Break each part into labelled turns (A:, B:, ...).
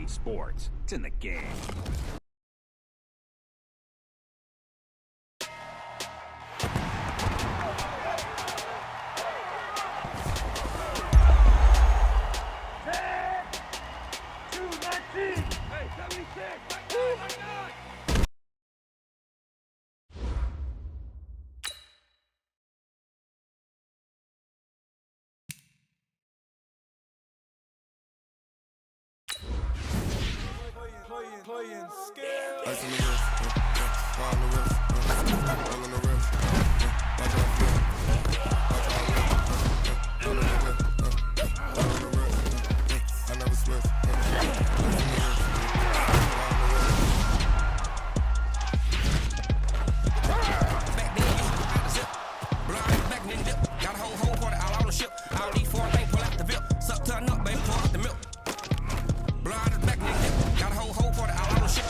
A: EA Sports. It's in the game.
B: Ice on the wrist, fire on the wrist, roll on the wrist, watch how I flip, watch how I whip, roll on the whip, fire on the wrist, I never switch, ice on the wrist, fire on the wrist.
C: Back then, you out the zip, blind back in the dip, got a whole party all on the ship, all these foreign things pull out the VIP, suck turn up, baby, pour out the milk. Blind back in the dip, got a whole party all on the ship.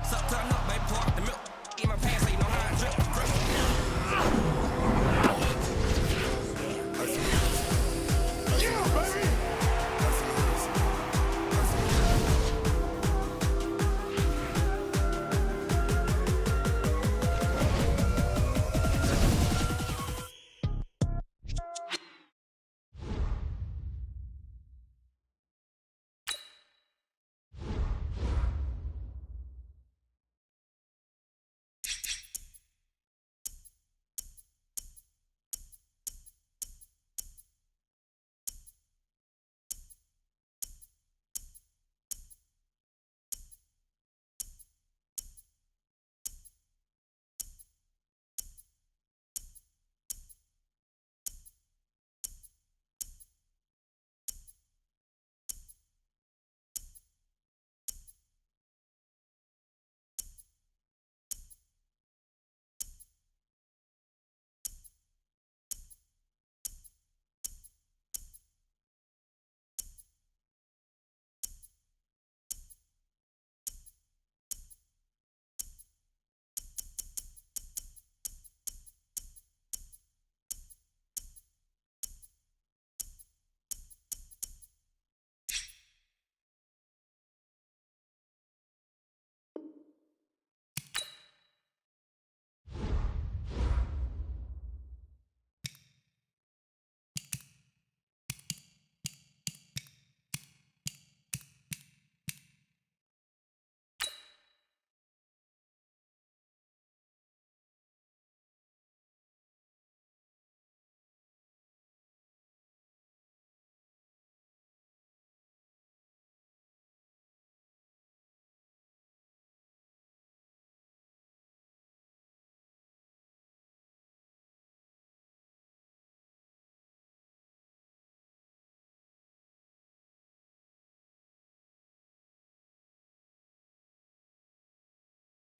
C: Suck turn up, baby, pour out the milk. In my pants, so you know how I drip.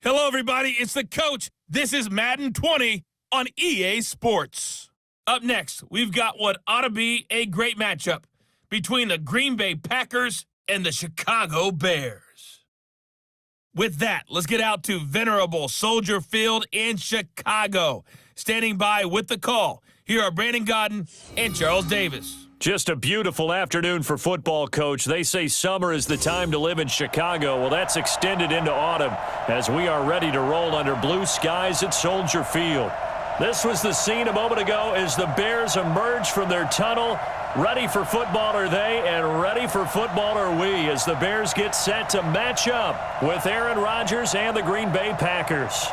D: Hello, everybody. It's the coach. This is Madden 20 on EA Sports. Up next, we've got what ought to be a great matchup between the Green Bay Packers and the Chicago Bears. With that, let's get out to venerable Soldier Field in Chicago. Standing by with the call, here are Brandon Godden and Charles Davis.
E: Just a beautiful afternoon for football, Coach. They say summer is the time to live in Chicago. Well, that's extended into autumn as we are ready to roll under blue skies at Soldier Field. This was the scene a moment ago as the Bears emerged from their tunnel. Ready for football are they, and ready for football are we as the Bears get set to match up with Aaron Rodgers and the Green Bay Packers.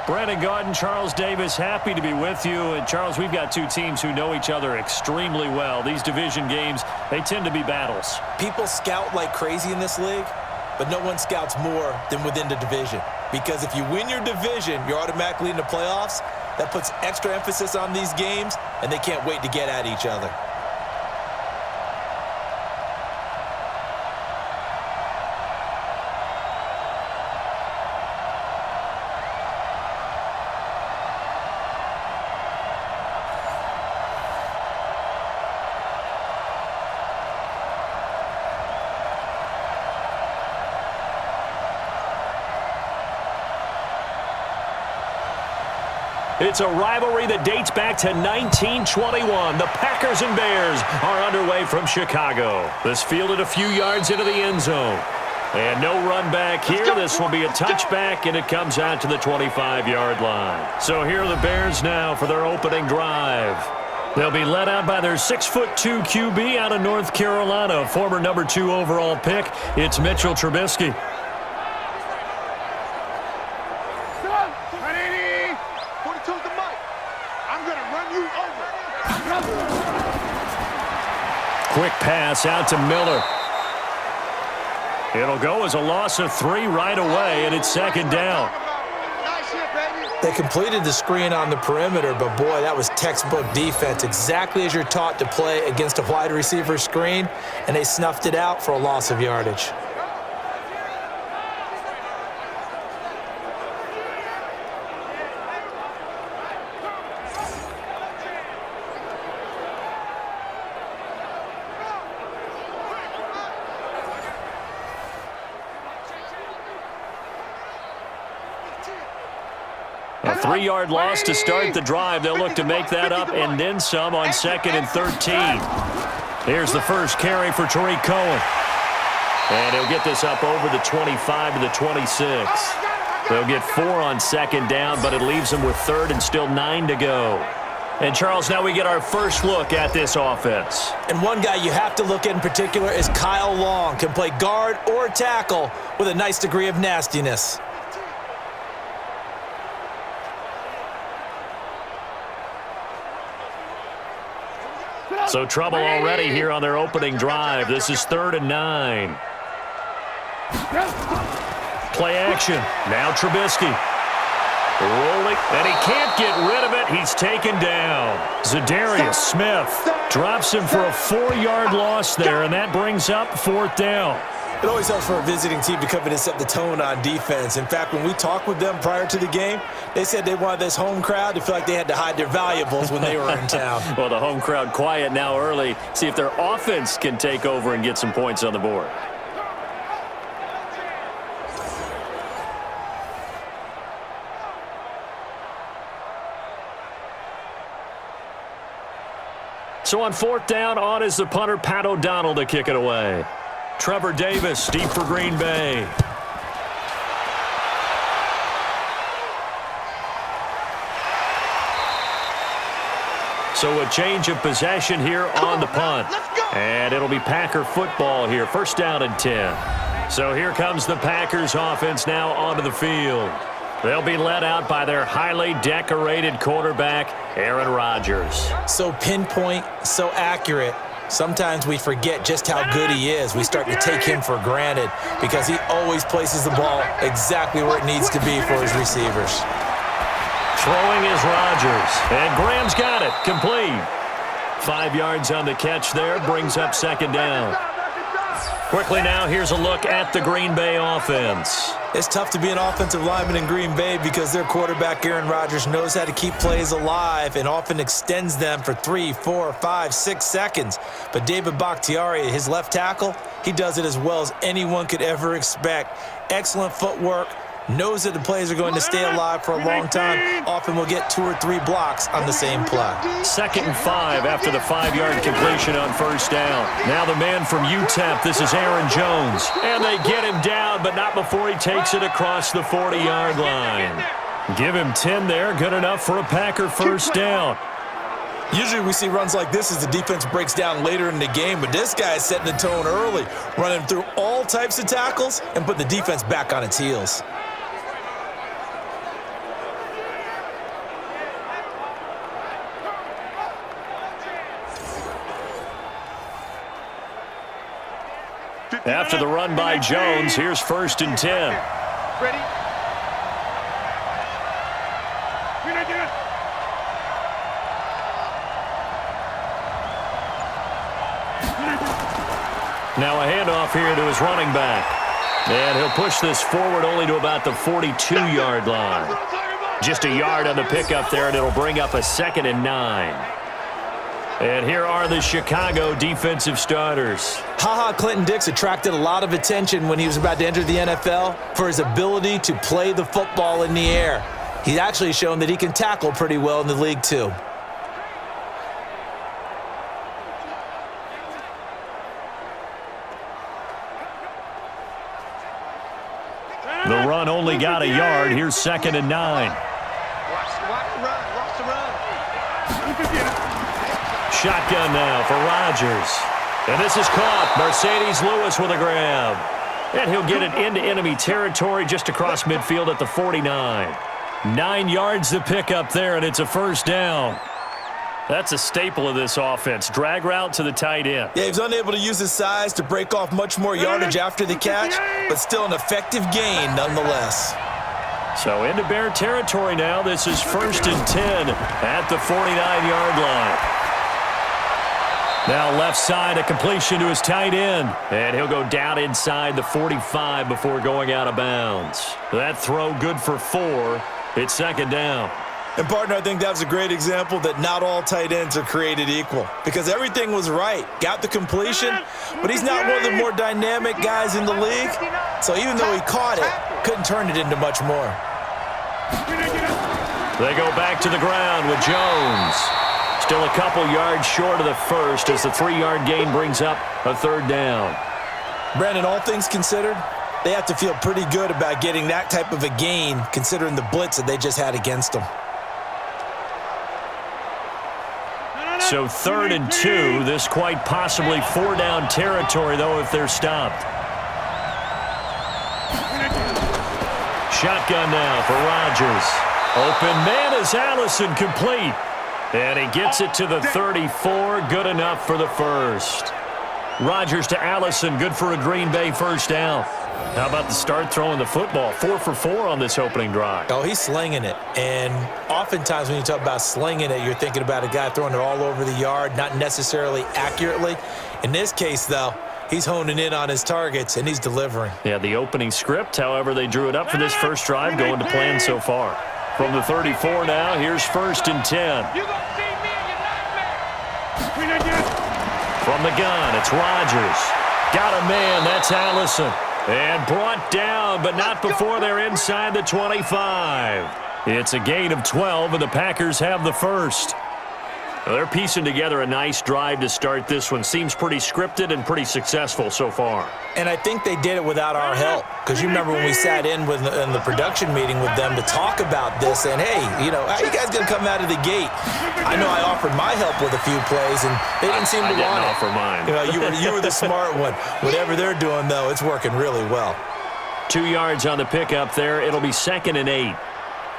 E: Brandon Godden, Charles Davis, happy to be with you. And, Charles, we've got two teams who know each other extremely well. These division games, they tend to be battles.
F: People scout like crazy in this league, but no one scouts more than within the division. Because if you win your division, you're automatically in the playoffs. That puts extra emphasis on these games, and they can't wait to get at each other.
E: It's a rivalry that dates back to 1921. The Packers and Bears are underway from Chicago. This fielded a few yards into the end zone. And no run back here. This will be a touchback, and it comes out to the 25-yard line. So here are the Bears now for their opening drive. They'll be led out by their 6'2" QB out of North Carolina, former number 2 overall pick. It's Mitchell Trubisky. Quick pass out to Miller. It'll go as a loss of 3 right away, and it's second down.
F: They completed the screen on the perimeter, but boy, that was textbook defense, exactly as you're taught to play against a wide receiver screen, and they snuffed it out for a loss of yardage.
E: A 3-yard loss to start the drive. They'll look to make that up and then some on 2nd and 13. Here's the first carry for Tariq Cohen. And he'll get this up over the 25 to the 26. They'll get 4 on 2nd down, but it leaves them with 3rd and still 9 to go. And, Charles, now we get our first look at this offense.
F: And one guy you have to look at in particular is Kyle Long. Can play guard or tackle with a nice degree of nastiness.
E: So trouble already here on their opening drive. This is 3rd and 9. Play action. Now Trubisky. Rolling, and he can't get rid of it. He's taken down. Zadarius Smith drops him for a 4-yard loss there, and that brings up 4th down.
F: It always helps for a visiting team to come in and set the tone on defense. In fact, when we talked with them prior to the game, they said they wanted this home crowd to feel like they had to hide their valuables when they were in town.
E: Well, the home crowd quiet now early. See if their offense can take over and get some points on the board. So on 4th down, on is the punter, Pat O'Donnell, to kick it away. Trevor Davis, deep for Green Bay. So a change of possession here on the punt. And it'll be Packer football here. 1st down and 10. So here comes the Packers offense now onto the field. They'll be led out by their highly decorated quarterback, Aaron Rodgers.
F: So pinpoint, so accurate. Sometimes we forget just how good he is. We start to take him for granted because he always places the ball exactly where it needs to be for his receivers.
E: Throwing is Rodgers, and Graham's got it, complete. 5 yards on the catch there, brings up 2nd down. Quickly now, here's a look at the Green Bay offense.
F: It's tough to be an offensive lineman in Green Bay because their quarterback, Aaron Rodgers, knows how to keep plays alive and often extends them for 3, 4, 5, 6 seconds. But David Bakhtiari, his left tackle, he does it as well as anyone could ever expect. Excellent footwork. Knows that the plays are going to stay alive for a long time. Often will get 2 or 3 blocks on the same play.
E: 2nd and 5 after the 5-yard completion on 1st down. Now the man from UTEP, this is Aaron Jones. And they get him down, but not before he takes it across the 40-yard line. Give him 10 there, good enough for a Packer 1st down.
F: Usually we see runs like this as the defense breaks down later in the game, but this guy is setting the tone early, running through all types of tackles and put the defense back on its heels.
E: After the run by Jones, here's 1st and 10.
G: Ready?
E: Now a handoff here to his running back. And he'll push this forward only to about the 42-yard line. Just a yard on the pickup there, and it'll bring up a 2nd and 9. And here are the Chicago defensive starters.
F: Ha-Ha Clinton-Dix attracted a lot of attention when he was about to enter the NFL for his ability to play the football in the air. He's actually shown that he can tackle pretty well in the league, too.
E: The run only got a yard. Here's 2nd and 9. Shotgun now for Rodgers. And this is caught. Mercedes Lewis with a grab. And he'll get it into enemy territory just across midfield at the 49. 9 yards to pick up there, and it's a first down. That's a staple of this offense. Drag route to the tight end.
F: Yeah, he was unable to use his size to break off much more yardage after the catch, but still an effective gain nonetheless.
E: So into Bear territory now. This is 1st and 10 at the 49-yard line. Now left side, a completion to his tight end. And he'll go down inside the 45 before going out of bounds. That throw good for 4. It's 2nd down.
F: And, partner, I think that was a great example that not all tight ends are created equal because everything was right. Got the completion, but he's not one of the more dynamic guys in the league. So even though he caught it, couldn't turn it into much more.
E: They go back to the ground with Jones. Still a couple yards short of the first as the 3-yard gain brings up a 3rd down.
F: Brandon, all things considered, they have to feel pretty good about getting that type of a gain considering the blitz that they just had against them.
E: So 3rd and 2. This quite possibly 4-down territory, though, if they're stopped. Shotgun now for Rodgers. Open man is Allison, complete. And he gets it to the 34. Good enough for the first. Rodgers to Allison. Good for a Green Bay first down. How about the start throwing the football? 4 for 4 on this opening drive.
F: Oh, he's slinging it. And oftentimes when you talk about slinging it, you're thinking about a guy throwing it all over the yard, not necessarily accurately. In this case, though, he's honing in on his targets, and he's delivering.
E: Yeah, the opening script, however, they drew it up for this first drive, going to plan so far. From the 34 now, here's 1st and 10. From the gun, it's Rodgers. Got a man, that's Allison. And brought down, but not before they're inside the 25. It's a gain of 12, and the Packers have the first. Well, they're piecing together a nice drive to start this one. Seems pretty scripted and pretty successful so far.
F: And I think they did it without our help. Because you remember when we sat in the production meeting with them to talk about this, and hey, you know, how are you guys going to come out of the gate? I know I offered my help with a few plays, and they didn't seem to want it.
E: I didn't offer mine.
F: You know, you were the smart one. Whatever they're doing, though, it's working really well.
E: 2 yards on the pickup there. It'll be 2nd and 8.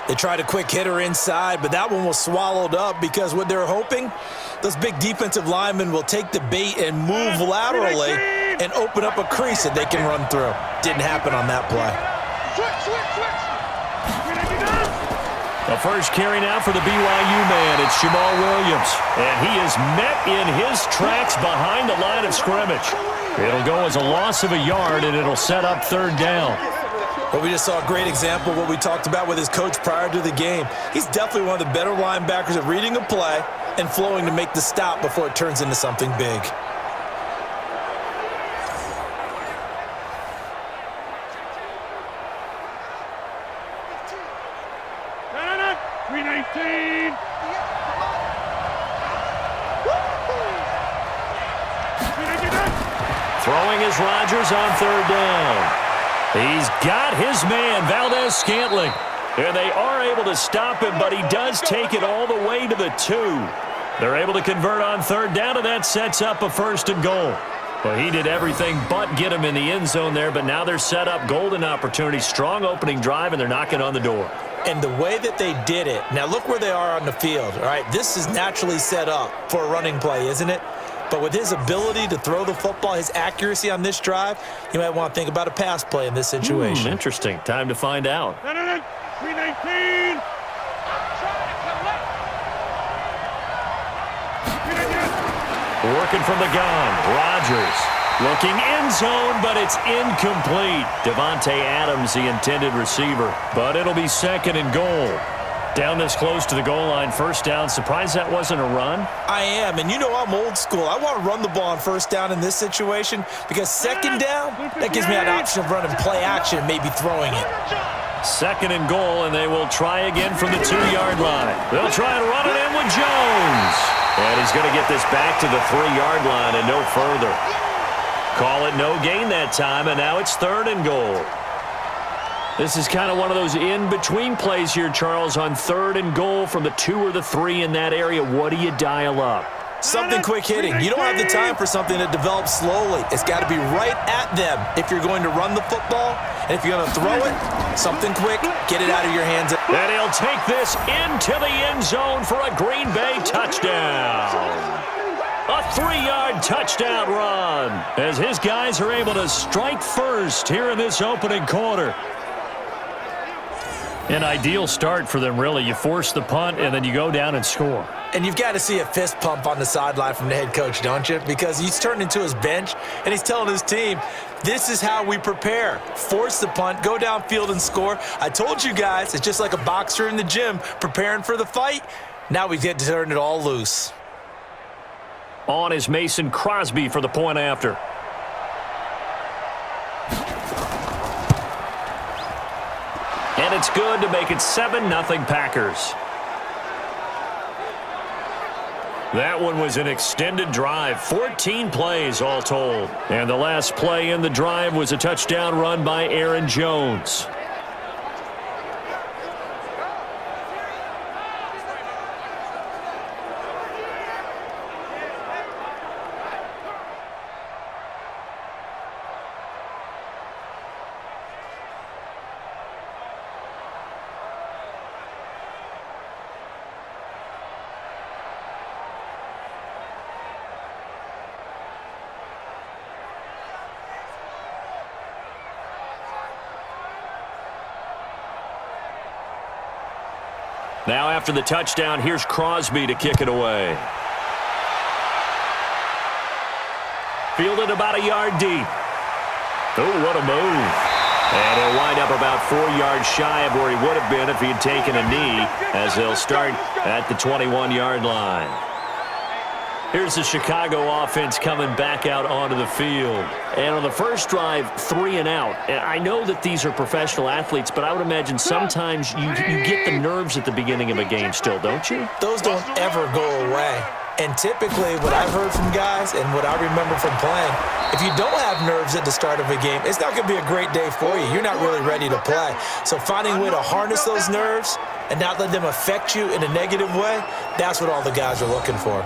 F: They tried a quick hitter inside, but that one was swallowed up because what they're hoping, those big defensive linemen will take the bait and move laterally and open up a crease that they can run through. Didn't happen on that play.
E: The first carry now for the BYU man. It's Jamal Williams. And he is met in his tracks behind the line of scrimmage. It'll go as a loss of a yard, and it'll set up 3rd down.
F: Well, we just saw a great example of what we talked about with his coach prior to the game. He's definitely one of the better linebackers at reading a play and flowing to make the stop before it turns into something big.
E: Throwing is Rodgers on 3rd down. He's got his man, Valdez-Scantling. And they are able to stop him, but he does take it all the way to the 2. They're able to convert on 3rd down, and that sets up a 1st and goal. Well, he did everything but get him in the end zone there, but now they're set up golden opportunity, strong opening drive, and they're knocking on the door.
F: And the way that they did it, now look where they are on the field, all right? This is naturally set up for a running play, isn't it? But with his ability to throw the football, his accuracy on this drive, you might want to think about a pass play in this situation.
E: Interesting. Time to find out.
G: 319.
E: Working from the gun, Rodgers. Looking end zone, but it's incomplete. Devontae Adams, the intended receiver. But it'll be 2nd and goal. Down this close to the goal line, 1st down. Surprised that wasn't a run?
F: I am, and you know I'm old school. I want to run the ball on 1st down in this situation because 2nd down, that gives me an option of running play action and maybe throwing it.
E: 2nd and goal, and they will try again from the 2-yard line. They'll try and run it in with Jones. And he's going to get this back to the 3-yard line and no further. Call it no gain that time, and now it's 3rd and goal. This is kind of one of those in-between plays here, Charles, on 3rd and goal from the 2 or the 3 in that area. What do you dial up?
F: Something quick hitting. You don't have the time for something that develops slowly. It's got to be right at them if you're going to run the football. And if you're going to throw it, something quick, get it out of your hands.
E: And he'll take this into the end zone for a Green Bay touchdown. A 3-yard touchdown run as his guys are able to strike first here in this opening quarter. An ideal start for them, really. You force the punt, and then you go down and score.
F: And you've got to see a fist pump on the sideline from the head coach, don't you? Because he's turned into his bench, and he's telling his team, this is how we prepare. Force the punt, go downfield and score. I told you guys, it's just like a boxer in the gym preparing for the fight. Now we get to turn it all loose.
E: On is Mason Crosby for the point after. And it's good to make it 7-0 Packers. That one was an extended drive, 14 plays all told. And the last play in the drive was a touchdown run by Aaron Jones. Now after the touchdown, here's Crosby to kick it away. Fielded about a yard deep. Oh, what a move. And he'll wind up about 4 yards shy of where he would have been if he had taken a knee, as they'll start at the 21-yard line. Here's the Chicago offense coming back out onto the field. And on the first drive, 3 and out. And I know that these are professional athletes, but I would imagine sometimes you get the nerves at the beginning of a game still, don't you?
F: Those don't ever go away. And typically what I've heard from guys and what I remember from playing, if you don't have nerves at the start of a game, it's not going to be a great day for you. You're not really ready to play. So finding a way to harness those nerves and not let them affect you in a negative way, that's what all the guys are looking for.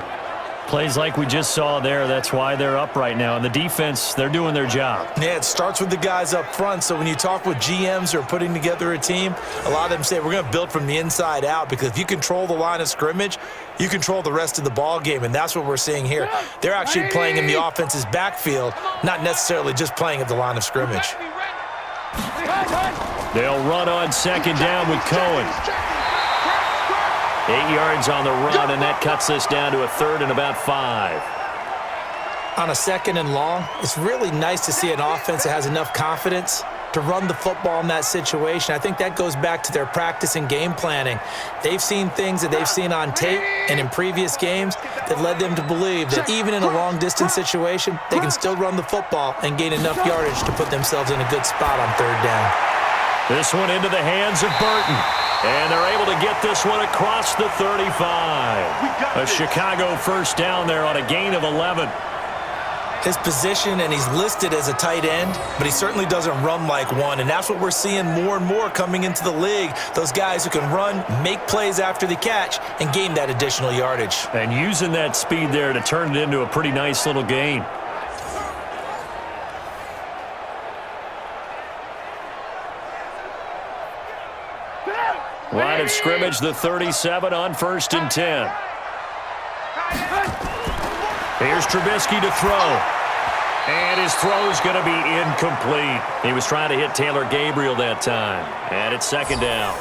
E: Plays like we just saw there, that's why they're up right now. And the defense, they're doing their job.
F: Yeah, it starts with the guys up front. So when you talk with GMs who are putting together a team, a lot of them say we're going to build from the inside out, because if you control the line of scrimmage, you control the rest of the ball game, and that's what we're seeing here. They're actually playing in the offense's backfield, not necessarily just playing at the line of scrimmage.
E: They'll run on second down with Cohen. 8 yards on the run, and that cuts this down to a 3rd and about 5.
F: On a 2nd and long, it's really nice to see an offense that has enough confidence to run the football in that situation. I think that goes back to their practice and game planning. They've seen things that they've seen on tape and in previous games that led them to believe that even in a long-distance situation, they can still run the football and gain enough yardage to put themselves in a good spot on 3rd down.
E: This one into the hands of Burton. And they're able to get this one across the 35. A Chicago first down there on a gain of 11.
F: His position, and he's listed as a tight end, but he certainly doesn't run like one, and that's what we're seeing more and more coming into the league. Those guys who can run, make plays after the catch, and gain that additional yardage.
E: And using that speed there to turn it into a pretty nice little gain. Line of scrimmage, the 37 on 1st and 10. Here's Trubisky to throw. And his throw is going to be incomplete. He was trying to hit Taylor Gabriel that time. And it's 2nd down.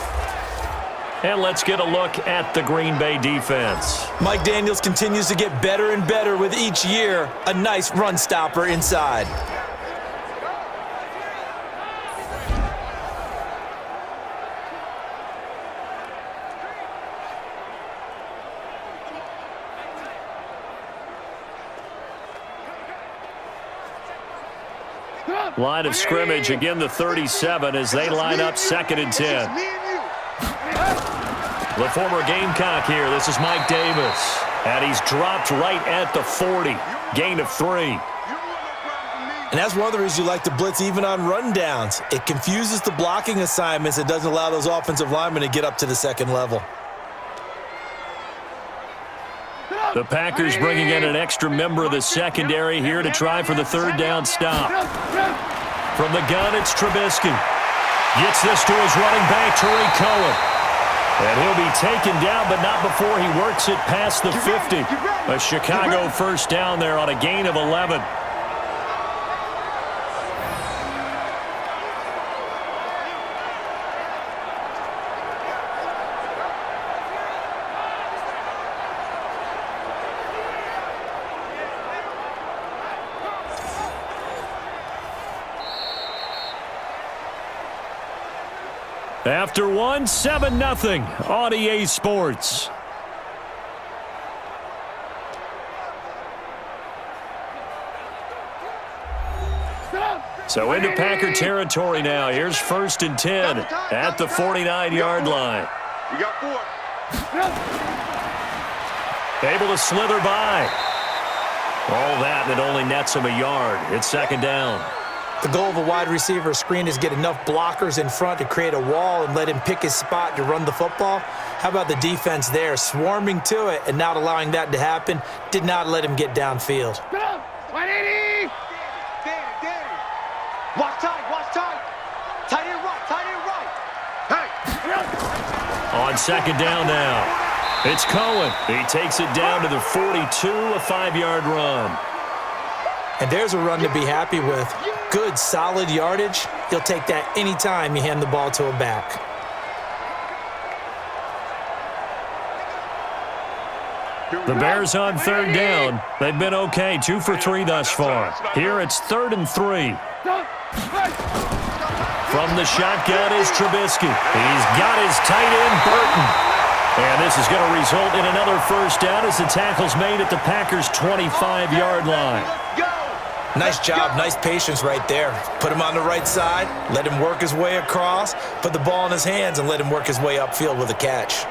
E: And let's get a look at the Green Bay defense.
F: Mike Daniels continues to get better and better with each year. A nice run stopper inside.
E: line of scrimmage. Again, the 37 as they line up 2nd and 10. The former Gamecock here. This is Mike Davis. And he's dropped right at the 40. Gain of 3.
F: And that's one of the reasons you like to blitz even on rundowns. It confuses the blocking assignments. It doesn't allow those offensive linemen to get up to the second level.
E: The Packers bringing in an extra member of the secondary here to try for the 3rd down stop. From the gun, it's Trubisky. Gets this to his running back, Tariq Cohen. And he'll be taken down, but not before he works it past the 50. A Chicago 1st down there on a gain of 11. After one, 7-0 on EA Sports. So into Packer territory now. Here's 1st and 10 at the 49-yard line.
G: You got 4.
E: Able to slither by. All that, and it only nets him a yard. It's 2nd down.
F: The goal of a wide receiver screen is get enough blockers in front to create a wall and let him pick his spot to run the football. How about the defense there, swarming to it and not allowing that to happen? Did not let him get downfield.
G: 180! Watch tight. Tight end right. Hey!
E: On 2nd down now. It's Cohen. He takes it down to the 42, a 5-yard run.
F: And there's a run to be happy with. Good, solid yardage. He'll take that anytime you hand the ball to a back.
E: The Bears on 3rd down. They've been okay, 2 for 3 thus far. Here it's 3rd and 3. From the shotgun is Trubisky. He's got his tight end, Burton. And this is going to result in another 1st down as the tackle's made at the Packers' 25-yard line.
F: Nice job, nice patience right there. Put him on the right side, let him work his way across, put the ball in his hands, and let him work his way upfield with a catch.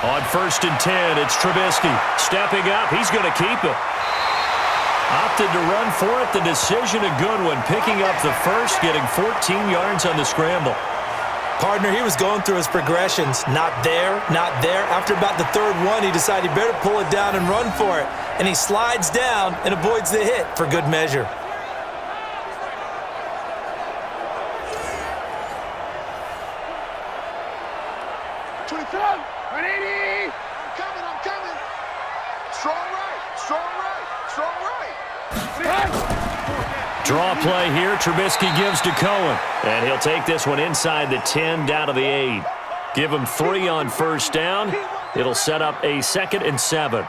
E: On 1st and 10, it's Trubisky. Stepping up, he's going to keep it. Opted to run for it. The decision a good one. Picking up the 1st, getting 14 yards on the scramble.
F: Partner, he was going through his progressions. Not there, not there. After about the 3rd one, he decided he better pull it down and run for it. And he slides down and avoids the hit for good measure.
E: Draw play here. Trubisky gives to Cohen. And he'll take this one inside the 10, down to the 8. Give him 3 on 1st down. It'll set up a 2nd and 7.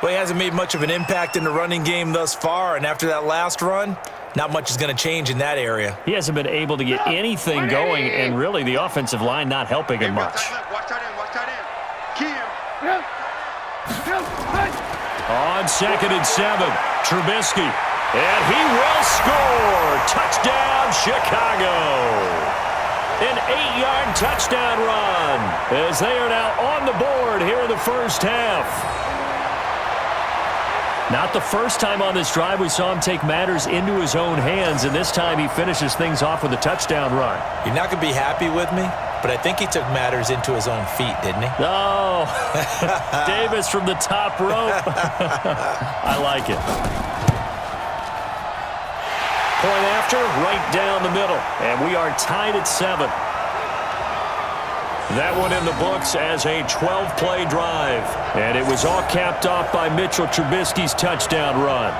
F: Well, he hasn't made much of an impact in the running game thus far, and after that last run, not much is going to change in that area.
E: He hasn't been able to get anything going, and really the offensive line not helping him much.
G: Watch tight end. Kim.
E: On 2nd and 7, Trubisky. And he will score. Touchdown, Chicago. An 8-yard touchdown run as they are now on the board here in the 1st half. Not the first time on this drive we saw him take matters into his own hands, and this time he finishes things off with a touchdown run.
F: You're not going to be happy with me, but I think he took matters into his own feet, didn't he?
E: Oh, Davis from the top rope. I like it. Point after, right down the middle, and we are tied at 7. That one in the books as a 12-play drive, and it was all capped off by Mitchell Trubisky's touchdown run.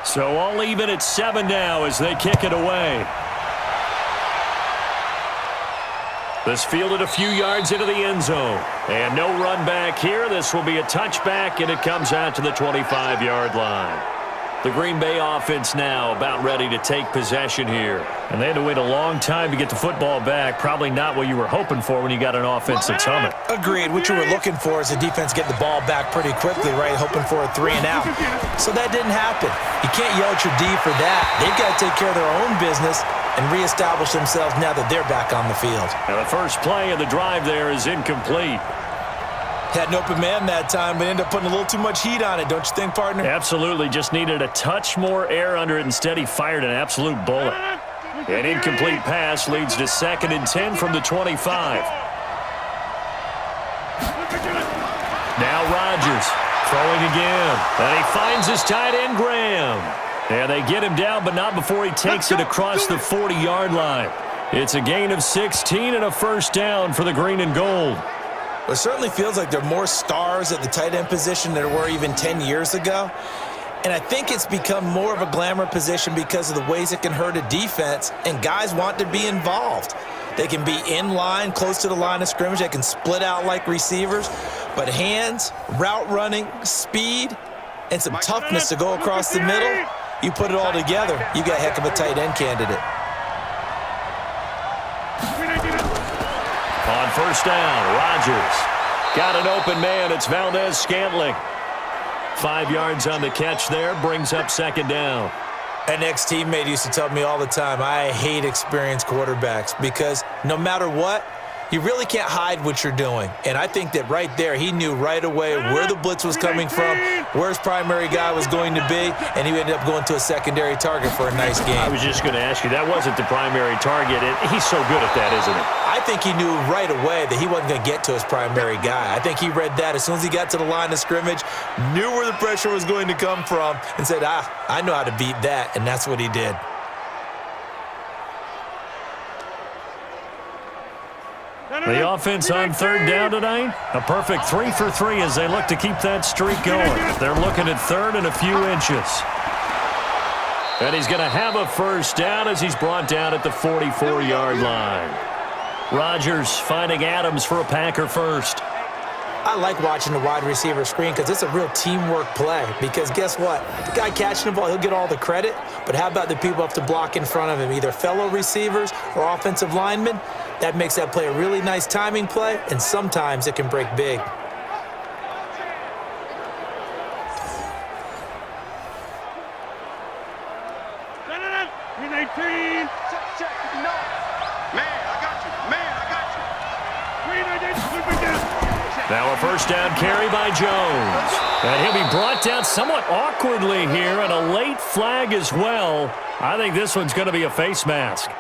E: So all even at 7 now as they kick it away. This fielded a few yards into the end zone. And no run back here. This will be a touchback, and it comes out to the 25-yard line. The Green Bay offense now about ready to take possession here. And they had to wait a long time to get the football back. Probably not what you were hoping for when you got an offense that's humming.
F: Agreed. What you were looking for is the defense getting the ball back pretty quickly, right? Hoping for a 3 and out. So that didn't happen. You can't yell at your D for that. They've got to take care of their own business and reestablish themselves now that they're back on the field.
E: And the first play of the drive there is incomplete.
F: Had an open man that time, but ended up putting a little too much heat on it, don't you think, partner?
E: Absolutely. Just needed a touch more air under it. Instead, he fired an absolute bullet. An incomplete pass leads to 2nd and 10 from the 25. Now Rodgers throwing again. And he finds his tight end, Graham. And they get him down, but not before he takes it across the 40-yard line. It's a gain of 16 and a first down for the green and gold.
F: It certainly feels like there are more stars at the tight end position than there were even 10 years ago. And I think it's become more of a glamour position because of the ways it can hurt a defense, and guys want to be involved. They can be in line, close to the line of scrimmage. They can split out like receivers. But hands, route running, speed, and some toughness to go across the middle, you put it all together, you got a heck of a tight end candidate.
E: On first down, Rodgers got an open man. It's Valdez-Scantling. 5 yards on the catch there, brings up 2nd down.
F: An ex-teammate used to tell me all the time, I hate experienced quarterbacks because no matter what, you really can't hide what you're doing. And I think that right there, he knew right away where the blitz was coming from, where his primary guy was going to be, and he ended up going to a secondary target for a nice game.
E: I was just going to ask you, that wasn't the primary target. He's so good at that, isn't he?
F: I think he knew right away that he wasn't going to get to his primary guy. I think he read that as soon as he got to the line of scrimmage, knew where the pressure was going to come from, and said, I know how to beat that, and that's what he did.
E: The offense on 3rd down tonight, a perfect 3 for 3 as they look to keep that streak going. They're looking at 3rd and a few inches. And he's going to have a first down as he's brought down at the 44-yard line. Rodgers finding Adams for a Packer first.
F: I like watching the wide receiver screen because it's a real teamwork play. Because guess what? The guy catching the ball, he'll get all the credit. But how about the people up to block in front of him, either fellow receivers or offensive linemen? That makes that play a really nice timing play, and sometimes it can break big.
E: Now a first down carry by Jones. And he'll be brought down somewhat awkwardly here, and a late flag as well. I think this one's going to be a face mask.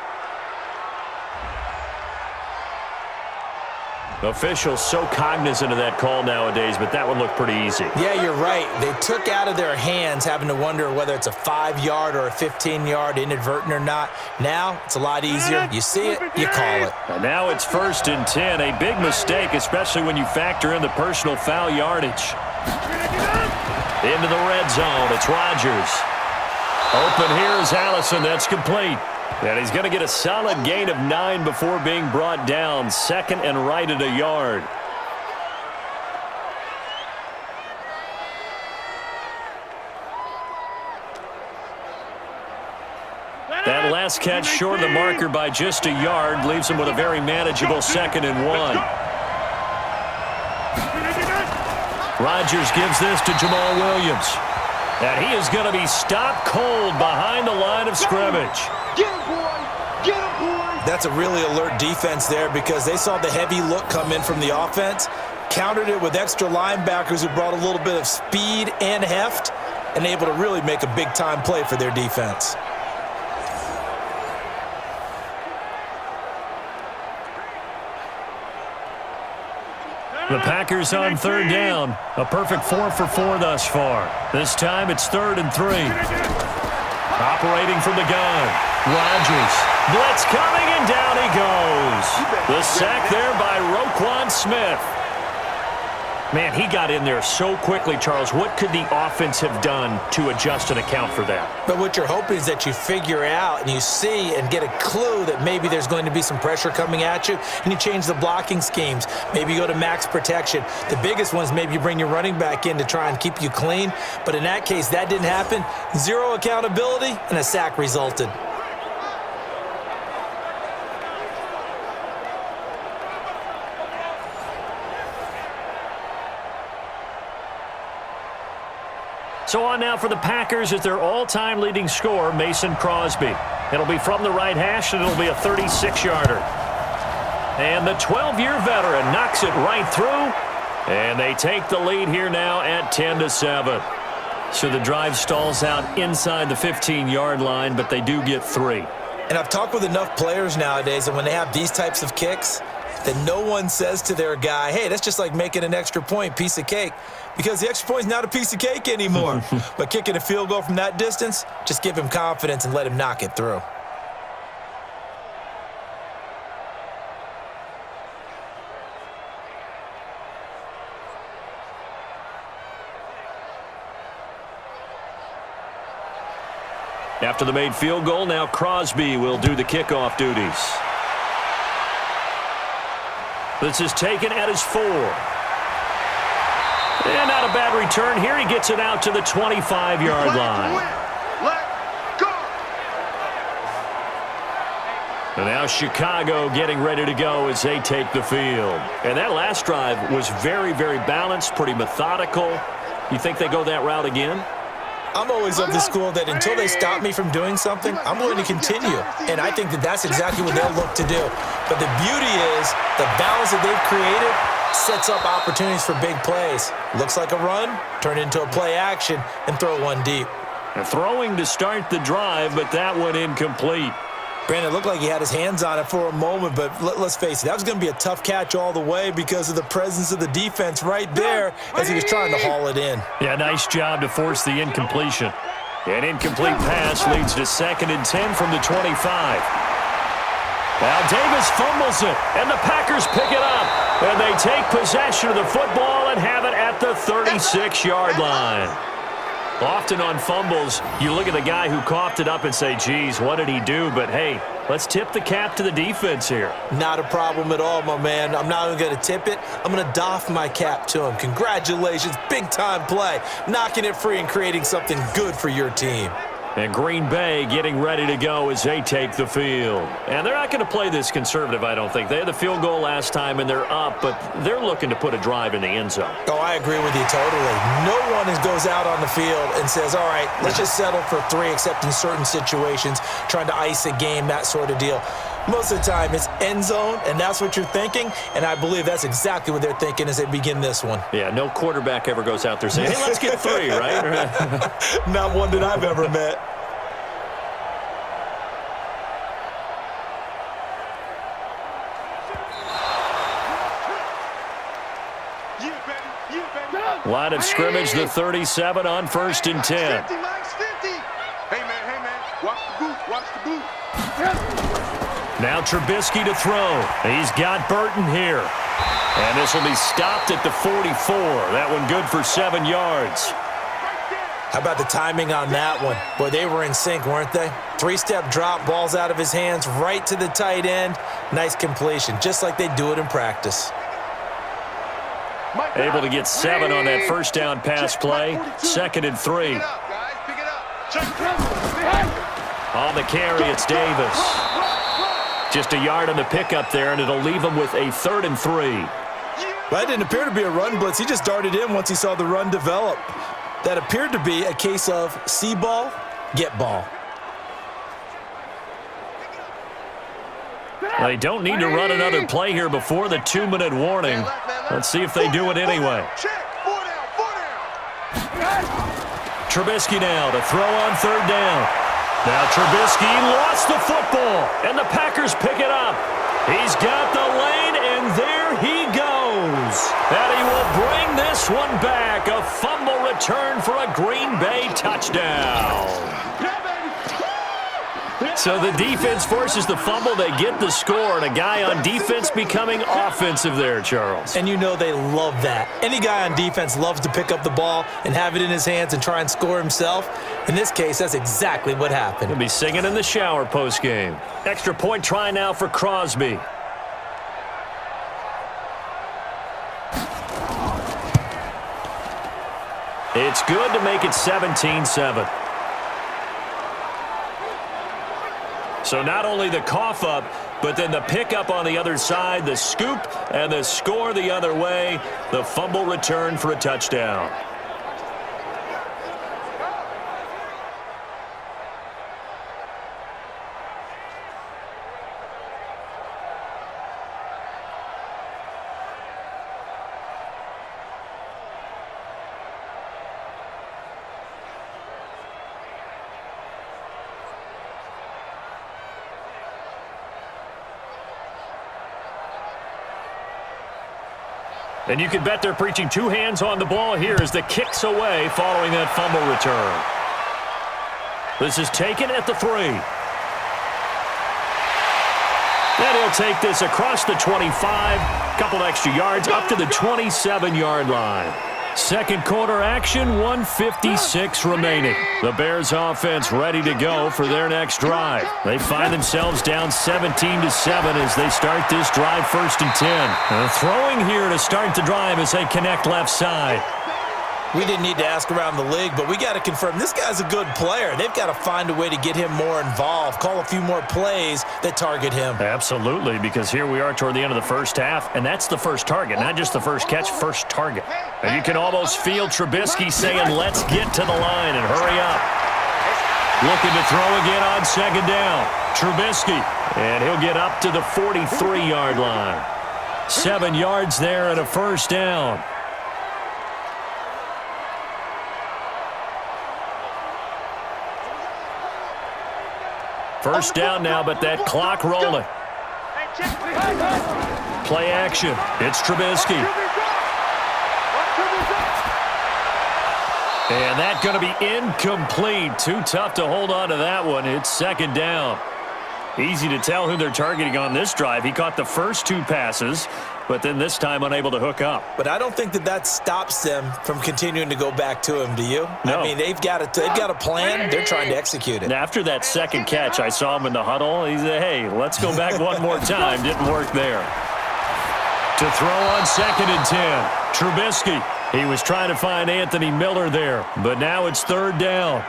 E: Officials so cognizant of that call nowadays, but that one looked pretty easy.
F: Yeah, you're right. They took out of their hands having to wonder whether it's a 5-yard or a 15-yard, inadvertent or not. Now, it's a lot easier. You see it, you call it.
E: And now it's 1st and 10. A big mistake, especially when you factor in the personal foul yardage. Into the red zone. It's Rodgers. Open here is Allison. That's complete. And he's going to get a solid gain of 9 before being brought down. 2nd and right at a yard. That last catch short of the marker by just a yard leaves him with a very manageable 2nd and 1. Rodgers gives this to Jamal Williams. And he is going to be stopped cold behind the line of scrimmage.
G: Get him, boy! Get him, boy!
F: That's a really alert defense there because they saw the heavy look come in from the offense, countered it with extra linebackers who brought a little bit of speed and heft, and able to really make a big-time play for their defense.
E: The Packers on 3rd down. A perfect 4 for 4 thus far. This time it's 3rd and 3. Operating from the gun. Rodgers. Blitz coming, and down he goes. The sack there by Roquan Smith. Man, he got in there so quickly, Charles. What could the offense have done to adjust and account for that?
F: But what you're hoping is that you figure out and you see and get a clue that maybe there's going to be some pressure coming at you, and you change the blocking schemes. Maybe you go to max protection. The biggest one is maybe you bring your running back in to try and keep you clean. But in that case, that didn't happen. Zero accountability, and a sack resulted.
E: So on now for the Packers is their all-time leading scorer, Mason Crosby. It'll be from the right hash, and it'll be a 36-yarder. And the 12-year veteran knocks it right through, and they take the lead here now at 10-7. So the drive stalls out inside the 15-yard line, but they do get 3.
F: And I've talked with enough players nowadays, and when they have these types of kicks, that no one says to their guy, hey, that's just like making an extra point, piece of cake. Because the extra point is not a piece of cake anymore. But kicking a field goal from that distance, just give him confidence and let him knock it through.
E: After the made field goal, now Crosby will do the kickoff duties. This is taken at his 4. And not a bad return here. He gets it out to the 25-yard line. And now Chicago getting ready to go as they take the field. And that last drive was very, very balanced, pretty methodical. You think they go that route again?
F: I'm always of the school that until they stop me from doing something, I'm going to continue. And I think that that's exactly what they'll look to do. But the beauty is the balance that they've created sets up opportunities for big plays. Looks like a run, turn into a play action, and throw one deep.
E: And throwing to start the drive, but that one incomplete.
F: Brandon, it looked like he had his hands on it for a moment, but let's face it, that was going to be a tough catch all the way because of the presence of the defense right there as he was trying to haul it in.
E: Yeah, nice job to force the incompletion. An incomplete pass leads to 2nd and 10 from the 25. Now Davis fumbles it, and the Packers pick it up, and they take possession of the football and have it at the 36-yard line. Often on fumbles, you look at the guy who coughed it up and say, geez, what did he do? But, hey, let's tip the cap to the defense here.
F: Not a problem at all, my man. I'm not even going to tip it. I'm going to doff my cap to him. Congratulations, big-time play. Knocking it free and creating something good for your team.
E: And Green Bay getting ready to go as they take the field. And they're not going to play this conservative, I don't think. They had the field goal last time, and they're up, but they're looking to put a drive in the end zone.
F: Oh, I agree with you totally. No one goes out on the field and says, all right, let's just settle for 3, except in certain situations, trying to ice a game, that sort of deal. Most of the time, it's end zone, and that's what you're thinking, and I believe that's exactly what they're thinking as they begin this one.
E: Yeah, no quarterback ever goes out there saying, hey, let's get 3, right?
F: Not one that I've ever met.
E: Line of scrimmage, the 37 on 1st and 10.
G: 50, Mike's 50. Hey, man, watch the boot, watch the boot.
E: Now Trubisky to throw. He's got Burton here. And this will be stopped at the 44. That one good for 7 yards.
F: How about the timing on that one? Boy, they were in sync, weren't they? 3-step drop, ball's out of his hands, right to the tight end. Nice completion, just like they do it in practice.
E: Able to get 7 on that first down pass play. 2nd and 3. On the carry, it's Davis. Just a yard on the pickup there, and it'll leave him with a 3rd and 3.
F: That didn't appear to be a run blitz. He just darted in once he saw the run develop. That appeared to be a case of see ball, get ball.
E: They don't need to run another play here before the 2-minute warning. Let's see if they do it anyway. Trubisky now to throw on 3rd down. Now Trubisky lost the football, and the Packers pick it up. He's got the lane, and there he goes. And he will bring this one back. A fumble return for a Green Bay touchdown. So the defense forces the fumble. They get the score, and a guy on defense becoming offensive there, Charles.
F: And you know they love that. Any guy on defense loves to pick up the ball and have it in his hands and try and score himself. In this case, that's exactly what happened.
E: He'll be singing in the shower post-game. Extra point try now for Crosby. It's good to make it 17-7. So not only the cough up, but then the pickup on the other side, the scoop, and the score the other way. The fumble return for a touchdown. And you can bet they're preaching two hands on the ball here as the kick's away following that fumble return. This is taken at the 3. And he'll take this across the 25, couple extra yards up to the 27-yard line. Second quarter action, 1:56 remaining. The Bears offense ready to go for their next drive. They find themselves down 17-7 as they start this drive 1st and 10. Throwing here to start the drive as they connect left side.
F: We didn't need to ask around the league, but we got to confirm this guy's a good player. They've got to find a way to get him more involved, call a few more plays that target him.
E: Absolutely, because here we are toward the end of the first half, and that's the first target, not just the first catch, first target. And you can almost feel Trubisky saying, let's get to the line and hurry up. Looking to throw again on second down. Trubisky, and he'll get up to the 43-yard line. 7 yards there and a first down. First down now, but that clock rolling. Play action. It's Trubisky. And that's going to be incomplete. Too tough to hold on to that one. It's second down. Easy to tell who they're targeting on this drive. He caught the first 2 passes, but then this time unable to hook up.
F: But I don't think that stops them from continuing to go back to him, do you?
E: No.
F: I mean, they've got a plan. They're trying to execute it.
E: And after that second catch, I saw him in the huddle. He said, hey, let's go back one more time. Didn't work there. To throw on 2nd and 10. Trubisky. He was trying to find Anthony Miller there, but now it's 3rd down.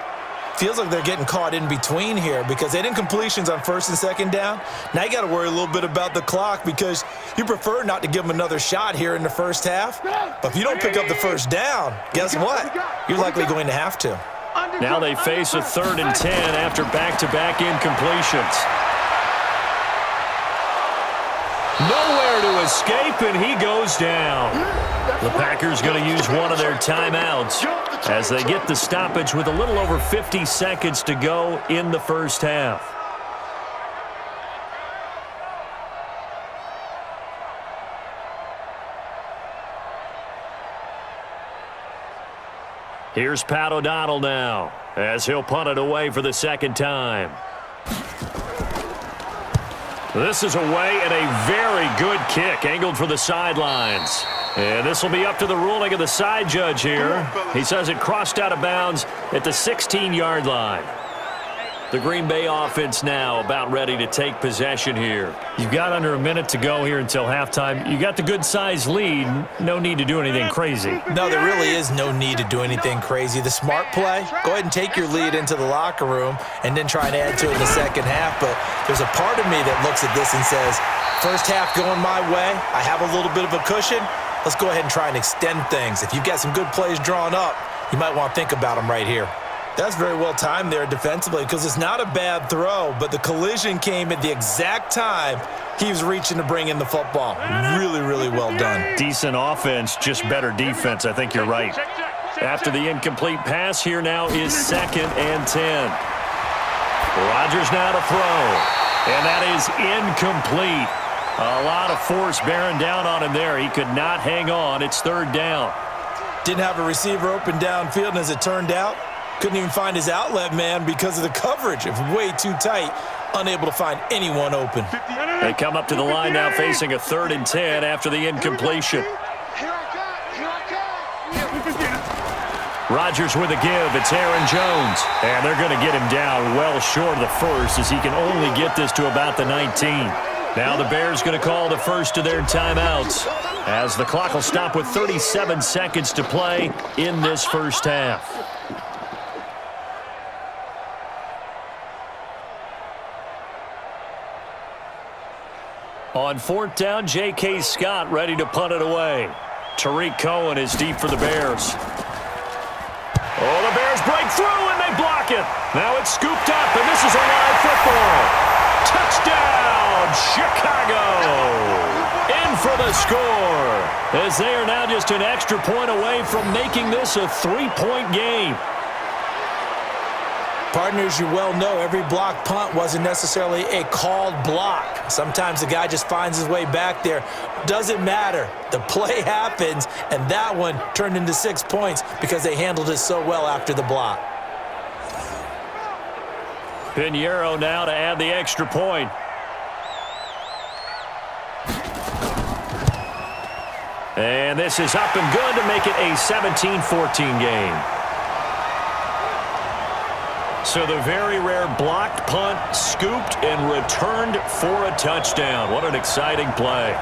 F: Feels like they're getting caught in between here because they didn't completions on 1st and 2nd down. Now you got to worry a little bit about the clock because you prefer not to give them another shot here in the first half. But if you don't pick up the first down, guess what? You're likely going to have to.
E: Now they face a 3rd and 10 after back-to-back incompletions. Nowhere to escape, and he goes down. The Packers going to use one of their timeouts as they get the stoppage with a little over 50 seconds to go in the first half. Here's Pat O'Donnell now as he'll punt it away for the 2nd time. This is away and a very good kick angled for the sidelines. And this will be up to the ruling of the side judge here. He says it crossed out of bounds at the 16-yard line. The Green Bay offense now about ready to take possession here. You've got under a minute to go here until halftime. You got the good-sized lead. No need to do anything crazy.
F: No, there really is no need to do anything crazy. The smart play, go ahead and take your lead into the locker room and then try and add to it in the second half. But there's a part of me that looks at this and says, first half going my way. I have a little bit of a cushion. Let's go ahead and try and extend things. If you've got some good plays drawn up, you might want to think about them right here. That's very well timed there defensively because it's not a bad throw, but the collision came at the exact time he was reaching to bring in the football. Really, really well done.
E: Decent offense, just better defense. I think you're right. After the incomplete pass, here now is 2nd and 10. Rodgers now to throw, and that is incomplete. A lot of force bearing down on him there. He could not hang on. It's 3rd down.
F: Didn't have a receiver open downfield, and as it turned out, Couldn't even find his outlet man because of the coverage. It was way too tight, unable to find anyone open.
E: They come up to the line now facing a 3rd and 10 after the incompletion. Rodgers with a give. It's Aaron Jones. And they're going to get him down well short of the first as he can only get this to about the 19. Now the Bears going to call the first of their timeouts as the clock will stop with 37 seconds to play in this first half. On 4th down, J.K. Scott ready to punt it away. Tariq Cohen is deep for the Bears. Oh, the Bears break through, and they block it. Now it's scooped up, and this is a live football. Touchdown, Chicago. In for the score, as they are now just an extra point away from making this a 3-point game.
F: Partners, you well know every block punt wasn't necessarily a called block. Sometimes the guy just finds his way back there. Doesn't matter. The play happens, and that one turned into 6 points because they handled it so well after the block.
E: Pinheiro now to add the extra point. And this is up and good to make it a 17-14 game. So the very rare blocked punt, scooped, and returned for a touchdown. What an exciting play.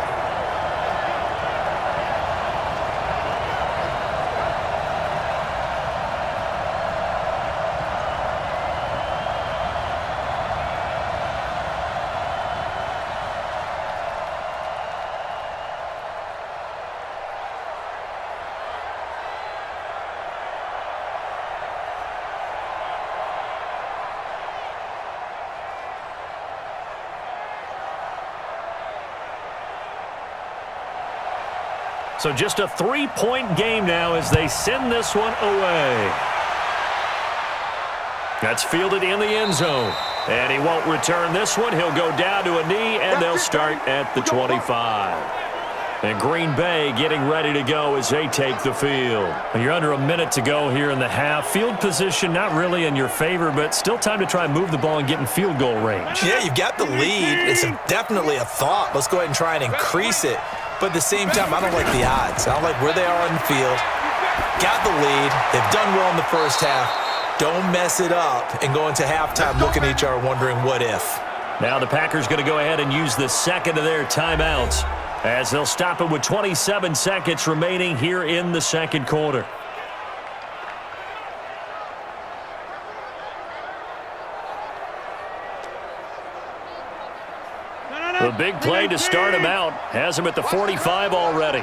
E: So just a 3-point game now as they send this one away. That's fielded in the end zone. And he won't return this one. He'll go down to a knee, and they'll start at the 25. And Green Bay getting ready to go as they take the field. You're under a minute to go here in the half. Field position not really in your favor, but still time to try and move the ball and get in field goal range.
F: Yeah, you've got the lead. It's definitely a thought. Let's go ahead and try and increase it. But at the same time, I don't like the odds. I don't like where they are on the field. Got the lead. They've done well in the first half. Don't mess it up and go into halftime looking at each other wondering what if.
E: Now the Packers going to go ahead and use the second of their timeouts as they'll stop it with 27 seconds remaining here in the second quarter. The big play to start him out has him at the 45 already.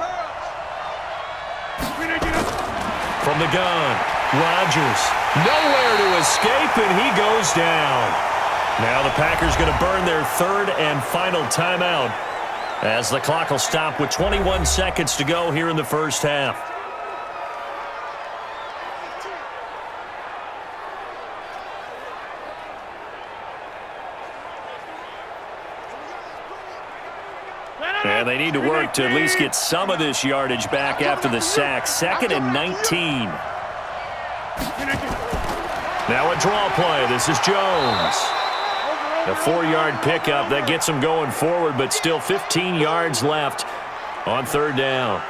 E: From the gun, Rodgers. Nowhere to escape, and he goes down. Now the Packers going to burn their 3rd and final timeout as the clock will stop with 21 seconds to go here in the first half. And they need to work to at least get some of this yardage back after the sack. 2nd and 19. Now a draw play. This is Jones. A 4-yard pickup that gets him going forward, but still 15 yards left on 3rd down.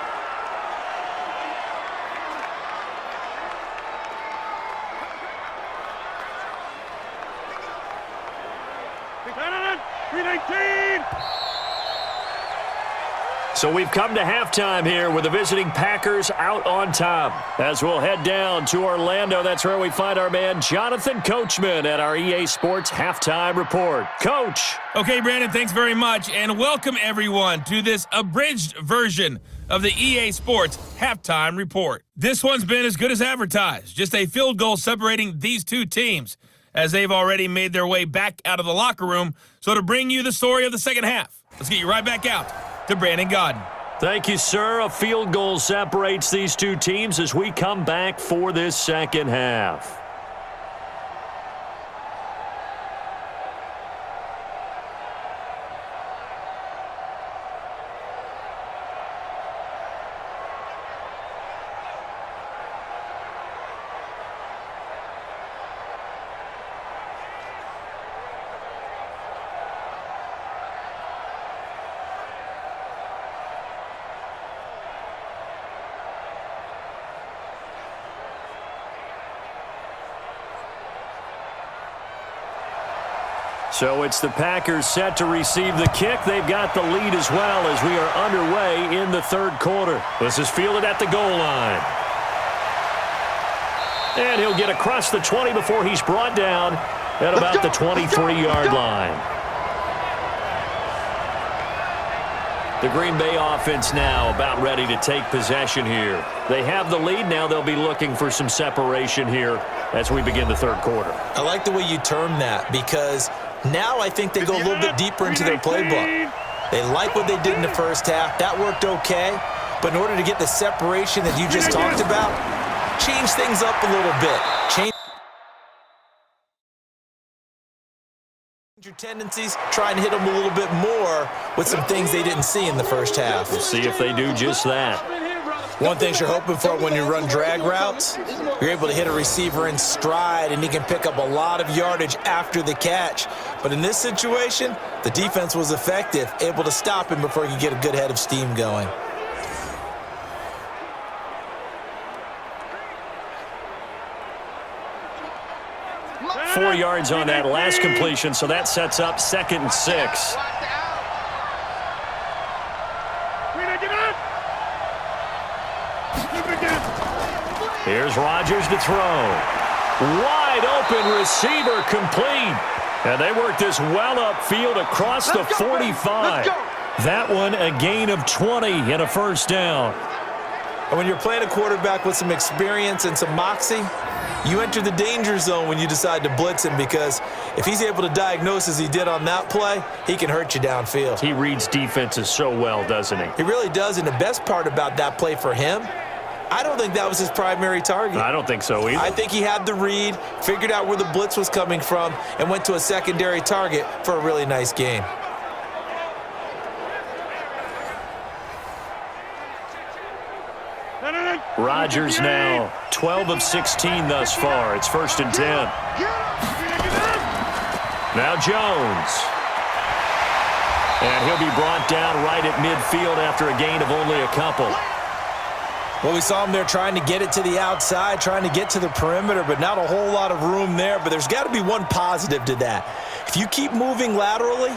E: So we've come to halftime here with the visiting Packers out on top. As we'll head down to Orlando, that's where we find our man Jonathan Coachman at our EA Sports Halftime Report. Coach.
D: Okay, Brandon, thanks very much, and welcome everyone to this abridged version of the EA Sports Halftime Report. This one's been as good as advertised. Just a field goal separating these two teams as they've already made their way back out of the locker room. So to bring you the story of the second half, let's get you right back out to Brandon Godden.
E: Thank you, sir. A field goal separates these two teams as we come back for this second half. So it's the Packers set to receive the kick. They've got the lead as well as we are underway in the third quarter. This is fielded at the goal line. And he'll get across the 20 before he's brought down at about the 23-yard line. The Green Bay offense now about ready to take possession here. They have the lead. Now they'll be looking for some separation here as we begin the third quarter.
F: I like the way you term that because now I think they go a little bit deeper into their playbook. They like what they did in the first half. That worked okay. But in order to get the separation that you just talked about, change things up a little bit. Change your tendencies, try and hit them a little bit more with some things they didn't see in the first half.
E: We'll see if they do just that.
F: One thing you're hoping for when you run drag routes, you're able to hit a receiver in stride and he can pick up a lot of yardage after the catch. But in this situation, the defense was effective, able to stop him before he could get a good head of steam going.
E: .4 yards on that last completion, so that sets up 2nd and 6. Here's Rodgers to throw. Wide open receiver complete. And they work this well upfield across the 45. That one a gain of 20 and a first down.
F: And when you're playing a quarterback with some experience and some moxie, you enter the danger zone when you decide to blitz him because if he's able to diagnose as he did on that play, he can hurt you downfield.
E: He reads defenses so well, doesn't he?
F: He really does, and the best part about that play for him, I don't think that was his primary target.
E: I don't think so either.
F: I think he had the read, figured out where the blitz was coming from, and went to a secondary target for a really nice game.
E: Rodgers now 12 of 16 thus far. It's 1st and 10. Now Jones. And he'll be brought down right at midfield after a gain of only a couple.
F: Well, we saw him there trying to get it to the outside, trying to get to the perimeter, but not a whole lot of room there. But there's got to be one positive to that. If you keep moving laterally,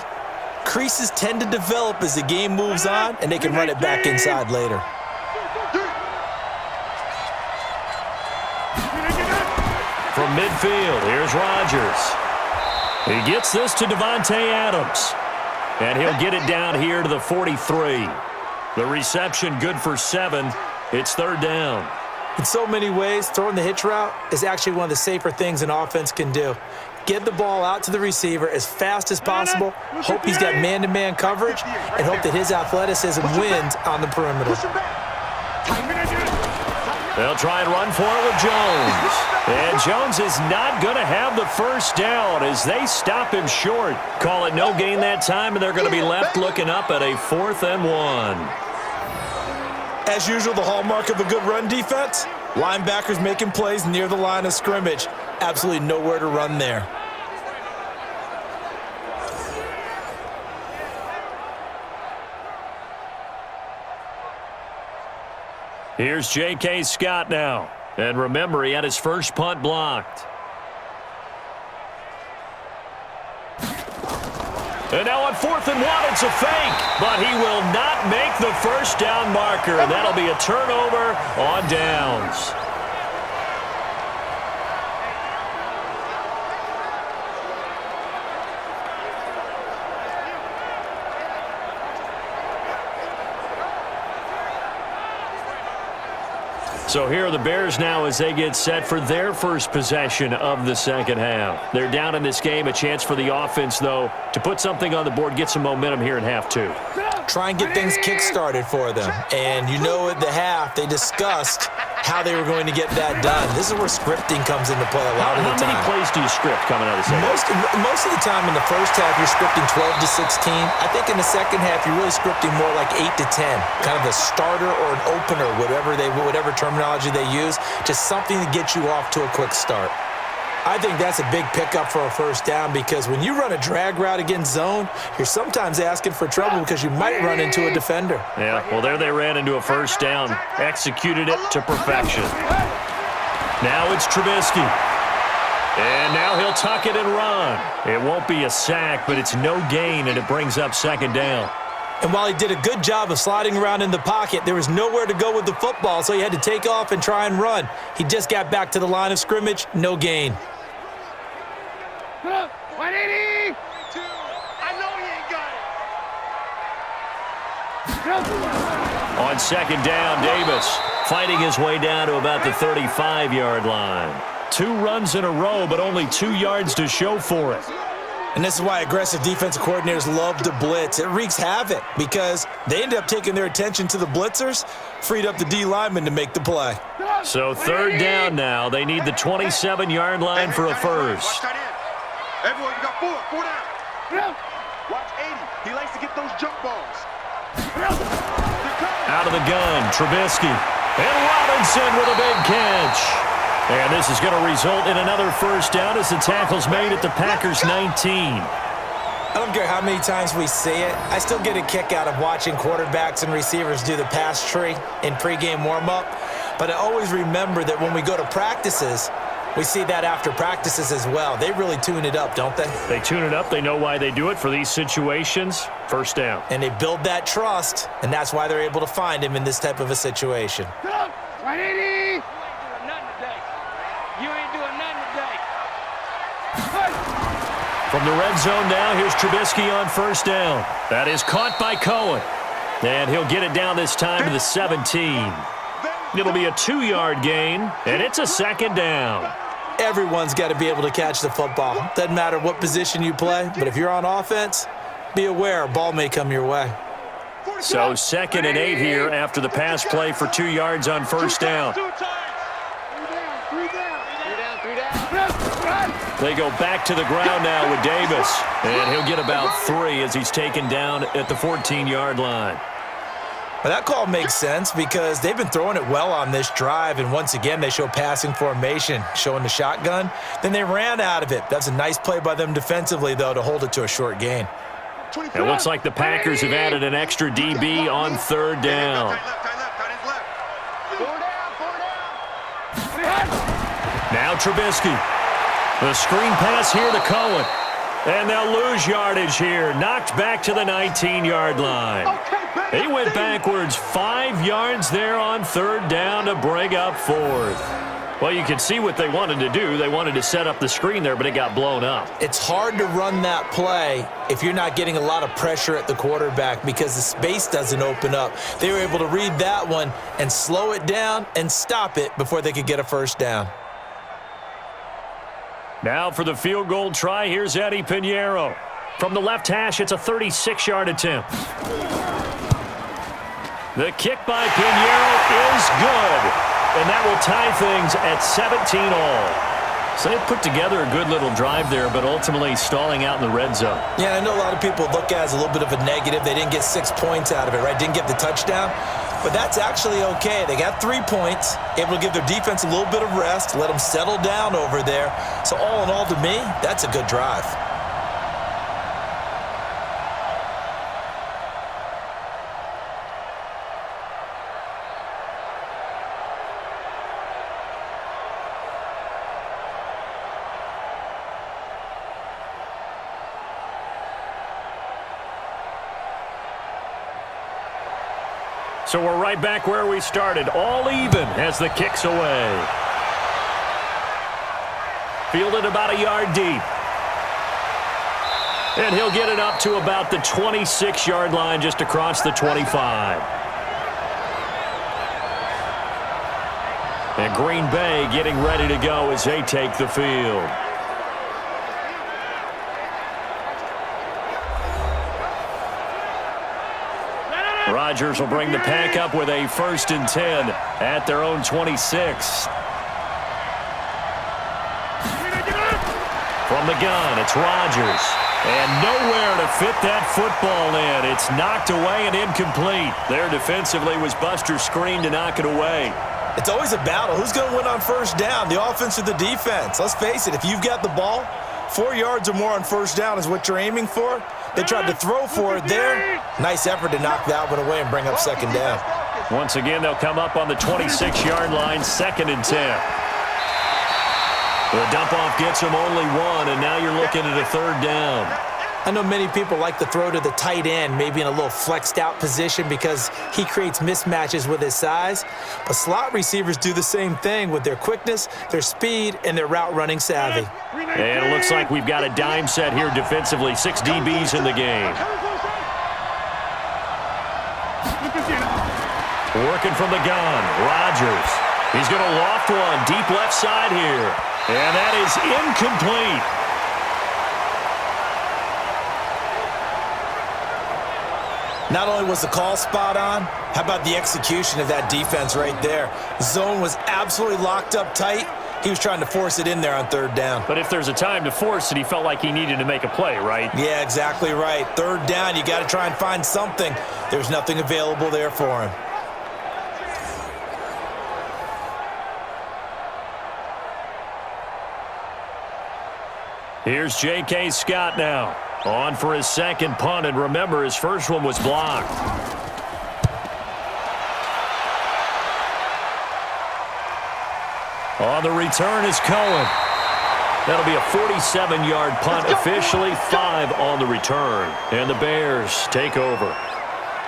F: creases tend to develop as the game moves on, and they can run it back inside later.
E: From midfield, here's Rodgers. He gets this to Devontae Adams. And he'll get it down here to the 43. The reception good for 7. It's 3rd down.
F: In so many ways, throwing the hitch route is actually one of the safer things an offense can do. Get the ball out to the receiver as fast as possible, hope he's got man-to-man coverage, and hope that his athleticism wins on the perimeter.
E: They'll try and run for it with Jones. And Jones is not going to have the first down as they stop him short. Call it no gain that time, and they're going to be left looking up at a 4th and 1.
F: As usual, the hallmark of a good run defense, linebackers making plays near the line of scrimmage. Absolutely nowhere to run there.
E: Here's J.K. Scott now. And remember, he had his first punt blocked. And now on 4th and 1, it's a fake. But he will not make the first down marker. That'll be a turnover on downs. So here are the Bears now as they get set for their first possession of the second half. They're down in this game. A chance for the offense, though, to put something on the board, get some momentum here in half 2.
F: Try and get things kick-started for them. And you know at the half, they discussed how they were going to get that done. This is where scripting comes into play a lot of the time.
E: How many plays do you script coming out of the second half?
F: Most of the time in the first half, you're scripting 12 to 16. I think in the second half, you're really scripting more like 8 to 10. Kind of a starter or an opener, whatever terminology they use, just something to get you off to a quick start. I think that's a big pickup for a first down because when you run a drag route against zone, you're sometimes asking for trouble because you might run into a defender.
E: Yeah, well, there they ran into a first down, executed it to perfection. Now it's Trubisky. And now he'll tuck it and run. It won't be a sack, but it's no gain, and it brings up second down.
F: And while he did a good job of sliding around in the pocket, there was nowhere to go with the football, so he had to take off and try and run. He just got back to the line of scrimmage, no gain.
G: 180! I know he ain't got it.
E: On second down, Davis fighting his way down to about the 35-yard line. 2 runs in a row, but only 2 yards to show for it.
F: And this is why aggressive defensive coordinators love to blitz. It wreaks havoc because they end up taking their attention to the blitzers, freed up the D lineman to make the play.
E: So third down now. They need the 27-yard line for a first.
G: Everyone, you got 4 down. Watch 80. He likes to get those jump balls.
E: Out of the gun, Trubisky. And Robinson with a big catch. And this is going to result in another first down as the tackle's made at the Packers' 19.
F: I don't care how many times we say it, I still get a kick out of watching quarterbacks and receivers do the pass tree in pregame warm-up. But I always remember that when we go to practices, we see that after practices as well. They really tune it up, don't they?
E: They tune it up. They know why they do it for these situations. First down.
F: And they build that trust, and that's why they're able to find him in this type of a situation.
G: 180! You ain't doing nothing today.
E: From the red zone now, here's Trubisky on first down. That is caught by Cohen. And he'll get it down this time to the 17. It'll be a 2-yard gain, and it's a second down.
F: Everyone's got to be able to catch the football. Doesn't matter what position you play, but if you're on offense, be aware a ball may come your way.
E: So 2nd and 8 here after the pass play for 2 yards on first down. They go back to the ground now with Davis, and he'll get about 3 as he's taken down at the 14-yard line.
F: Well, that call makes sense because they've been throwing it well on this drive, and once again they show passing formation, showing the shotgun. Then they ran out of it. That's a nice play by them defensively, though, to hold it to a short gain.
E: It looks like the Packers have added an extra DB on third down. Now Trubisky. The screen pass here to Cohen. And they'll lose yardage here. Knocked back to the 19-yard line. He went backwards 5 yards there on third down to bring up fourth. Well, you can see what they wanted to do. They wanted to set up the screen there, but it got blown up.
F: It's hard to run that play if you're not getting a lot of pressure at the quarterback because the space doesn't open up. They were able to read that one and slow it down and stop it before they could get a first down.
E: Now for the field goal try, here's Eddie Pinheiro. From the left hash, it's a 36-yard attempt. The kick by Pinheiro is good, and that will tie things at 17 all. So they put together a good little drive there, but ultimately stalling out in the red zone.
F: Yeah, I know a lot of people look at it as a little bit of a negative. They didn't get 6 points out of it, right? Didn't get the touchdown. But that's actually okay. They got 3 points, able to give their defense a little bit of rest, let them settle down over there. So all in all, to me, that's a good drive.
E: So we're right back where we started, all even as the kick's away. Fielded about a yard deep. And he'll get it up to about the 26-yard line just across the 25. And Green Bay getting ready to go as they take the field. Rodgers will bring the pack up with a 1st and 10 at their own 26. From the gun, it's Rodgers. And nowhere to fit that football in. It's knocked away and incomplete. There defensively was Buster Screen to knock it away.
F: It's always a battle. Who's going to win on first down, the offense or the defense? Let's face it, if you've got the ball, 4 yards or more on first down is what you're aiming for. They tried to throw for it there. Nice effort to knock that one away and bring up second down.
E: Once again, they'll come up on the 26-yard line, 2nd and 10. The dump-off gets him only one, and now you're looking at a third down.
F: I know many people like to throw to the tight end, maybe in a little flexed out position because he creates mismatches with his size. But slot receivers do the same thing with their quickness, their speed, and their route running savvy.
E: And it looks like we've got a dime set here defensively. 6 DBs in the game. Working from the gun, Rodgers. He's going to loft one deep left side here. And that is incomplete.
F: Not only was the call spot on, how about the execution of that defense right there? Zone was absolutely locked up tight. He was trying to force it in there on third down.
E: But if there's a time to force it, he felt like he needed to make a play, right?
F: Yeah, exactly right. Third down, you got to try and find something. There's nothing available there for him.
E: Here's J.K. Scott now. On for his second punt, and remember, his first one was blocked. On the return is Cohen. That'll be a 47-yard punt officially, 5 on the return. And the Bears take over.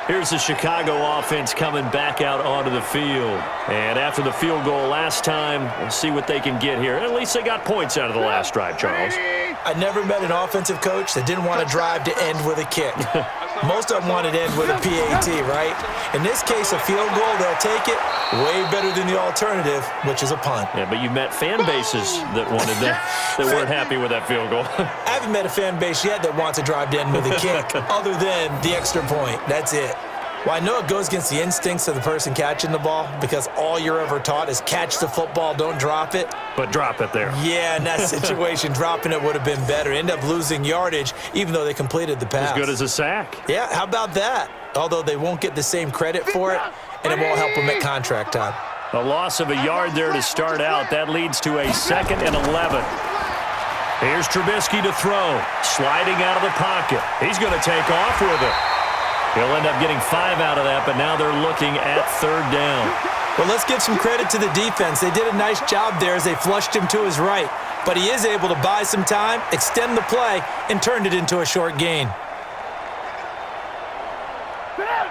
E: Here's the Chicago offense coming back out onto the field. And after the field goal last time, we'll see what they can get here. At least they got points out of the last drive, Charles.
F: I never met an offensive coach that didn't want to drive to end with a kick. Most of them wanted to end with a PAT, right? In this case, a field goal, they'll take it. Way better than the alternative, which is a punt.
E: Yeah, but you met fan bases that wanted that weren't happy with that field goal.
F: I haven't met a fan base yet that wants to drive to end with a kick, other than the extra point. That's it. Well, I know it goes against the instincts of the person catching the ball because all you're ever taught is catch the football, don't drop it.
E: But drop it there.
F: Yeah, in that situation, dropping it would have been better. End up losing yardage, even though they completed the pass.
E: As good as a sack.
F: Yeah, how about that? Although they won't get the same credit for it, and it won't help them at contract time.
E: A loss of a yard there to start out. That leads to a 2nd and 11. Here's Trubisky to throw. Sliding out of the pocket. He's going to take off with it. He'll end up getting 5 out of that, but now they're looking at third down.
F: Well, let's give some credit to the defense. They did a nice job there as they flushed him to his right. But he is able to buy some time, extend the play, and turn it into a short gain.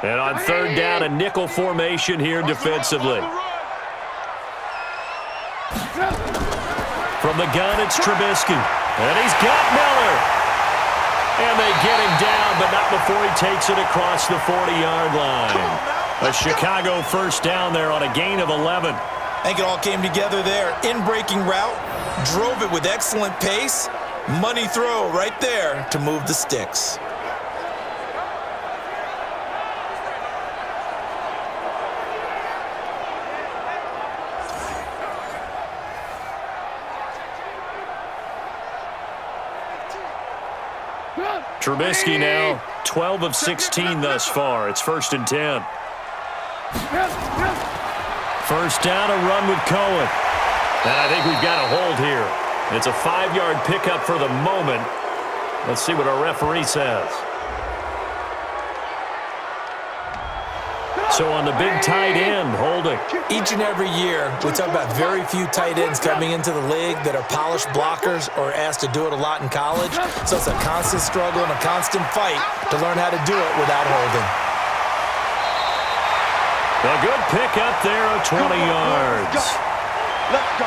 E: And on third down, a nickel formation here defensively. From the gun, it's Trubisky. And he's got Miller. And they get him down, but not before he takes it across the 40-yard line. A Chicago first down there on a gain of 11.
F: I think it all came together there. In-breaking route, drove it with excellent pace. Money throw right there to move the sticks.
E: Trubisky now 12 of 16 thus far. It's 1st and 10. First down, a run with Cohen. And I think we've got a hold here. It's a 5-yard pickup for the moment. Let's see what our referee says. So on the big tight end, holding.
F: Each and every year, we talk about very few tight ends coming into the league that are polished blockers or asked to do it a lot in college. So it's a constant struggle and a constant fight to learn how to do it without holding.
E: A good pickup there of 20 yards.
G: Let's go.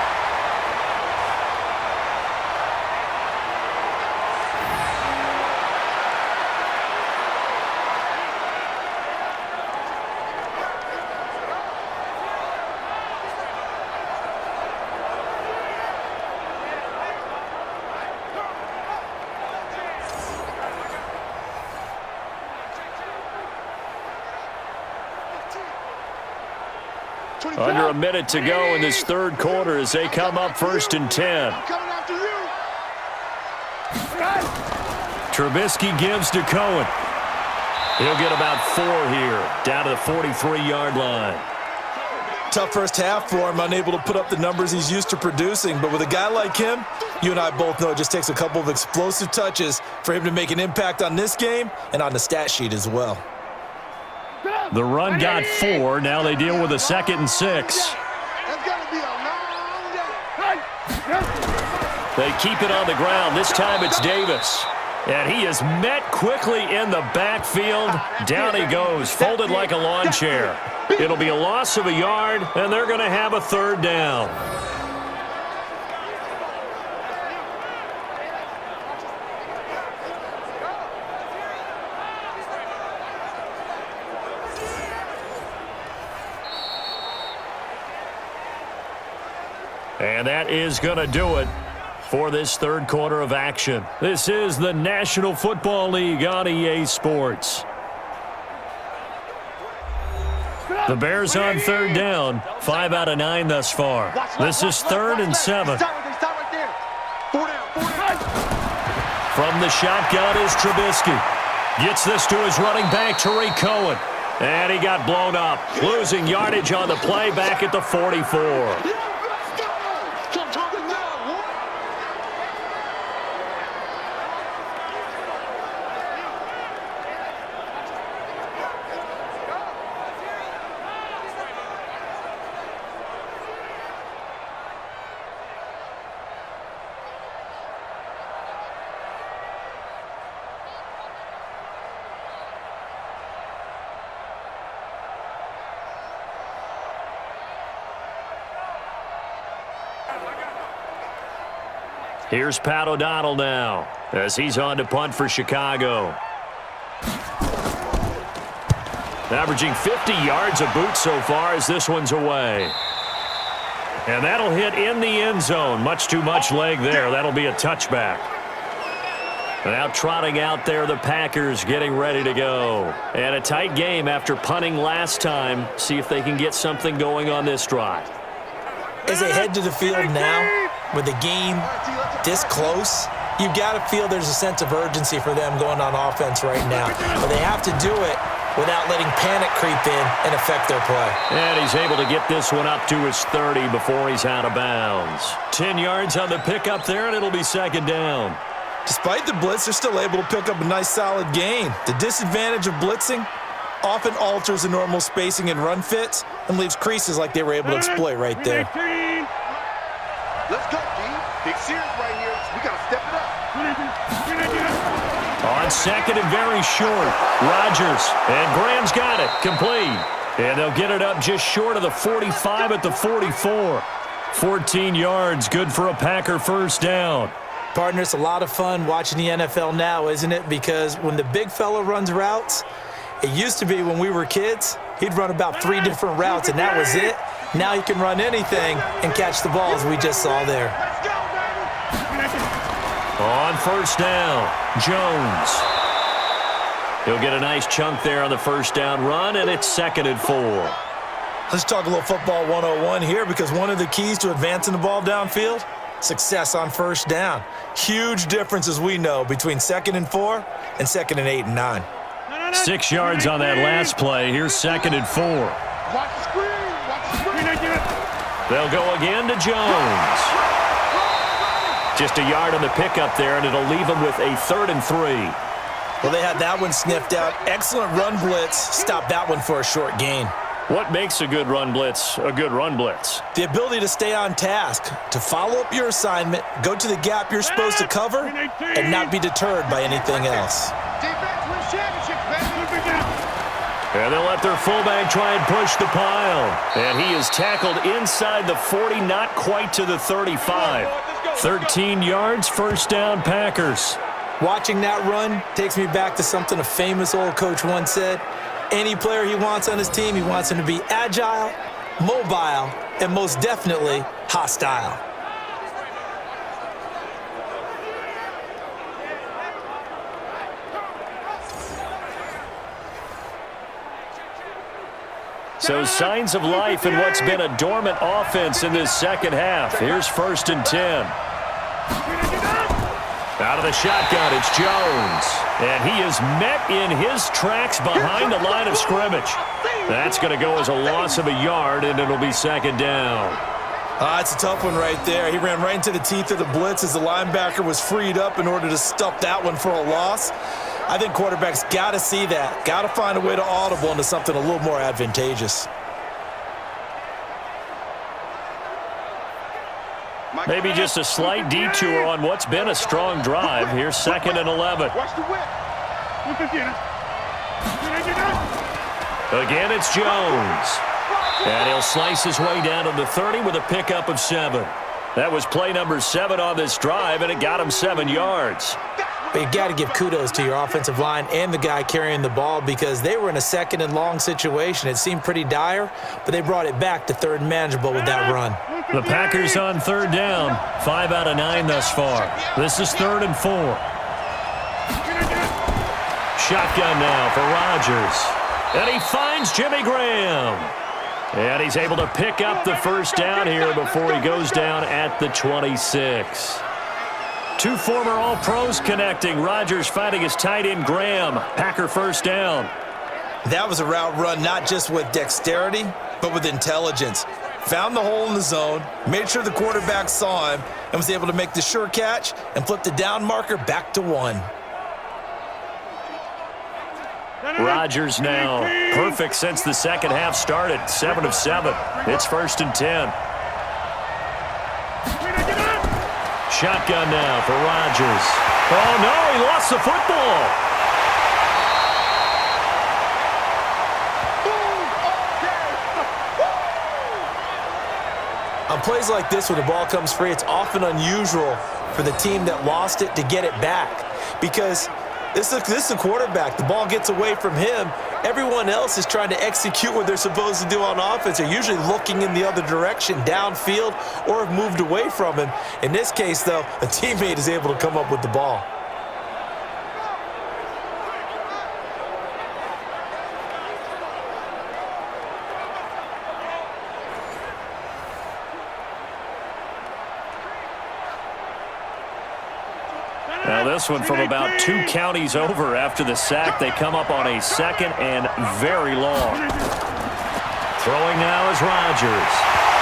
E: Under a minute to go in this third quarter as they come up 1st and 10. Trubisky gives to Cohen. He'll get about 4 here, down to the 43-yard line.
F: Tough first half for him, unable to put up the numbers he's used to producing. But with a guy like him, you and I both know it just takes a couple of explosive touches for him to make an impact on this game and on the stat sheet as well.
E: The run got 4. Now they deal with a 2nd and 6.
G: It's gonna be a long day.
E: They keep it on the ground. This time it's Davis. And he is met quickly in the backfield. Down he goes, folded like a lawn chair. It'll be a loss of a yard, and they're going to have a third down. And that is going to do it for this third quarter of action. This is the National Football League on EA Sports. The Bears on third down, 5 out of 9 thus far. This is 3rd and 7. From the shotgun is Trubisky. Gets this to his running back, Tariq Cohen. And he got blown up, losing yardage on the play back at the 44. Here's Pat O'Donnell now as he's on to punt for Chicago. Averaging 50 yards a boot so far as this one's away. And that'll hit in the end zone. Much too much leg there. That'll be a touchback. Now trotting out there, the Packers getting ready to go. And a tight game after punting last time. See if they can get something going on this drive.
F: As they head to the field now, with the game this close, you got to feel there's a sense of urgency for them going on offense right now. But they have to do it without letting panic creep in and affect their play.
E: And he's able to get this one up to his 30 before he's out of bounds. 10 yards on the pickup there, and it'll be second down.
F: Despite the blitz, they're still able to pick up a nice solid gain. The disadvantage of blitzing often alters the normal spacing and run fits and leaves creases like they were able to exploit right there.
G: Let's go, D. Big series right here. We got to step it up.
E: On second and very short, Rodgers. And Graham's got it. Complete. And they'll get it up just short of the 45 at the 44. 14 yards. Good for a Packer first down.
F: Partner, it's a lot of fun watching the NFL now, isn't it? Because when the big fella runs routes, it used to be when we were kids, he'd run about 3 different routes, and that was it. Now he can run anything and catch the ball, as we just saw there.
E: On first down, Jones. He'll get a nice chunk there on the first down run, and it's 2nd and 4.
F: Let's talk a little football 101 here, because one of the keys to advancing the ball downfield, success on first down. Huge difference, as we know, between 2nd and 4 and 2nd and 8 and 9.
E: 6 yards on that last play. Here's 2nd and 4.
G: Watch the screen.
E: They'll go again to Jones. Just a yard on the pickup there, and it'll leave them with a 3rd and 3.
F: Well, they had that one sniffed out. Excellent run blitz. Stop that one for a short gain.
E: What makes a good run blitz a good run blitz?
F: The ability to stay on task, to follow up your assignment, go to the gap you're supposed to cover, and not be deterred by anything else.
G: Defense wins championships, baby.
E: And they'll let their fullback try and push the pile. And he is tackled inside the 40, not quite to the 35. 13 yards, first down, Packers.
F: Watching that run takes me back to something a famous old coach once said. Any player he wants on his team, he wants him to be agile, mobile, and most definitely hostile.
E: So signs of life in what's been a dormant offense in this second half. Here's 1st and 10. Out of the shotgun, it's Jones. And he is met in his tracks behind the line of scrimmage. That's going to go as a loss of a yard, and it'll be 2nd down.
F: It's a tough one right there. He ran right into the teeth of the blitz as the linebacker was freed up in order to stuff that one for a loss. I think quarterbacks got to see that. Got to find a way to audible into something a little more advantageous.
G: My
E: Maybe just a slight detour on what's been a strong drive. Here's 2nd and 11.
G: Watch the whip.
E: Again, it's Jones. And he'll slice his way down to the 30 with a pickup of 7. That was play number 7 on this drive, and it got him 7 yards.
F: But you got to give kudos to your offensive line and the guy carrying the ball because they were in a 2nd and long situation. It seemed pretty dire, but they brought it back to 3rd and manageable with that run.
E: The Packers on 3rd down, 5 out of 9 thus far. This is 3rd and 4. Shotgun now for Rodgers. And he finds Jimmy Graham. And he's able to pick up the 1st down here before he goes down at the 26. 2 former All-Pros connecting. Rodgers fighting his tight end Graham. Packer 1st down.
F: That was a route run not just with dexterity, but with intelligence. Found the hole in the zone, made sure the quarterback saw him, and was able to make the sure catch and flip the down marker back to 1.
E: Rodgers now perfect since the 2nd half started. 7 of 7. It's 1st and 10. Shotgun now for Rodgers. Oh, no, he lost the football.
F: On plays like this where the ball comes free, it's often unusual for the team that lost it to get it back because this is the quarterback. The ball gets away from him. Everyone else is trying to execute what they're supposed to do on offense. They're usually looking in the other direction, downfield, or have moved away from him. In this case, though, a teammate is able to come up with the ball.
E: Now this one from about 2 counties over after the sack. They come up on a 2nd and very long. Throwing now is Rodgers.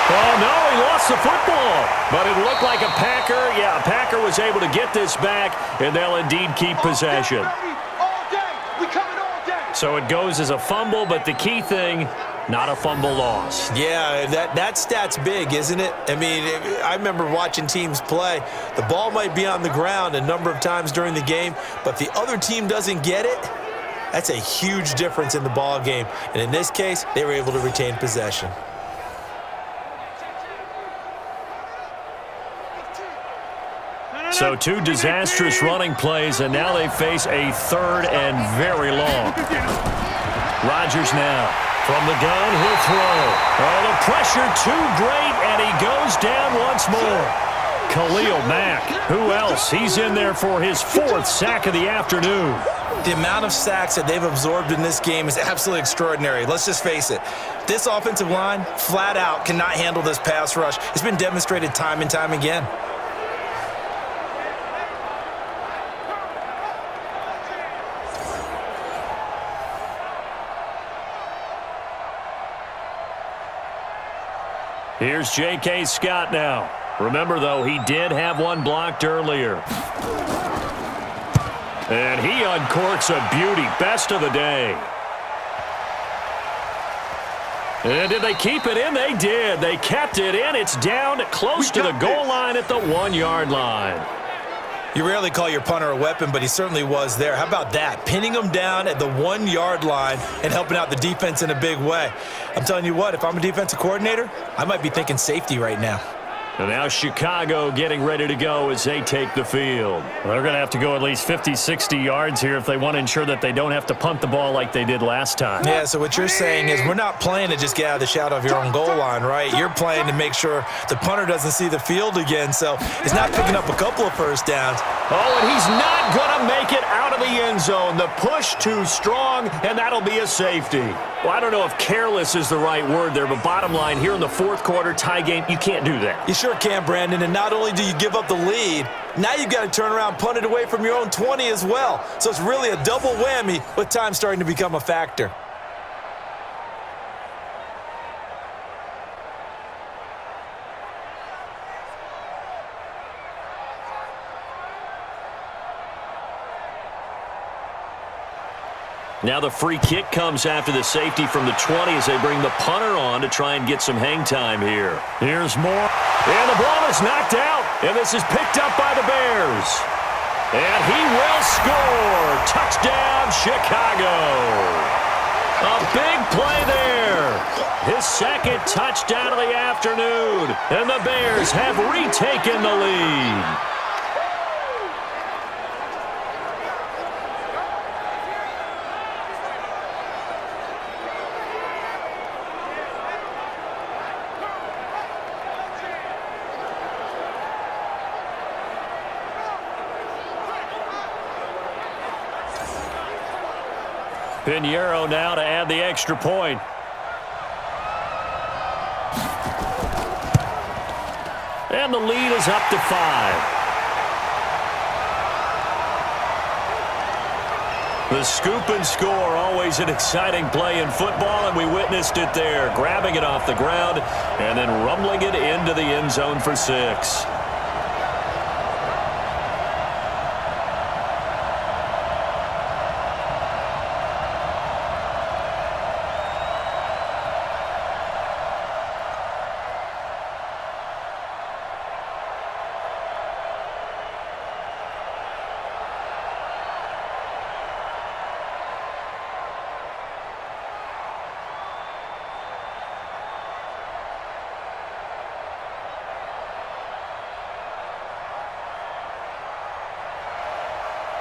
E: Oh, no, he lost the football. But it looked like a Packer. Yeah, a Packer was able to get this back, and they'll indeed keep possession. So it goes as a fumble, but the key thing, not a fumble loss.
F: Yeah, that stat's big, isn't it? I mean, I remember watching teams play. The ball might be on the ground a number of times during the game, but if the other team doesn't get it, that's a huge difference in the ball game. And in this case, they were able to retain possession.
E: So 2 disastrous running plays, and now they face a 3rd and very long. Rodgers now. From the gun, he'll throw. Oh, the pressure too great, and he goes down once more. Khalil Mack. Who else? He's in there for his 4th sack of the afternoon.
F: The amount of sacks that they've absorbed in this game is absolutely extraordinary. Let's just face it. This offensive line, flat out, cannot handle this pass rush. It's been demonstrated time and time again.
E: Here's J.K. Scott now. Remember, though, he did have one blocked earlier. And he uncorks a beauty. Best of the day. And did they keep it in? They did. They kept it in. It's down close to the goal line at the 1-yard line.
F: You rarely call your punter a weapon, but he certainly was there. How about that? Pinning him down at the 1-yard line and helping out the defense in a big way. I'm telling you what, if I'm a defensive coordinator, I might be thinking safety right now.
E: And now Chicago getting ready to go as they take the field. They're going to have to go at least 50, 60 yards here if they want to ensure that they don't have to punt the ball like they did last time.
F: Yeah, so what you're saying is we're not playing to just get out of the shadow of your own goal line, right? You're playing to make sure the punter doesn't see the field again, so he's not picking up a couple of first downs.
E: Oh, and he's not going to make it out of the end zone. The push too strong, and that'll be a safety. Well, I don't know if careless is the right word there, but bottom line, here in the 4th quarter, tie game, you can't do that.
F: You sure can, Brandon, and not only do you give up the lead, now you've got to turn around, punt it away from your own 20 as well. So it's really a double whammy with time starting to become a factor.
E: Now the free kick comes after the safety from the 20 as they bring the punter on to try and get some hang time here. Here's more. And the ball is knocked out. And this is picked up by the Bears. And he will score. Touchdown, Chicago. A big play there. His second touchdown of the afternoon. And the Bears have retaken the lead. Pinheiro now to add the extra point. And the lead is up to 5. The scoop and score, always an exciting play in football, and we witnessed it there, grabbing it off the ground and then rumbling it into the end zone for 6.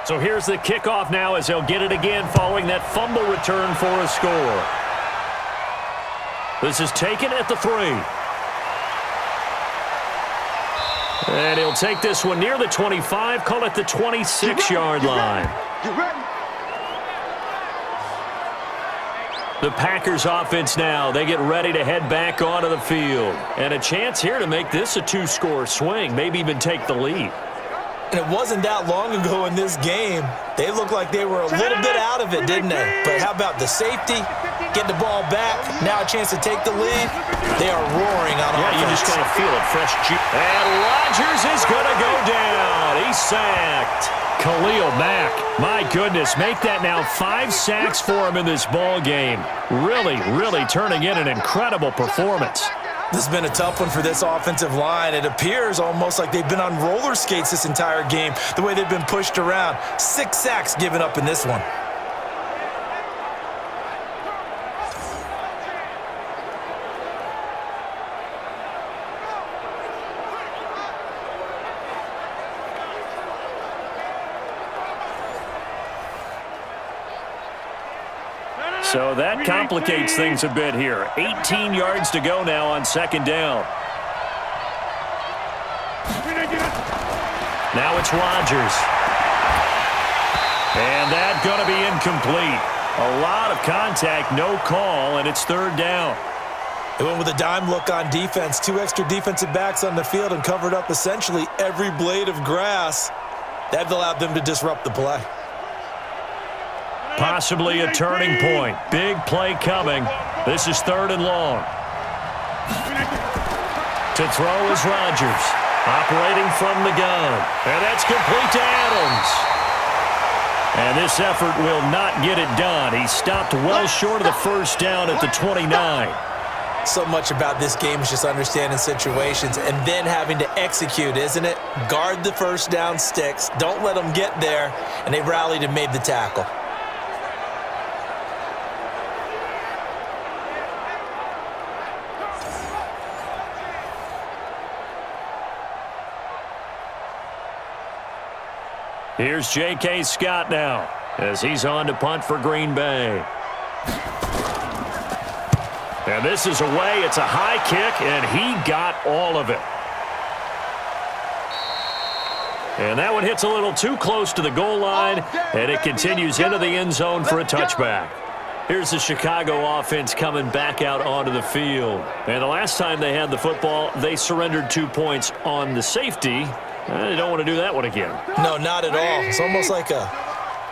E: So here's the kickoff now as they'll get it again following that fumble return for a score. This is taken at the 3. And he'll take this one near the 25, call it the 26-yard line. The Packers offense now, they get ready to head back onto the field. And a chance here to make this a 2-score swing, maybe even take the lead.
F: And it wasn't that long ago in this game. They looked like they were a little bit out of it, didn't they? But how about the safety? Get the ball back. Now a chance to take the lead. They are roaring on offense.
E: Yeah, you just kind of feel it. Fresh juice. And Rodgers is going to go down. He's sacked. Khalil Mack, my goodness, make that now 5 sacks for him in this ball game. Really, really turning in an incredible performance.
F: This has been a tough one for this offensive line. It appears almost like they've been on roller skates this entire game, the way they've been pushed around. 6 sacks given up in this one.
E: So that complicates things a bit here. 18 yards to go now on second down. Now it's Rodgers. And that's going to be incomplete. A lot of contact, no call, and it's third down.
F: They went with a dime look on defense. 2 extra defensive backs on the field and covered up essentially every blade of grass. That allowed them to disrupt the play.
E: Possibly a turning point. Big play coming. This is 3rd and long. To throw is Rodgers. Operating from the gun. And that's complete to Adams. And this effort will not get it done. He stopped well short of the first down at the 29.
F: So much about this game is just understanding situations and then having to execute, isn't it? Guard the first down sticks. Don't let them get there. And they rallied and made the tackle.
E: Here's J.K. Scott now as he's on to punt for Green Bay. And this is away. It's a high kick, and he got all of it. And that one hits a little too close to the goal line, and it continues into the end zone for a touchback. Here's the Chicago offense coming back out onto the field. And the last time they had the football, they surrendered 2 points on the safety. They don't want to do that one again.
F: No, not at all. It's almost like a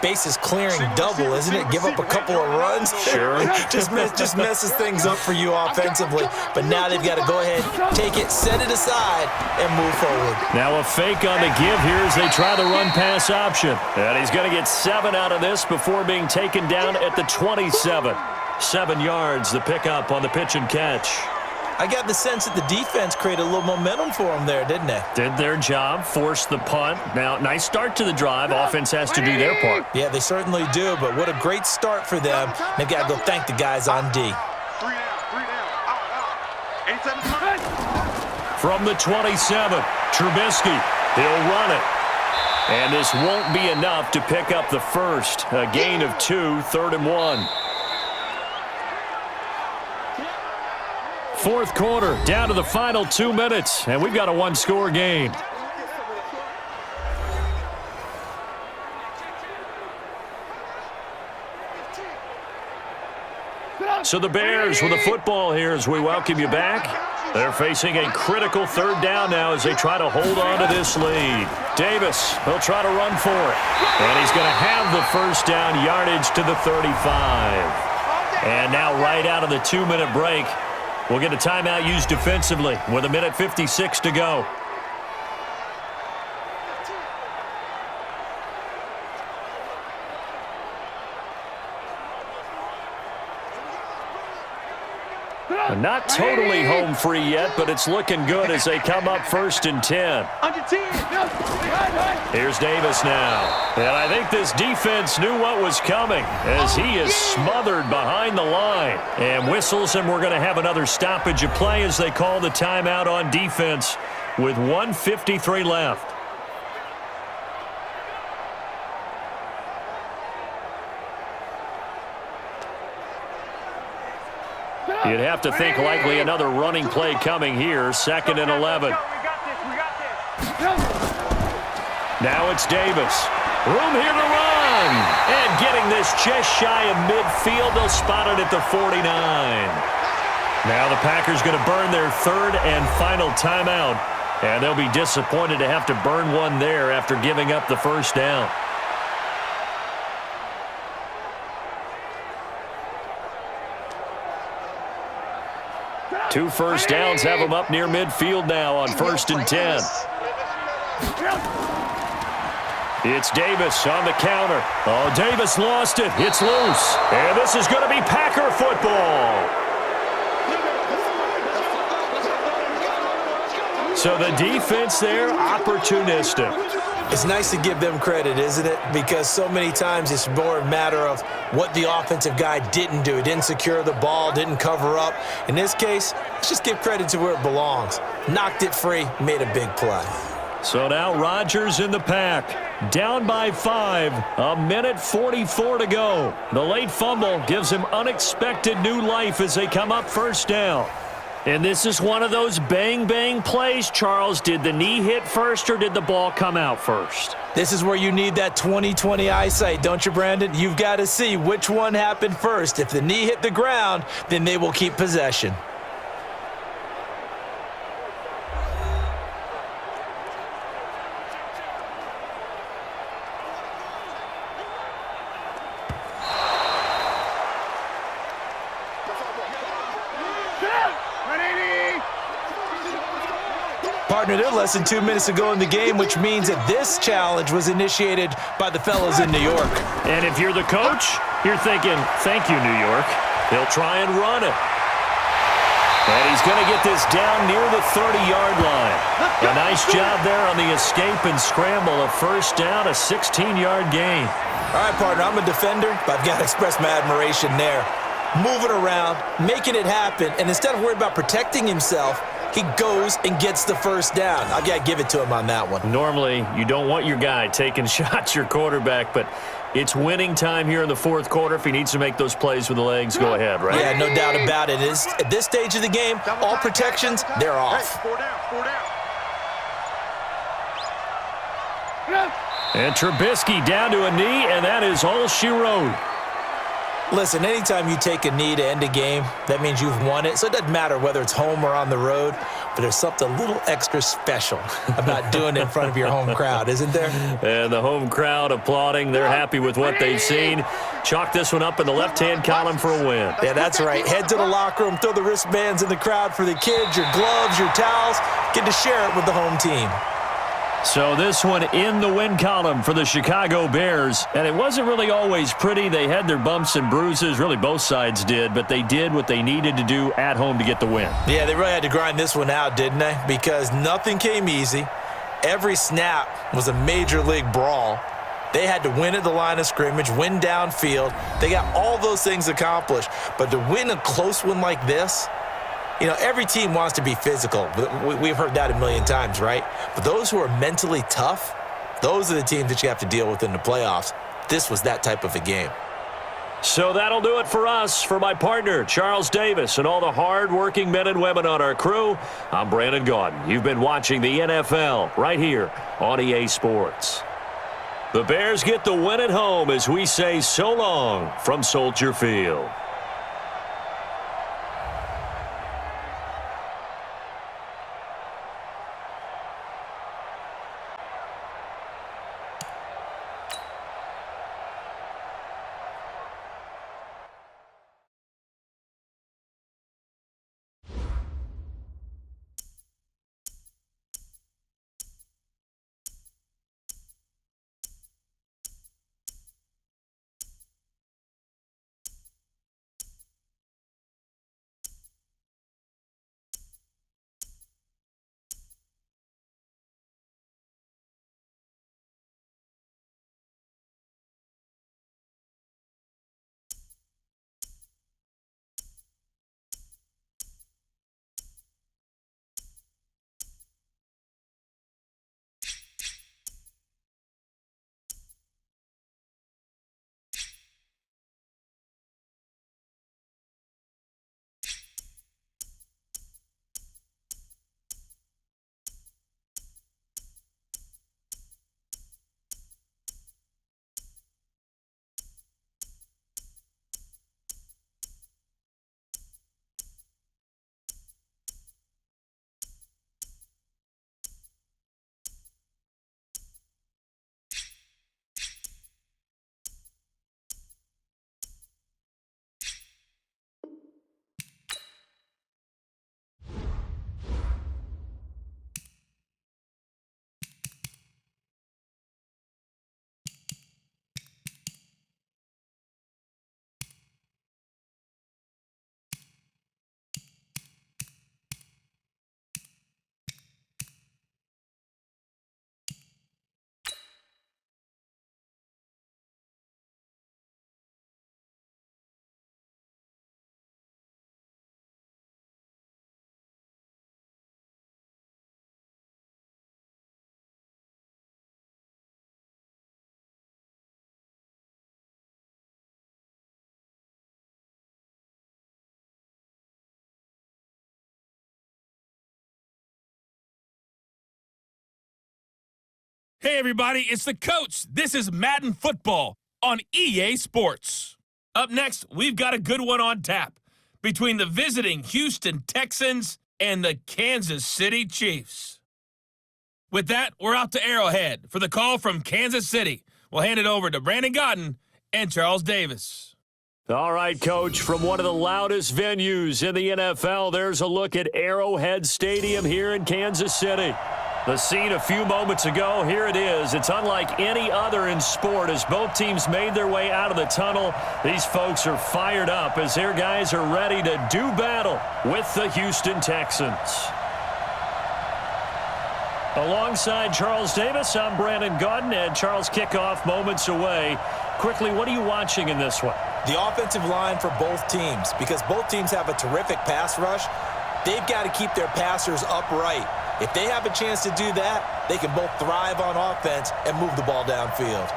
F: bases clearing double, isn't it? Give up a couple of runs.
E: Sure.
F: just messes things up for you offensively. But now they've got to go ahead, take it, set it aside, and move forward.
E: Now a fake on the give here as they try the run-pass option. And he's going to get 7 out of this before being taken down at the 27. 7 yards, the pickup on the pitch and catch.
F: I got the sense that the defense created a little momentum for them there, didn't they?
E: Did their job, forced the punt. Now, nice start to the drive. Offense has to do their part.
F: Yeah, they certainly do, but what a great start for them. They've got to go thank the guys on D.
G: 3 down. Out. 87 seconds.
E: From the 27, Trubisky, he'll run it. And this won't be enough to pick up the first. A gain of 2, 3rd and 1. Fourth quarter, down to the final 2 minutes, and we've got a 1-score game. So the Bears with the football here as we welcome you back. They're facing a critical 3rd down now as they try to hold on to this lead. Davis, he'll try to run for it. And he's going to have the first down, yardage to the 35. And now right out of the 2-minute break, we'll get a timeout used defensively with 1:56 to go. Not totally home free yet, but it's looking good as they come up 1st and 10.
G: Under 10.
E: Here's Davis now. And I think this defense knew what was coming as he is smothered behind the line. And whistles, and we're going to have another stoppage of play as they call the timeout on defense with 1:53 left. You'd have to think likely another running play coming here, 2nd and 11. Now it's Davis. Room here to run. And getting this just shy of midfield. They'll spot it at the 49. Now the Packers going to burn their 3rd and final timeout. And they'll be disappointed to have to burn one there after giving up the first down. Two first downs have them up near midfield now on 1st and 10. It's Davis on the counter. Oh, Davis lost it. It's loose. And this is going to be Packer football. So the defense there, opportunistic.
F: It's nice to give them credit, isn't it? Because so many times it's more a matter of what the offensive guy didn't do. He didn't secure the ball, didn't cover up. In this case, let's just give credit to where it belongs. Knocked it free, made a big play.
E: So now Rodgers in the pack. Down by 5. 1:44 to go. The late fumble gives him unexpected new life as they come up 1st down. And this is one of those bang-bang plays, Charles. Did the knee hit first or did the ball come out first?
F: This is where you need that 20/20 eyesight, don't you, Brandon? You've got to see which one happened first. If the knee hit the ground, then they will keep possession. Partner, they're less than 2 minutes to go in the game, which means that this challenge was initiated by the fellas in New York.
E: And if you're the coach, you're thinking, thank you, New York. They'll try and run it. And he's going to get this down near the 30-yard line. A nice job there on the escape and scramble. A first down, a 16-yard gain.
F: All right, partner, I'm a defender, but I've got to express my admiration there. Moving around, making it happen, and instead of worrying about protecting himself, he goes and gets the first down. I've got to give it to him on that one.
E: Normally, you don't want your guy taking shots, your quarterback, but it's winning time here in the 4th quarter. If he needs to make those plays with the legs, go ahead, right?
F: Yeah, no doubt about it. At this stage of the game, all protections, they're off.
G: 4 down.
E: And Trubisky down to a knee, and that is all she wrote.
F: Listen, anytime you take a knee to end a game, that means you've won it. So it doesn't matter whether it's home or on the road, but there's something a little extra special about doing it in front of your home crowd, isn't there?
E: And the home crowd applauding. They're happy with what they've seen. Chalk this one up in the left-hand column for a win.
F: Yeah, that's right. Head to the locker room, throw the wristbands in the crowd for the kids, your gloves, your towels. Get to share it with the home team.
E: So this one in the win column for the Chicago Bears. And it wasn't really always pretty. They had their bumps and bruises. Really, both sides did. But they did what they needed to do at home to get the win.
F: Yeah, they really had to grind this one out, didn't they? Because nothing came easy. Every snap was a major league brawl. They had to win at the line of scrimmage, win downfield. They got all those things accomplished. But to win a close one like this, you know, every team wants to be physical. We've heard that a million times, right? But those who are mentally tough, those are the teams that you have to deal with in the playoffs. This was that type of a game.
E: So that'll do it for us. For my partner, Charles Davis, and all the hard-working men and women on our crew, I'm Brandon Gaudin. You've been watching the NFL right here on EA Sports. The Bears get the win at home as we say so long from Soldier Field.
D: Hey, everybody, it's the coach. This is Madden Football on EA Sports. Up next, we've got a good one on tap between the visiting Houston Texans and the Kansas City Chiefs. With that, we're out to Arrowhead for the call from Kansas City. We'll hand it over to Brandon Gaudin and Charles Davis.
E: All right, Coach, from one of the loudest venues in the NFL, there's a look at Arrowhead Stadium here in Kansas City. The scene a few moments ago, here it is. It's unlike any other in sport as both teams made their way out of the tunnel. These folks are fired up as their guys are ready to do battle with the Houston Texans. Alongside Charles Davis, I'm Brandon Gaudin, and Charles, kickoff moments away. Quickly, what are you watching in this one?
F: The offensive line for both teams, because both teams have a terrific pass rush. They've got to keep their passers upright. If they have a chance to do that, they can both thrive on offense and move the ball downfield.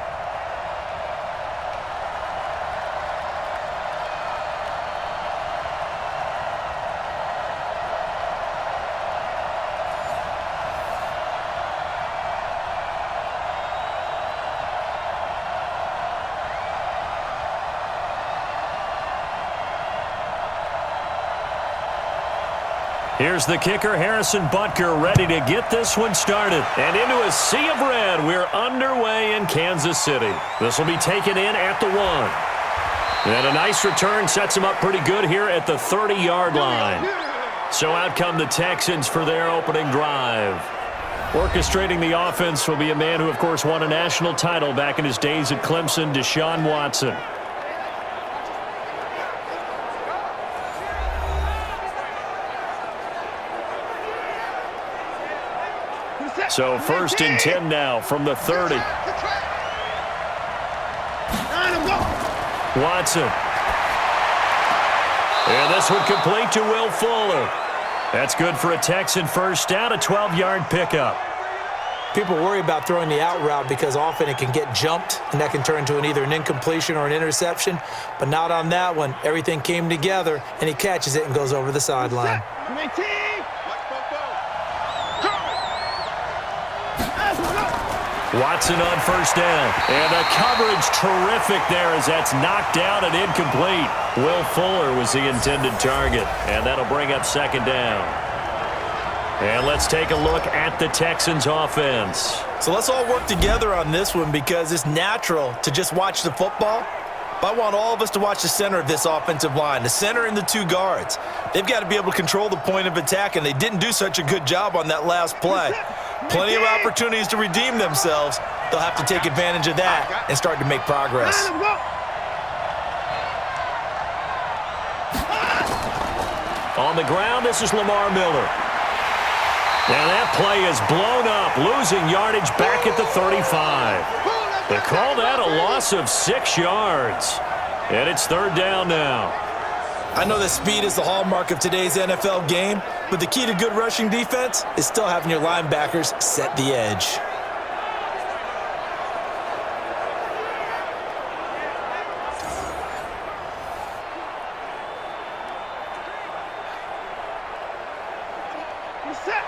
E: Here's the kicker, Harrison Butker, ready to get this one started. And into a sea of red, we're underway in Kansas City. This will be taken in at the 1. And a nice return sets him up pretty good here at the 30-yard line. So out come the Texans for their opening drive. Orchestrating the offense will be a man who, of course, won a national title back in his days at Clemson, Deshaun Watson. So 1st and 10 now from the 30. Watson. And this one complete to Will Fuller. That's good for a Texan first down, a 12-yard pickup.
F: People worry about throwing the out route because often it can get jumped, and that can turn into either an incompletion or an interception. But not on that one. Everything came together, and he catches it and goes over the sideline.
E: Watson on first down. And the coverage terrific there as that's knocked down and incomplete. Will Fuller was the intended target, and that'll bring up 2nd down. And let's take a look at the Texans offense.
F: So let's all work together on this one because it's natural to just watch the football. But I want all of us to watch the center of this offensive line, the center and the 2 guards. They've got to be able to control the point of attack, and they didn't do such a good job on that last play. Plenty of opportunities to redeem themselves. They'll have to take advantage of that and start to make progress.
E: On the ground, this is Lamar Miller. And that play is blown up, losing yardage back at the 35. They call that a loss of 6 yards. And it's 3rd down now.
F: I know that speed is the hallmark of today's NFL game, but the key to good rushing defense is still having your linebackers set the edge.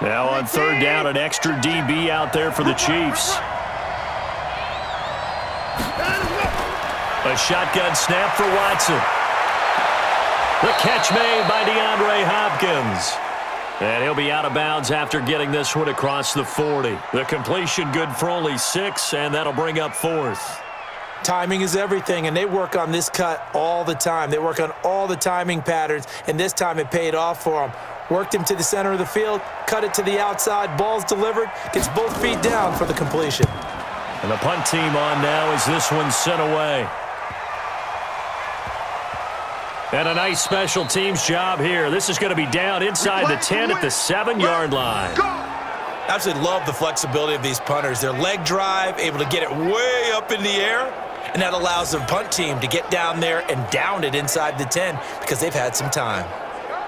E: Now on 3rd down, an extra DB out there for the Chiefs. A shotgun snap for Watson. The catch made by DeAndre Hopkins. And he'll be out of bounds after getting this one across the 40. The completion good for only 6, and that'll bring up 4th.
F: Timing is everything, and they work on this cut all the time. They work on all the timing patterns, and this time it paid off for them. Worked him to the center of the field, cut it to the outside, ball's delivered, gets both feet down for the completion.
E: And the punt team on now as this one's sent away. And a nice special teams job here. This is going to be down inside the 10 at the 7-yard line.
F: Absolutely love the flexibility of these punters. Their leg drive, able to get it way up in the air, and that allows the punt team to get down there and down it inside the 10 because they've had some time.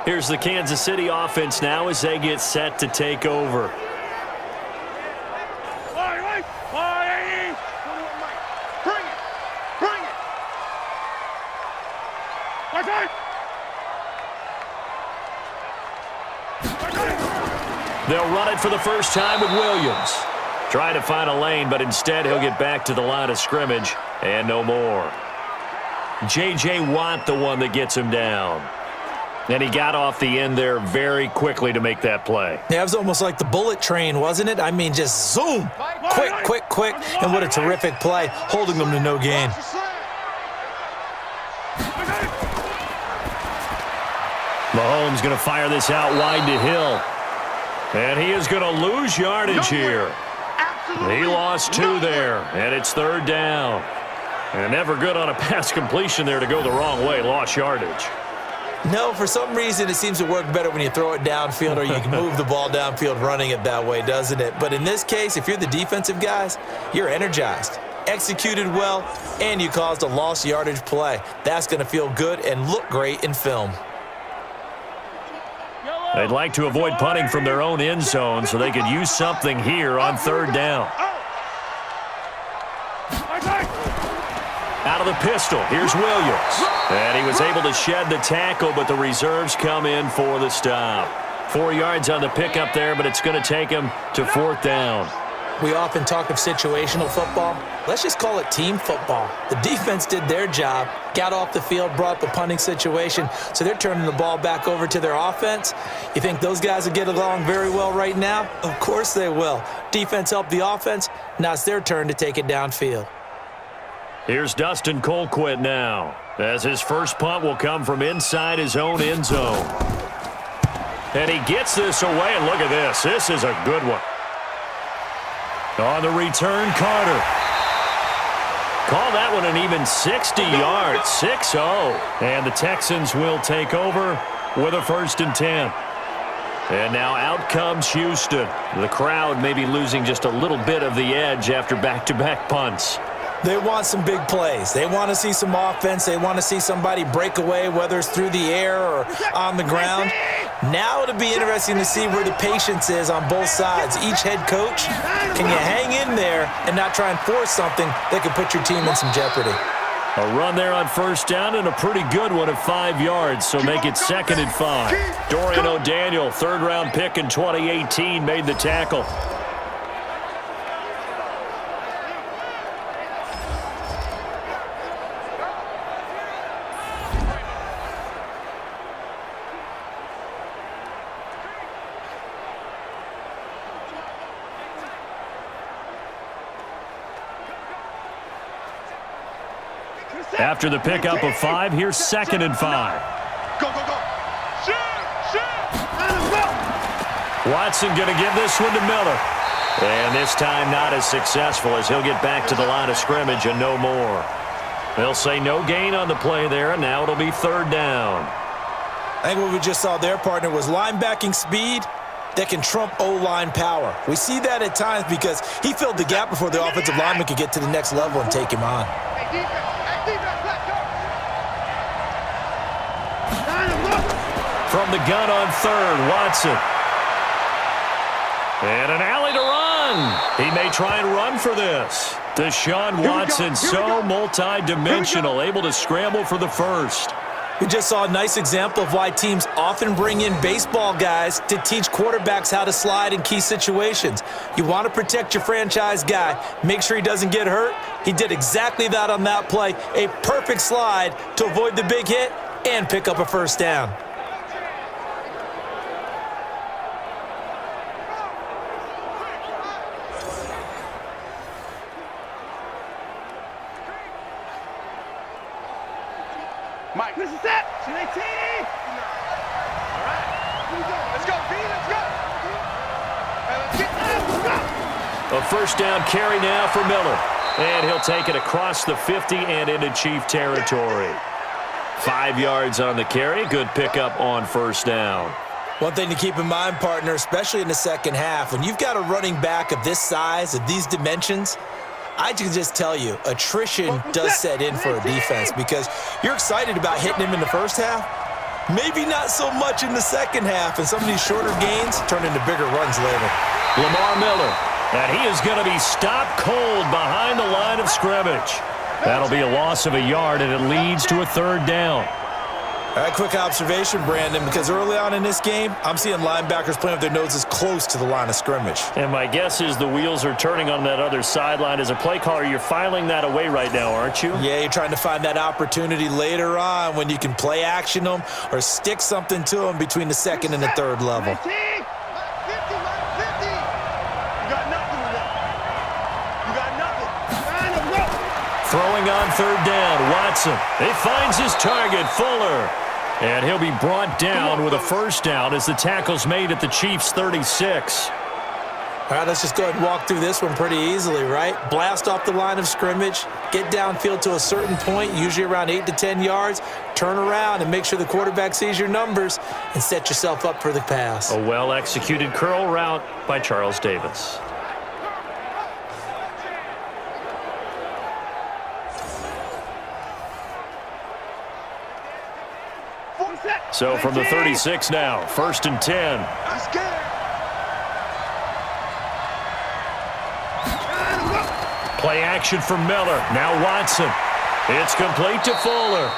E: Here's the Kansas City offense now as they get set to take over. They'll run it for the first time with Williams. Trying to find a lane, but instead he'll get back to the line of scrimmage and no more. J.J. Watt, the one that gets him down. And he got off the end there very quickly to make that play.
F: Yeah, it was almost like the bullet train, wasn't it? I mean, just zoom. Quick, quick, quick. And what a terrific play, holding them to no gain.
E: Mahomes going to fire this out wide to Hill. And he is going to lose yardage here. He lost 2 there, and it's 3rd down. And never good on a pass completion there to go the wrong way, lost yardage.
F: No, for some reason it seems to work better when you throw it downfield or you can move the ball downfield running it that way, doesn't it? But in this case, if you're the defensive guys, you're energized, executed well, and you caused a lost yardage play. That's going to feel good and look great in film.
E: They'd like to avoid punting from their own end zone so they could use something here on 3rd down. Out of the pistol, here's Williams. And he was able to shed the tackle, but the reserves come in for the stop. 4 yards on the pickup there, but it's going to take him to 4th down.
F: We often talk of situational football. Let's just call it team football. The defense did their job, got off the field, brought the punting situation, so they're turning the ball back over to their offense. You think those guys will get along very well right now? Of course they will. Defense helped the offense. Now it's their turn to take it downfield.
E: Here's Dustin Colquitt now, as his first punt will come from inside his own end zone. And he gets this away, and look at this. This is a good one. On the return, Carter. Call that one an even 60 yards, 6-0. And the Texans will take over with a 1st and 10. And now out comes Houston. The crowd may be losing just a little bit of the edge after back-to-back punts.
F: They want some big plays. They want to see some offense. They want to see somebody break away, whether it's through the air or on the ground. Now it'll be interesting to see where the patience is on both sides. Each head coach, can you hang in there and not try and force something that could put your team in some jeopardy?
E: A run there on 1st down and a pretty good one at 5 yards, so make it 2nd and 5. Dorian O'Daniel, 3rd-round pick in 2018, made the tackle. After the pickup of 5, here's 2nd and 5.
G: Go, go, go. Shoot.
E: Watson going to give this one to Miller. And this time not as successful, as he'll get back to the line of scrimmage and no more. They'll say no gain on the play there, and now it'll be 3rd down.
F: I think what we just saw there, partner, was linebacking speed that can trump O-line power. We see that at times because he filled the gap before the offensive lineman could get to the next level and take him on.
E: From the gun on 3rd, Watson. And an alley to run. He may try and run for this. Deshaun Watson, so multi-dimensional, able to scramble for the 1st.
F: We just saw a nice example of why teams often bring in baseball guys to teach quarterbacks how to slide in key situations. You want to protect your franchise guy. Make sure he doesn't get hurt. He did exactly that on that play. A perfect slide to avoid the big hit and pick up a 1st down.
G: Mike, this is it. 218. All right. Let's go, B. Let's go. Let's go.
E: A 1st down carry now for Miller. And he'll take it across the 50 and into Chief territory. 5 yards on the carry. Good pickup on 1st down.
F: One thing to keep in mind, partner, especially in the second half, when you've got a running back of this size, of these dimensions, I can just tell you, attrition does set in for a defense because you're excited about hitting him in the first half. Maybe not so much in the second half, and some of these shorter gains turn into bigger runs later.
E: Lamar Miller, and he is going to be stopped cold behind the line of scrimmage. That'll be a loss of a yard, and it leads to a 3rd down.
F: All right, quick observation, Brandon, because early on in this game, I'm seeing linebackers playing with their noses close to the line of scrimmage.
E: And my guess is the wheels are turning on that other sideline. As a play caller, you're filing that away right now, aren't you?
F: Yeah, you're trying to find that opportunity later on when you can play action them or stick something to them between the 2nd and the 3rd level.
G: 50. You got nothing with that. You got nothing.
E: Throwing on 3rd down, Watson. He finds his target, Fuller. And he'll be brought down with a 1st down as the tackle's made at the Chiefs' 36.
F: All right, let's just go ahead and walk through this one pretty easily, right? Blast off the line of scrimmage, get downfield to a certain point, usually around 8 to 10 yards, turn around and make sure the quarterback sees your numbers and set yourself up for the pass.
E: A well-executed curl route by Charles Davis. So from the 36 now, 1st and 10.
G: Let's get it.
E: Play action for Miller. Now Watson. It's complete to Fuller.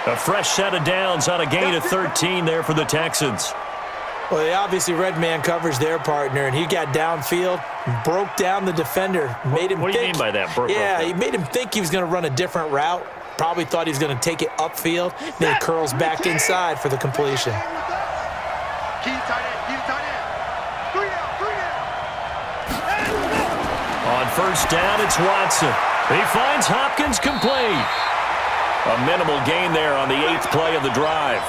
E: A fresh set of downs on a gain of 13 there for the Texans.
F: Well, they obviously read man coverage their partner, and he got downfield, broke down the defender, made him
E: What do you
F: think.
E: mean by that?
F: He made him think he was going to run a different route. Probably thought he was going to take it upfield. Then he curls back inside for the completion.
G: Keep tight end, keep tight end. 3 down.
E: On first down, it's Watson. He finds Hopkins complete. A minimal gain there on the 8th play of the drive.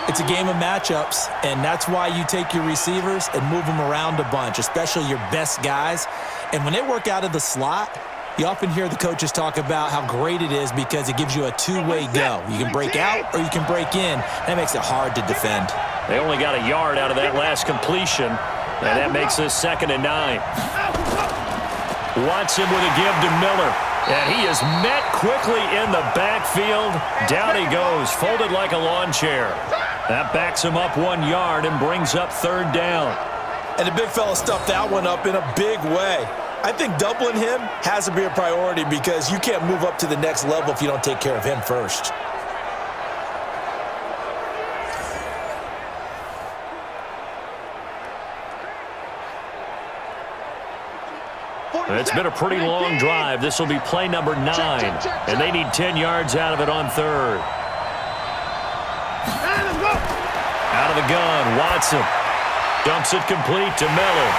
F: It's a game of matchups, and that's why you take your receivers and move them around a bunch, especially your best guys. And when they work out of the slot, you often hear the coaches talk about how great it is because it gives you a two-way go. You can break out or you can break in. That makes it hard to defend.
E: They only got a yard out of that last completion, and that makes this 2nd and 9. Watson with a give to Miller. And he is met quickly in the backfield. Down he goes, folded like a lawn chair. That backs him up 1 yard and brings up 3rd down.
F: And the big fella stuffed that one up in a big way. I think doubling him has to be a priority because you can't move up to the next level if you don't take care of him first.
E: It's been a pretty long drive. This will be play number 9, and they need 10 yards out of it on 3rd. Out of the gun, Watson dumps it complete to Miller.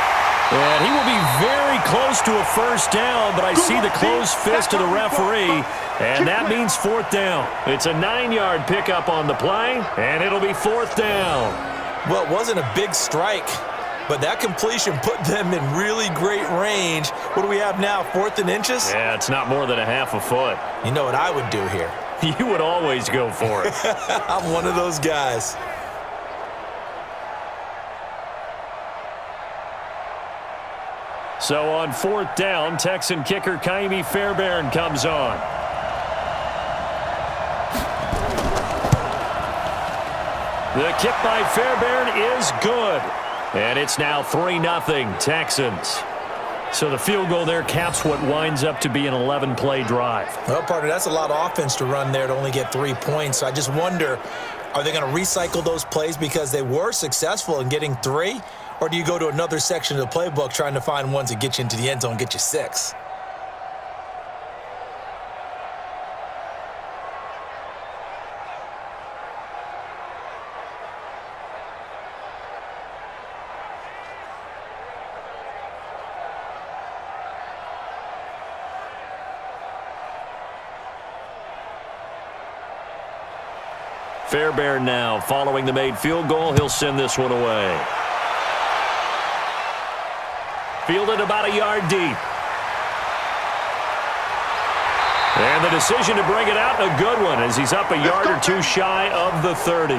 E: And he will be very close to a first down, but I see the closed fist of the referee, and that means 4th down. It's a 9-yard pickup on the play, and it'll be 4th down.
F: Well, it wasn't a big strike, but that completion put them in really great range. What do we have now, 4th and inches?
E: Yeah, it's not more than a half a foot.
F: You know what I would do here?
E: You would always go for it.
F: I'm one of those guys.
E: So on 4th down, Texan kicker Kaimi Fairbairn comes on. The kick by Fairbairn is good. And it's now 3-0 Texans. So the field goal there caps what winds up to be an 11-play drive.
F: Well, partner, that's a lot of offense to run there to only get 3 points. So I just wonder, are they going to recycle those plays because they were successful in getting 3? Or do you go to another section of the playbook trying to find ones that get you into the end zone and get you 6?
E: Fairbairn now following the made field goal. He'll send this one away. Fielded about a yard deep. And the decision to bring it out, a good one, as he's up a yard or 2 shy of the 30.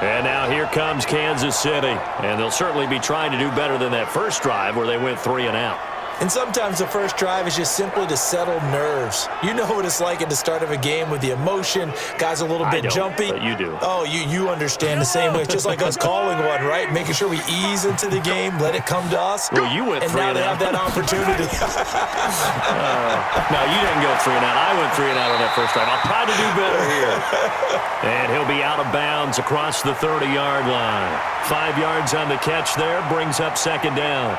E: And now here comes Kansas City. And they'll certainly be trying to do better than that first drive where they went 3 and out.
F: And sometimes the first drive is just simply to settle nerves. You know what it's like at the start of a game with the emotion. Guys a little bit jumpy.
E: But you do.
F: Oh, you understand the same way. It's just like us calling one, right? Making sure we ease into the game, let it come to us.
E: Well, you went
F: and
E: 3
F: now
E: and
F: they
E: out.
F: have that opportunity.
E: No, you didn't go 3 and out. I went 3 and out on that first drive. I'll try to do better here. And he'll be out of bounds across the 30-yard line. 5 yards on the catch there, brings up 2nd down.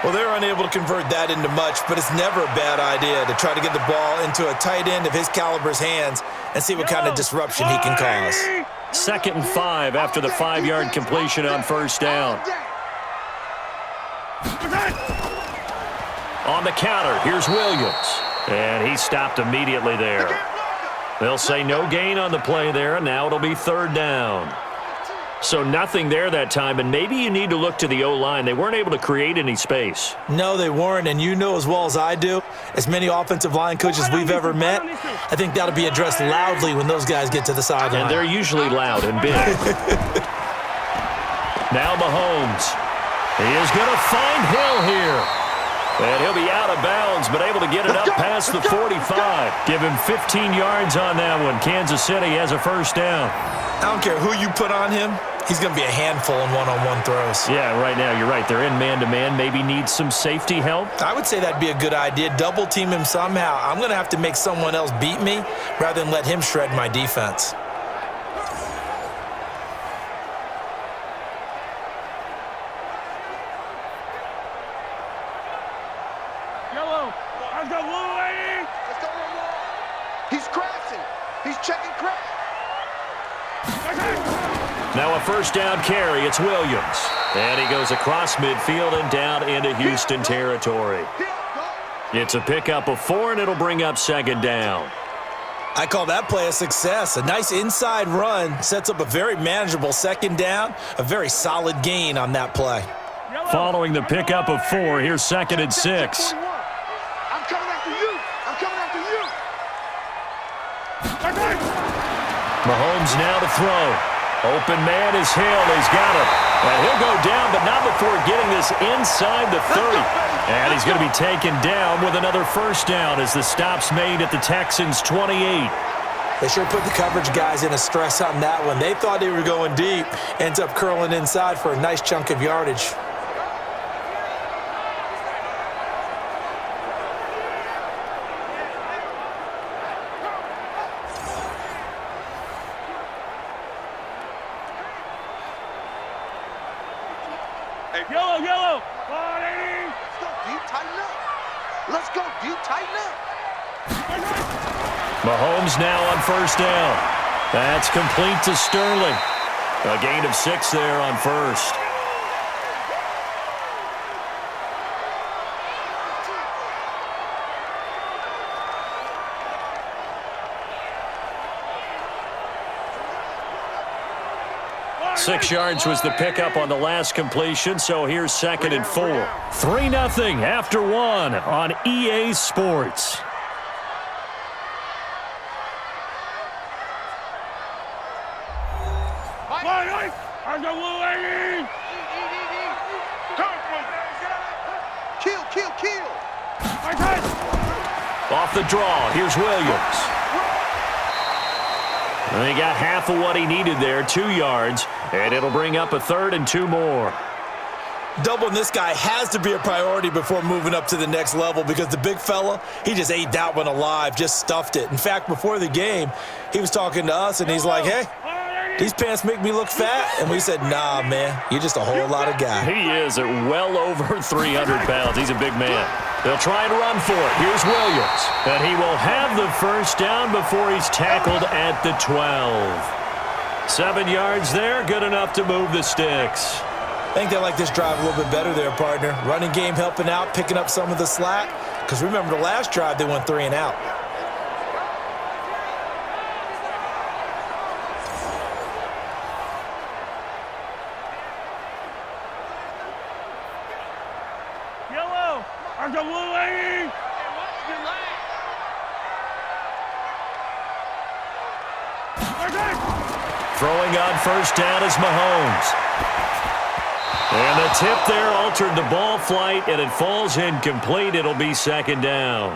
F: Well, they're unable to convert that into much, but it's never a bad idea to try to get the ball into a tight end of his caliber's hands and see what kind of disruption he can cause.
E: 2nd and 5 after the 5-yard completion on first down. On the counter, here's Williams. And he stopped immediately there. They'll say no gain on the play there, and now it'll be 3rd down. So nothing there that time, and maybe you need to look to the O-line. They weren't able to create any space.
F: No, they weren't, and you know as well as I do, as many offensive line coaches we've ever met, I think that'll be addressed loudly when those guys get to the sideline.
E: And they're usually loud and big. Now Mahomes. He is going to find Hill here. And he'll be out of bounds, but able to get it up past the 45. Give him 15 yards on that one. Kansas City has a first down.
F: I don't care who you put on him. He's going to be a handful in one-on-one throws.
E: Yeah, right now you're right. They're in man-to-man. Maybe needs some safety help.
F: I would say that'd be a good idea. Double team him somehow. I'm going to have to make someone else beat me rather than let him shred my defense.
G: He's checking Craig.
E: Now a first down carry. It's Williams. And he goes across midfield and down into Houston territory. It's a pickup of 4, and it'll bring up second down.
F: I call that play a success. A nice inside run sets up a very manageable second down. A very solid gain on that play.
E: Following the pickup of 4, here's second and 6.
G: I'm coming after you. I'm coming after you.
E: Mahomes now to throw. Open man is Hill. He's got it. And he'll go down, but not before getting this inside the 30. And he's going to be taken down with another first down as the stop's made at the Texans' 28.
F: They sure put the coverage guys in a stress on that one. They thought they were going deep. Ends up curling inside for a nice chunk of yardage.
G: Yellow. 180. Let's go deep, tighten up. Let's go deep, tighten up.
E: Mahomes now on first down. That's complete to Sterling. A gain of 6 there on first. Six yards was the pickup on the last completion, so here's second and 4. 3-0 after 1 on EA Sports.
G: Kill.
E: Off the draw, here's Williams. And he got half of what he needed there, 2 yards, and it'll bring up a 3rd and 2 more.
F: Doubling this guy has to be a priority before moving up to the next level because the big fella, he just ate that one alive, just stuffed it. In fact, before the game, he was talking to us, and he's like, hey, these pants make me look fat. And we said, nah, man, you're just a whole lot of guy.
E: He is at well over 300 pounds. He's a big man. They'll try and run for it. Here's Williams. And he will have the first down before he's tackled at the 12. 7 yards there, good enough to move the sticks.
F: I think they like this drive a little bit better there, partner. Running game helping out, picking up some of the slack. Because remember the last drive, they went 3 and out.
E: Throwing on first down is Mahomes. And the tip there altered the ball flight, and it falls incomplete. It'll be second down.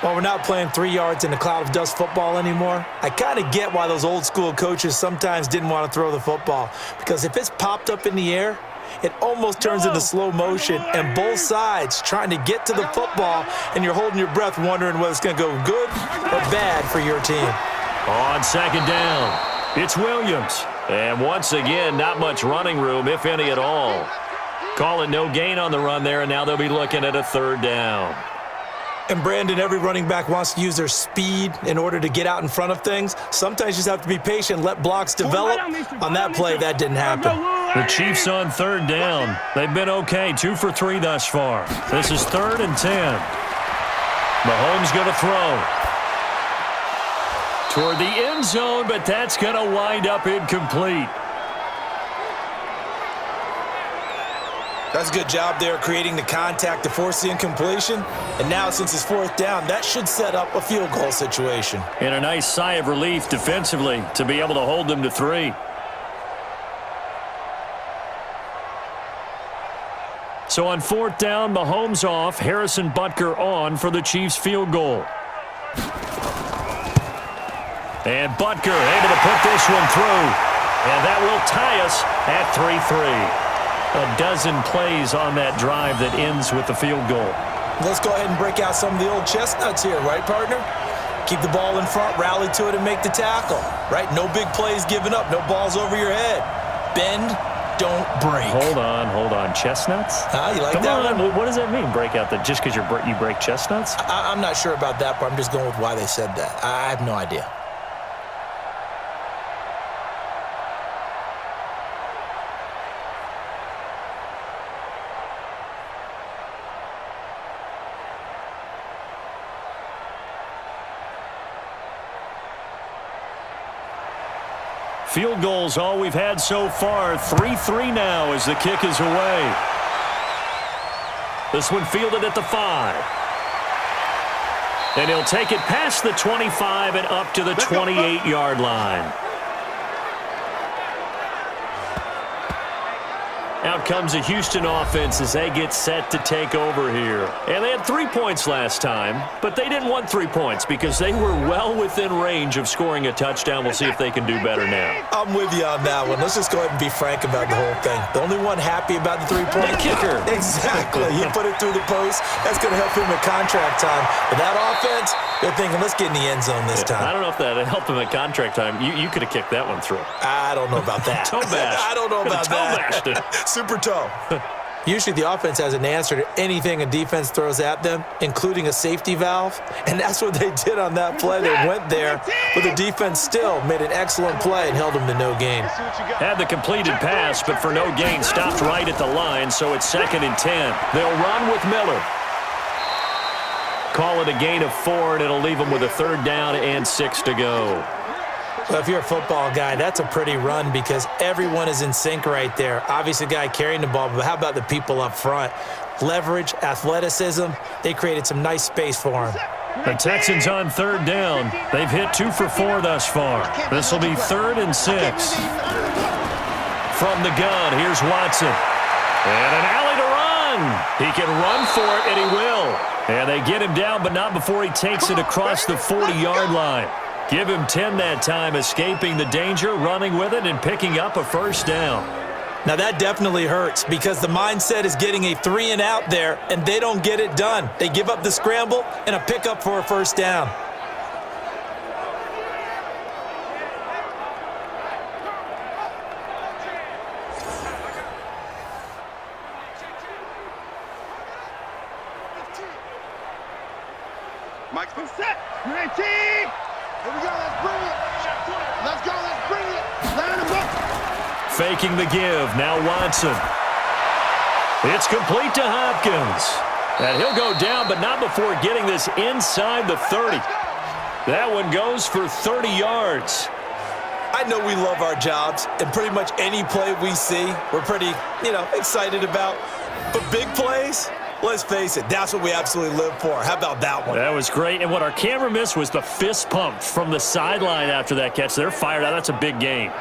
F: Well, we're not playing 3 yards in a cloud of dust football anymore. I kind of get why those old school coaches sometimes didn't want to throw the football. Because if it's popped up in the air, it almost turns into slow motion, and both sides trying to get to the football, and you're holding your breath wondering whether it's going to go good or bad for your team.
E: On second down, it's Williams. And once again, not much running room, if any at all. Call it no gain on the run there, and now they'll be looking at a 3rd down.
F: And Brandon, every running back wants to use their speed in order to get out in front of things. Sometimes you just have to be patient, let blocks develop. On that play, that didn't happen.
E: The Chiefs on 3rd down. They've been okay, 2 for 3 thus far. This is 3rd and 10. Mahomes going to throw. Toward the end zone, but that's going to wind up incomplete.
F: That's a good job there creating the contact to force the incompletion. And now, since it's 4th down, that should set up a field goal situation.
E: And a nice sigh of relief defensively to be able to hold them to 3. So on 4th down, Mahomes off, Harrison Butker on for the Chiefs field goal. And Butker able to put this one through. And that will tie us at 3-3. A dozen plays on that drive that ends with the field goal.
F: Let's go ahead and break out some of the old chestnuts here, right, partner? Keep the ball in front, rally to it, and make the tackle, right? No big plays given up, no balls over your head. Bend, don't break.
E: Hold on. Chestnuts?
F: You like
E: Come
F: that
E: on.
F: one?
E: What does that mean, break out? Just because you break chestnuts?
F: I'm not sure about that, but I'm just going with why they said that. I have no idea.
E: Field goals all we've had so far. 3-3 now as the kick is away. This one fielded at the 5. And he'll take it past the 25 and up to the 28-yard line. Out comes the Houston offense as they get set to take over here. And they had 3 points last time, but they didn't want 3 points because they were well within range of scoring a touchdown. We'll see if they can do better now.
F: I'm with you on that one. Let's just go ahead and be frank about the whole thing. The only one happy about the 3-point
E: kicker.
F: Exactly. He put it through the post. That's going to help him at contract time. But that offense, they're thinking, let's get in the end zone this time.
E: I don't know if that helped him at contract time. You could have kicked that one through.
F: I don't know about that.
E: Toe bash.
F: I don't know about that.
E: Toe bashed it.
F: Super toe. Usually the offense has an answer to anything a defense throws at them, including a safety valve, and that's what they did on that play. They went there, but the defense still made an excellent play and held them to no gain.
E: Had the completed pass, but for no gain, stopped right at the line, so it's 2nd and 10. They'll run with Miller. Call it a gain of 4, and it'll leave them with a 3rd down and 6 to go.
F: Well, if you're a football guy, that's a pretty run because everyone is in sync right there. Obviously, the guy carrying the ball, but how about the people up front? Leverage, athleticism, they created some nice space for him.
E: The Texans on 3rd down. They've hit 2 for 4 thus far. This will be 3rd and 6. From the gun, here's Watson. And an alley to run. He can run for it, and he will. And they get him down, but not before he takes it across the 40-yard line. Give him 10 that time, escaping the danger, running with it, and picking up a 1st down.
F: Now, that definitely hurts because the mindset is getting a 3-and-out there, and they don't get it done. They give up the scramble and a pickup for a 1st down.
G: Mike's been set. 19. Here we go. Let's bring it. Let's go. Let's bring it. Line him up.
E: Faking the give. Now Watson. It's complete to Hopkins. And he'll go down, but not before getting this inside the 30. That one goes for 30 yards.
F: I know we love our jobs, and pretty much any play we see, we're pretty, excited about. But big plays, let's face it, that's what we absolutely live for. How about that one?
E: That was great. And what our camera missed was the fist pump from the sideline after that catch. They're fired out. That's a big gain.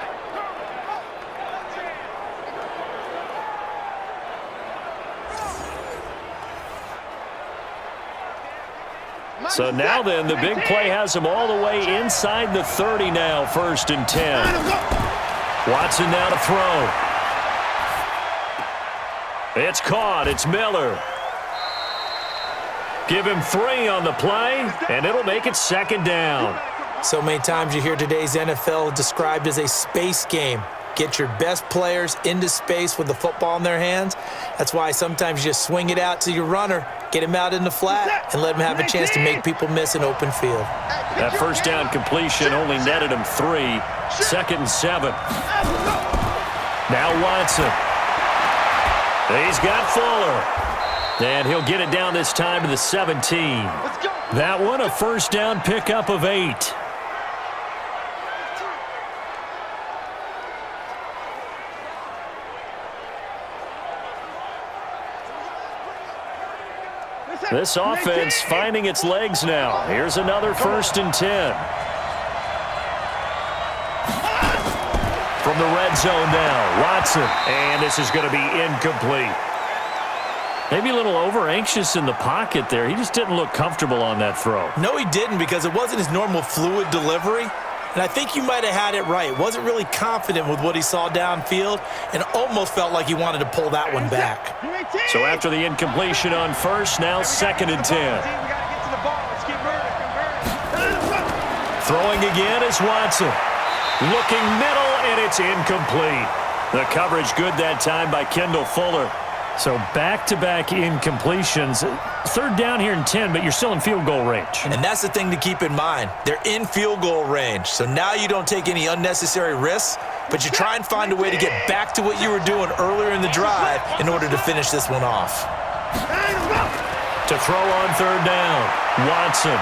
E: So now then, the big play has them all the way inside the 30 now, 1st and 10. Watson now to throw. It's caught. It's Miller. Give him 3 on the play, and it'll make it 2nd down.
F: So many times you hear today's NFL described as a space game. Get your best players into space with the football in their hands. That's why sometimes you just swing it out to your runner, get him out in the flat, and let him have a chance to make people miss an open field.
E: That 1st down completion only netted him 3. 2nd and 7. Now Watson. He's got Fuller. And he'll get it down this time to the 17. That one a 1st down pickup of 8. This offense finding its legs now. Here's another 1st and 10. From the red zone now, Watson. And this is going to be incomplete. Maybe a little over-anxious in the pocket there. He just didn't look comfortable on that throw.
F: No, he didn't because it wasn't his normal fluid delivery. And I think you might have had it right. Wasn't really confident with what he saw downfield and almost felt like he wanted to pull that one back.
E: So after the incompletion on 1st, now 2nd and 10. Throwing again is Watson. Looking middle, and it's incomplete. The coverage good that time by Kendall Fuller. So back-to-back incompletions. Third down here in 10, but you're still in field goal range.
F: And that's the thing to keep in mind. They're in field goal range. So now you don't take any unnecessary risks, but you try and find a way to get back to what you were doing earlier in the drive in order to finish this one off.
E: To throw on third down, Watson.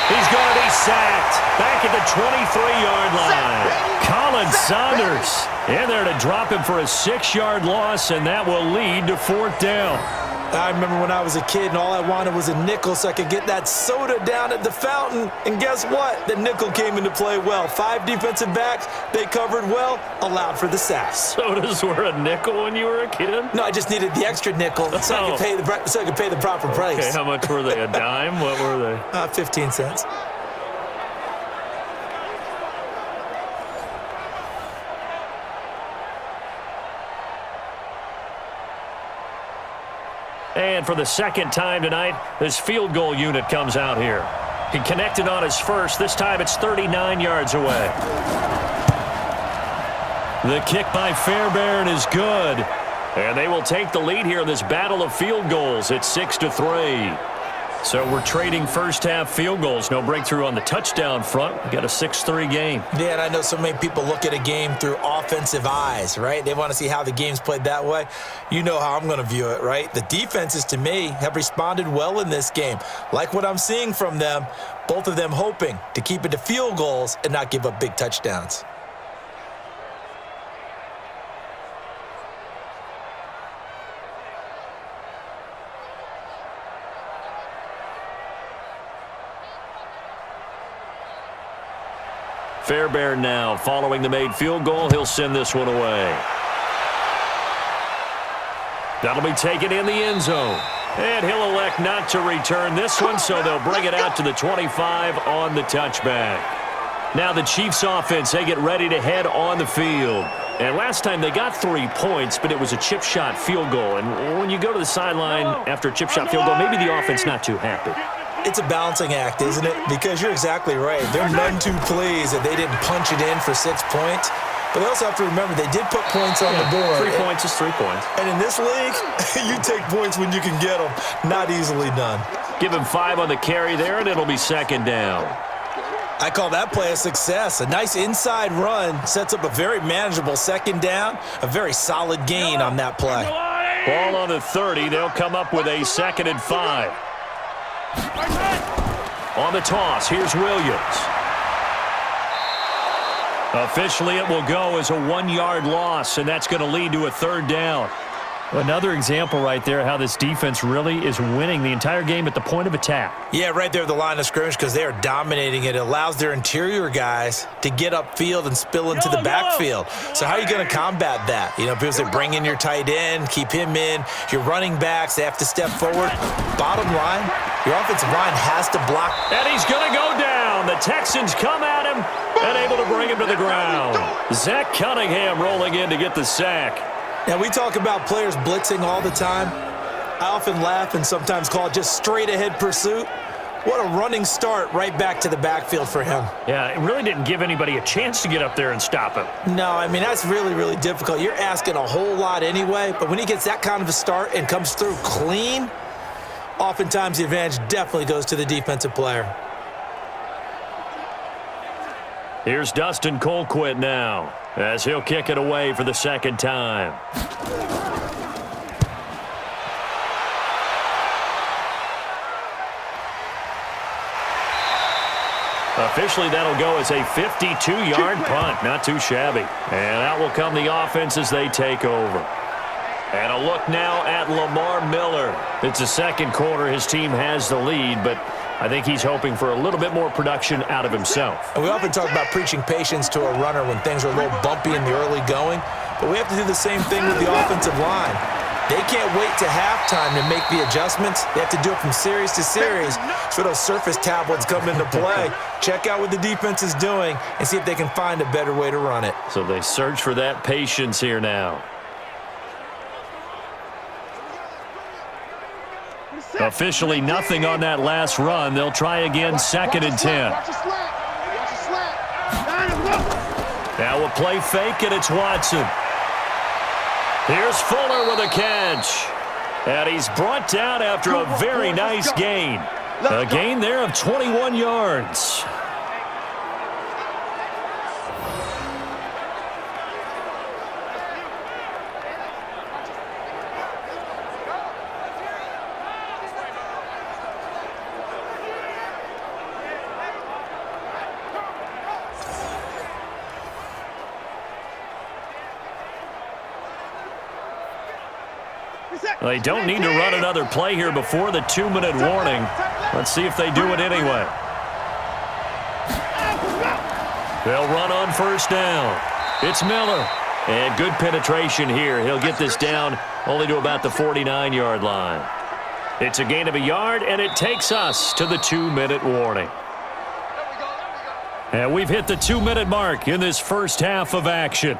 E: He's going to be sacked back at the 23-yard line. Colin Saunders in there to drop him for a 6-yard loss, and that will lead to fourth down.
F: I remember when I was a kid and all I wanted was a nickel so I could get that soda down at the fountain. And guess what? The nickel came into play well. 5 defensive backs, they covered well, allowed for the sacks.
E: Sodas were a nickel when you were a kid?
F: No, I just needed the extra nickel so I could pay the proper price.
E: Okay, how much were they? A dime? What were they?
F: 15 cents.
E: And for the second time tonight, this field goal unit comes out here. He connected on his first. This time it's 39 yards away. The kick by Fairbairn is good. And they will take the lead here in this battle of field goals. It's 6-3. So we're trading first-half field goals. No breakthrough on the touchdown front. We got a 6-3 game.
F: Yeah, and I know so many people look at a game through offensive eyes, right? They want to see how the game's played that way. You know how I'm going to view it, right? The defenses, to me, have responded well in this game. Like what I'm seeing from them, both of them hoping to keep it to field goals and not give up big touchdowns.
E: Fairbairn now following the made field goal. He'll send this one away. That'll be taken in the end zone. And he'll elect not to return this one, so they'll bring it out to the 25 on the touchback. Now the Chiefs offense, they get ready to head on the field. And last time they got 3 points, but it was a chip shot field goal. And when you go to the sideline after a chip shot field goal, maybe the offense not too happy.
F: It's a balancing act, isn't it? Because you're exactly right. They're none too pleased that they didn't punch it in for 6 points. But they also have to remember they did put points on the board.
E: 3 points is 3 points.
F: And in this league, you take points when you can get them. Not easily done.
E: Give him 5 on the carry there, and it'll be second down.
F: I call that play a success. A nice inside run sets up a very manageable second down. A very solid gain on that play.
E: Ball on the 30. They'll come up with a 2nd and 5. On the toss, here's Williams. Officially, it will go as a 1-yard loss, and that's going to lead to a 3rd down. Another example right there how this defense really is winning the entire game at the point of attack.
F: Yeah, right there at the line of scrimmage because they are dominating it. It allows their interior guys to get upfield and spill into the backfield. So how are you going to combat that? You know, people say bring in your tight end, keep him in. Your running backs, they have to step forward. Bottom line, your offensive line has to block.
E: And he's going to go down. The Texans come at him and able to bring him to the ground. Zach Cunningham rolling in to get the sack.
F: Now, we talk about players blitzing all the time. I often laugh and sometimes call it just straight-ahead pursuit. What a running start right back to the backfield for him.
E: Yeah, it really didn't give anybody a chance to get up there and stop him.
F: No, I mean, that's really, really difficult. You're asking a whole lot anyway, but when he gets that kind of a start and comes through clean, oftentimes the advantage definitely goes to the defensive player.
E: Here's Dustin Colquitt now, as he'll kick it away for the 2nd time. Officially, that'll go as a 52-yard punt. Not too shabby. And out will come the offense as they take over. And a look now at Lamar Miller. It's the 2nd quarter. His team has the lead, but I think he's hoping for a little bit more production out of himself.
F: And we often talk about preaching patience to a runner when things are a little bumpy in the early going, but we have to do the same thing with the offensive line. They can't wait to halftime to make the adjustments. They have to do it from series to series. So those surface tablets come into play. Check out what the defense is doing and see if they can find a better way to run it.
E: So they search for that patience here now. Officially nothing on that last run. They'll try again, 2nd and 10. Now a play fake, and it's Watson. Here's Fuller with a catch. And he's brought down after a very nice gain. A gain there of 21 yards. They don't need to run another play here before the 2-minute warning. Let's see if they do it anyway. They'll run on first down. It's Miller. And good penetration here. He'll get this down only to about the 49-yard line. It's a gain of a yard, and it takes us to the 2-minute warning. And we've hit the 2-minute mark in this first half of action.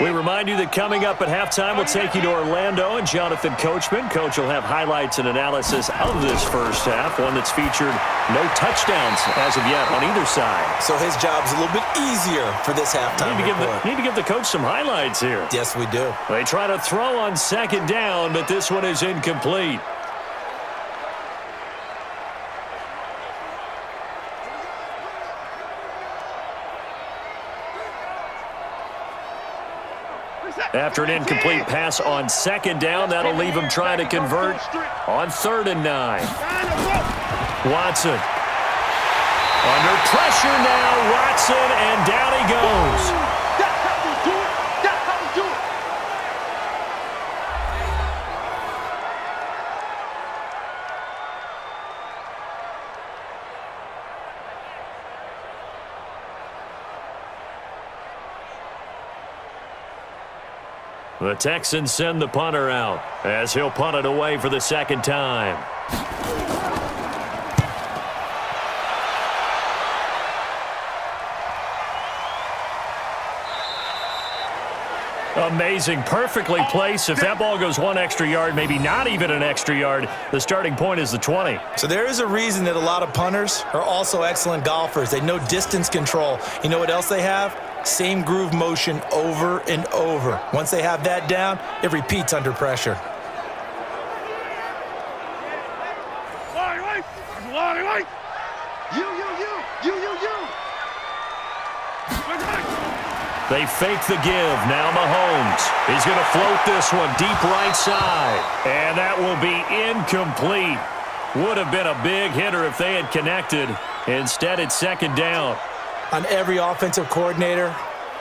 E: We remind you that coming up at halftime, we'll take you to Orlando and Jonathan Coachman. Coach will have highlights and analysis of this first half, one that's featured no touchdowns as of yet on either side.
F: So his job's a little bit easier for this halftime report.
E: Need to give the coach some highlights here.
F: Yes, we do.
E: They try to throw on second down, but this one is incomplete. After an incomplete pass on second down, that'll leave him trying to convert on 3rd and 9. Watson. Under pressure now, Watson, and down he goes. The Texans send the punter out as he'll punt it away for the second time. Amazing, perfectly placed. If that ball goes one extra yard, maybe not even an extra yard, the starting point is the 20.
F: So there is a reason that a lot of punters are also excellent golfers. They know distance control. You know what else they have? Same groove motion over and over. Once they have that down, it repeats under pressure.
E: They fake the give. Now Mahomes. He's going to float this one deep right side. And that will be incomplete. Would have been a big hitter if they had connected. Instead, it's second down.
F: On every offensive coordinator,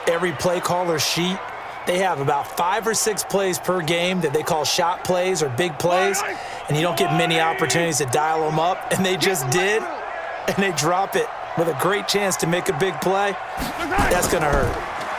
F: every play caller sheet, they have about 5 or 6 plays per game that they call shot plays or big plays, and you don't get many opportunities to dial them up, and they just did, and they drop it with a great chance to make a big play. That's going to hurt.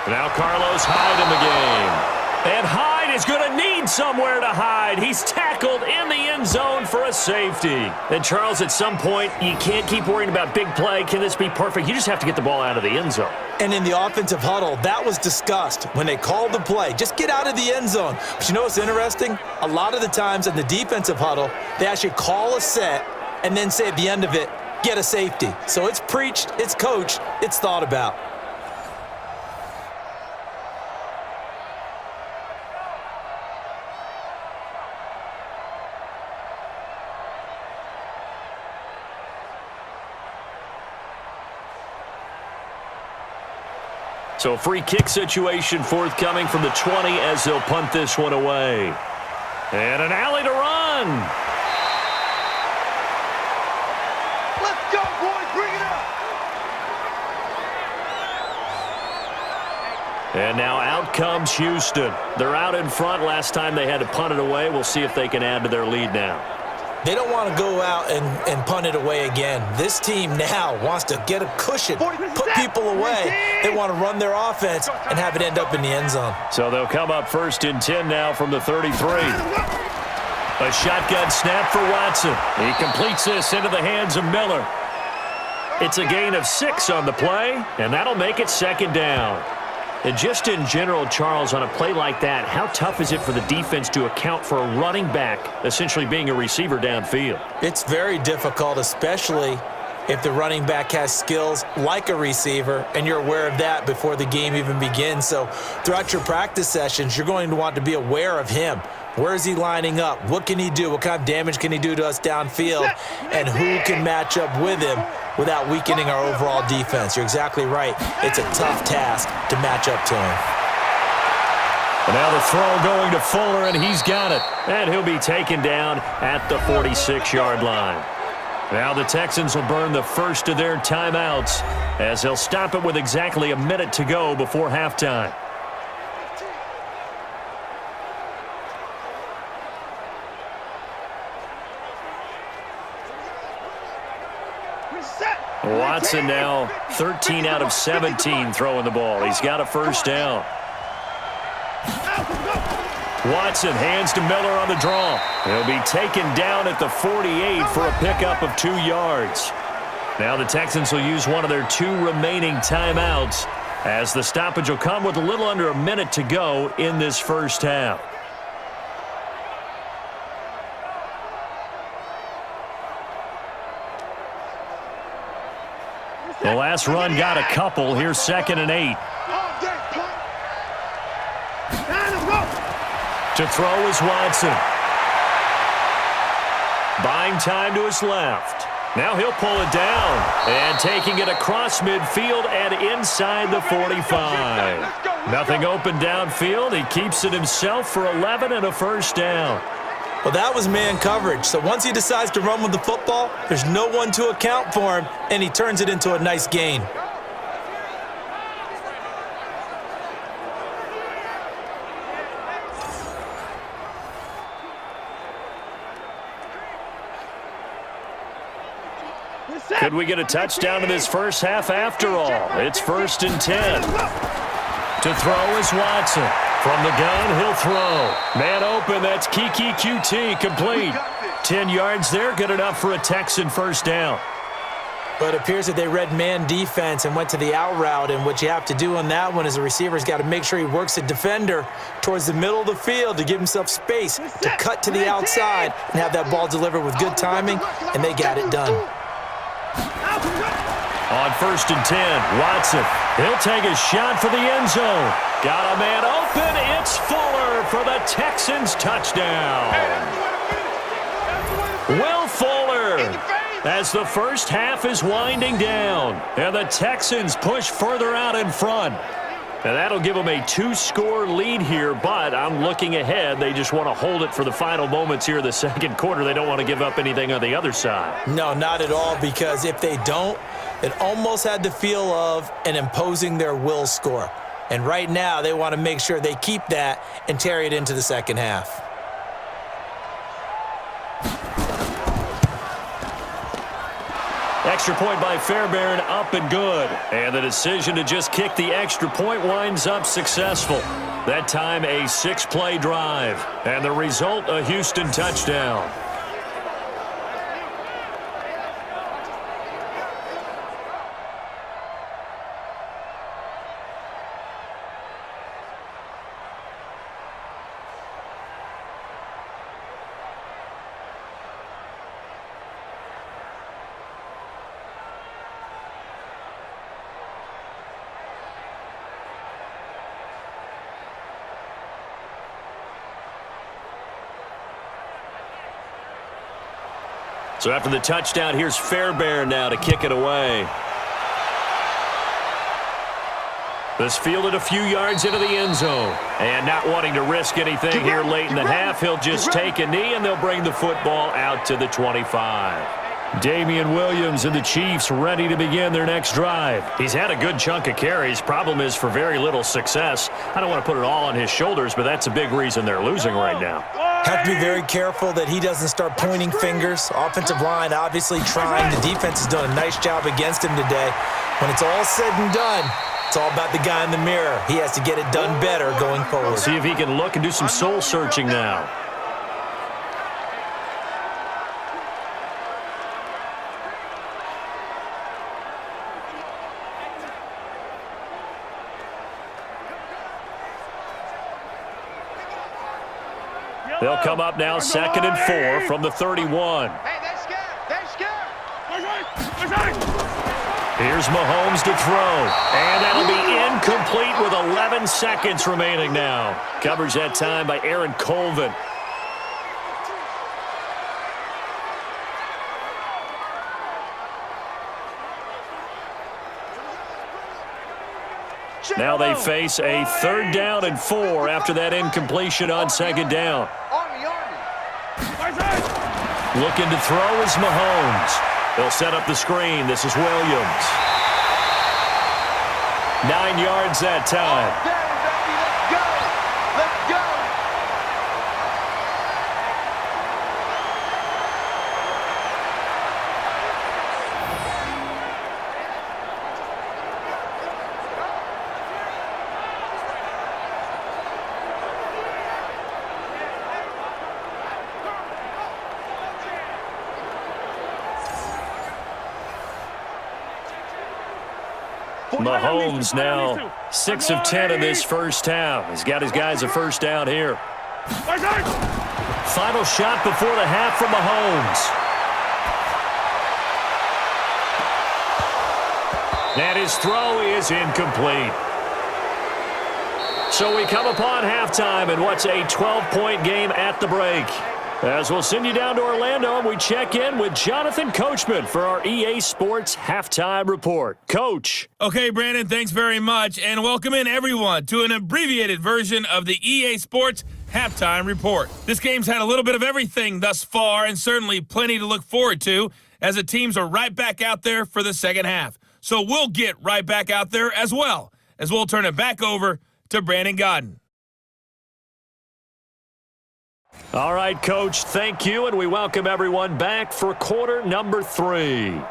E: Now Carlos Hyde in the game. And Hyde is going to need somewhere to hide. He's tackled in the end zone for a safety. And Charles, at some point, you can't keep worrying about big play. Can this be perfect? You just have to get the ball out of the end zone.
F: And in the offensive huddle, that was discussed when they called the play. Just get out of the end zone. But you know what's interesting? A lot of the times in the defensive huddle, they actually call a set and then say at the end of it, get a safety. So it's preached, it's coached, it's thought about.
E: So free kick situation forthcoming from the 20 as they'll punt this one away. And an alley to run.
G: Let's go, boys. Bring it up.
E: And now out comes Houston. They're out in front. Last time they had to punt it away. We'll see if they can add to their lead now.
F: They don't want to go out and punt it away again. This team now wants to get a cushion, put people away. They want to run their offense and have it end up in the end zone.
E: So they'll come up 1st and 10 now from the 33. A shotgun snap for Watson. He completes this into the hands of Miller. It's a gain of 6 on the play, and that'll make it second down. And just in general, Charles, on a play like that, how tough is it for the defense to account for a running back essentially being a receiver downfield?
F: It's very difficult, especially if the running back has skills like a receiver, and you're aware of that before the game even begins. So throughout your practice sessions, you're going to want to be aware of him. Where is he lining up? What can he do? What kind of damage can he do to us downfield? And who can match up with him without weakening our overall defense? You're exactly right. It's a tough task to match up to him.
E: And now the throw going to Fuller, and he's got it. And he'll be taken down at the 46-yard line. Now the Texans will burn the first of their timeouts as they'll stop it with exactly a minute to go before halftime. Watson now 13 out of 17 throwing the ball. He's got a first down. Watson hands to Miller on the draw. He'll be taken down at the 48 for a pickup of 2 yards. Now the Texans will use one of their 2 remaining timeouts as the stoppage will come with a little under a minute to go in this first half. The last run got a couple. Here's 2nd and 8. To throw is Watson. Buying time to his left. Now he'll pull it down. And taking it across midfield and inside the 45. Nothing open downfield. He keeps it himself for 11 and a first down.
F: Well, that was man coverage. So once he decides to run with the football, there's no one to account for him, and he turns it into a nice gain.
E: Could we get a touchdown in this first half after all? It's 1st and 10. To throw is Watson. From the gun, he'll throw. Man open, that's Kiki QT, complete. 10 yards there, good enough for a Texan first down.
F: But it appears that they read man defense and went to the out route, and what you have to do on that one is the receiver's got to make sure he works the defender towards the middle of the field to give himself space to cut to the outside and have that ball delivered with good timing, and they got it done.
E: On 1st and 10, Watson. He'll take a shot for the end zone. Got a man open. It's Fuller for the Texans touchdown. Will Fuller as the first half is winding down. And the Texans push further out in front. And that'll give them a 2-score lead here, but I'm looking ahead. They just want to hold it for the final moments here in the second quarter. They don't want to give up anything on the other side.
F: No, not at all, because if they don't, it almost had the feel of an imposing their will score. And right now, they want to make sure they keep that and carry it into the second half.
E: Extra point by Fairbairn, up and good. And the decision to just kick the extra point winds up successful. That time a 6-play drive. And the result, a Houston touchdown. So after the touchdown, here's Fairbairn now to kick it away. This fielded a few yards into the end zone. And not wanting to risk anything here late in the half, he'll just take a knee and they'll bring the football out to the 25. Damian Williams and the Chiefs ready to begin their next drive. He's had a good chunk of carries. Problem is for very little success. I don't want to put it all on his shoulders, but that's a big reason they're losing right now.
F: Have to be very careful that he doesn't start pointing fingers. Offensive line obviously trying. The defense has done a nice job against him today. When it's all said and done, it's all about the guy in the mirror. He has to get it done better going forward.
E: See if he can look and do some soul searching now. They'll come up now 2nd and 4 from the 31.
G: Hey, they're scared. They're scared.
E: Here's Mahomes to throw. And that'll be incomplete with 11 seconds remaining now. Coverage that time by Aaron Colvin. Now they face a 3rd down and 4 after that incompletion on 2nd down. Looking to throw is Mahomes. They'll set up the screen. This is Williams. 9 yards that time.
G: Let's go. Let's go.
E: Mahomes now 6 of 10 in this first half. He's got his guys a first down here. Final shot before the half from Mahomes. And his throw is incomplete. So we come upon halftime in what's a 12-point game at the break. As we'll send you down to Orlando, and we check in with Jonathan Coachman for our EA Sports Halftime Report. Coach.
D: Okay, Brandon, thanks very much, and welcome in everyone to an abbreviated version of the EA Sports Halftime Report. This game's had a little bit of everything thus far, and certainly plenty to look forward to, as the teams are right back out there for the second half. So we'll get right back out there as well, as we'll turn it back over to Brandon Godden.
E: All right, Coach, thank you, and we welcome everyone back for quarter number 3.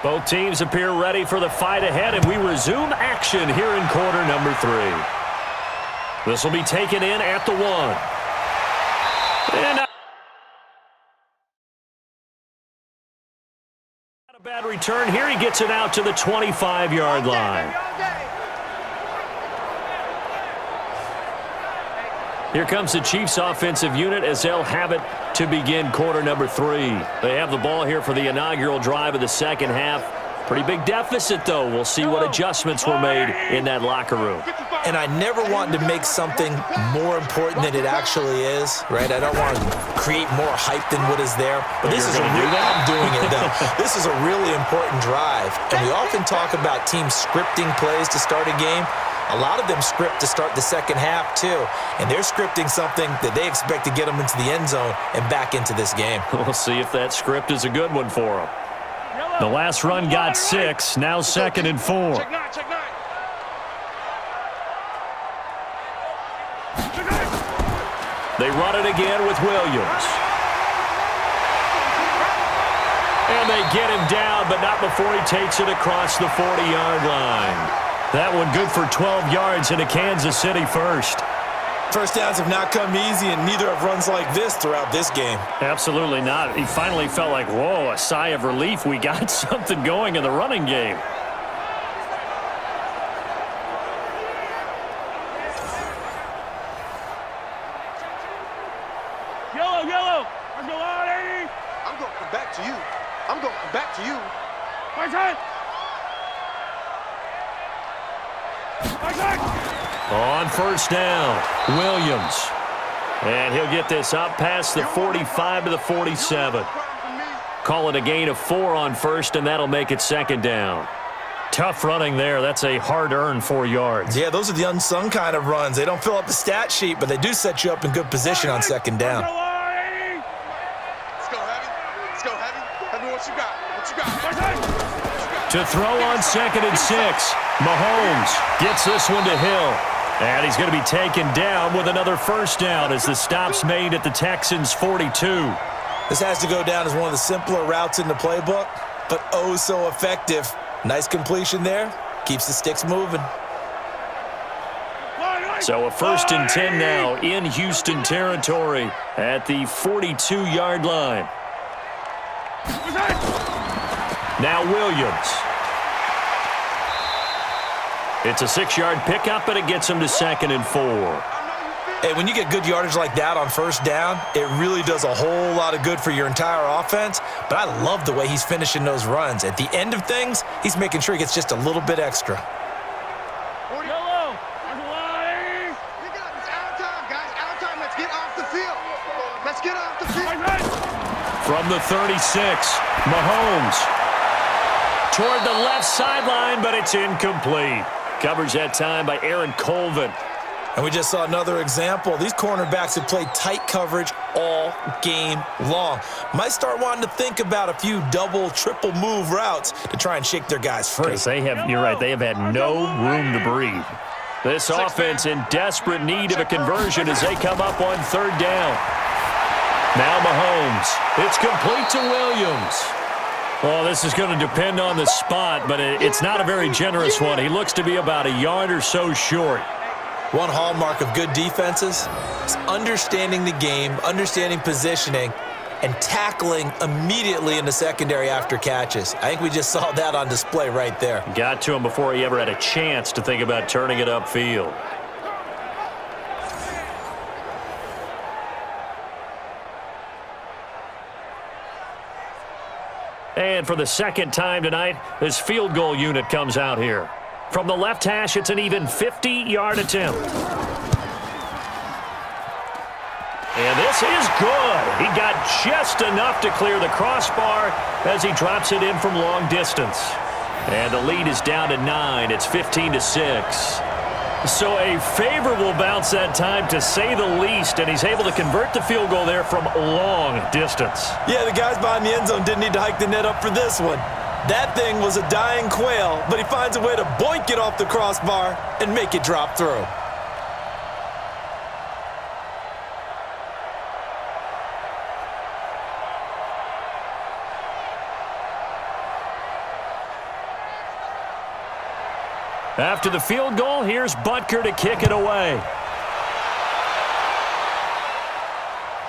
E: Both teams appear ready for the fight ahead, and we resume action here in quarter number 3. This will be taken in at the 1. And not a bad return here. He gets it out to the 25-yard line. Here comes the Chiefs offensive unit as they'll have it to begin quarter number 3. They have the ball here for the inaugural drive of the second half. Pretty big deficit, though. We'll see what adjustments were made in that locker room.
F: And I never want to make something more important than it actually is, right? I don't want to create more hype than what is there. But this is I'm doing it, though. This is a really important drive. And we often talk about teams scripting plays to start a game. A lot of them script to start the second half, too. And they're scripting something that they expect to get them into the end zone and back into this game.
E: We'll see if that script is a good one for them. The last run got 6, now 2nd and 4. They run it again with Williams. And they get him down, but not before he takes it across the 40-yard line. That one good for 12 yards into Kansas City first.
F: First downs have not come easy, and neither have runs like this throughout this game.
E: Absolutely not. He finally felt like, whoa, a sigh of relief. We got something going in the running game.
G: Yellow. Let's go on, 80. I'm going to come back to you. I'm going to come back to you. My turn.
E: On first down, Williams. And he'll get this up past the 45 to the 47. Call it a gain of 4 on first, and that'll make it 2nd down. Tough running there. That's a hard-earned 4 yards.
F: Yeah, those are the unsung kind of runs. They don't fill up the stat sheet, but they do set you up in good position on 2nd down.
G: Let's go, Heavy. Let's go, Heavy. Heavy wants
E: To throw on 2nd and 6. Mahomes gets this one to Hill. And he's going to be taken down with another first down as the stop's made at the Texans' 42.
F: This has to go down as one of the simpler routes in the playbook, but oh so effective. Nice completion there. Keeps the sticks moving.
E: So a 1st and 10 now in Houston territory at the 42-yard line. Now Williams. It's a 6-yard pickup, and it gets him to 2nd and 4.
F: Hey, when you get good yardage like that on first down, it really does a whole lot of good for your entire offense. But I love the way he's finishing those runs. At the end of things, he's making sure he gets just a little bit extra.
E: From the 36, Mahomes toward the left sideline, but it's incomplete. Covers that time by Aaron Colvin.
F: And we just saw another example. These cornerbacks have played tight coverage all game long. Might start wanting to think about a few double, triple move routes to try and shake their guys free.
E: Because you're right, they have had no room to breathe. This offense in desperate need of a conversion as they come up on 3rd down. Now Mahomes. It's complete to Williams. Well, this is going to depend on the spot, but it's not a very generous one. He looks to be about a yard or so short.
F: One hallmark of good defenses is understanding the game, understanding positioning, and tackling immediately in the secondary after catches. I think we just saw that on display right there.
E: Got to him before he ever had a chance to think about turning it upfield. And for the 2nd time tonight, this field goal unit comes out here. From the left hash, it's an even 50-yard attempt. And this is good. He got just enough to clear the crossbar as he drops it in from long distance. And the lead is down to 9. It's 15-6. So a favorable bounce that time, to say the least, and he's able to convert the field goal there from long distance.
F: Yeah, the guys behind the end zone didn't need to hike the net up for this one. That thing was a dying quail, but he finds a way to boink it off the crossbar and make it drop through.
E: After the field goal, here's Butker to kick it away.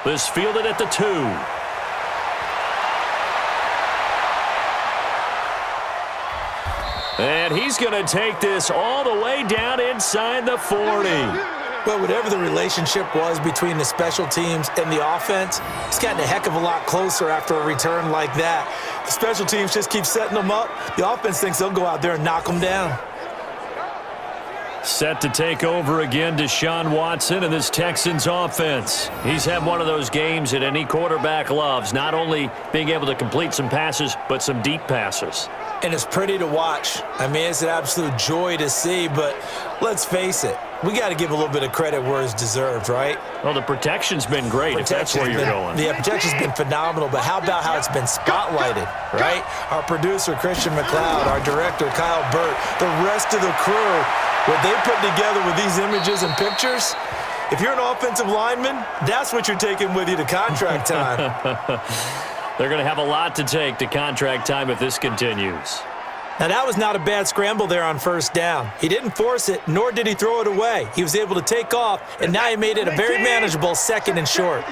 E: This fielded at the 2. And he's going to take this all the way down inside the 40.
F: Well, whatever the relationship was between the special teams and the offense, it's gotten a heck of a lot closer after a return like that. The special teams just keep setting them up. The offense thinks they'll go out there and knock them down.
E: Set to take over again, Deshaun Watson and this Texans offense. He's had one of those games that any quarterback loves, not only being able to complete some passes, but some deep passes.
F: And it's pretty to watch. I mean, it's an absolute joy to see, but let's face it, we got to give a little bit of credit where it's deserved, right?
E: Well, the protection's been great, if that's where you're going.
F: Yeah, protection's been phenomenal, but how about how it's been spotlighted, right? Our producer, Christian McLeod, our director, Kyle Burt, the rest of the crew, what they put together with these images and pictures, if you're an offensive lineman, that's what you're taking with you to contract time.
E: They're going to have a lot to take to contract time if this continues.
F: Now, that was not a bad scramble there on first down. He didn't force it, nor did he throw it away. He was able to take off, and now he made it a very manageable 2nd and short.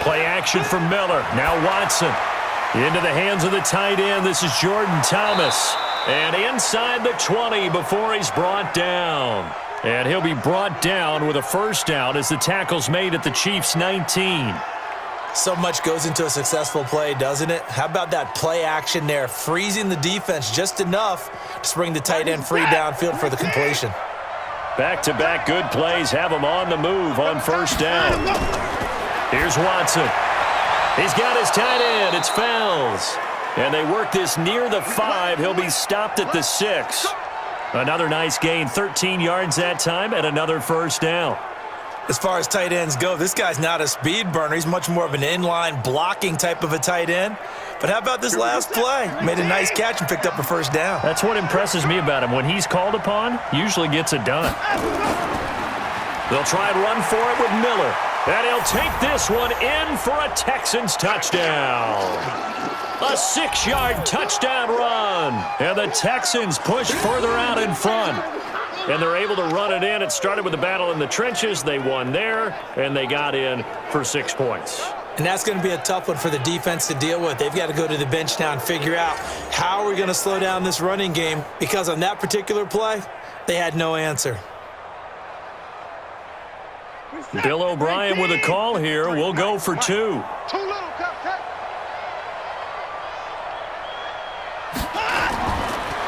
E: Play action from Miller. Now Watson. Into the hands of the tight end. This is Jordan Thomas. And inside the 20 before he's brought down. And he'll be brought down with a first down as the tackle's made at the Chiefs' 19.
F: So much goes into a successful play, doesn't it? How about that play action there, freezing the defense just enough to spring the tight end free downfield for the completion.
E: Back-to-back good plays have him on the move on first down. Here's Watson. He's got his tight end. It's Fells. And they work this near the 5. He'll be stopped at the 6. Another nice gain, 13 yards that time, and another first down.
F: As far as tight ends go, this guy's not a speed burner. He's much more of an inline blocking type of a tight end. But how about this last play? Made a nice catch and picked up a first down.
E: That's what impresses me about him. When he's called upon, usually gets it done. They'll try and run for it with Miller. And he'll take this one in for a Texans touchdown. A 6-yard touchdown run. And the Texans push further out in front. And they're able to run it in. It started with a battle in the trenches. They won there, and they got in for 6 points.
F: And that's going to be a tough one for the defense to deal with. They've got to go to the bench now and figure out how we're going to slow down this running game, because on that particular play, they had no answer.
E: Bill O'Brien with a call here. We'll go for 2.
G: Too little, Cupcake.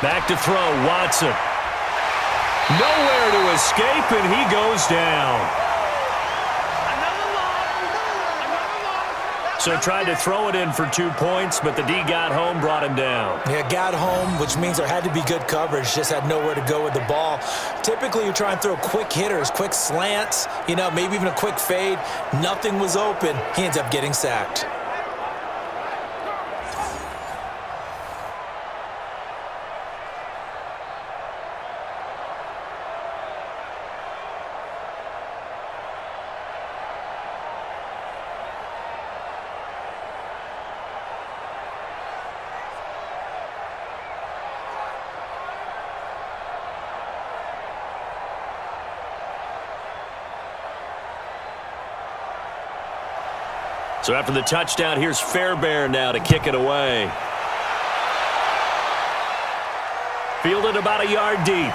E: Back to throw, Watson. Nowhere to escape, and he goes down. So tried to throw it in for 2 points, but the D got home, brought him down.
F: Yeah, got home, which means there had to be good coverage. Just had nowhere to go with the ball. Typically, you try and throw quick hitters, quick slants, maybe even a quick fade. Nothing was open. He ends up getting sacked.
E: So after the touchdown, here's Fairbairn now to kick it away. Fielded about a yard deep.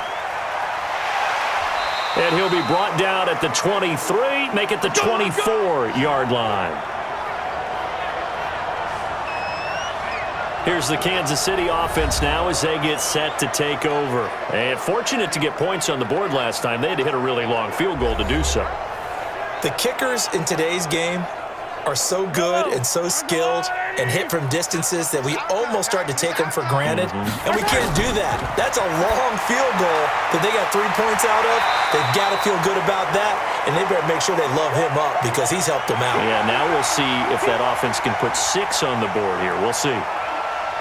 E: And he'll be brought down at the 23, make it the 24-yard line. Here's the Kansas City offense now as they get set to take over. And fortunate to get points on the board last time. They had to hit a really long field goal to do so.
F: The kickers in today's game are so good and so skilled and hit from distances that we almost start to take them for granted, and we can't do that. That's a long field goal that they got 3 points out of. They've got to feel good about that, and they better make sure they love him up because he's helped them out.
E: Yeah, now we'll see if that offense can put 6 on the board here. We'll see.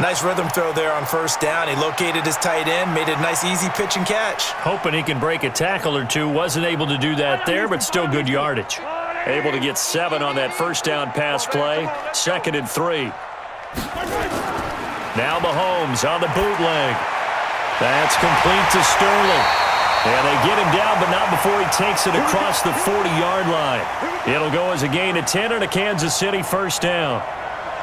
F: Nice rhythm throw there on first down. He located his tight end, made a nice easy pitch and catch.
E: Hoping he can break a tackle or two. Wasn't able to do that there, but still good yardage. Able to get 7 on that first down pass play. 2nd and 3. Now Mahomes on the bootleg. That's complete to Sterling. And they get him down, but not before he takes it across the 40-yard line. It'll go as a gain of 10 and a Kansas City first down.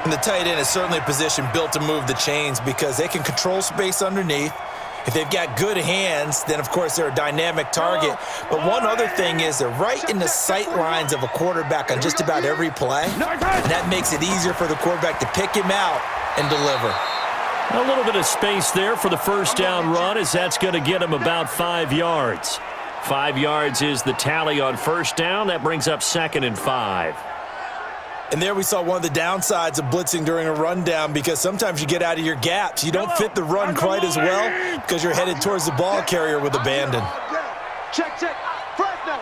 F: And the tight end is certainly a position built to move the chains because they can control space underneath. If they've got good hands, then, of course, they're a dynamic target. But one other thing is they're right in the sight lines of a quarterback on just about every play. And that makes it easier for the quarterback to pick him out and deliver.
E: A little bit of space there for the first down run as that's going to get him about 5 yards. 5 yards is the tally on first down. That brings up 2nd and 5.
F: And there we saw one of the downsides of blitzing during a rundown because sometimes you get out of your gaps. You don't fit the run quite as well because you're headed towards the ball carrier with abandon.
G: Check. Fresno.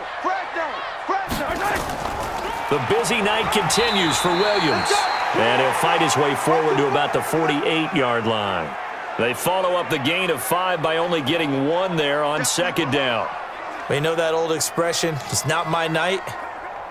E: The busy night continues for Williams. And he'll fight his way forward to about the 48-yard line. They follow up the gain of 5 by only getting 1 there on 2nd down.
F: We know that old expression, it's not my night.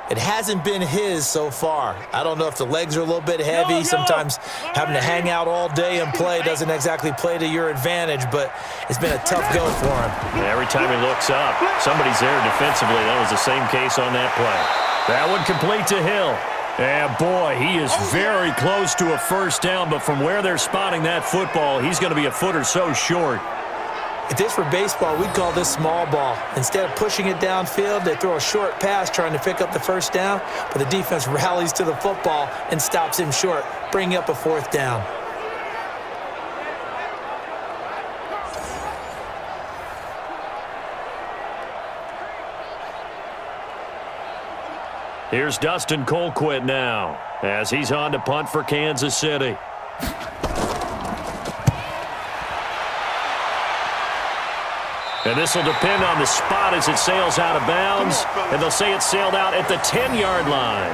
F: It hasn't been his so far. I don't know if the legs are a little bit heavy. Sometimes having to hang out all day and play doesn't exactly play to your advantage, but it's been a tough go for him.
E: Every time he looks up, somebody's there defensively. That was the same case on that play. That one complete to Hill. And, boy, he is very close to a first down, but from where they're spotting that football, he's going to be a foot or so short.
F: If this were baseball, we'd call this small ball. Instead of pushing it downfield, they throw a short pass trying to pick up the first down, but the defense rallies to the football and stops him short, bringing up a 4th down.
E: Here's Dustin Colquitt now as he's on to punt for Kansas City. And this will depend on the spot as it sails out of bounds. And they'll say it sailed out at the 10-yard line.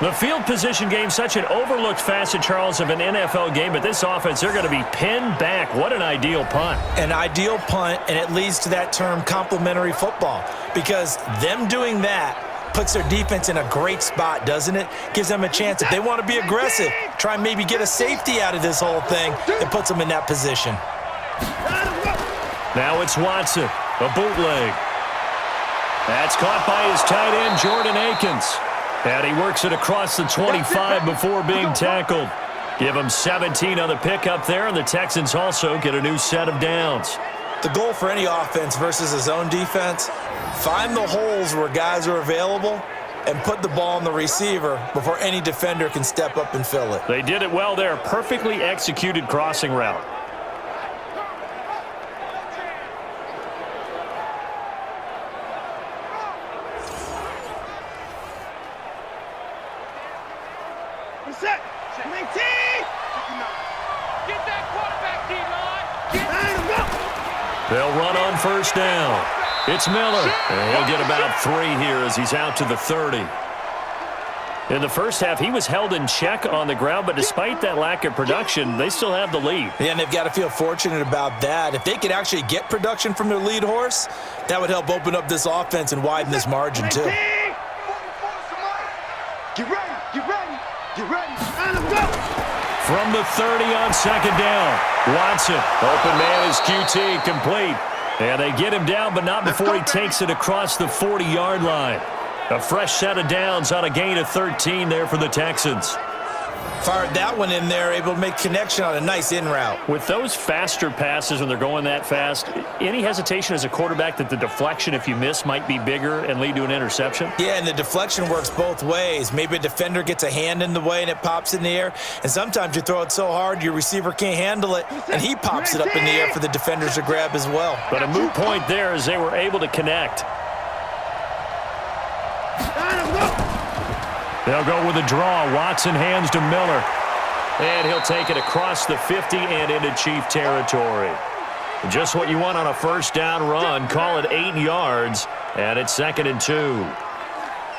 E: The field position game, such an overlooked facet, Charles, of an NFL game. But this offense, they're going to be pinned back. What an ideal punt.
F: An ideal punt, and it leads to that term complementary football. Because them doing that puts their defense in a great spot, doesn't it? Gives them a chance. If they want to be aggressive, try and maybe get a safety out of this whole thing. It puts them in that position.
E: Now it's Watson, a bootleg. That's caught by his tight end, Jordan Akins. And he works it across the 25 before being tackled. Give him 17 on the pickup there, and the Texans also get a new set of downs.
F: The goal for any offense versus a zone defense, find the holes where guys are available and put the ball on the receiver before any defender can step up and fill it.
E: They did it well there. Perfectly executed crossing route.
G: Set. Get that quarterback, D-line.
E: They'll run on first down. It's Miller. And he'll get about 3 here as he's out to the 30. In the first half, he was held in check on the ground, but despite that lack of production, they still have the lead.
F: Yeah, and they've got to feel fortunate about that. If they could actually get production from their lead horse, that would help open up this offense and widen this margin, too.
G: Get ready, get ready, get ready, and go!
E: From the 30 on second down, Watson, open man is QT, complete. And they get him down, but not before he takes it across the 40-yard line. A fresh set of downs on a gain of 13 there for the Texans.
F: Fired that one in there, able to make connection on a nice in route.
E: With those faster passes when they're going that fast, any hesitation as a quarterback that the deflection, if you miss, might be bigger and lead to an interception?
F: Yeah, and the deflection works both ways. Maybe a defender gets a hand in the way and it pops in the air, and sometimes you throw it so hard your receiver can't handle it, and he pops it up in the air for the defenders to grab as well.
E: But a moot point there as they were able to connect. They'll go with a draw. Watson hands to Miller. And he'll take it across the 50 and into Chief territory. Just what you want on a first down run. Call it 8 yards, and it's 2nd and 2.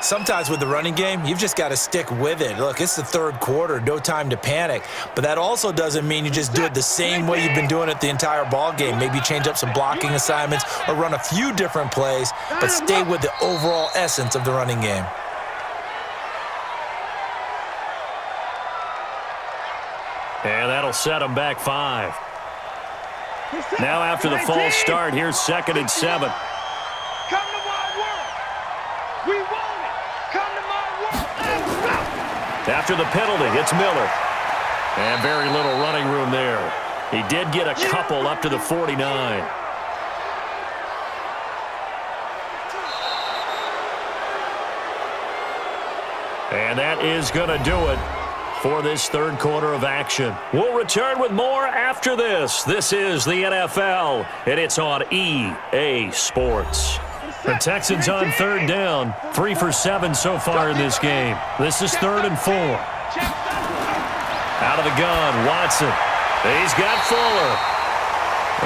F: Sometimes with the running game, you've just got to stick with it. Look, it's the third quarter, no time to panic. But that also doesn't mean you just do it the same way you've been doing it the entire ball game. Maybe change up some blocking assignments or run a few different plays, but stay with the overall essence of the running game.
E: And that'll set them back 5. Now after the false start, here's 2nd and 7.
G: Come to my world. We want it. Come to my world.
E: After the penalty, it's Miller. And very little running room there. He did get a couple up to the 49. And that is going to do it for this third quarter of action. We'll return with more after this. This is the NFL, and it's on EA Sports. The Texans on third down, 3 for 7 so far in this game. This is 3rd and 4. Out of the gun, Watson. He's got Fuller.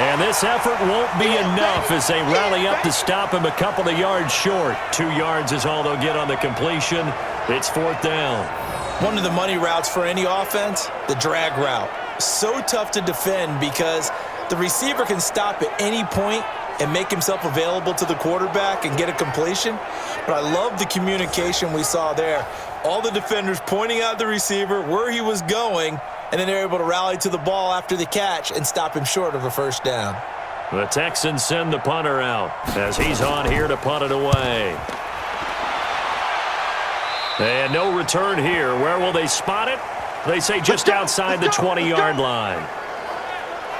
E: And this effort won't be enough as they rally up to stop him a couple of yards short. 2 yards is all they'll get on the completion. It's 4th down.
F: One of the money routes for any offense, the drag route. So tough to defend because the receiver can stop at any point and make himself available to the quarterback and get a completion. But I love the communication we saw there. All the defenders pointing out the receiver, where he was going, and then they're able to rally to the ball after the catch and stop him short of a first down.
E: The Texans send the punter out as he's on here to punt it away. And no return here. Where will they spot it? They say just outside the 20-yard line.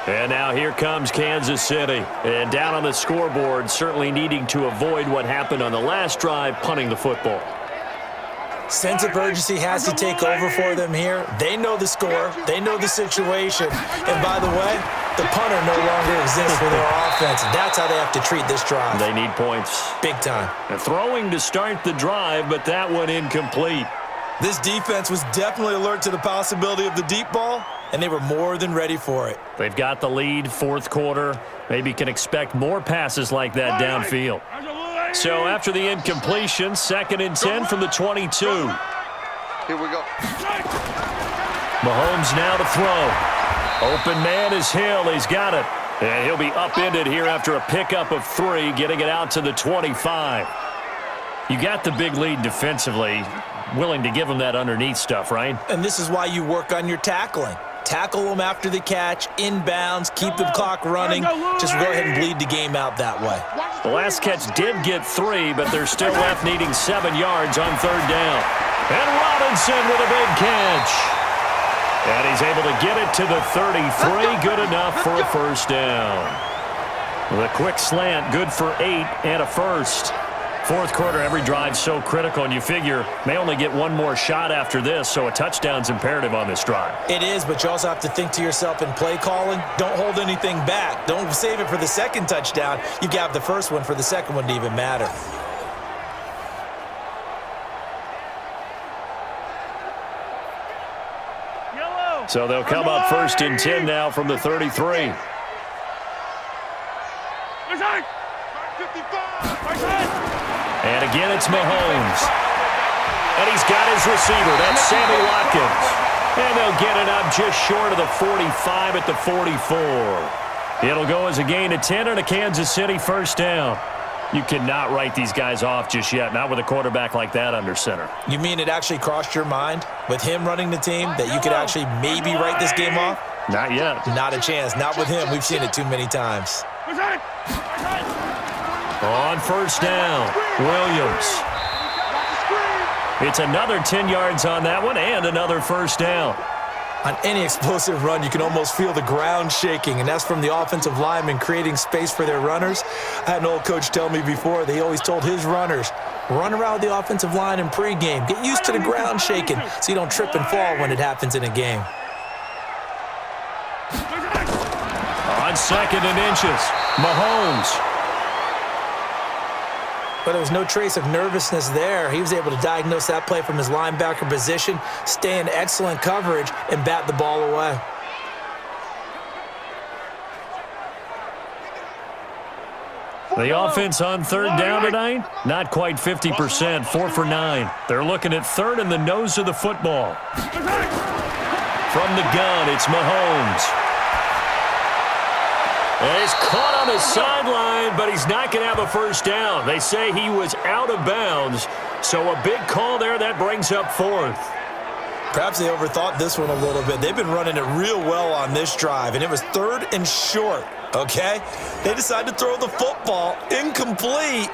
E: And now here comes Kansas City. And down on the scoreboard, certainly needing to avoid what happened on the last drive, punting the football.
F: Sense of urgency has to take over for them here. They know the score. They know the situation. And by the way, the punter no longer exists for their offense. That's how they have to treat this drive.
E: They need points.
F: Big time.
E: And throwing to start the drive, but that one incomplete.
F: This defense was definitely alert to the possibility of the deep ball, and they were more than ready for it.
E: They've got the lead, fourth quarter. Maybe can expect more passes like that downfield. So after the incompletion, 2nd and 10 from the 22.
G: Here we go.
E: Mahomes now to throw. Open man is Hill. He's got it. And he'll be upended here after a pickup of 3, getting it out to the 25. You got the big lead defensively. Willing to give him that underneath stuff, right?
F: And this is why you work on your tackling. Tackle them after the catch, inbounds, keep the clock running. Just go ahead and bleed the game out that way.
E: The last catch did get 3, but they're still left needing 7 yards on 3rd down. And Robinson with a big catch. And he's able to get it to the 33. Good enough for a 1st down. The quick slant, good for 8 and a 1st. 4th quarter, every drive so critical, and you figure may only get 1 more shot after this, so a touchdown's imperative on this drive.
F: It is, but you also have to think to yourself in play calling, don't hold anything back. Don't save it for the 2nd touchdown. You got the 1st one for the 2nd one to even matter.
E: So they'll come up 1st and 10 now from the 33. And again, it's Mahomes. And he's got his receiver. That's Sammy Watkins. And they'll get it up just short of the 45 at the 44. It'll go as a gain of 10 and a Kansas City 1st down. You cannot write these guys off just yet, not with a quarterback like that under center.
F: You mean it actually crossed your mind with him running the team that you could actually maybe write this game off?
E: Not yet.
F: Not a chance. Not with him. We've seen it too many times.
E: On 1st down, Williams. It's another 10 yards on that one and another 1st down.
F: On any explosive run, you can almost feel the ground shaking, and that's from the offensive linemen creating space for their runners. I had an old coach tell me before, they always told his runners, run around the offensive line in pregame. Get used to the ground shaking so you don't trip and fall when it happens in a game.
E: On 2nd and inches, Mahomes.
F: But there was no trace of nervousness there. He was able to diagnose that play from his linebacker position, stay in excellent coverage, and bat the ball away.
E: The offense on 3rd down tonight, not quite 50%, 4 for 9. They're looking at 3rd in the nose of the football. From the gun, it's Mahomes. And he's caught on the sideline, but he's not going to have a 1st down. They say he was out of bounds, so a big call there that brings up 4th.
F: Perhaps they overthought this one a little bit. They've been running it real well on this drive, and it was 3rd and short, okay? They decided to throw the football incomplete.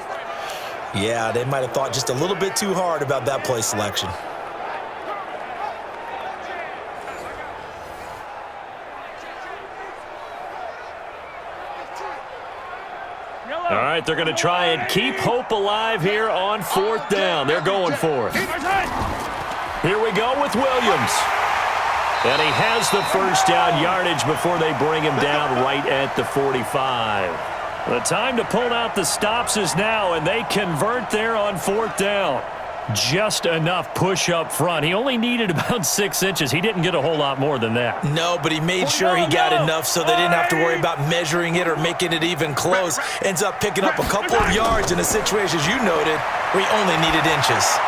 F: Yeah, they might have thought just a little bit too hard about that play selection.
E: All right, they're going to try and keep hope alive here on 4th down. They're going for it. Here we go with Williams. And he has the 1st down yardage before they bring him down right at the 45. The time to pull out the stops is now, and they convert there on 4th down. Just enough push up front. He only needed about 6 inches. He didn't get a whole lot more than that.
F: No, but he made sure he got enough so they didn't have to worry about measuring it or making it even close. Ends up picking up a couple of yards in a situation, as you noted, where he only needed inches.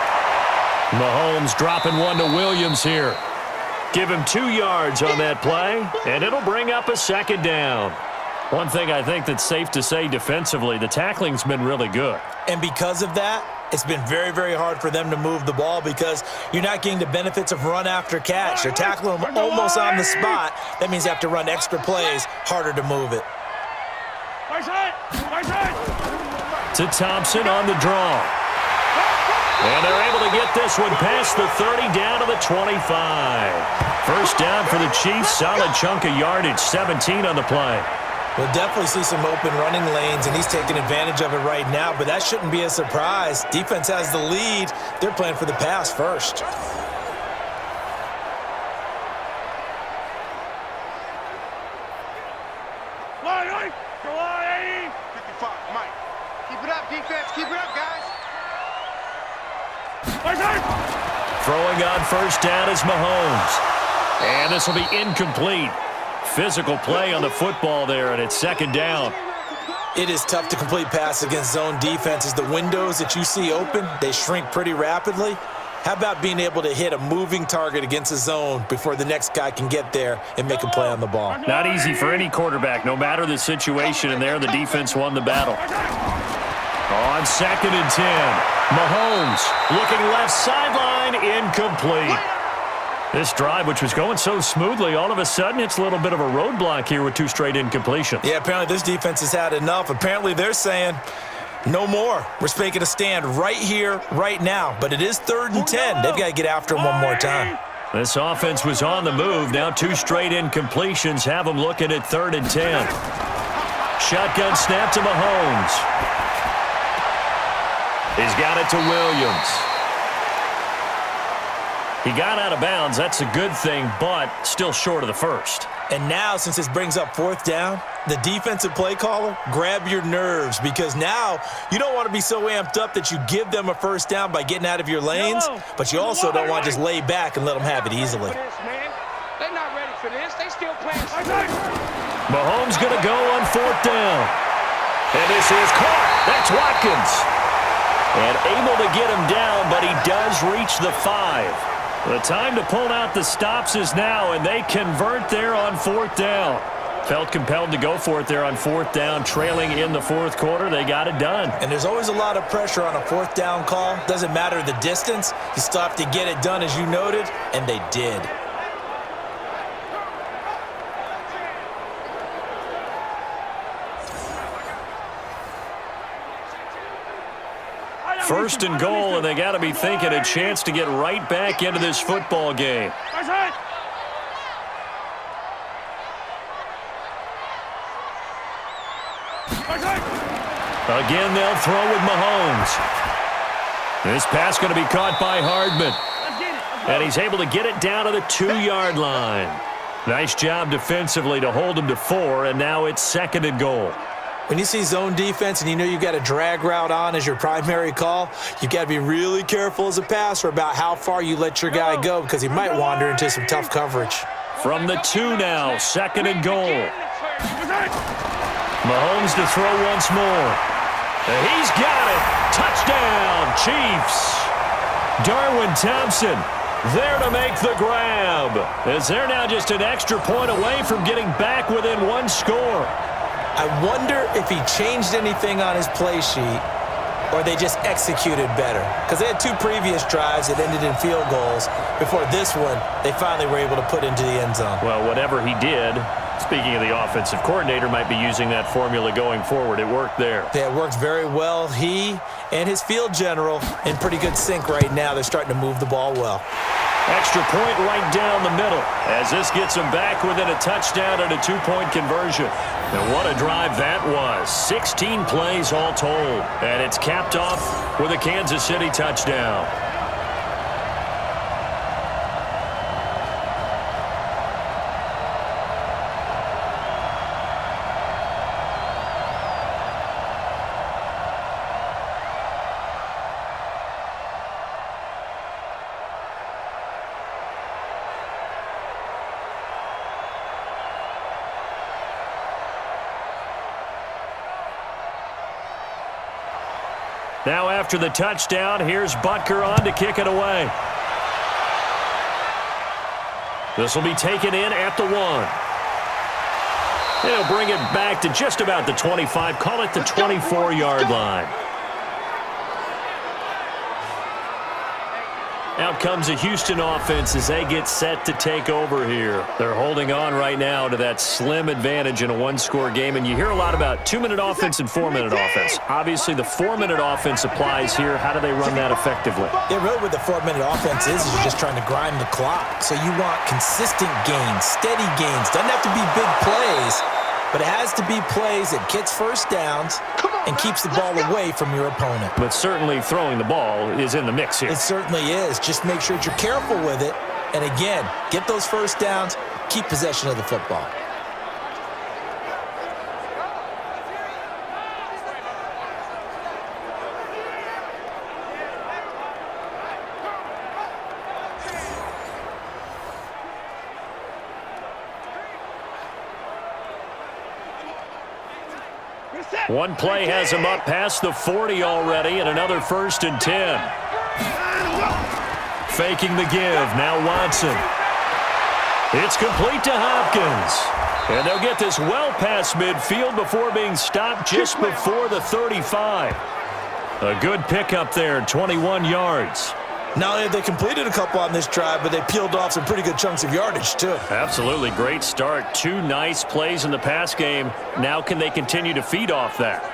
E: Mahomes dropping one to Williams here. Give him 2 yards on that play, and it'll bring up a 2nd down. One thing I think that's safe to say defensively, the tackling's been really good.
F: And because of that, it's been very, very hard for them to move the ball because you're not getting the benefits of run after catch. They're tackling them almost on the spot. That means they have to run extra plays, harder to move it.
E: To Thompson on the draw. And they're able to get this one past the 30 down to the 25. 1st down for the Chiefs. Solid chunk of yardage, 17 on the play.
F: We'll definitely see some open running lanes, and he's taking advantage of it right now, but that shouldn't be a surprise. Defense has the lead. They're playing for the pass first.
G: 55, Mike. Keep it up, defense. Keep it up, guys.
E: Throwing on 1st down is Mahomes. And this will be incomplete. Physical play on the football there, and it's second down.
F: It is tough to complete pass against zone defenses. The windows that you see open, they shrink pretty rapidly. How about being able to hit a moving target against a zone before the next guy can get there and make a play on the ball?
E: Not easy for any quarterback, no matter the situation, and there the defense won the battle. On 2nd and 10, Mahomes looking left sideline, incomplete. This drive, which was going so smoothly, all of a sudden it's a little bit of a roadblock here with 2 straight incompletions.
F: Yeah, apparently this defense has had enough. Apparently they're saying, no more. We're making a stand right here, right now. But it is 3rd and 10. They've got to get after him one more time.
E: This offense was on the move. Now 2 straight incompletions have them looking at 3rd and 10. Shotgun snap to Mahomes. He's got it to Williams. He got out of bounds. That's a good thing, but still short of the first.
F: And now, since this brings up 4th down, the defensive play caller, grab your nerves, because now you don't want to be so amped up that you give them a 1st down by getting out of your lanes, but you also don't want to just lay back and let them have it easily.
G: They're not ready for this. They still playing.
E: Mahomes going to go on 4th down. And this is caught. That's Watkins. And able to get him down, but he does reach the 5. The time to pull out the stops is now, and they convert there on 4th down. Felt compelled to go for it there on 4th down, trailing in the 4th quarter. They got it done.
F: And there's always a lot of pressure on a 4th down call. Doesn't matter the distance. You still have to get it done, as you noted, and they did.
E: First and goal, and they got to be thinking a chance to get right back into this football game. Again, they'll throw with Mahomes. This pass going to be caught by Hardman. And he's able to get it down to the 2-yard line. Nice job defensively to hold him to 4, and now it's 2nd and goal.
F: When you see zone defense and you know you've got a drag route on as your primary call, you've got to be really careful as a passer about how far you let your guy go, because he might wander into some tough coverage.
E: From the 2 now, 2nd and goal. Mahomes to throw once more. He's got it. Touchdown, Chiefs. Darwin Thompson there to make the grab, as they're now just an extra point away from getting back within 1 score.
F: I wonder if he changed anything on his play sheet or they just executed better, because they had 2 previous drives that ended in field goals. Before this one, they finally were able to put into the end zone.
E: Well, whatever he did, speaking of the offensive coordinator, might be using that formula going forward. It worked there.
F: Yeah, it worked very well. He and his field general in pretty good sync right now. They're starting to move the ball well.
E: Extra point right down the middle, as this gets them back within a touchdown and a 2-point conversion. And what a drive that was. 16 plays all told. And it's capped off with a Kansas City touchdown. Now after the touchdown, here's Butker on to kick it away. This will be taken in at the 1. They'll bring it back to just about the 25, call it the 24-yard line. Out comes a Houston offense as they get set to take over here. They're holding on right now to that slim advantage in a 1-score game, and you hear a lot about 2-minute offense and 4-minute offense. Obviously, the 4-minute offense applies here. How do they run that effectively?
F: Yeah, really what the 4-minute offense is you're just trying to grind the clock. So you want consistent gains, steady gains. Doesn't have to be big plays, but it has to be plays that gets 1st downs and keeps the ball away from your opponent.
E: But certainly throwing the ball is in the mix here.
F: It certainly is. Just make sure that you're careful with it. And again, get those 1st downs, keep possession of the football.
E: One play has him up past the 40 already, and another 1st and 10. Faking the give, now Watson. It's complete to Hopkins. And they'll get this well past midfield before being stopped just before the 35. A good pickup there, 21 yards.
F: Not only have they completed a couple on this drive, but they peeled off some pretty good chunks of yardage, too.
E: Absolutely great start. 2 nice plays in the pass game. Now can they continue to feed off that?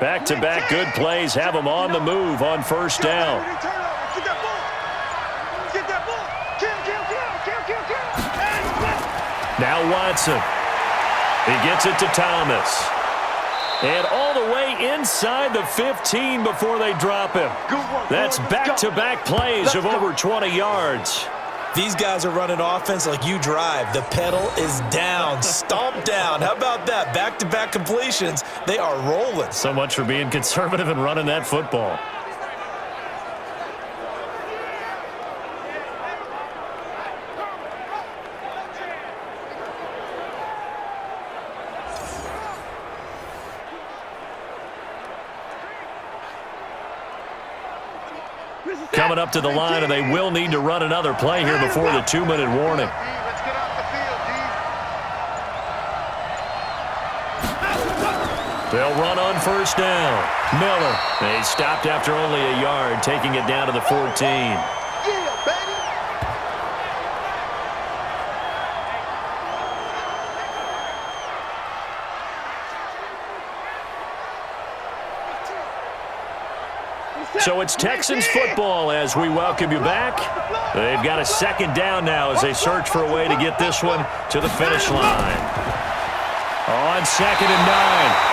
E: Back-to-back good plays have them on the move on 1st down. Now Watson. He gets it to Thomas. And all the way inside the 15 before they drop him. That's back-to-back plays of over 20 yards.
F: These guys are running offense like you drive. The pedal is down, stomp down. How about that? Back-to-back completions. They are rolling.
E: So much for being conservative and running that football. Coming up to the line, and they will need to run another play here before the 2-minute warning.
G: Let's get off the field, D.
E: They'll run on 1st down. Miller. They stopped after only a yard, taking it down to the 14.
G: Yeah, baby.
E: So it's Texans football as we welcome you back. They've got a 2nd down now as they search for a way to get this one to the finish line. On 2nd and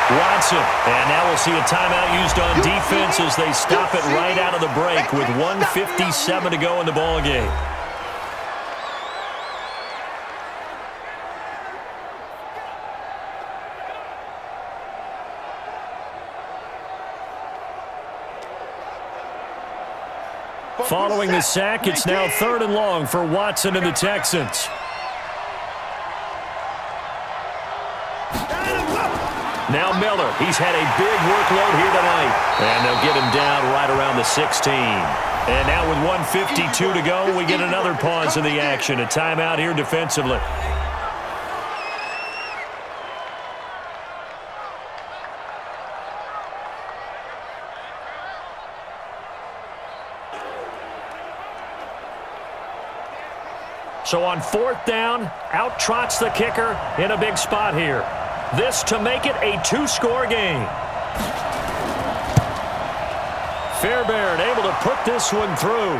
E: 9, Watson. And now we'll see a timeout used on defense as they stop it right out of the break with 1:57 to go in the ballgame. Following the sack, it's now 3rd and long for Watson and the Texans. Now Miller, he's had a big workload here tonight. And they'll get him down right around the 16. And now with 1:52 to go, we get another pause in the action. A timeout here defensively. So on 4th down, out trots the kicker in a big spot here. This to make it a 2-score game. Fairbairn able to put this one through.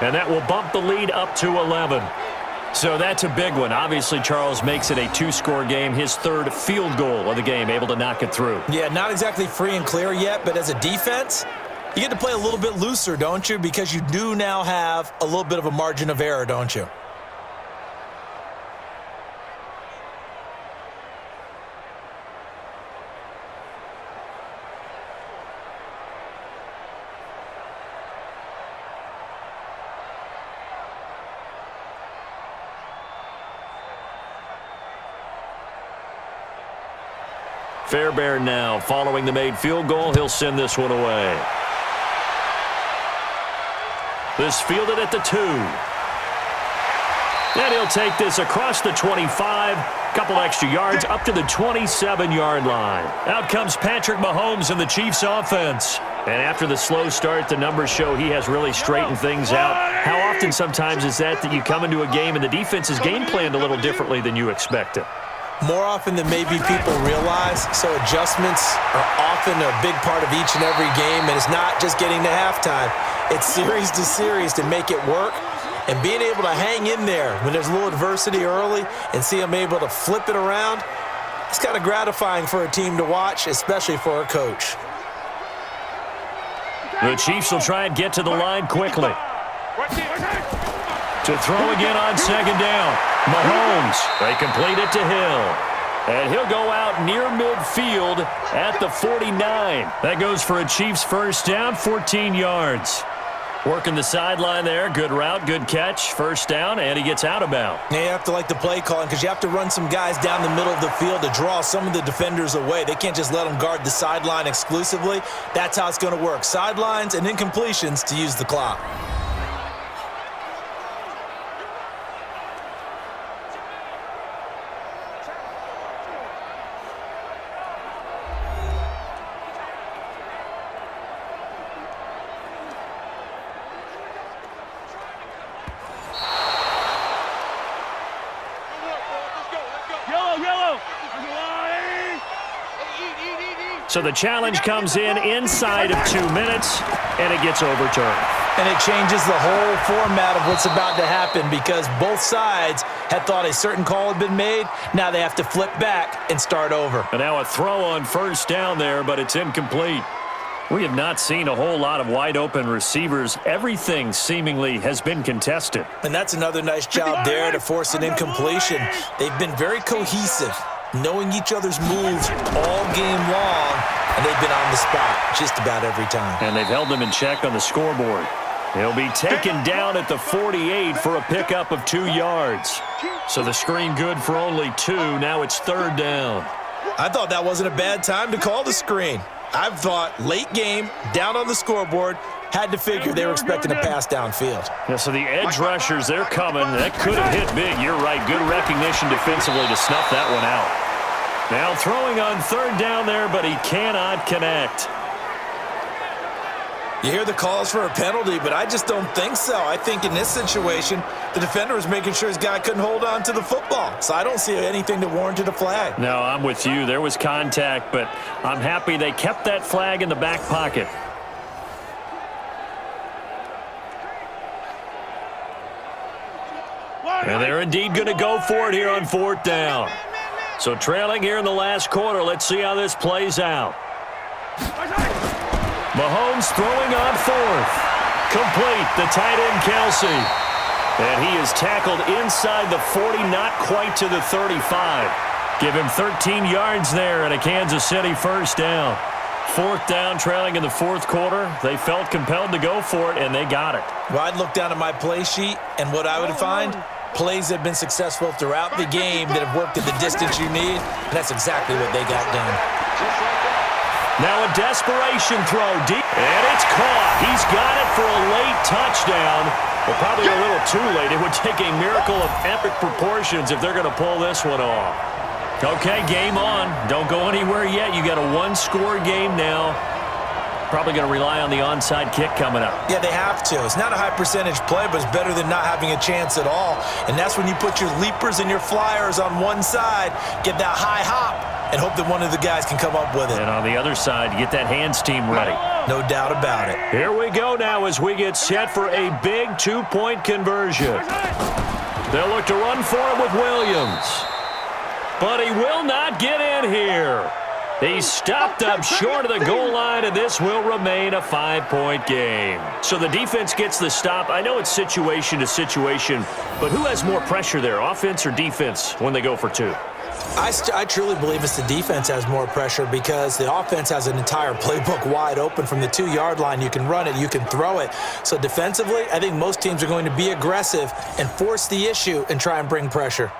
E: And that will bump the lead up to 11. So that's a big one. Obviously, Charles makes it a 2-score game. His 3rd field goal of the game, able to knock it through.
F: Yeah, not exactly free and clear yet, but as a defense, you get to play a little bit looser, don't you? Because you do now have a little bit of a margin of error, don't you?
E: Fairbairn now following the made field goal. He'll send this one away. This fielded at the 2. And he'll take this across the 25. Couple extra yards up to the 27-yard line. Out comes Patrick Mahomes and the Chiefs offense. And after the slow start, the numbers show he has really straightened things out. How often sometimes is that you come into a game and the defense is game planned a little differently than you expected?
F: More often than maybe people realize, so adjustments are often a big part of each and every game, and it's not just getting to halftime. It's series to series to make it work, and being able to hang in there when there's a little adversity early and see them able to flip it around, it's kind of gratifying for a team to watch, especially for a coach.
E: The Chiefs will try and get to the line quickly. To throw again on second down. Mahomes, they complete it to Hill. And he'll go out near midfield at the 49. That goes for a Chiefs first down, 14 yards. Working the sideline there. Good route, good catch. First down, and he gets out of bounds.
F: Yeah, you have to like the play calling because you have to run some guys down the middle of the field to draw some of the defenders away. They can't just let them guard the sideline exclusively. That's how it's going to work. Sidelines and incompletions to use the clock.
E: So the challenge comes in inside of 2 minutes, and it gets overturned.
F: And it changes the whole format of what's about to happen because both sides had thought a certain call had been made. Now they have to flip back and start over.
E: And now a throw on first down there, but it's incomplete. We have not seen a whole lot of wide-open receivers. Everything seemingly has been contested.
F: And that's another nice job there to force an incompletion. They've been very cohesive, knowing each other's moves all game long, and they've been on the spot just about every time.
E: And they've held them in check on the scoreboard. He'll be taken down at the 48 for a pickup of 2 yards. So the screen good for only 2. Now it's third down.
F: I thought that wasn't a bad time to call the screen. I've thought late game, down on the scoreboard, had to figure they were expecting a pass downfield.
E: Yeah, so the edge rushers, they're coming. That could have hit big. You're right. Good recognition defensively to snuff that one out. Now throwing on third down there, but he cannot connect.
F: You hear the calls for a penalty, but I just don't think so. I think in this situation, the defender was making sure his guy couldn't hold on to the football. So I don't see anything that warranted a flag.
E: No, I'm with you. There was contact, but I'm happy they kept that flag in the back pocket. And they're indeed going to go for it here on fourth down. So trailing here in the last quarter. Let's see how this plays out. Mahomes throwing on fourth. Complete. The tight end, Kelsey. And he is tackled inside the 40, not quite to the 35. Give him 13 yards there and a Kansas City first down. Fourth down, trailing in the fourth quarter. They felt compelled to go for it, and they got it.
F: Well, I'd look down at my play sheet, and what I would find, plays that have been successful throughout the game that have worked at the distance you need, and that's exactly what they got done.
E: Now a desperation throw deep, and it's caught. He's got it for a late touchdown. Well, probably a little too late. It would take a miracle of epic proportions if they're going to pull this one off. Okay, game on. Don't go anywhere yet. You got a one-score game now. Probably going to rely on the onside kick coming up.
F: Yeah, they have to. It's not a high-percentage play, but it's better than not having a chance at all. And that's when you put your leapers and your flyers on one side, get that high hop, and hope that one of the guys can come up with it.
E: And on the other side, get that hands team ready.
F: No doubt about it.
E: Here we go now as we get set for a big two-point conversion. They'll look to run for it with Williams. But he will not get in here. He's stopped up short of the goal line, and this will remain a 5-point game. So the defense gets the stop. I know it's situation to situation, but who has more pressure there, offense or defense, when they go for two?
F: I truly believe it's the defense has more pressure because the offense has an entire playbook wide open from the 2-yard line. You can run it, you can throw it. So defensively, I think most teams are going to be aggressive and force the issue and try and bring pressure.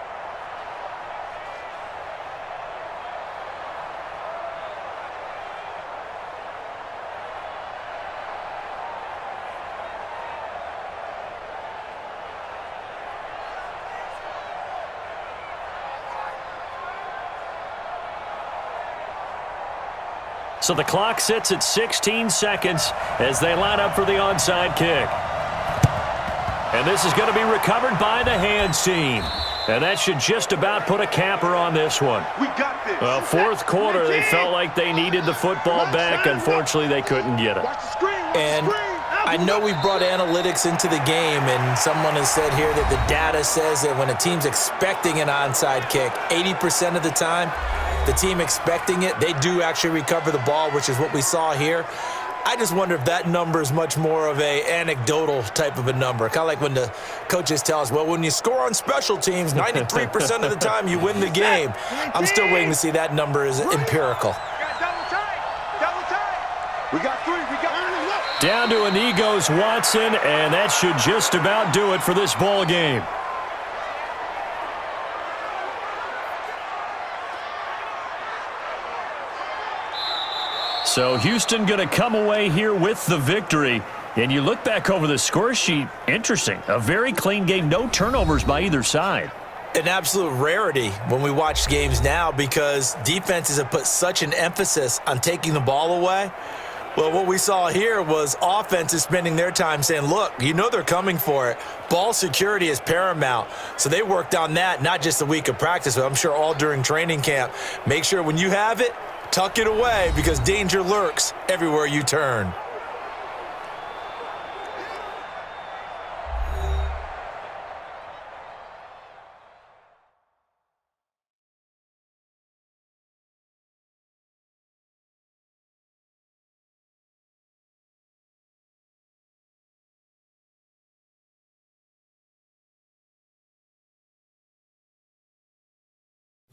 E: So the clock sits at 16 seconds as they line up for the onside kick. And this is going to be recovered by the hands team. And that should just about put a capper on this one.
G: We got this.
E: Well, fourth quarter, they felt like they needed the football back. Unfortunately, they couldn't get it.
F: And I know we brought analytics into the game, and someone has said here that the data says that when a team's expecting an onside kick, 80% of the time, the team expecting it, they do actually recover the ball, which is what we saw here. I just wonder if that number is much more of a anecdotal type of a number. Kind of like when the coaches tell us, well, when you score on special teams, 93% of the time you win the game. I'm still waiting to see that number is empirical.
G: We got 3. We got
E: Down to a knee goes Watson, and that should just about do it for this ball game. So Houston going to come away here with the victory. And you look back over the score sheet, interesting. A very clean game, no turnovers by either side.
F: An absolute rarity when we watch games now because defenses have put such an emphasis on taking the ball away. Well, what we saw here was offenses spending their time saying, look, you know they're coming for it. Ball security is paramount. So they worked on that, not just a week of practice, but I'm sure all during training camp. Make sure when you have it, tuck it away because danger lurks everywhere you turn.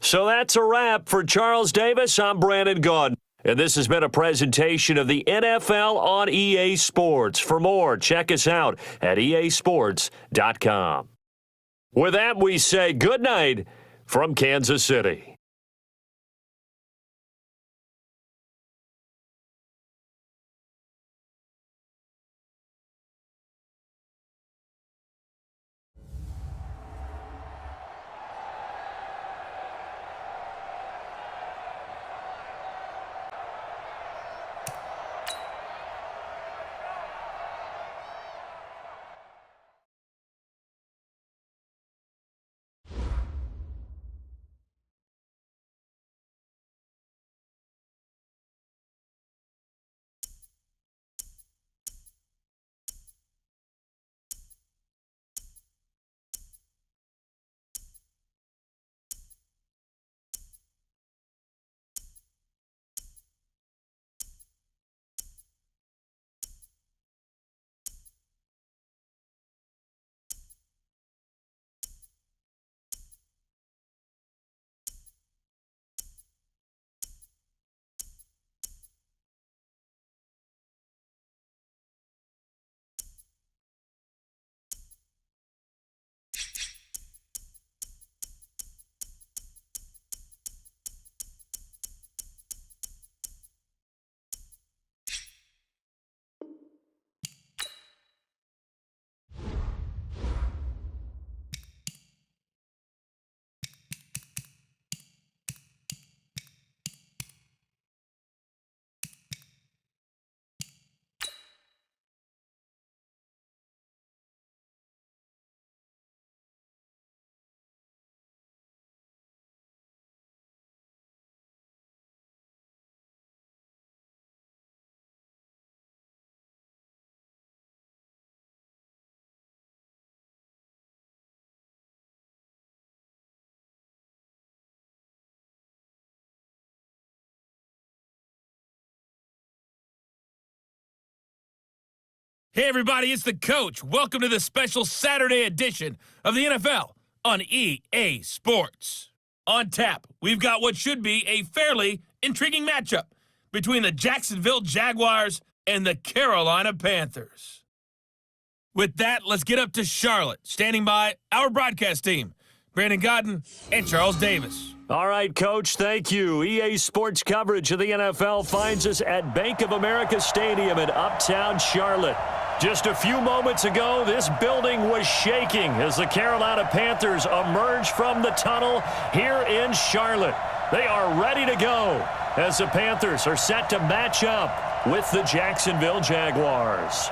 E: So that's a wrap for Charles Davis. I'm Brandon Gaudin. And this has been a presentation of the NFL on EA Sports. For more, check us out at easports.com. With that, we say good night from Kansas City.
D: Hey, everybody, it's the coach. Welcome to the special Saturday edition of the NFL on EA Sports. On tap, we've got what should be a fairly intriguing matchup between the Jacksonville Jaguars and the Carolina Panthers. With that, let's get up to Charlotte. Standing by, our broadcast team, Brandon Gaudin and Charles Davis.
E: All right, Coach, thank you. EA Sports coverage of the NFL finds us at Bank of America Stadium in Uptown Charlotte. Just a few moments ago, this building was shaking as the Carolina Panthers emerged from the tunnel here in Charlotte. They are ready to go as the Panthers are set to match up with the Jacksonville Jaguars.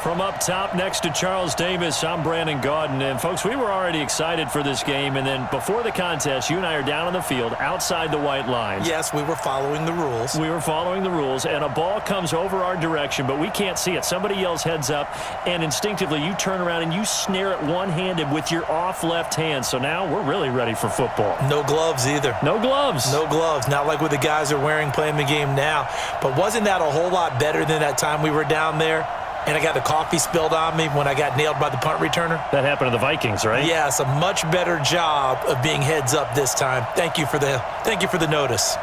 E: From up top next to Charles Davis, I'm Brandon Gaudin. And, folks, we were already excited for this game. And then before the contest, you and I are down on the field outside the white lines.
F: Yes, we were following the rules.
E: We were following the rules, and a ball comes over our direction, but we can't see it. Somebody yells heads up, and instinctively you turn around and you snare it one-handed with your off left hand. So now we're really ready for football.
F: No gloves either.
E: No gloves.
F: No gloves. Not like what the guys are wearing playing the game now. But wasn't that a whole lot better than that time we were down there? And I got the coffee spilled on me when I got nailed by the punt returner.
E: That happened to the Vikings, right?
F: Yes, a much better job of being heads up this time. Thank you for the notice.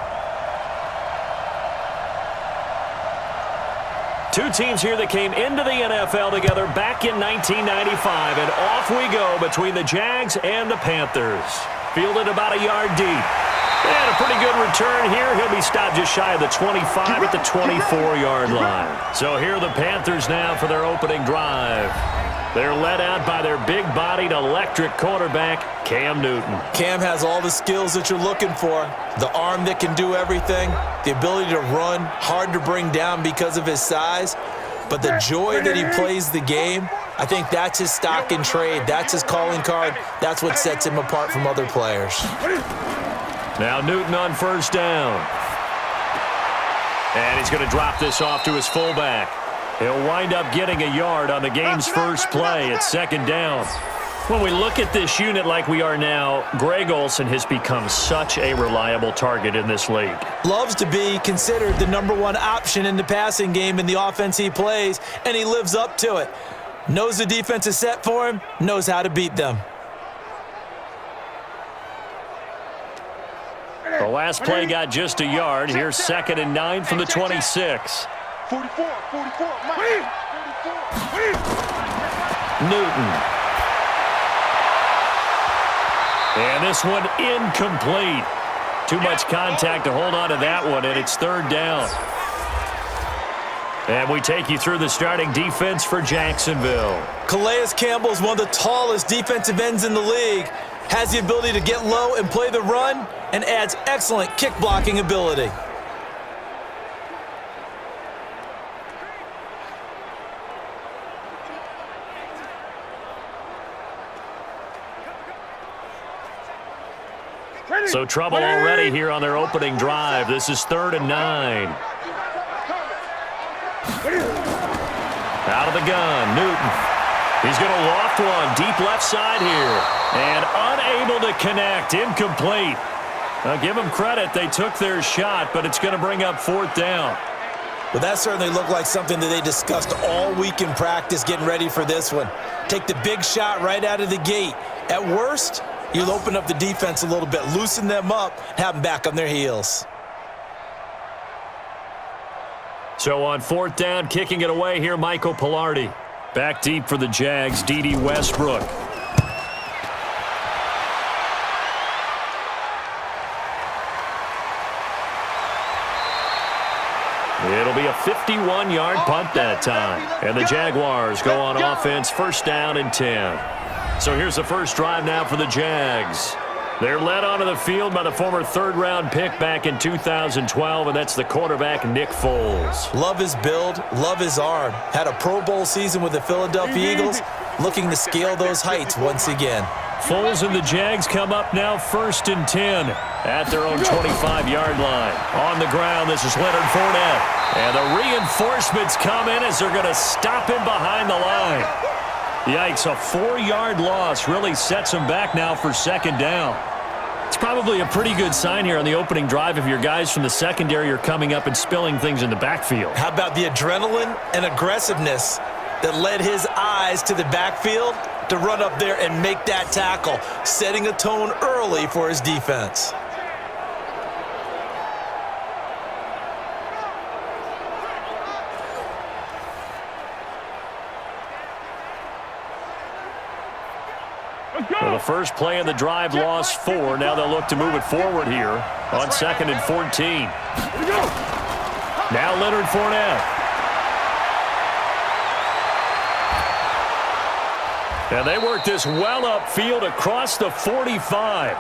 E: Two teams here that came into the NFL together back in 1995, and off we go between the Jags and the Panthers. Fielded about a yard deep. And a pretty good return here. He'll be stopped just shy of the 25 at the 24-yard line. So here are the Panthers now for their opening drive. They're led out by their big-bodied electric quarterback, Cam Newton.
F: Cam has all the skills that you're looking for. The arm that can do everything, the ability to run, hard to bring down because of his size. But the joy that he plays the game, I think that's his stock in trade. That's his calling card. That's what sets him apart from other players.
E: Now Newton on first down. And he's going to drop this off to his fullback. He'll wind up getting a yard on the game's first play at second down. When we look at this unit like we are now, Greg Olsen has become such a reliable target in this league.
F: Loves to be considered the #1 option in the passing game in the offense he plays, and he lives up to it. Knows the defense is set for him, knows how to beat them.
E: The last play got just a yard. Here's 2nd and 9 from the 26.
G: 44,
E: Newton. And this one incomplete. Too much contact to hold on to that one, and it's 3rd down. And we take you through the starting defense for Jacksonville.
F: Calais Campbell is one of the tallest defensive ends in the league. Has the ability to get low and play the run, and adds excellent kick blocking ability.
E: So trouble already here on their opening drive. This is 3rd and 9. Out of the gun, Newton. He's going to loft one deep left side here. And unable to connect, incomplete. Now give them credit, they took their shot, but it's going to bring up 4th down.
F: Well, that certainly looked like something that they discussed all week in practice getting ready for this one. Take the big shot right out of the gate. At worst, you'll open up the defense a little bit, loosen them up, have them back on their heels.
E: So on 4th down, kicking it away here, Michael Pilardi. Back deep for the Jags, D.D. Westbrook. It'll be a 51-yard punt that time. And the Jaguars go on offense, 1st down and 10. So here's the first drive now for the Jags. They're led onto the field by the former 3rd-round pick back in 2012, and that's the quarterback, Nick Foles.
F: Love his build, love his arm. Had a Pro Bowl season with the Philadelphia Eagles, looking to scale those heights once again.
E: Foles and the Jags come up now 1st and 10 at their own 25-yard line. On the ground, this is Leonard Fournette. And the reinforcements come in as they're going to stop him behind the line. Yikes, a 4-yard loss really sets him back now for 2nd down. It's probably a pretty good sign here on the opening drive if your guys from the secondary are coming up and spilling things in the backfield.
F: How about the adrenaline and aggressiveness that led his eyes to the backfield to run up there and make that tackle, setting a tone early for his defense.
E: Well, the first play of the drive lost 4. Now they'll look to move it forward here on 2nd and 14. Now Leonard Fournette. And they work this well upfield across the 45.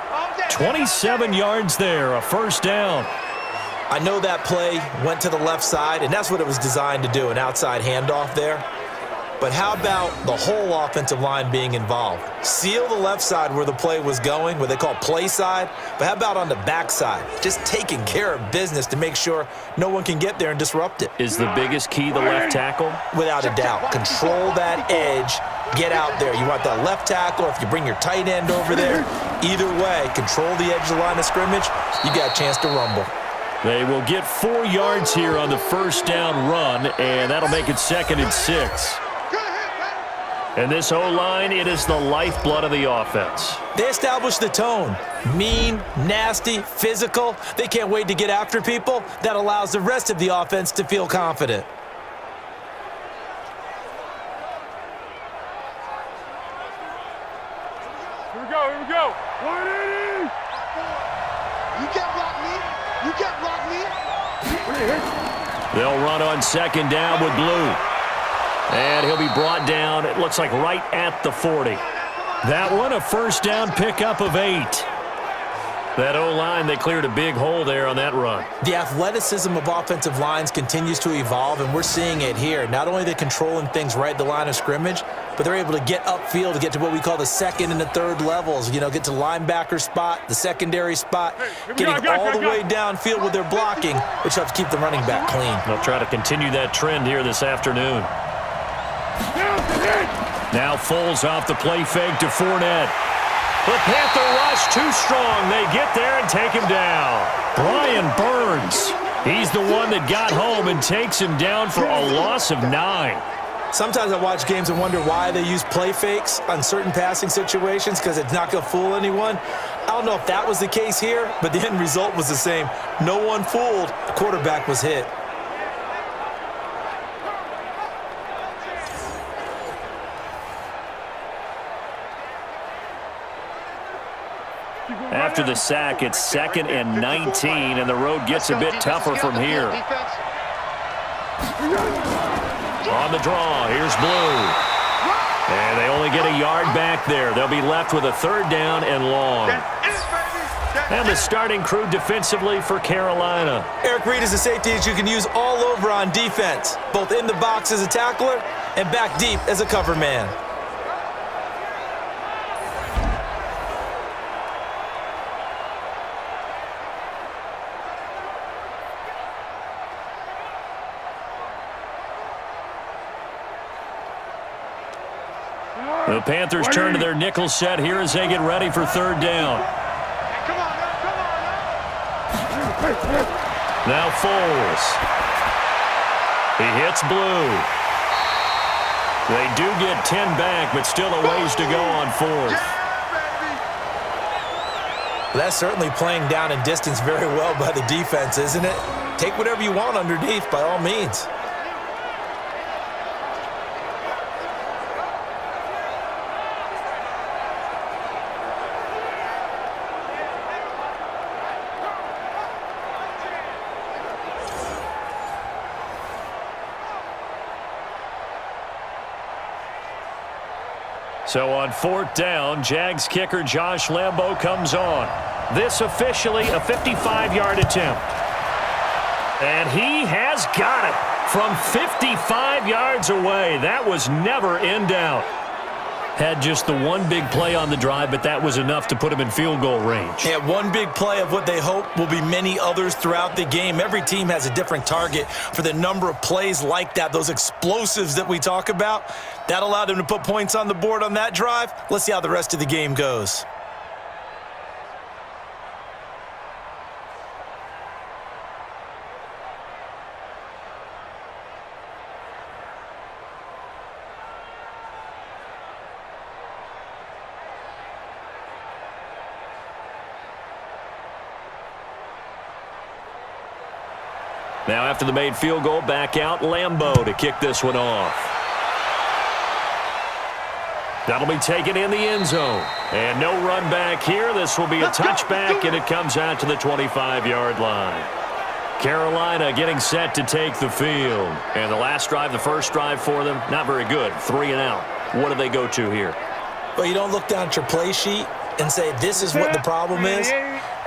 E: 27 yards there, a 1st down.
F: I know that play went to the left side, and that's what it was designed to do, an outside handoff there. But how about the whole offensive line being involved? Seal the left side where the play was going, what they call play side. But how about on the back side? Just taking care of business to make sure no one can get there and disrupt it.
E: Is the biggest key the left tackle?
F: Without a doubt. Control that edge. Get out there. You want that left tackle. If you bring your tight end over there, either way, control the edge of the line of scrimmage, you got a chance to rumble.
E: They will get 4 yards here on the first down run, and that'll make it 2nd and 6. And this O-line, it is the lifeblood of the offense.
F: They establish the tone. Mean, nasty, physical. They can't wait to get after people. That allows the rest of the offense to feel confident.
G: Here we go. 180. You can't block me. You can't block me.
E: They'll run on 2nd down with Blue. And he'll be brought down, it looks like right at the 40. That one, a first down pickup of 8. That O-line, they cleared a big hole there on that run.
F: The athleticism of offensive lines continues to evolve, and we're seeing it here. Not only are they controlling things right at the line of scrimmage, but they're able to get upfield to get to what we call the 2nd and the 3rd levels. You know, get to linebacker spot, the secondary spot, getting all the way downfield with their blocking, which helps keep the running back clean.
E: They'll try to continue that trend here this afternoon. Now Foles off the play fake to Fournette. The Panther rush too strong. They get there and take him down. Brian Burns. He's the one that got home and takes him down for a loss of 9.
F: Sometimes I watch games and wonder why they use play fakes on certain passing situations, because it's not going to fool anyone. I don't know if that was the case here, but the end result was the same. No one fooled. The quarterback was hit.
E: After the sack, it's 2nd and 19, and the road gets a bit tougher from here. On the draw, here's Blue. And they only get a yard back there. They'll be left with a 3rd down and long. And the starting crew defensively for Carolina.
F: Eric Reed is a safety that you can use all over on defense, both in the box as a tackler and back deep as a cover man.
E: The Panthers turn to their nickel set here as they get ready for 3rd down. Now Foles. He hits Blue. They do get 10 back, but still a ways to go on 4th.
F: That's certainly playing down in distance very well by the defense, isn't it? Take whatever you want underneath, by all means.
E: So on 4th down, Jags kicker Josh Lambo comes on. This officially a 55-yard attempt. And he has got it from 55 yards away. That was never in doubt. Had just the one big play on the drive, but that was enough to put him in field goal range.
F: Yeah, one big play of what they hope will be many others throughout the game. Every team has a different target for the number of plays like that, those explosives that we talk about. That allowed him to put points on the board on that drive. Let's see how the rest of the game goes.
E: Now after the made field goal, back out Lambo to kick this one off. That'll be taken in the end zone. And no run back here. This will be a touchback, and it comes out to the 25-yard line. Carolina getting set to take the field. And the last drive, the first drive for them, not very good. 3 and out. What do they go to here?
F: Well, you don't look down at your play sheet and say this is what the problem is.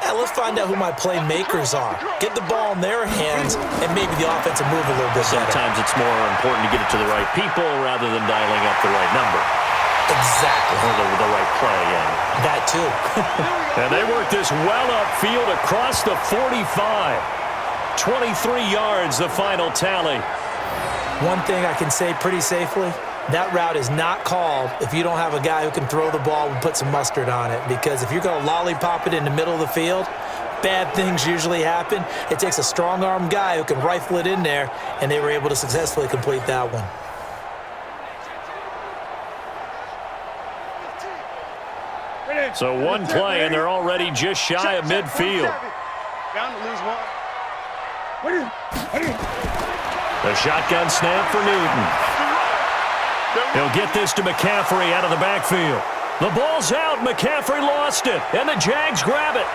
F: let's find out who my playmakers are. Get the ball in their hands, and maybe the offense will move a little bit better.
E: Sometimes it's more important to get it to the right people rather than dialing up the right number.
F: Exactly.
E: Or the right play, yeah.
F: That too.
E: And they work this well upfield across the 45. 23 yards, the final tally.
F: One thing I can say pretty safely, that route is not called if you don't have a guy who can throw the ball and put some mustard on it. Because if you're going to lollipop it in the middle of the field, bad things usually happen. It takes a strong-arm guy who can rifle it in there, and they were able to successfully complete that one.
E: So one play, and they're already just shy of midfield.
G: Bound to lose one.
E: The shotgun snap for Newton. He'll get this to McCaffrey out of the backfield. The ball's out. McCaffrey lost it, and the Jags grab it.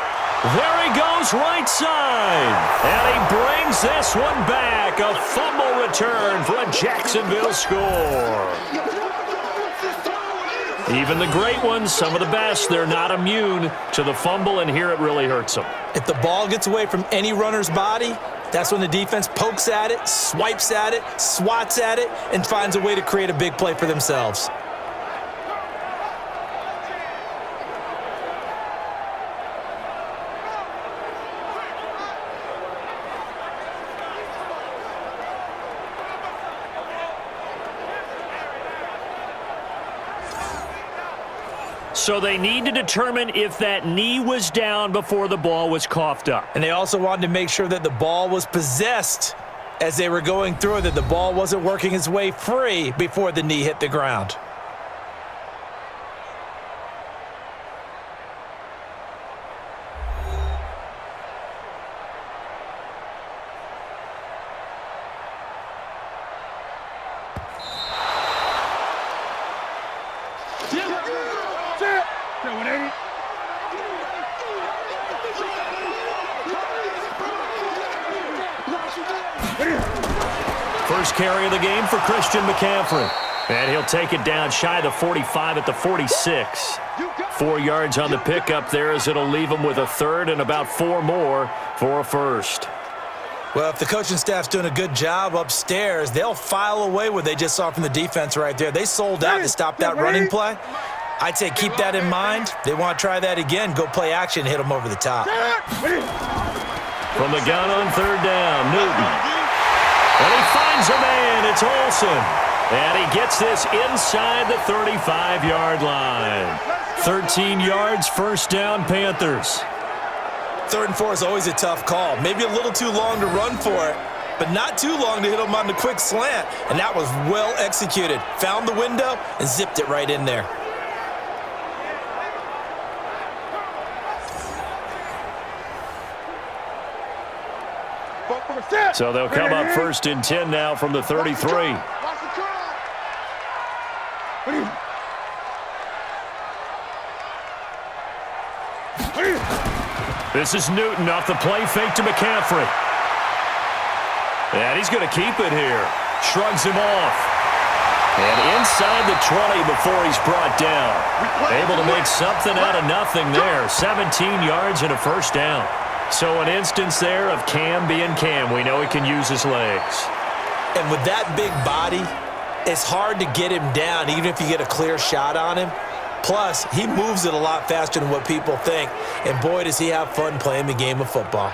E: There he goes, right side. And he brings this one back. A fumble return for a Jacksonville score. Even the great ones, some of the best, they're not immune to the fumble, and here it really hurts them.
F: If the ball gets away from any runner's body, that's when the defense pokes at it, swipes at it, swats at it, and finds a way to create a big play for themselves.
E: So they need to determine if that knee was down before the ball was coughed up.
F: And they also wanted to make sure that the ball was possessed as they were going through, that the ball wasn't working its way free before the knee hit the ground.
E: First carry of the game for Christian McCaffrey. And he'll take it down shy of the 45 at the 46. 4 yards on the pickup there as it'll leave him with a third and about 4 more for a first.
F: Well, if the coaching staff's doing a good job upstairs, they'll file away what they just saw from the defense right there. They sold out to stop that running play. I'd say keep that in mind. They want to try that again. Go play action, hit them over the top.
E: From the gun on third down, Newton. And he finds a man. It's Olsen. And he gets this inside the 35-yard line. 13 yards, first down, Panthers.
F: 3rd and 4 is always a tough call. Maybe a little too long to run for it, but not too long to hit him on the quick slant. And that was well executed. Found the window and zipped it right in there.
E: So they'll come up 1st and 10 now from the 33. This is Newton off the play fake to McCaffrey. And he's going to keep it here. Shrugs him off. And inside the 20 before he's brought down. Able to make something out of nothing there. 17 yards and a first down. So an instance there of Cam being Cam. We know he can use his legs.
F: And with that big body, it's hard to get him down, even if you get a clear shot on him. Plus, he moves it a lot faster than what people think. And boy, does he have fun playing the game of football.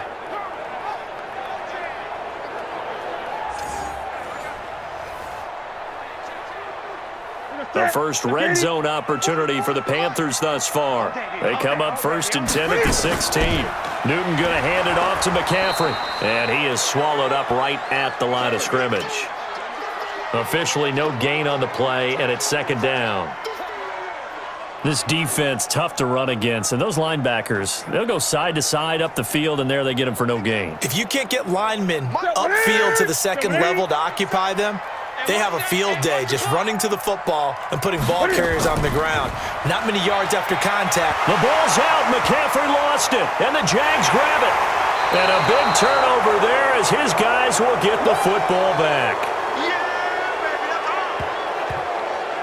E: The first red zone opportunity for the Panthers thus far. They come up 1st and 10 at the 16. Newton going to hand it off to McCaffrey. And he is swallowed up right at the line of scrimmage. Officially no gain on the play, and it's 2nd down. This defense, tough to run against. And those linebackers, they'll go side to side up the field, and there they get them for no gain.
F: If you can't get linemen upfield to the 2nd level to occupy them, they have a field day just running to the football and putting ball carriers on the ground. Not many yards after contact.
E: The ball's out. McCaffrey lost it, and the Jags grab it. And a big turnover there as his guys will get the football back.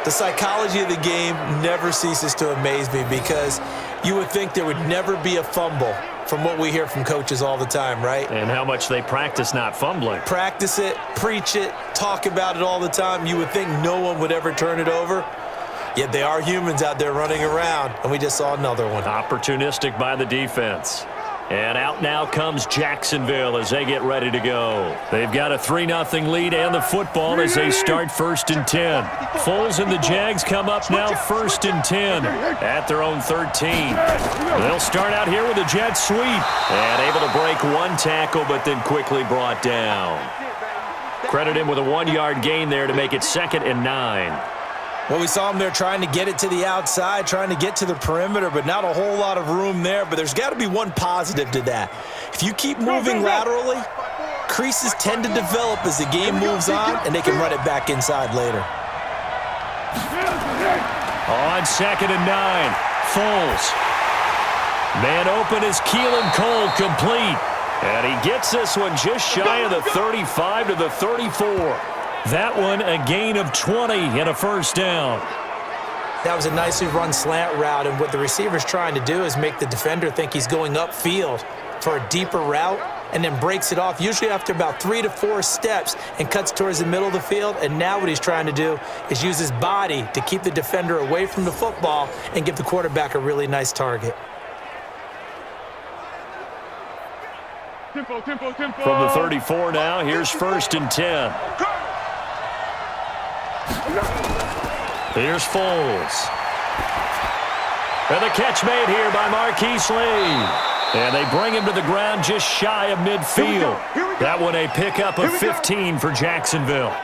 F: The psychology of the game never ceases to amaze me because you would think there would never be a fumble from what we hear from coaches all the time, right?
E: And how much they practice not fumbling.
F: Practice it, preach it, talk about it all the time. You would think no one would ever turn it over. Yet they are humans out there running around, and we just saw another one.
E: Opportunistic by the defense. And out now comes Jacksonville as they get ready to go. They've got a 3-0 lead and the football as they start 1st and 10. Foles and the Jags come up now 1st and 10 at their own 13. They'll start out here with a jet sweep and able to break one tackle but then quickly brought down. Credit him with a 1-yard gain there to make it 2nd and 9.
F: Well, we saw him there trying to get it to the outside, trying to get to the perimeter, but not a whole lot of room there. But there's got to be one positive to that. If you keep moving laterally, creases tend to develop as the game moves on, and they can run it back inside later.
E: On 2nd and 9, Foles. Man open is Keelan Cole, complete. And he gets this one just shy of the 35 to the 34. That one a gain of 20 and a 1st down.
F: That was a nicely run slant route, and what the receiver's trying to do is make the defender think he's going upfield for a deeper route and then breaks it off, usually after about 3 to 4 steps, and cuts towards the middle of the field. And now what he's trying to do is use his body to keep the defender away from the football and give the quarterback a really nice target.
E: From the 34 now, here's 1st and 10. Here's Foles. And the catch made here by Marquise Lee. And they bring him to the ground just shy of midfield. That one a pickup of 15 for Jacksonville.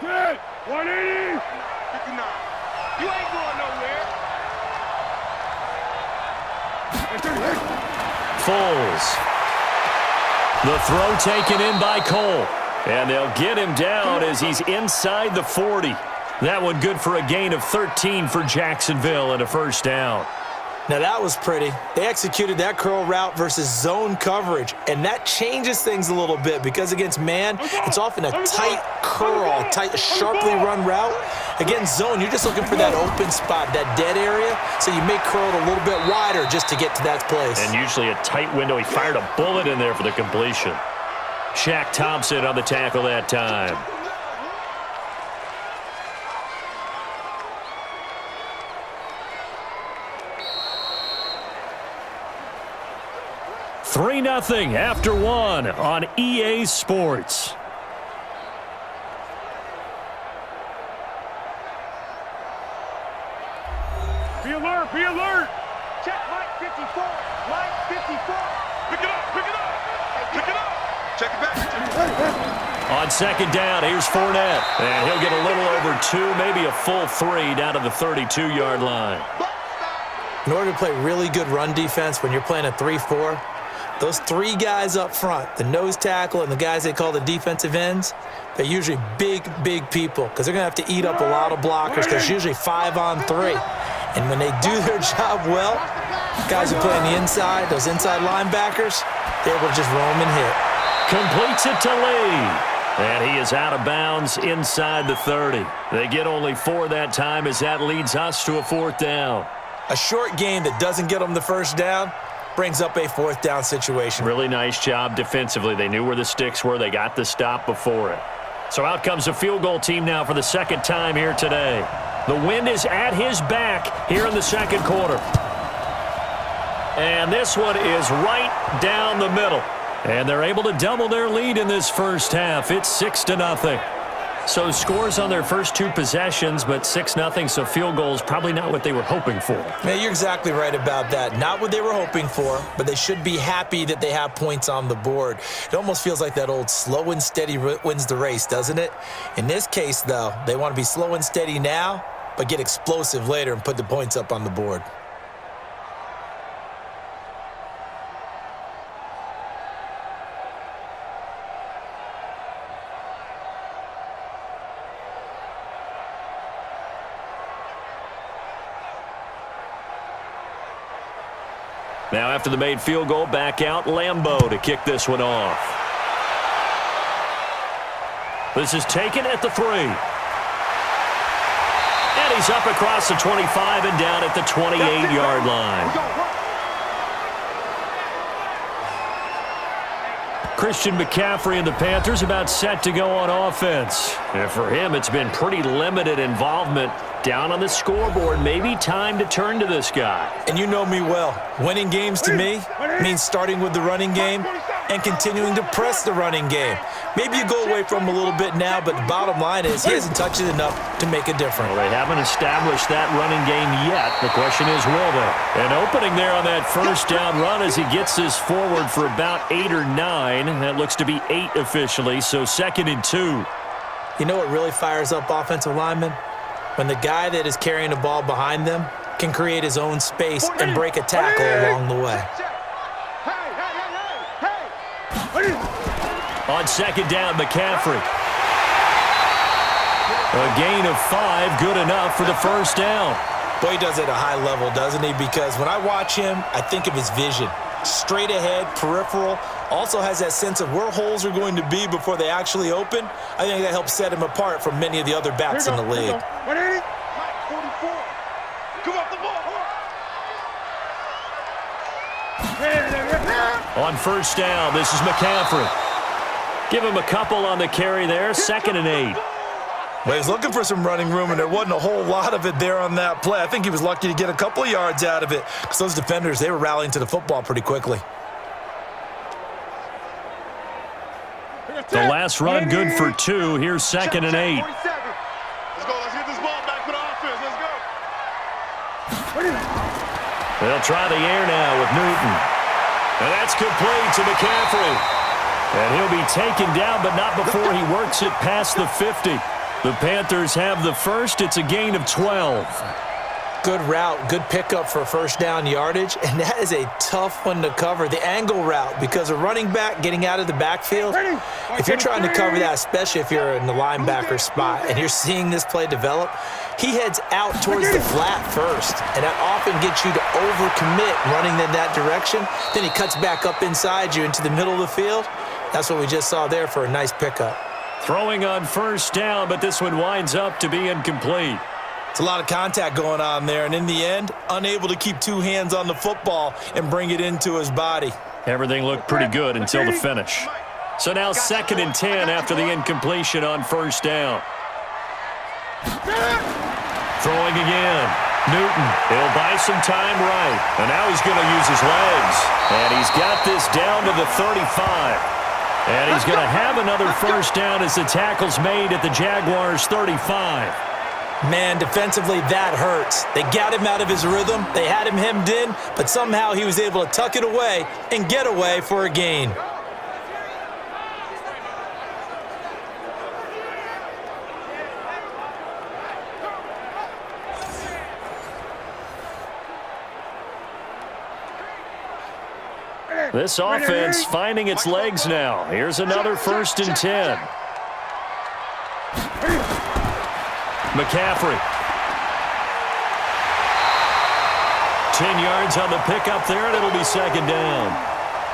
G: Good. 180. 59. You ain't going nowhere.
E: Foles. The throw taken in by Cole. And they'll get him down as he's inside the 40. That one good for a gain of 13 for Jacksonville and a 1st down.
F: Now that was pretty. They executed that curl route versus zone coverage, and that changes things a little bit because against man, it's often a tight curl, tight, sharply run route. Against zone, you're just looking for that open spot, that dead area, so you may curl it a little bit wider just to get to that place.
E: And usually a tight window. He fired a bullet in there for the completion. Shaq Thompson on the tackle that time. Three 3-0 after one on EA Sports.
G: Be alert, be alert. Check Mike 54, Mike 54. Pick it up, pick it up, pick it up. Check it back.
E: On 2nd down, here's Fournette. And he'll get a little over 2, maybe a full 3 down to the 32-yard line.
F: In order to play really good run defense when you're playing a 3-4, those 3 guys up front, the nose tackle and the guys they call the defensive ends, they're usually big, big people because they're going to have to eat up a lot of blockers because it's usually 5 on 3. And when they do their job well, guys who play on the inside, those inside linebackers, they're able to just roam and hit.
E: Completes it to Lee. And he is out of bounds inside the 30. They get only 4 that time as that leads us to a 4th down.
F: A short game that doesn't get them the 1st down brings up a 4th down situation.
E: Really nice job defensively. They knew where the sticks were. They got the stop before it. So out comes the field goal team now for the 2nd time here today. The wind is at his back here in the 2nd quarter. And this one is right down the middle. And they're able to double their lead in this first half. It's 6-0. So scores on their first 2 possessions, but 6-0, so field goals probably not what they were hoping for.
F: Man, you're exactly right about that. Not what they were hoping for, but they should be happy that they have points on the board. It almost feels like that old slow and steady wins the race, doesn't it? In this case, though, they want to be slow and steady now, but get explosive later and put the points up on the board.
E: Now after the made field goal, back out Lambeau to kick this one off. This is taken at the 3. And he's up across the 25 and down at the 28-yard line. Christian McCaffrey and the Panthers about set to go on offense. And for him, it's been pretty limited involvement down on the scoreboard. Maybe time to turn to this guy.
F: And you know me well. Winning games to me means starting with the running game and continuing to press the running game. Maybe you go away from him a little bit now, but the bottom line is he hasn't touched it enough to make a difference.
E: Well, they haven't established that running game yet. The question is, will they? An opening there on that first down run as he gets this forward for about 8 or 9. That looks to be 8 officially, so 2nd and 2.
F: You know what really fires up offensive linemen? When the guy that is carrying the ball behind them can create his own space and break a tackle along the way.
E: On 2nd down, McCaffrey. A gain of 5, good enough for the first down.
F: Boy, he does it at a high level, doesn't he? Because when I watch him, I think of his vision. Straight ahead, peripheral, also has that sense of where holes are going to be before they actually open. I think that helps set him apart from many of the other backs in the league.
G: 180. 44. Come off the ball.
E: On first down, this is McCaffrey. Give him a couple on the carry there, 2nd and 8.
F: Well, he was looking for some running room, and there wasn't a whole lot of it there on that play. I think he was lucky to get a couple of yards out of it because those defenders, they were rallying to the football pretty quickly.
E: The last run good for 2. Here's 2nd and 8.
G: Let's go. Let's get this ball back for the offense. Let's go.
E: They'll try the air now with Newton. And that's complete to McCaffrey. And he'll be taken down, but not before he works it past the 50. The Panthers have the first. It's a gain of 12.
F: Good route, good pickup for first down yardage, and that is a tough one to cover. The angle route, because a running back getting out of the backfield, if you're trying to cover that, especially if you're in the linebacker spot and you're seeing this play develop, he heads out towards the flat first, and that often gets you to overcommit running in that direction. Then he cuts back up inside you into the middle of the field. That's what we just saw there for a nice pickup.
E: Throwing on first down, but this one winds up to be incomplete.
F: It's a lot of contact going on there, and in the end, unable to keep 2 hands on the football and bring it into his body.
E: Everything looked pretty good until the finish. So now 2nd and 10 after the incompletion on first down. Throwing again. Newton, he'll buy some time right. And now he's going to use his legs. And he's got this down to the 35. And he's going to have another first down as the tackle's made at the Jaguars' 35.
F: Man, defensively, that hurts. They got him out of his rhythm. They had him hemmed in, but somehow he was able to tuck it away and get away for a gain.
E: This offense finding its legs now. Here's another 1st and 10. McCaffrey. 10 yards on the pickup there, and it'll be 2nd down.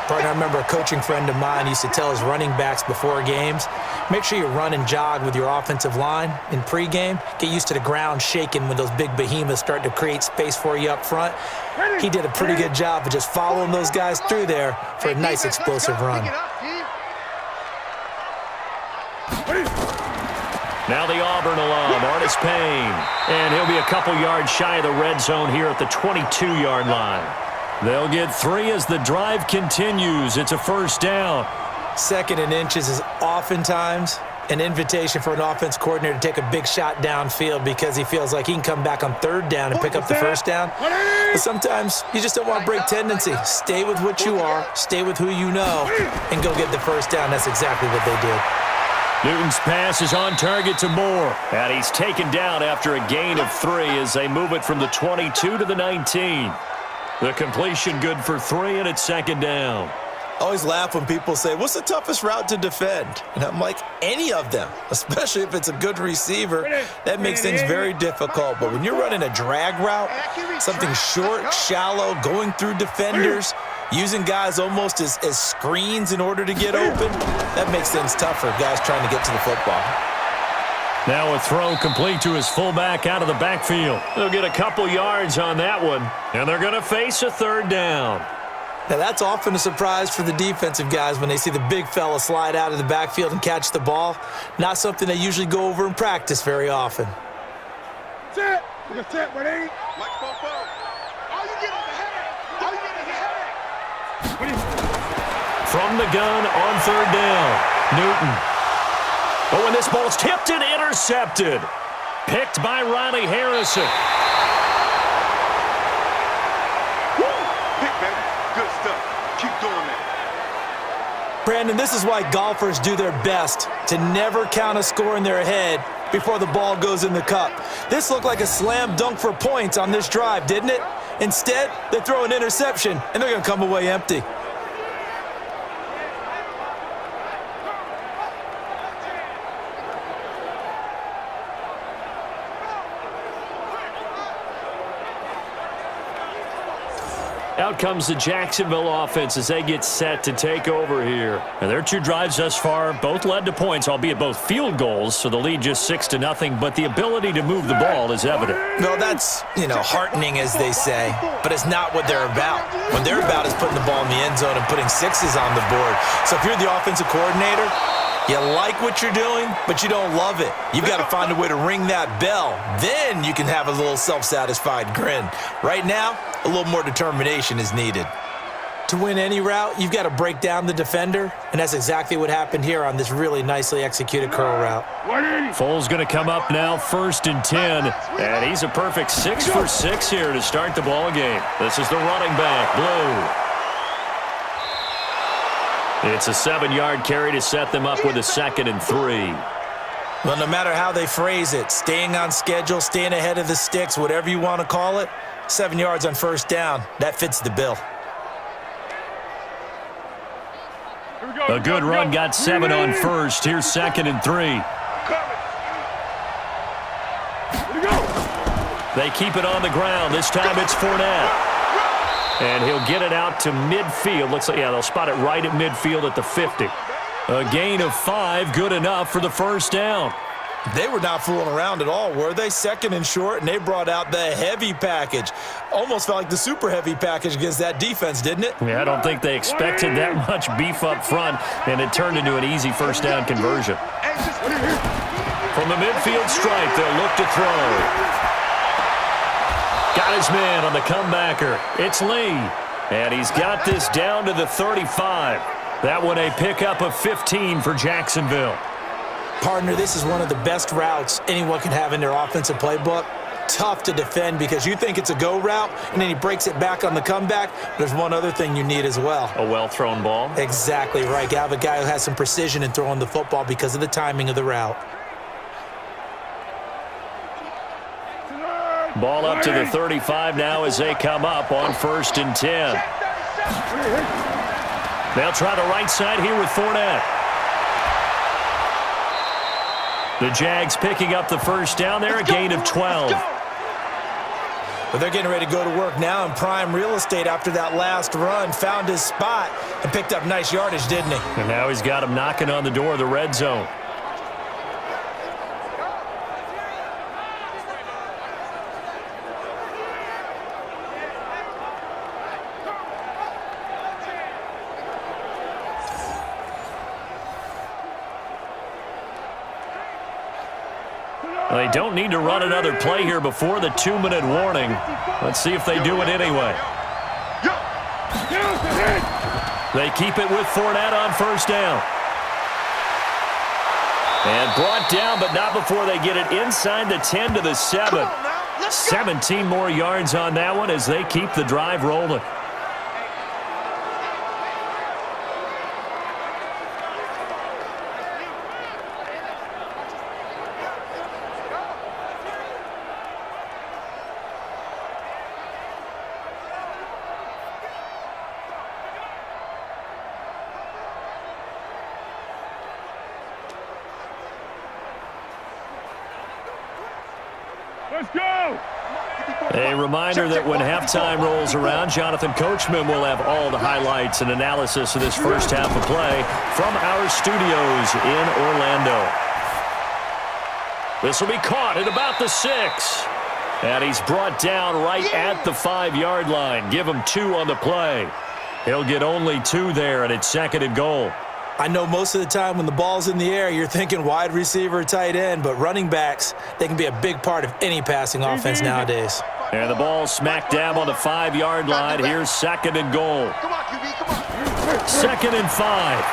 F: Partner, I remember a coaching friend of mine used to tell his running backs before games, make sure you run and jog with your offensive line in pregame. Get used to the ground shaking when those big behemoths start to create space for you up front. He did a pretty good job of just following those guys through there for a nice explosive run.
E: Now the Auburn alum, Artis Payne. And he'll be a couple yards shy of the red zone here at the 22-yard line. They'll get 3 as the drive continues. It's a first down.
F: 2nd and inches is oftentimes an invitation for an offense coordinator to take a big shot downfield because he feels like he can come back on 3rd down and pick up the first down. But sometimes you just don't want to break tendency. Stay with what you are, stay with who you know, and go get the first down. That's exactly what they did.
E: Newton's pass is on target to Moore. And he's taken down after a gain of 3 as they move it from the 22 to the 19. The completion good for 3, and it's 2nd down.
F: Always laugh when people say, what's the toughest route to defend? And I'm like, any of them, especially if it's a good receiver. That makes things very difficult. But when you're running a drag route, something short, shallow, going through defenders, using guys almost as screens in order to get open, that makes things tougher, guys trying to get to the football.
E: Now a throw complete to his fullback out of the backfield. They'll get a couple yards on that one, and they're going to face a third down.
F: Now, that's often a surprise for the defensive guys when they see the big fella slide out of the backfield and catch the ball. Not something they usually go over in practice very often.
G: Set. We're going to set, buddy. Microphone forward. All you get is a headache. All you get is a headache.
E: From the gun on third down, Newton. But when this ball's tipped and intercepted, picked by Riley Harrison.
G: Good stuff. Keep doing that.
F: Brandon, this is why golfers do their best to never count a score in their head before the ball goes in the cup. This looked like a slam dunk for points on this drive, didn't it? Instead, they throw an interception, and they're going to come away empty.
E: Out comes the Jacksonville offense as they get set to take over here. And their two drives thus far both led to points, albeit both field goals, so the lead just 6-0, but the ability to move the ball is evident.
F: Well, that's, heartening, as they say, but it's not what they're about. What they're about is putting the ball in the end zone and putting sixes on the board. So if you're the offensive coordinator, you like what you're doing, but you don't love it. You've got to find a way to ring that bell. Then you can have a little self-satisfied grin. Right now, a little more determination is needed. To win any route, you've got to break down the defender, and that's exactly what happened here on this really nicely executed curl route.
E: Foles going to come up now, 1st and 10, and he's a perfect 6 for 6 here to start the ball game. This is the running back, Blue. It's a 7-yard carry to set them up with a 2nd and 3.
F: Well, no matter how they phrase it, staying on schedule, staying ahead of the sticks, whatever you want to call it, 7 yards on 1st down, that fits the bill.
E: A good run got 7 on 1st. Here's 2nd and 3. They keep it on the ground. This time it's Fournette. And he'll get it out to midfield. Looks like, they'll spot it right at midfield at the 50. A gain of 5, good enough for the 1st down.
F: They were not fooling around at all, were they? 2nd and short, and they brought out the heavy package. Almost felt like the super heavy package against that defense, didn't it?
E: Yeah, I don't think they expected that much beef up front, and it turned into an easy 1st down conversion. From the midfield stripe, they'll look to throw. Got his man on the comebacker. It's Lee. And he's got this down to the 35. That one a pickup of 15 for Jacksonville.
F: Partner, this is one of the best routes anyone can have in their offensive playbook. Tough to defend because you think it's a go route, and then he breaks it back on the comeback. There's one other thing you need as well.
E: A well-thrown ball.
F: Exactly right. You have a guy who has some precision in throwing the football because of the timing of the route.
E: Ball up to the 35 now as they come up on 1st and 10. They'll try the right side here with Fournette. The Jags picking up the 1st down there, a gain of 12.
F: But they're getting ready to go to work now in prime real estate after that last run. Found his spot and picked up nice yardage, didn't he?
E: And now he's got him knocking on the door of the red zone. They don't need to run another play here before the 2-minute warning. Let's see if they do it anyway. They keep it with Fournette on 1st down. And brought down, but not before they get it inside the 10 to the 7. 17 more yards on that one as they keep the drive rolling.
G: Let's go.
E: A reminder that when halftime rolls around, Jonathan Coachman will have all the highlights and analysis of this first half of play from our studios in Orlando. This will be caught at about the 6. And he's brought down right at the 5-yard line. Give him 2 on the play. He'll get only 2 there, and it's 2nd and goal.
F: I know most of the time when the ball's in the air, you're thinking wide receiver, tight end, but running backs, they can be a big part of any passing offense nowadays.
E: And the ball smack dab on the 5-yard line. Here's 2nd and goal.
G: Come on, QB, come on.
E: 2nd and 5.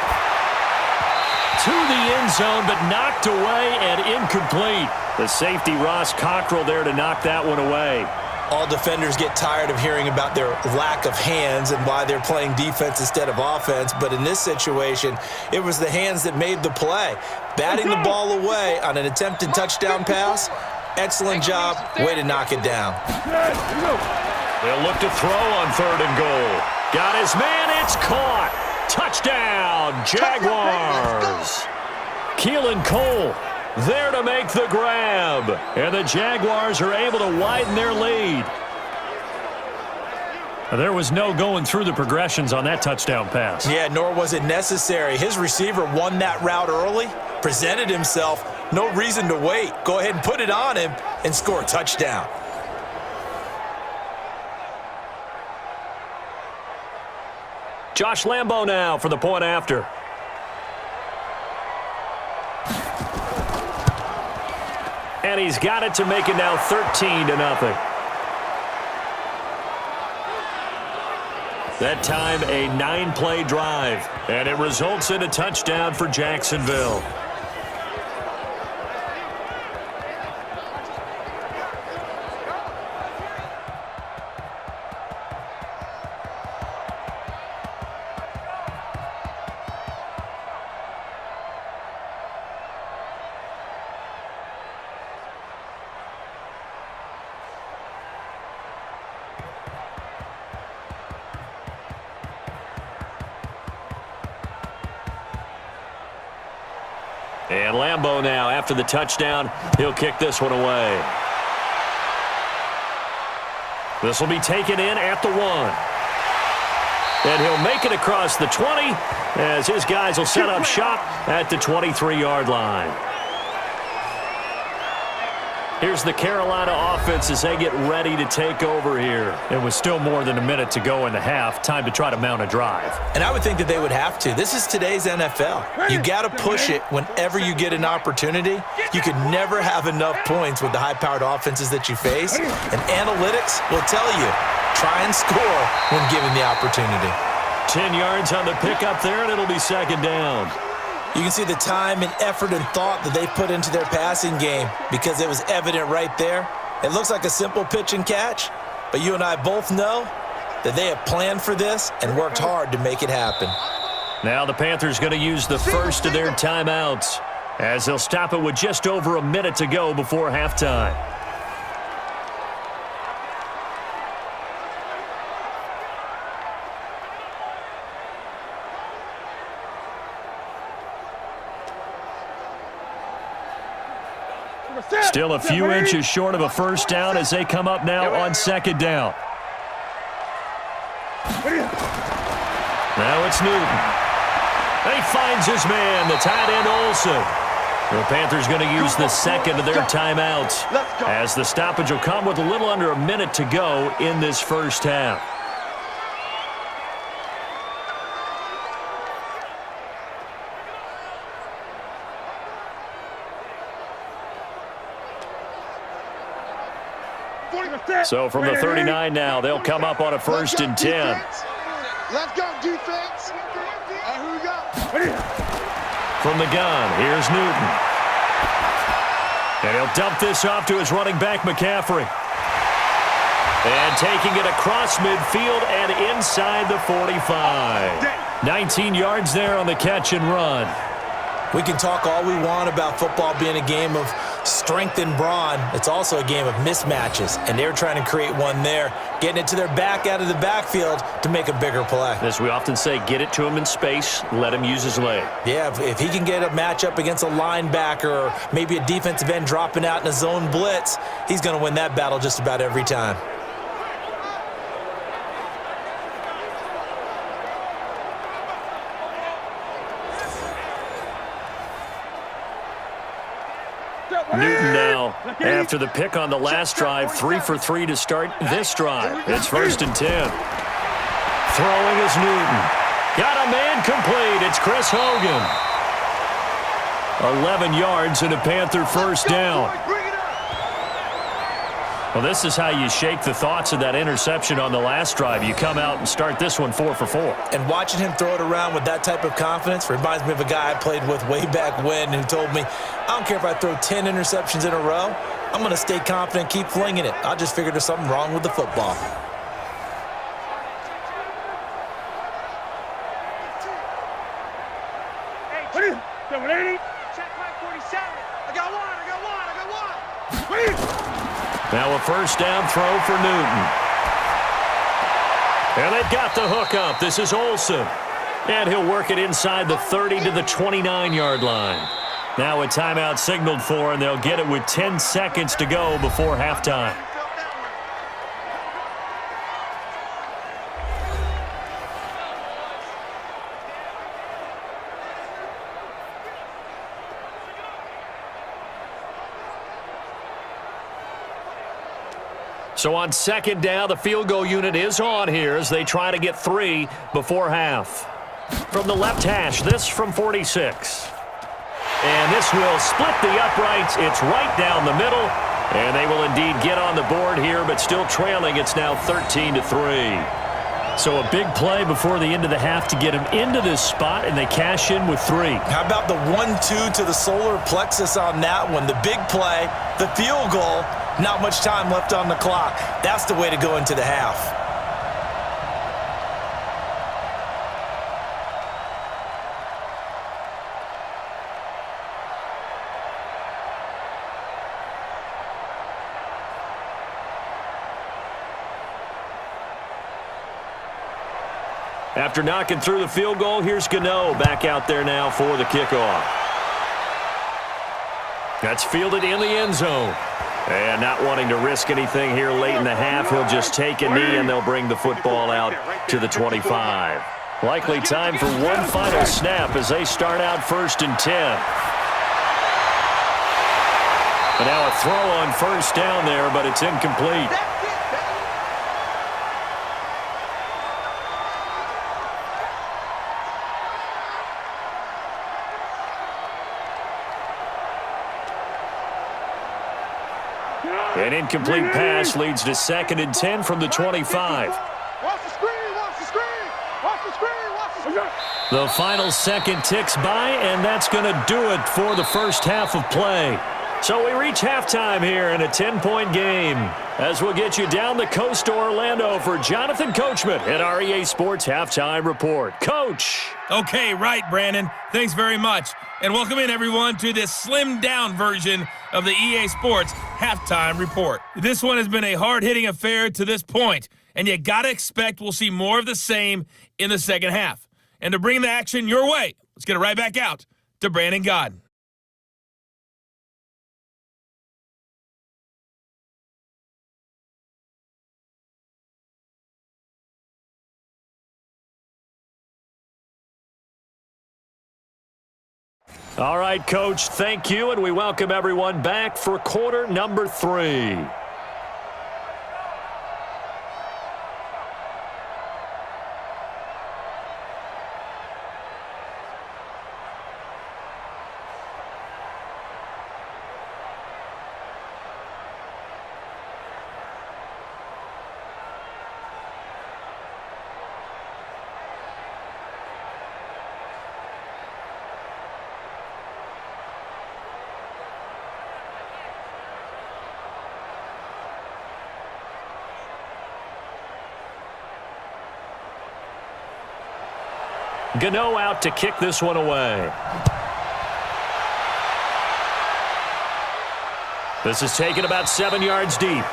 E: To the end zone, but knocked away and incomplete. The safety, Ross Cockrell, there to knock that one away.
F: All defenders get tired of hearing about their lack of hands and why they're playing defense instead of offense. But in this situation, it was the hands that made the play. Batting the ball away on an attempted touchdown pass, excellent job. Way to knock it down.
E: They'll look to throw on 3rd and goal. Got his man. It's caught. Touchdown, Jaguars. Keelan Cole there to make the grab. And the Jaguars are able to widen their lead. There was no going through the progressions on that touchdown pass.
F: Yeah, nor was it necessary. His receiver won that route early, presented himself. No reason to wait. Go ahead and put it on him and score a touchdown.
E: Josh Lambo now for the point after. And he's got it to make it now 13-0. That time a 9-play drive, and it results in a touchdown for Jacksonville. And Lambo now, after the touchdown, he'll kick this one away. This will be taken in at the 1. And he'll make it across the 20 as his guys will set up shop at the 23-yard line. Here's the Carolina offense as they get ready to take over here. It was still more than a minute to go in the half. Time to try to mount a drive.
F: And I would think that they would have to. This is today's NFL. You got to push it whenever you get an opportunity. You can never have enough points with the high-powered offenses that you face. And analytics will tell you, try and score when given the opportunity.
E: 10 yards on the pickup there, and it'll be 2nd down.
F: You can see the time and effort and thought that they put into their passing game because it was evident right there. It looks like a simple pitch and catch, but you and I both know that they have planned for this and worked hard to make it happen.
E: Now the Panthers going to use the first of their timeouts as they'll stop it with just over a minute to go before halftime. Still a few inches short of a first down as they come up now on 2nd down. Now it's Newton. And he finds his man, the tight end Olsen. The Panthers going to use the 2nd of their timeouts as the stoppage will come with a little under a minute to go in this first half. So from the 39 now, they'll come up on a 1st and 10.
G: Let's go, defense. And who we got?
E: From the gun, here's Newton. And he'll dump this off to his running back, McCaffrey. And taking it across midfield and inside the 45. 19 yards there on the catch and run.
F: We can talk all we want about football being a game of strength and brawn. It's also a game of mismatches, and they're trying to create one there, getting it to their back out of the backfield to make a bigger play.
E: As we often say, get it to him in space, let him use his leg.
F: Yeah, if he can get a matchup against a linebacker or maybe a defensive end dropping out in a zone blitz, he's going to win that battle just about every time.
E: Newton now, after the pick on the last drive, 3 for 3 to start this drive. It's 1st and 10. Throwing is Newton. Got a man complete. It's Chris Hogan. 11 yards and a Panther first down. Well, this is how you shake the thoughts of that interception on the last drive. You come out and start this one 4 for 4.
F: And watching him throw it around with that type of confidence reminds me of a guy I played with way back when who told me, I don't care if I throw 10 interceptions in a row, I'm going to stay confident, keep flinging it. I just figured there's something wrong with the football.
G: Hey, 780. Check my 47. I got one.
E: Now a first down throw for Newton. And they've got the hook up. This is Olsen. And he'll work it inside the 30 to the 29-yard line. Now a timeout signaled for, and they'll get it with 10 seconds to go before halftime. So on second down, the field goal unit is on here as they try to get 3 before half. From the left hash, this from 46. And this will split the uprights. It's right down the middle. And they will indeed get on the board here, but still trailing. It's now 13-3. So a big play before the end of the half to get him into this spot, and they cash in with 3.
F: How about the 1-2 to the solar plexus on that one? The big play, the field goal, not much time left on the clock. That's the way to go into the half.
E: After knocking through the field goal, here's Gano back out there now for the kickoff. That's fielded in the end zone. And not wanting to risk anything here late in the half, he'll just take a knee and they'll bring the football out to the 25. Likely time for one final snap as they start out 1st and 10. And now a throw on first down there, but it's incomplete. An incomplete pass leads to 2nd and 10 from the 25.
G: Watch the screen, watch the screen, watch the screen, watch the screen.
E: The final second ticks by, and that's going to do it for the first half of play. So we reach halftime here in a 10-point game as we'll get you down the coast to Orlando for Jonathan Coachman at our EA Sports Halftime Report. Coach!
D: Okay, right, Brandon. Thanks very much. And welcome in, everyone, to this slimmed-down version of the EA Sports Halftime Report. This one has been a hard-hitting affair to this point, and you got to expect we'll see more of the same in the second half. And to bring the action your way, let's get it right back out to Brandon Godden.
E: All right, Coach, thank you, and we welcome everyone back for quarter number 3. Gano out to kick this one away. This is taken about 7 yards deep.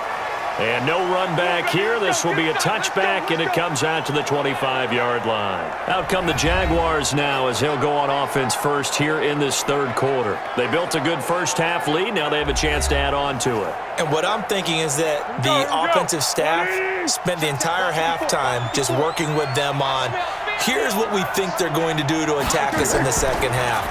E: And no run back here. This will be a touchback, and it comes out to the 25-yard line. Out come the Jaguars now as he'll go on offense first here in this third quarter. They built a good first-half lead. Now they have a chance to add on to it.
F: And what I'm thinking is that the offensive staff spent the entire halftime just working with them on, here's what we think they're going to do to attack us in the second half.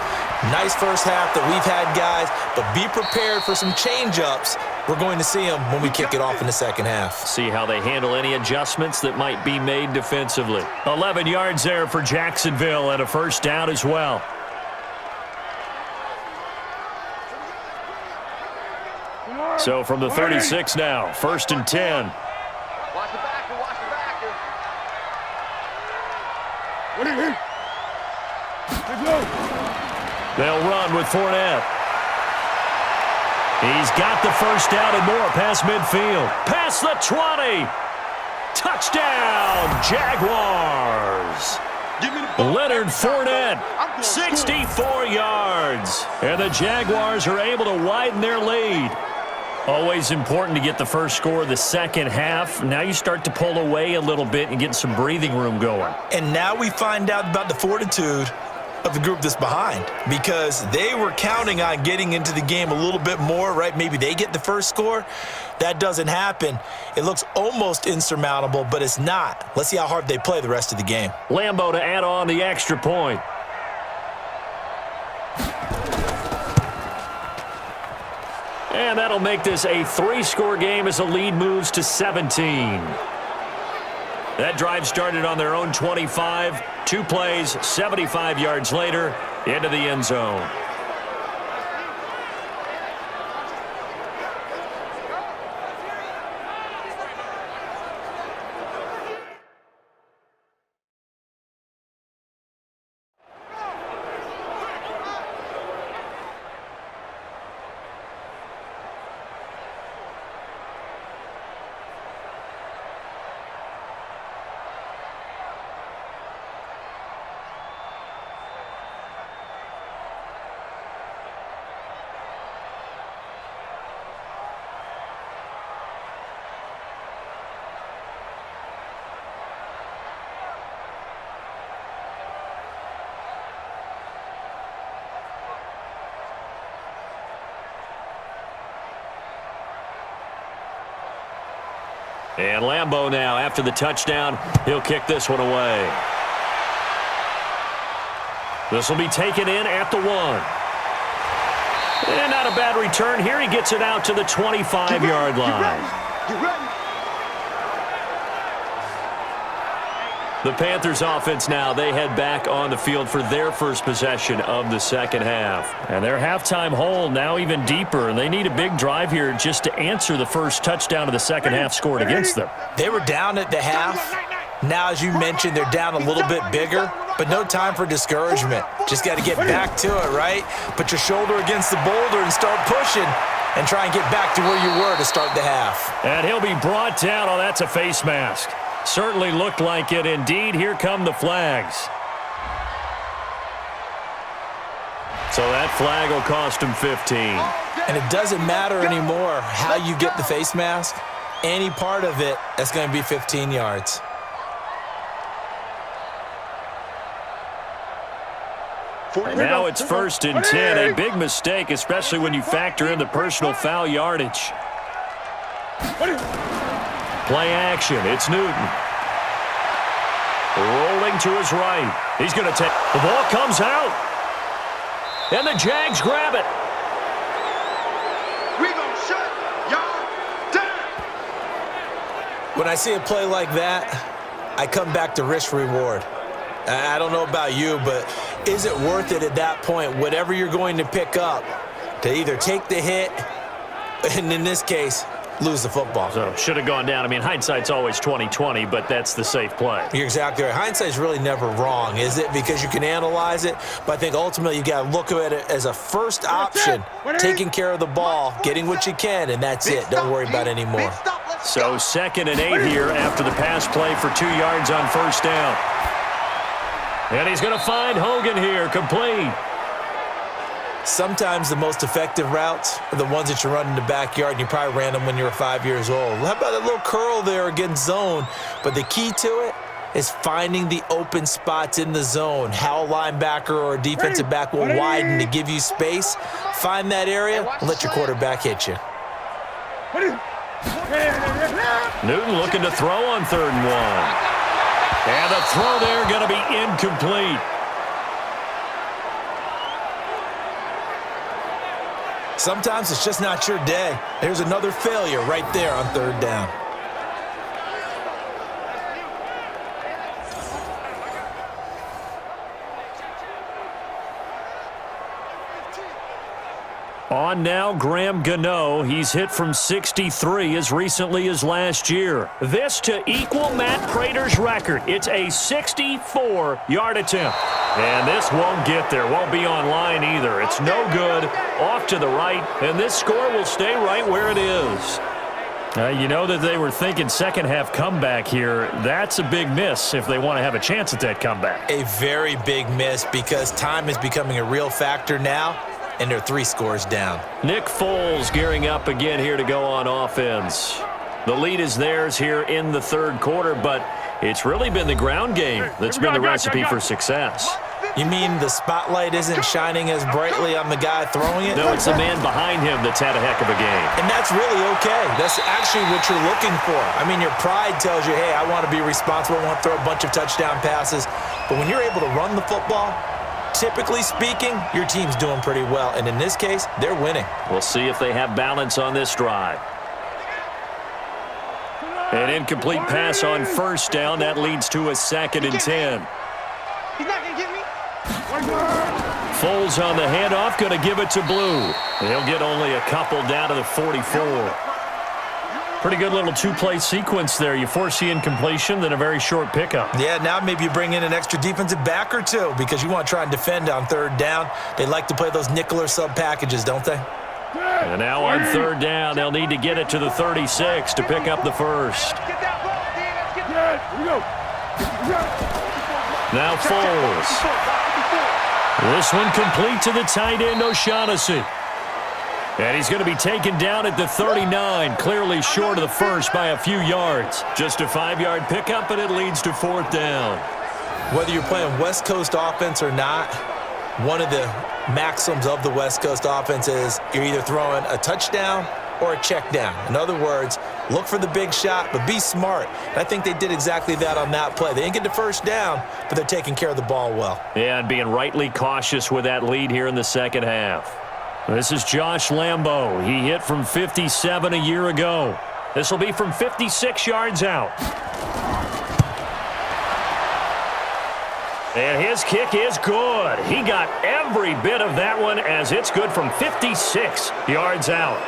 F: Nice first half that we've had, guys, but be prepared for some change-ups. We're going to see them when we kick it off in the second half.
E: See how they handle any adjustments that might be made defensively. 11 yards there for Jacksonville and a first down as well. So from the 36 now, 1st and 10.
G: Watch the back, watch the back. What are you? Let's go.
E: They'll run with Fournette. He's got the first down and more past midfield. Past the 20. Touchdown, Jaguars. Leonard Fournette, 64 yards. And the Jaguars are able to widen their lead. Always important to get the first score of the second half. Now you start to pull away a little bit and get some breathing room going.
F: And now we find out about the fortitude of the group that's behind, because they were counting on getting into the game a little bit more, right? Maybe they get the first score. That doesn't happen. It looks almost insurmountable, but it's not. Let's see how hard they play the rest of the game.
E: Lambeau to add on the extra point. And that'll make this a 3-score game as the lead moves to 17. That drive started on their own 25. 2 plays, 75 yards later, into the end zone. And Lambeau now, after the touchdown, he'll kick this one away. This will be taken in at the 1. And not a bad return here. He gets it out to the 25-yard line.
G: Get ready.
E: The Panthers offense now, they head back on the field for their first possession of the second half. And their halftime hole now even deeper, and they need a big drive here just to answer the first touchdown of the second half scored against them.
F: They were down at the half. Now, as you mentioned, they're down a little bit bigger, but no time for discouragement. Just got to get back to it, right? Put your shoulder against the boulder and start pushing and try and get back to where you were to start the half.
E: And he'll be brought down. Oh, that's a face mask. Certainly looked like it. Indeed, here come the flags. So that flag will cost him 15.
F: And it doesn't matter anymore how you get the face mask. Any part of it, that's going to be 15 yards.
E: Now it's 1st and 10. A big mistake, especially when you factor in the personal foul yardage. Play action. It's Newton. Rolling to his right. He's going to take. The ball comes out. And the Jags grab it.
G: We gonna shut y'all down.
F: When I see a play like that, I come back to risk-reward. I don't know about you, but is it worth it at that point, whatever you're going to pick up, to either take the hit, and in this case, lose the football?
E: So should have gone down. I mean, hindsight's always 20/20, but that's the safe play.
F: You're exactly right. Hindsight's really never wrong, is it? Because you can analyze it, but I think ultimately you got to look at it as a first option, taking care of the ball, getting what you can, and that's it. Don't worry about any more.
E: So 2nd and 8 here after the pass play for 2 yards on first down. And he's going to find Hogan here, complete.
F: Sometimes the most effective routes are the ones that you run in the backyard, and you probably ran them when you were 5 years old. How about a little curl there against zone? But the key to it is finding the open spots in the zone. How a linebacker or a defensive back will widen to give you space. Find that area and let your quarterback hit you.
E: Newton looking to throw on 3rd and 1. And the throw there going to be incomplete.
F: Sometimes it's just not your day. There's another failure right there on 3rd down.
E: On now, Graham Gano. He's hit from 63 as recently as last year. This to equal Matt Prater's record. It's a 64-yard attempt. And this won't get there. Won't be on line either. It's no good. Off to the right. And this score will stay right where it is. You know that they were thinking second-half comeback here. That's a big miss if they want to have a chance at that comeback.
F: A very big miss because time is becoming a real factor now. And they're 3 scores down.
E: Nick Foles gearing up again here to go on offense. The lead is theirs here in the 3rd quarter, but it's really been the ground game that's been the recipe for success.
F: You mean the spotlight isn't shining as brightly on the guy throwing it?
E: No, it's the man behind him that's had a heck of a game.
F: And that's really okay. That's actually what you're looking for. I mean, your pride tells you, hey, I want to be responsible. I want to throw a bunch of touchdown passes. But when you're able to run the football, typically speaking, your team's doing pretty well. And in this case, they're winning.
E: We'll see if they have balance on this drive. An incomplete pass on 1st down. That leads to a 2nd and 10.
G: He's not going to get me.
E: Foles on the handoff, going to give it to Blue. And he'll get only a couple down to the 44. Pretty good little 2-play sequence there. You force the incompletion, then a very short pickup.
F: Yeah, now maybe you bring in an extra defensive back or 2 because you want to try and defend on 3rd down. They like to play those nickel or sub packages, don't they?
E: And now on 3rd down, they'll need to get it to the 36 to pick up the 1st.
G: Get that ball, Dan. Let's get that. Here we go.
E: Now Foles. This one complete to the tight end, O'Shaughnessy. And he's going to be taken down at the 39, clearly short of the 1st by a few yards. Just a 5-yard pickup, and it leads to 4th down.
F: Whether you're playing West Coast offense or not, one of the maxims of the West Coast offense is you're either throwing a touchdown or a check down. In other words, look for the big shot, but be smart. And I think they did exactly that on that play. They didn't get the 1st down, but they're taking care of the ball well.
E: Yeah, and being rightly cautious with that lead here in the 2nd half. This is Josh Lambo. He hit from 57 a year ago. This will be from 56 yards out. And his kick is good. He got every bit of that one as it's good from 56 yards out.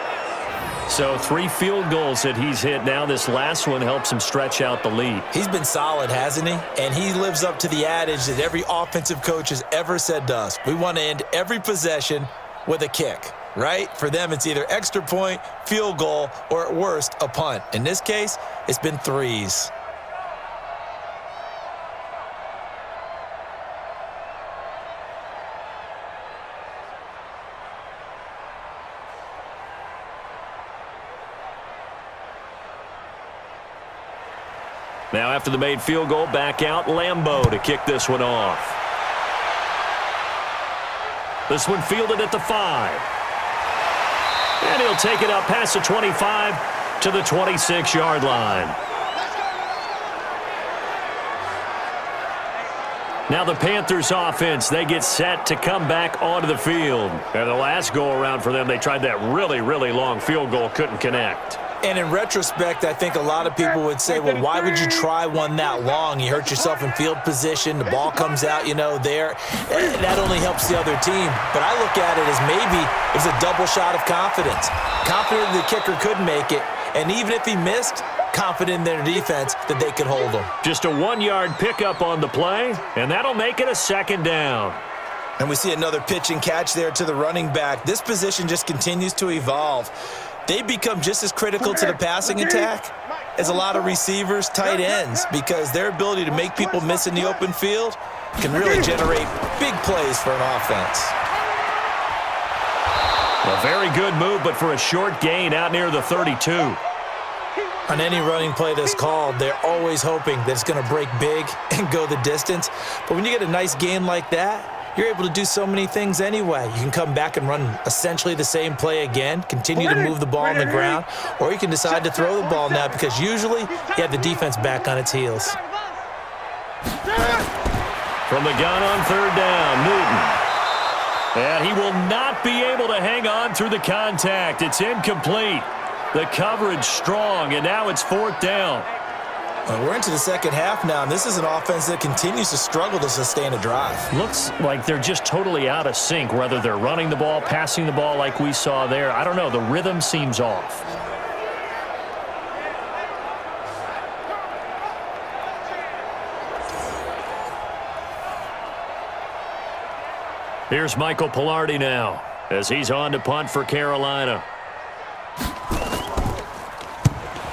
E: So 3 field goals that he's hit now. This last one helps him stretch out the lead.
F: He's been solid, hasn't he? And he lives up to the adage that every offensive coach has ever said to us. We want to end every possession with a kick, right? For them, it's either extra point, field goal, or at worst, a punt. In this case, it's been 3s.
E: Now after the made field goal, back out Lambo to kick this one off. This one fielded at the 5. And he'll take it up past the 25 to the 26-yard line. Now the Panthers offense, they get set to come back onto the field. And the last go-around for them, they tried that really, really long field goal, couldn't connect.
F: And in retrospect, I think a lot of people would say, well, why would you try one that long? You hurt yourself in field position. The ball comes out, there. That only helps the other team. But I look at it as maybe it was a double shot of confidence. Confident the kicker could make it. And even if he missed, confident in their defense that they could hold him.
E: Just a 1-yard pickup on the play, and that'll make it a 2nd down.
F: And we see another pitch and catch there to the running back. This position just continues to evolve. They become just as critical to the passing attack as a lot of receivers, tight ends, because their ability to make people miss in the open field can really generate big plays for an offense.
E: A very good move, but for a short gain out near the 32.
F: On any running play that's called, they're always hoping that it's going to break big and go the distance. But when you get a nice gain like that, you're able to do so many things anyway. You can come back and run essentially the same play again, continue to move the ball on the ground, or you can decide to throw the ball now because usually you have the defense back on its heels.
E: From the gun on third down, Newton. And he will not be able to hang on through the contact. It's incomplete. The coverage strong, and now it's fourth down.
F: We're into the second half now, and this is an offense that continues to struggle to sustain a drive.
E: Looks like they're just totally out of sync, whether they're running the ball, passing the ball like we saw there. I don't know. The rhythm seems off. Here's Michael Pilardi now as he's on to punt for Carolina.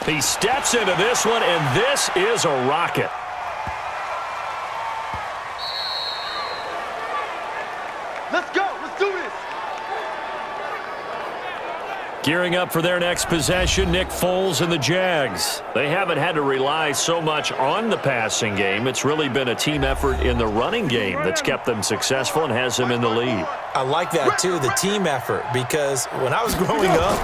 E: He steps into this one, and this is a rocket.
G: Let's go. Let's do this.
E: Gearing up for their next possession, Nick Foles and the Jags. They haven't had to rely so much on the passing game. It's really been a team effort in the running game that's kept them successful and has them in the lead.
F: I like that, too, the team effort, because when I was growing up,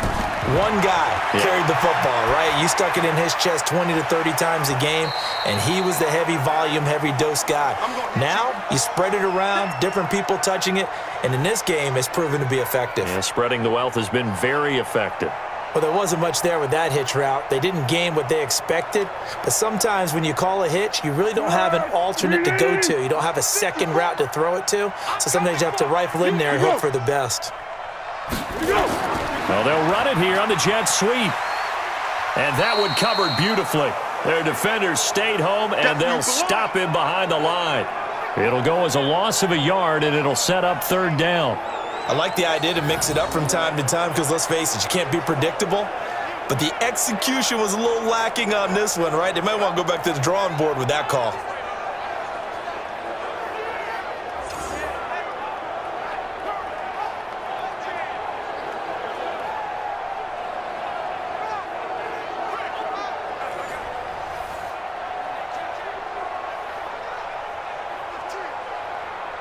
F: one guy carried the football, right? You stuck it in his chest 20 to 30 times a game, and he was the heavy volume, heavy dose guy. Now, you spread it around, different people touching it, and in this game, it's proven to be effective.
E: Yeah, spreading the wealth has been very effective.
F: Well, there wasn't much there with that hitch route. They didn't gain what they expected, but sometimes when you call a hitch, you really don't have an alternate to go to. You don't have a second route to throw it to, so sometimes you have to rifle in there and hope for the best.
E: Well, they'll run it here on the jet sweep. And that one covered beautifully. Their defenders stayed home, and they'll stop him behind the line. It'll go as a loss of a yard, and it'll set up third down.
F: I like the idea to mix it up from time to time because, let's face it, you can't be predictable. But the execution was a little lacking on this one, right? They might want to go back to the drawing board with that call.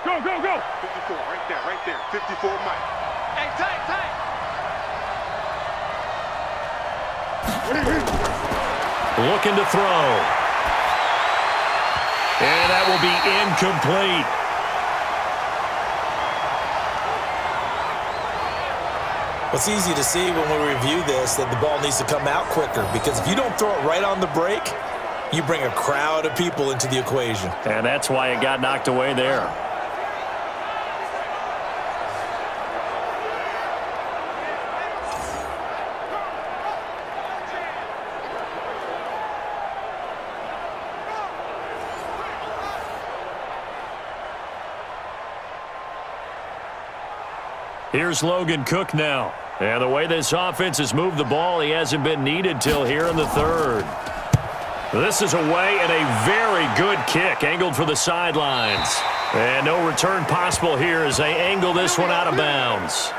G: Go, go, go. 54, right there. 54, Mike. Hey, tight.
E: Looking to throw. And that will be incomplete.
F: It's easy to see when we review this that the ball needs to come out quicker because if you don't throw it right on the break, you bring a crowd of people into the equation.
E: And that's why it got knocked away there. Here's Logan Cook now. And the way this offense has moved the ball, he hasn't been needed till here in the third. This is away and a very good kick angled for the sidelines. And no return possible here as they angle this one out of bounds.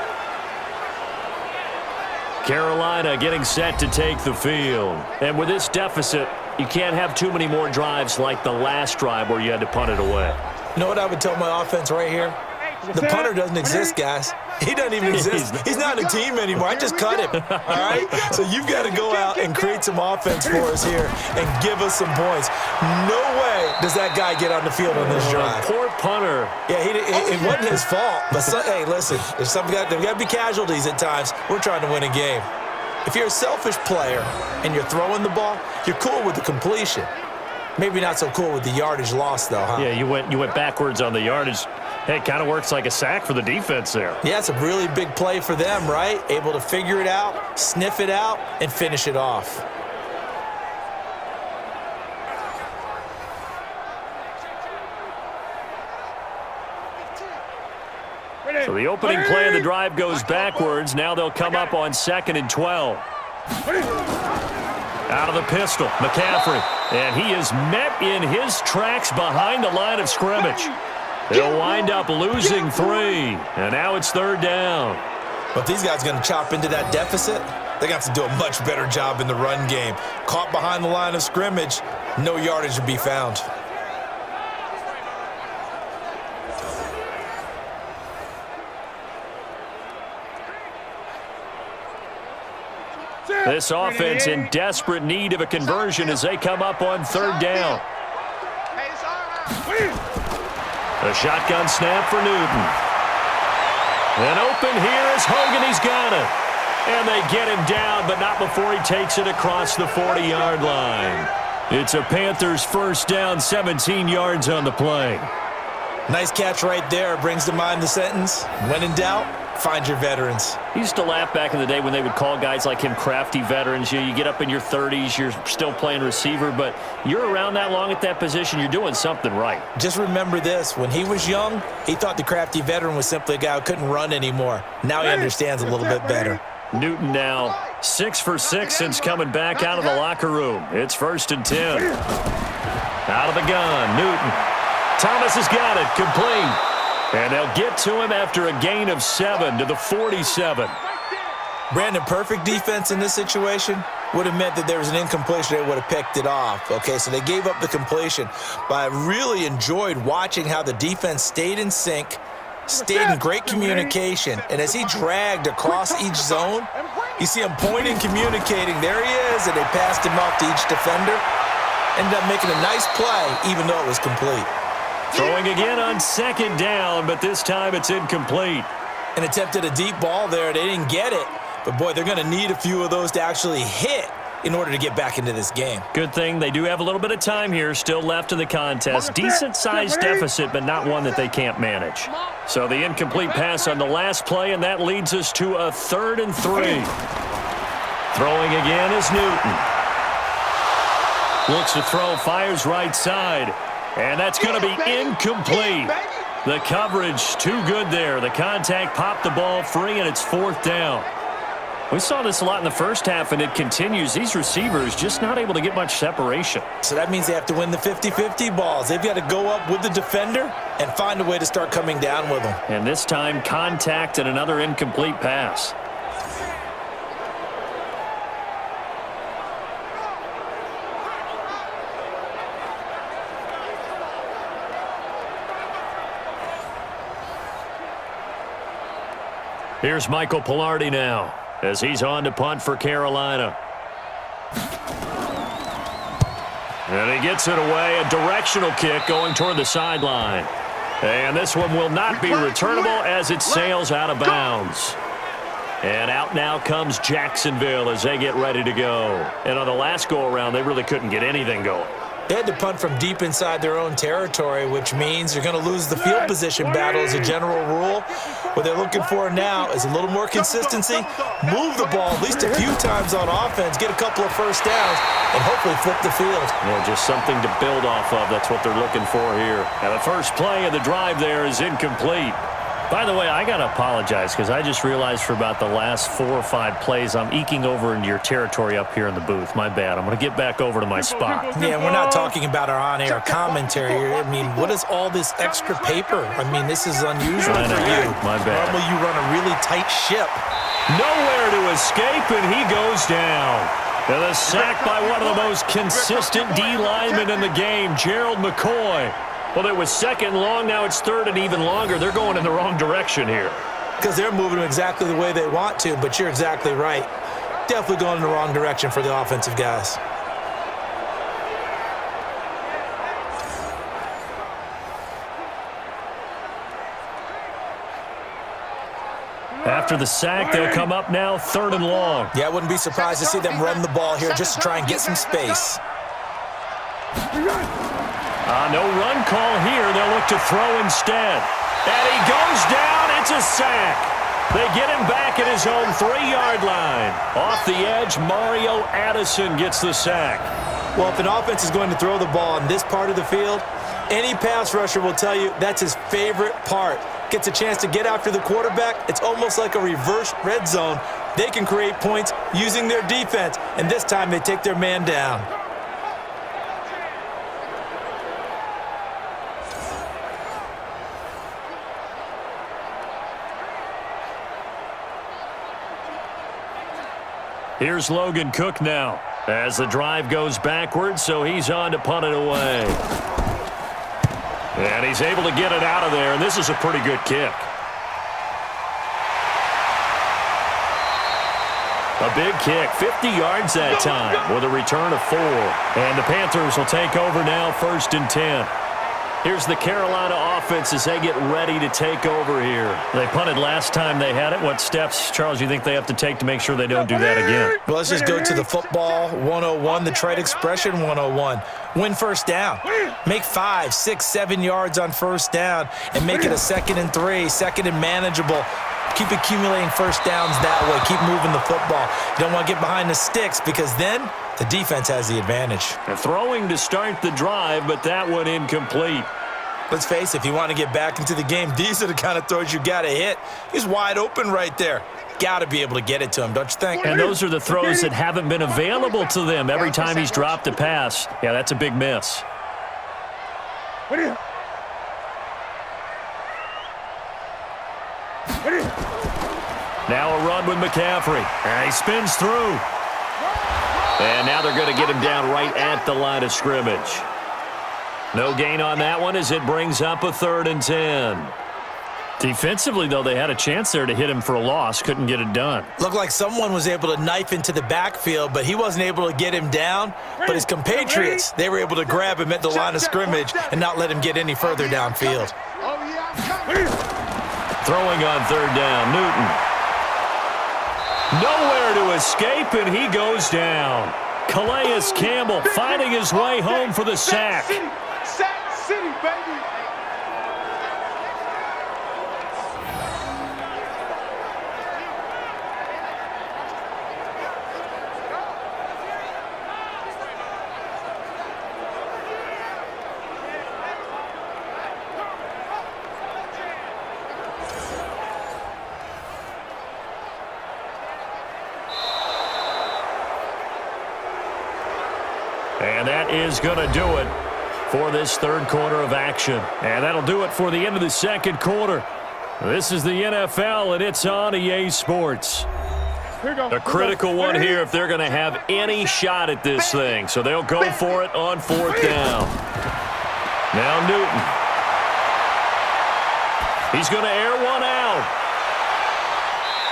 E: Carolina getting set to take the field. And with this deficit, you can't have too many more drives like the last drive where you had to punt it away.
F: You know what I would tell my offense right here? The punter doesn't exist, guys. He doesn't even exist. He's not a team anymore. I just cut him, all right? So you've got to go out and create some offense for us here and give us some points. No way does that guy get on the field on this drive.
E: Poor punter.
F: Yeah, it wasn't his fault. But, hey, listen, there's got to be casualties at times. We're trying to win a game. If you're a selfish player and you're throwing the ball, you're cool with the completion. Maybe not so cool with the yardage loss, though, huh?
E: Yeah, you went backwards on the yardage. Hey, it kind of works like a sack for the defense there.
F: Yeah, it's a really big play for them, right? Able to figure it out, sniff it out, and finish it off.
E: So the opening play of the drive goes backwards. Now they'll come up on 2nd and 12. Out of the pistol, McCaffrey. And he is met in his tracks behind the line of scrimmage. They'll wind up losing 3. And now it's third down.
F: But if these guys are going to chop into that deficit, they're going to have to do a much better job in the run game. Caught behind the line of scrimmage, no yardage to be found.
E: This offense in desperate need of a conversion as they come up on third down. A shotgun snap for Newton. And open here is Hogan. He's got it. And they get him down, but not before he takes it across the 40-yard line. It's a Panthers first down, 17 yards on the play.
F: Nice catch right there. Brings to mind the sentence, when in doubt, find your veterans.
E: He used to laugh back in the day when they would call guys like him crafty veterans. You get up in your 30s, you're still playing receiver, but you're around that long at that position, you're doing something right.
F: Just remember this. When he was young, he thought the crafty veteran was simply a guy who couldn't run anymore. Now he understands a little bit better.
E: Newton now 6 for 6 since coming back out of the locker room. It's 1st and 10. Out of the gun, Newton. Thomas has got it, complete. And they'll get to him after a gain of 7 to the 47.
F: Brandon, perfect defense in this situation would have meant that there was an incompletion. They would have picked it off. Okay, so they gave up the completion. But I really enjoyed watching how the defense stayed in sync, stayed in great communication. And as he dragged across each zone, you see him pointing, communicating. There he is, and they passed him off to each defender. Ended up making a nice play, even though it was complete.
E: Throwing again on 2nd down, but this time it's incomplete.
F: And attempted a deep ball there. They didn't get it. But, boy, they're going to need a few of those to actually hit in order to get back into this game.
E: Good thing they do have a little bit of time here still left in the contest. Decent-sized deficit, but not one that they can't manage. So the incomplete pass on the last play, and that leads us to a 3rd and 3. Throwing again is Newton. Looks to throw, fires right side. And that's going to be incomplete. The coverage too good there. The contact popped the ball free, and it's 4th down. We saw this a lot in the first half, and it continues. These receivers just not able to get much separation.
F: So that means they have to win the 50-50 balls. They've got to go up with the defender and find a way to start coming down with them.
E: And this time, contact and another incomplete pass. Here's Michael Pilardi now as he's on to punt for Carolina. And he gets it away, a directional kick going toward the sideline. And this one will not be returnable as it sails out of bounds. And out now comes Jacksonville as they get ready to go. And on the last go-around, they really couldn't get anything going.
F: They had to punt from deep inside their own territory, which means they're going to lose the field position battle as a general rule. What they're looking for now is a little more consistency, move the ball at least a few times on offense, get a couple of first downs, and hopefully flip the field.
E: Yeah, just something to build off of. That's what they're looking for here. Now, the first play of the drive there is incomplete. By the way, I got to apologize because I just realized for about the last 4 or 5 plays, I'm eking over into your territory up here in the booth. My bad. I'm going to get back over to my spot.
F: Yeah, we're not talking about our on-air commentary here. I mean, what is all this extra paper? I mean, this is unusual for you.
E: My bad.
F: Normally you run a really tight ship.
E: Nowhere to escape, and he goes down. And a sack by one of the most consistent D linemen in the game, Gerald McCoy. Well, it was 2nd and long. Now it's 3rd and even longer. They're going in the wrong direction here.
F: Because they're moving them exactly the way they want to, but you're exactly right. Definitely going in the wrong direction for the offensive guys.
E: After the sack, they'll come up now 3rd and long.
F: Yeah, I wouldn't be surprised to see them run the ball here just to try and get some space.
E: No run call here. They'll look to throw instead. And he goes down. It's a sack. They get him back at his own 3-yard line. Off the edge, Mario Addison gets the sack.
F: Well, if an offense is going to throw the ball in this part of the field, any pass rusher will tell you that's his favorite part. Gets a chance to get after the quarterback. It's almost like a reverse red zone. They can create points using their defense, and this time they take their man down.
E: Here's Logan Cook now as the drive goes backwards, so he's on to punt it away. And he's able to get it out of there, and this is a pretty good kick. A big kick, 50 yards that time with a return of 4. And the Panthers will take over now, 1st and 10. Here's the Carolina offense as they get ready to take over here. They punted last time they had it. What steps, Charles, you think they have to take to make sure they don't do that again?
F: Well, let's just go to the football 101, the trade expression 101. Win first down. Make 5, 6, 7 yards on first down and make it a 2nd and 3, 2nd and manageable. Keep accumulating first downs that way. Keep moving the football. You don't want to get behind the sticks because then the defense has the advantage.
E: And throwing to start the drive, but that one incomplete.
F: Let's face it, if you want to get back into the game, these are the kind of throws you got to hit. He's wide open right there. Got to be able to get it to him, don't you think?
E: And those are the throws that haven't been available to them every time he's dropped a pass. Yeah, that's a big miss. Now a run with McCaffrey. And he spins through. And now they're going to get him down right at the line of scrimmage. No gain on that one as it brings up a 3rd and 10. Defensively, though, they had a chance there to hit him for a loss. Couldn't get it done.
F: Looked like someone was able to knife into the backfield, but he wasn't able to get him down. But his compatriots, they were able to grab him at the line of scrimmage and not let him get any further downfield.
E: Throwing on 3rd down, Newton. Nowhere to escape, and he goes down. Calais Campbell finding his way home for the sack.
G: Sack City, baby.
E: And that is going to do it for this 3rd quarter of action. And that'll do it for the end of the 2nd quarter. This is the NFL, and it's on EA Sports. A critical one here if they're going to have any shot at this thing. So they'll go for it on 4th down. Now Newton. He's going to air one out.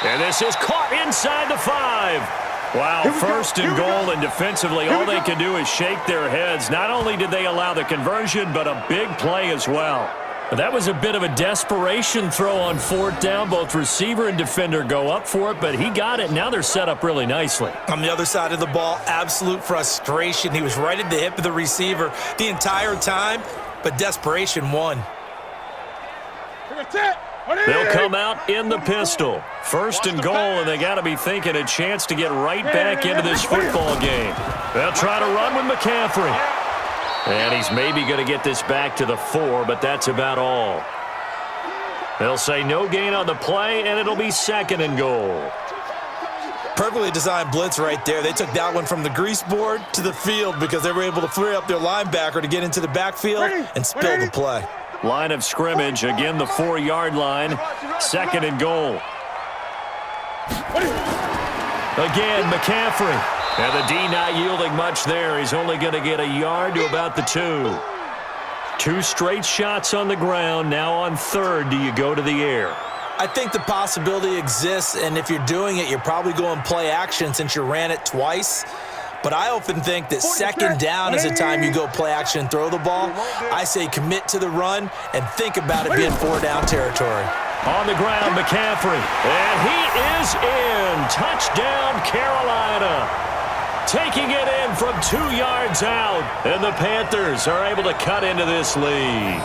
E: And this is caught inside the 5. Wow, 1st and goal, and defensively, all they can do is shake their heads. Not only did they allow the conversion, but a big play as well. But that was a bit of a desperation throw on 4th down. Both receiver and defender go up for it, but he got it. Now they're set up really nicely.
F: On the other side of the ball, absolute frustration. He was right at the hip of the receiver the entire time, but desperation won.
E: They'll come out in the pistol. 1st and goal, and they got to be thinking a chance to get right back into this football game. They'll try to run with McCaffrey. And he's maybe going to get this back to the 4, but that's about all. They'll say no gain on the play, and it'll be 2nd and goal.
F: Perfectly designed blitz right there. They took that one from the grease board to the field because they were able to free up their linebacker to get into the backfield and spill the play.
E: Line of scrimmage, again the 4-yard line, 2nd and goal. Again, McCaffrey. And the D not yielding much there. He's only going to get a yard to about the 2. 2 straight shots on the ground. Now on 3rd, do you go to the air?
F: I think the possibility exists, and if you're doing it, you're probably going play action since you ran it twice. But I often think that 2nd down is the time you go play action and throw the ball. I say commit to the run and think about it being 4-down territory.
E: On the ground, McCaffrey. And he is in. Touchdown, Carolina. Taking it in from 2 yards out. And the Panthers are able to cut into this lead.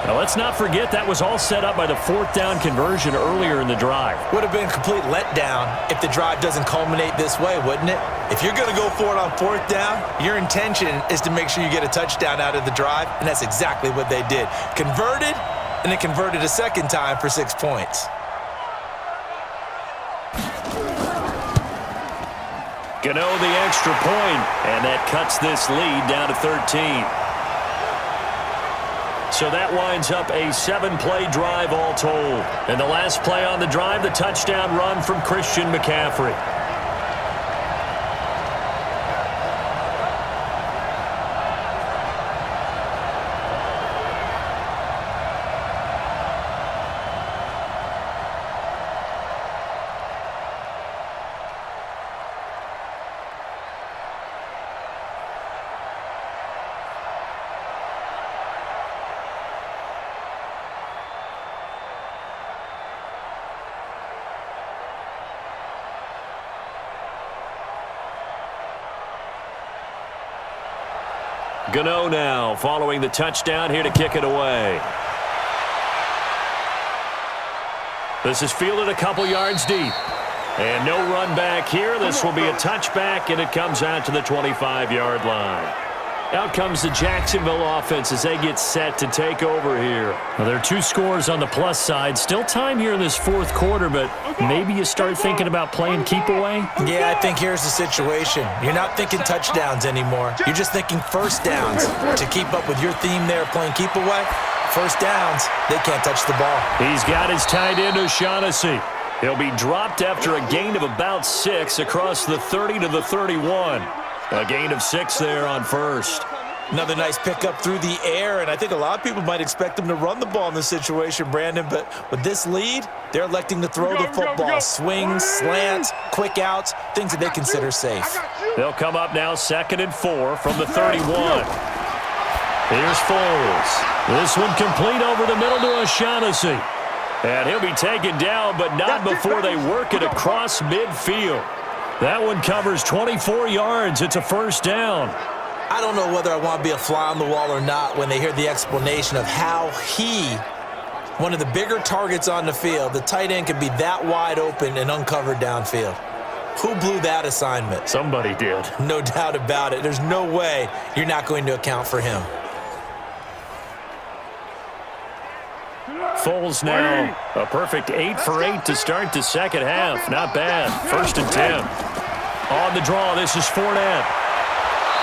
E: Now, let's not forget that was all set up by the 4th down conversion earlier in the drive.
F: Would have been a complete letdown if the drive doesn't culminate this way, wouldn't it? If you're going to go for it on 4th down, your intention is to make sure you get a touchdown out of the drive, and that's exactly what they did. Converted, and they converted a 2nd time for 6 points.
E: Gano the extra point, and that cuts this lead down to 13. So that winds up a 7-play drive all told. And the last play on the drive, the touchdown run from Christian McCaffrey. Gano now following the touchdown here to kick it away. This is fielded a couple yards deep. And no run back here. This will be a touchback, and it comes out to the 25-yard line. Out comes the Jacksonville offense as they get set to take over here.
H: Well, there are 2 scores on the plus side. Still time here in this fourth quarter, but maybe you start thinking about playing keep away?
F: Yeah, I think here's the situation. You're not thinking touchdowns anymore. You're just thinking first downs. To keep up with your theme there, playing keep away, first downs, they can't touch the ball.
E: He's got his tight end, O'Shaughnessy. He'll be dropped after a gain of about 6 across the 30 to the 31. A gain of 6 there on first.
F: Another nice pickup through the air, and I think a lot of people might expect them to run the ball in this situation, Brandon, but with this lead, they're electing to throw the football. Swings, slants, quick outs, things that they consider safe.
E: They'll come up now 2nd and 4 from the 31. Here's Foles. This one complete over the middle to O'Shaughnessy. And he'll be taken down, but not before they work it across midfield. That one covers 24 yards. It's a first down.
F: I don't know whether I want to be a fly on the wall or not when they hear the explanation of how one of the bigger targets on the field, the tight end, can be that wide open and uncovered downfield. Who blew that assignment?
E: Somebody did.
F: No doubt about it. There's no way you're not going to account for him.
E: Foles now a perfect 8 for 8 to start the second half. Not bad. 1st and 10. On the draw, this is Fournette.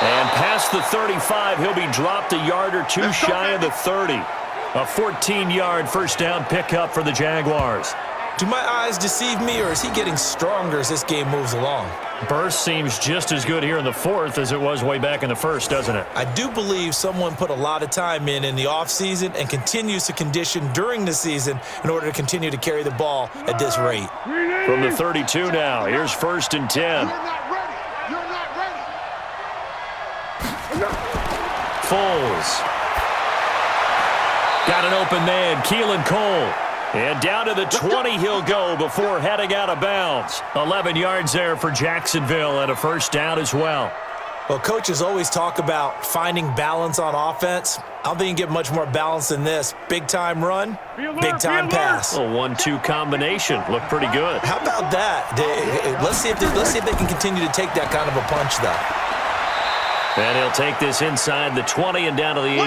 E: And past the 35, he'll be dropped a yard or 2 shy of the 30. A 14-yard first down pickup for the Jaguars.
F: Do my eyes deceive me, or is he getting stronger as this game moves along?
H: Burst seems just as good here in the fourth as it was way back in the first, doesn't it?
F: I do believe someone put a lot of time in the offseason and continues to condition during the season in order to continue to carry the ball at this rate.
E: From the 32 now, here's 1st and 10. Foles. Got an open man, Keelan Cole. And down to the 20 he'll go before heading out of bounds. 11 yards there for Jacksonville and a first down as well.
F: Well, coaches always talk about finding balance on offense. I don't think you can get much more balance than this. Big-time run, big-time pass.
E: A 1-2 combination. Looked pretty good.
F: How about that? Let's see if they can continue to take that kind of a punch, though.
E: And he'll take this inside the 20 and down to the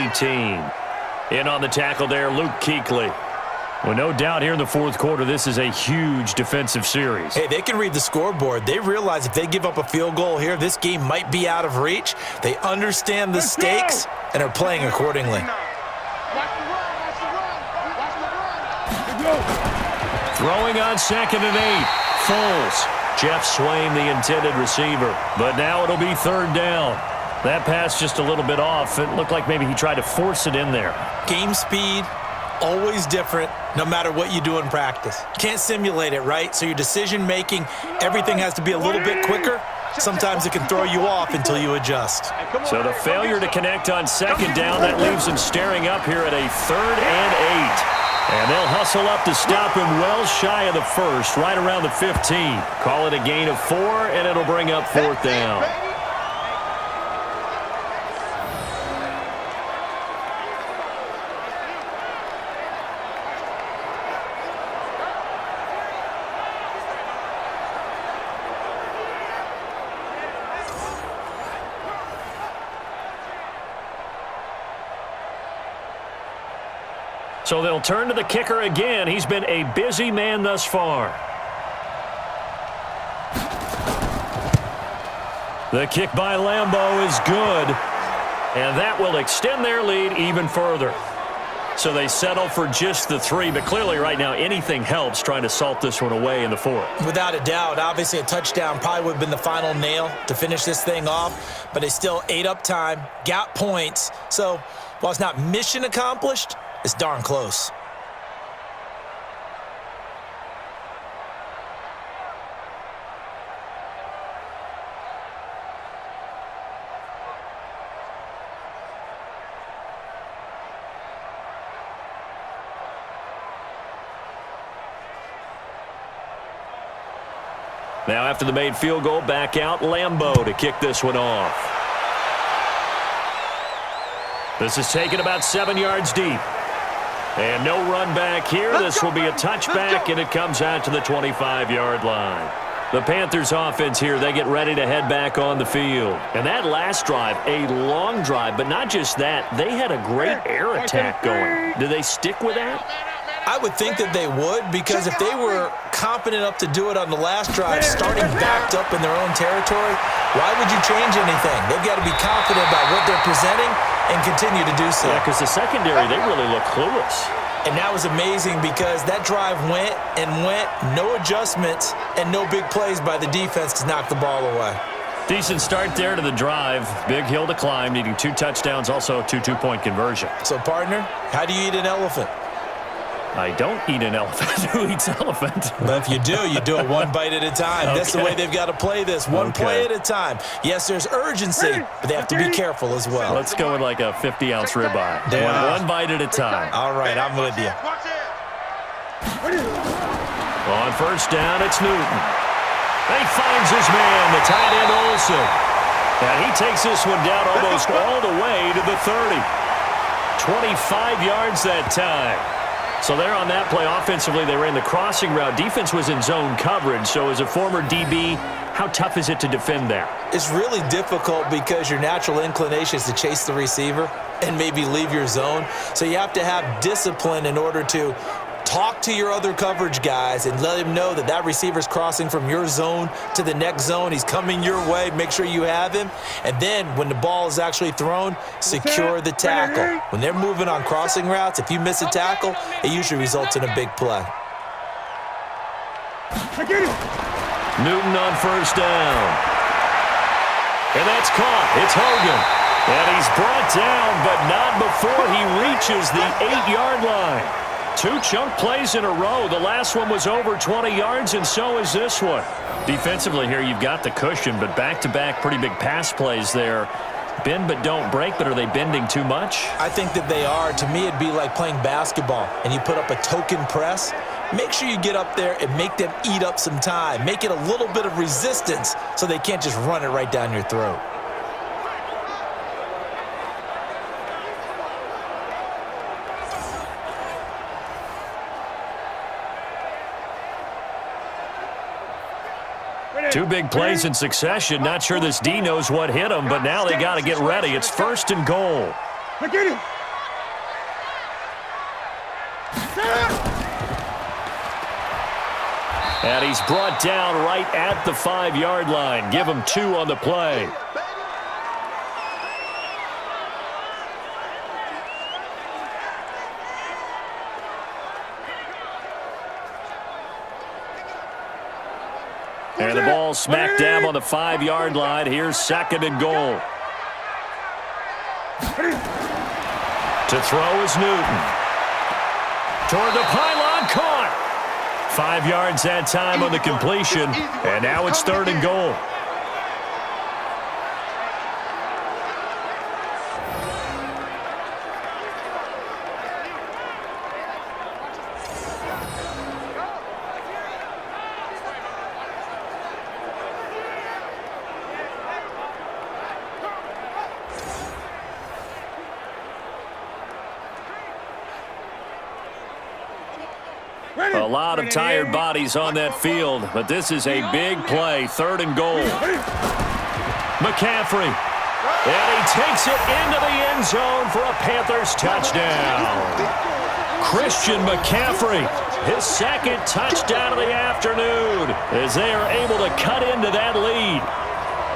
E: 18. In on the tackle there, Luke Kuechly.
H: Well, no doubt here in the fourth quarter, this is a huge defensive series.
F: Hey, they can read the scoreboard. They realize if they give up a field goal here, this game might be out of reach. They understand the stakes and are playing accordingly.
E: Throwing on 2nd and 8. Foles. Jeff Swain, the intended receiver. But now it'll be 3rd down.
H: That pass just a little bit off. It looked like maybe he tried to force it in there.
F: Game speed, always different, no matter what you do in practice. Can't simulate it, right? So your decision-making, everything has to be a little bit quicker. Sometimes it can throw you off until you adjust.
E: So the failure to connect on 2nd down, that leaves him staring up here at a 3rd and 8. And they'll hustle up to stop him well shy of the 1st, right around the 15. Call it a gain of 4, and it'll bring up 4th down. So they'll turn to the kicker again. He's been a busy man thus far. The kick by Lambeau is good, and that will extend their lead even further. So they settle for just the 3, but clearly right now anything helps trying to salt this one away in the 4th.
F: Without a doubt, obviously a touchdown probably would have been the final nail to finish this thing off, but they still ate up time, got points. So while it's not mission accomplished, it's darn close.
E: Now after the made field goal, back out Lambeau to kick this one off. This is taken about 7 yards deep. And no run back here. This will be a touchback, and it comes out to the 25-yard line. The Panthers offense here, they get ready to head back on the field. And that last drive, a long drive, but not just that. They had a great air attack going. Do they stick with that?
F: I would think that they would, because if they were confident enough to do it on the last drive, starting backed up in their own territory, why would you change anything? They've got to be confident about what they're presenting and continue to do so.
E: Yeah, because the secondary, they really look clueless.
F: And that was amazing because that drive went and went, no adjustments and no big plays by the defense to knock the ball away.
E: Decent start there to the drive. Big hill to climb, needing 2 touchdowns, also a 2 two-point conversion.
F: So, partner, how do you eat an elephant?
E: I don't eat an elephant. Who eats elephant?
F: But if you do it one bite at a time. Okay. That's the way they've got to play this, one play at a time. Yes, there's urgency, but they have to be careful as well.
E: Let's go with like a 50-ounce ribeye. One bite at a time.
F: All right, I'm with you.
E: On first down, it's Newton. He finds his man, the tight end Olsen. And he takes this one down almost all the way to the 30. 25 yards that time. So there on that play, offensively, they ran the crossing route. Defense was in zone coverage. So as a former DB, how tough is it to defend that?
F: It's really difficult because your natural inclination is to chase the receiver and maybe leave your zone. So you have to have discipline in order to talk to your other coverage guys and let him know that that receiver's crossing from your zone to the next zone. He's coming your way. Make sure you have him. And then when the ball is actually thrown, secure the tackle. When they're moving on crossing routes, if you miss a tackle, it usually results in a big play.
E: Newton on first down. And that's caught. It's Hogan. And he's brought down, but not before he reaches the 8-yard line. 2 chunk plays in a row. The last one was over 20 yards, and so is this one. Defensively here, you've got the cushion, but back-to-back pretty big pass plays there. Bend but don't break, but are they bending too much?
F: I think that they are. To me, it'd be like playing basketball, and you put up a token press. Make sure you get up there and make them eat up some time. Make it a little bit of resistance so they can't just run it right down your throat.
E: Two big plays in succession. Not sure this D knows what hit him, but now they got to get ready. It's 1st and goal. And he's brought down right at the 5-yard line. Give him 2 on the play. And the ball smack dab on the 5-yard line. Here's 2nd and goal. To throw is Newton. Toward the pylon, caught. 5 yards that time on the completion. And now it's 3rd and goal. A lot of tired bodies on that field, but this is a big play. 3rd and goal. McCaffrey. And he takes it into the end zone for a Panthers touchdown. Christian McCaffrey, his 2nd touchdown of the afternoon, as they are able to cut into that lead.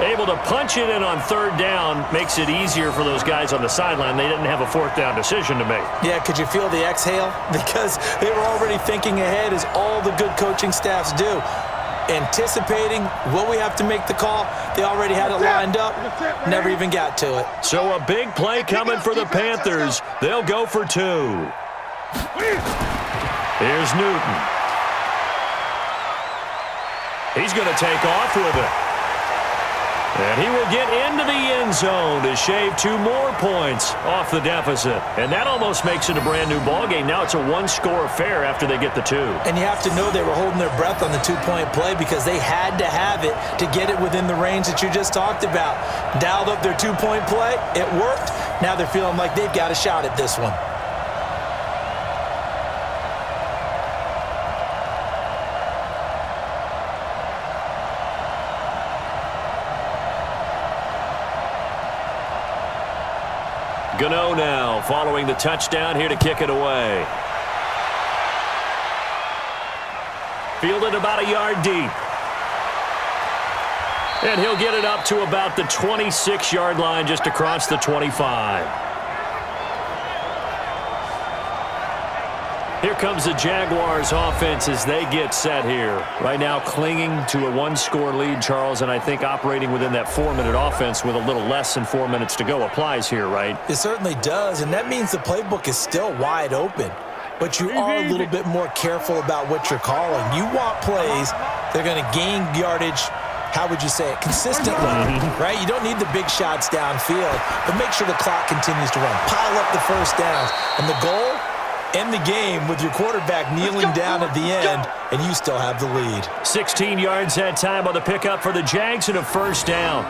E: Able to punch it in on third down makes it easier for those guys on the sideline. They didn't have a fourth down decision to make.
F: Yeah, could you feel the exhale? Because they were already thinking ahead, as all the good coaching staffs do. Anticipating, will we have to make the call? They already had it lined up, never even got to it.
E: So a big play coming for the Panthers. They'll go for 2. Here's Newton. He's going to take off with it. And he will get into the end zone to shave 2 more points off the deficit. And that almost makes it a brand-new ballgame. Now it's a one-score affair after they get the 2.
F: And you have to know they were holding their breath on the 2-point play because they had to have it to get it within the range that you just talked about. Dialed up their 2-point play. It worked. Now they're feeling like they've got a shot at this one.
E: Gano now following the touchdown here to kick it away. Fielded about a yard deep. And he'll get it up to about the 26-yard line, just across the 25. Here comes the Jaguars offense as they get set here. Right now clinging to a one-score lead, Charles, and I think operating within that 4-minute offense with a little less than 4 minutes to go applies here, right?
F: It certainly does, and that means the playbook is still wide open. But you are a little bit more careful about what you're calling. You want plays that are going to gain yardage, how would you say it, consistently, right? You don't need the big shots downfield, but make sure the clock continues to run. Pile up the first downs, and the goal? End the game with your quarterback kneeling down at the end, and you still have the lead.
E: 16 yards that time on the pickup for the Jags and a first down.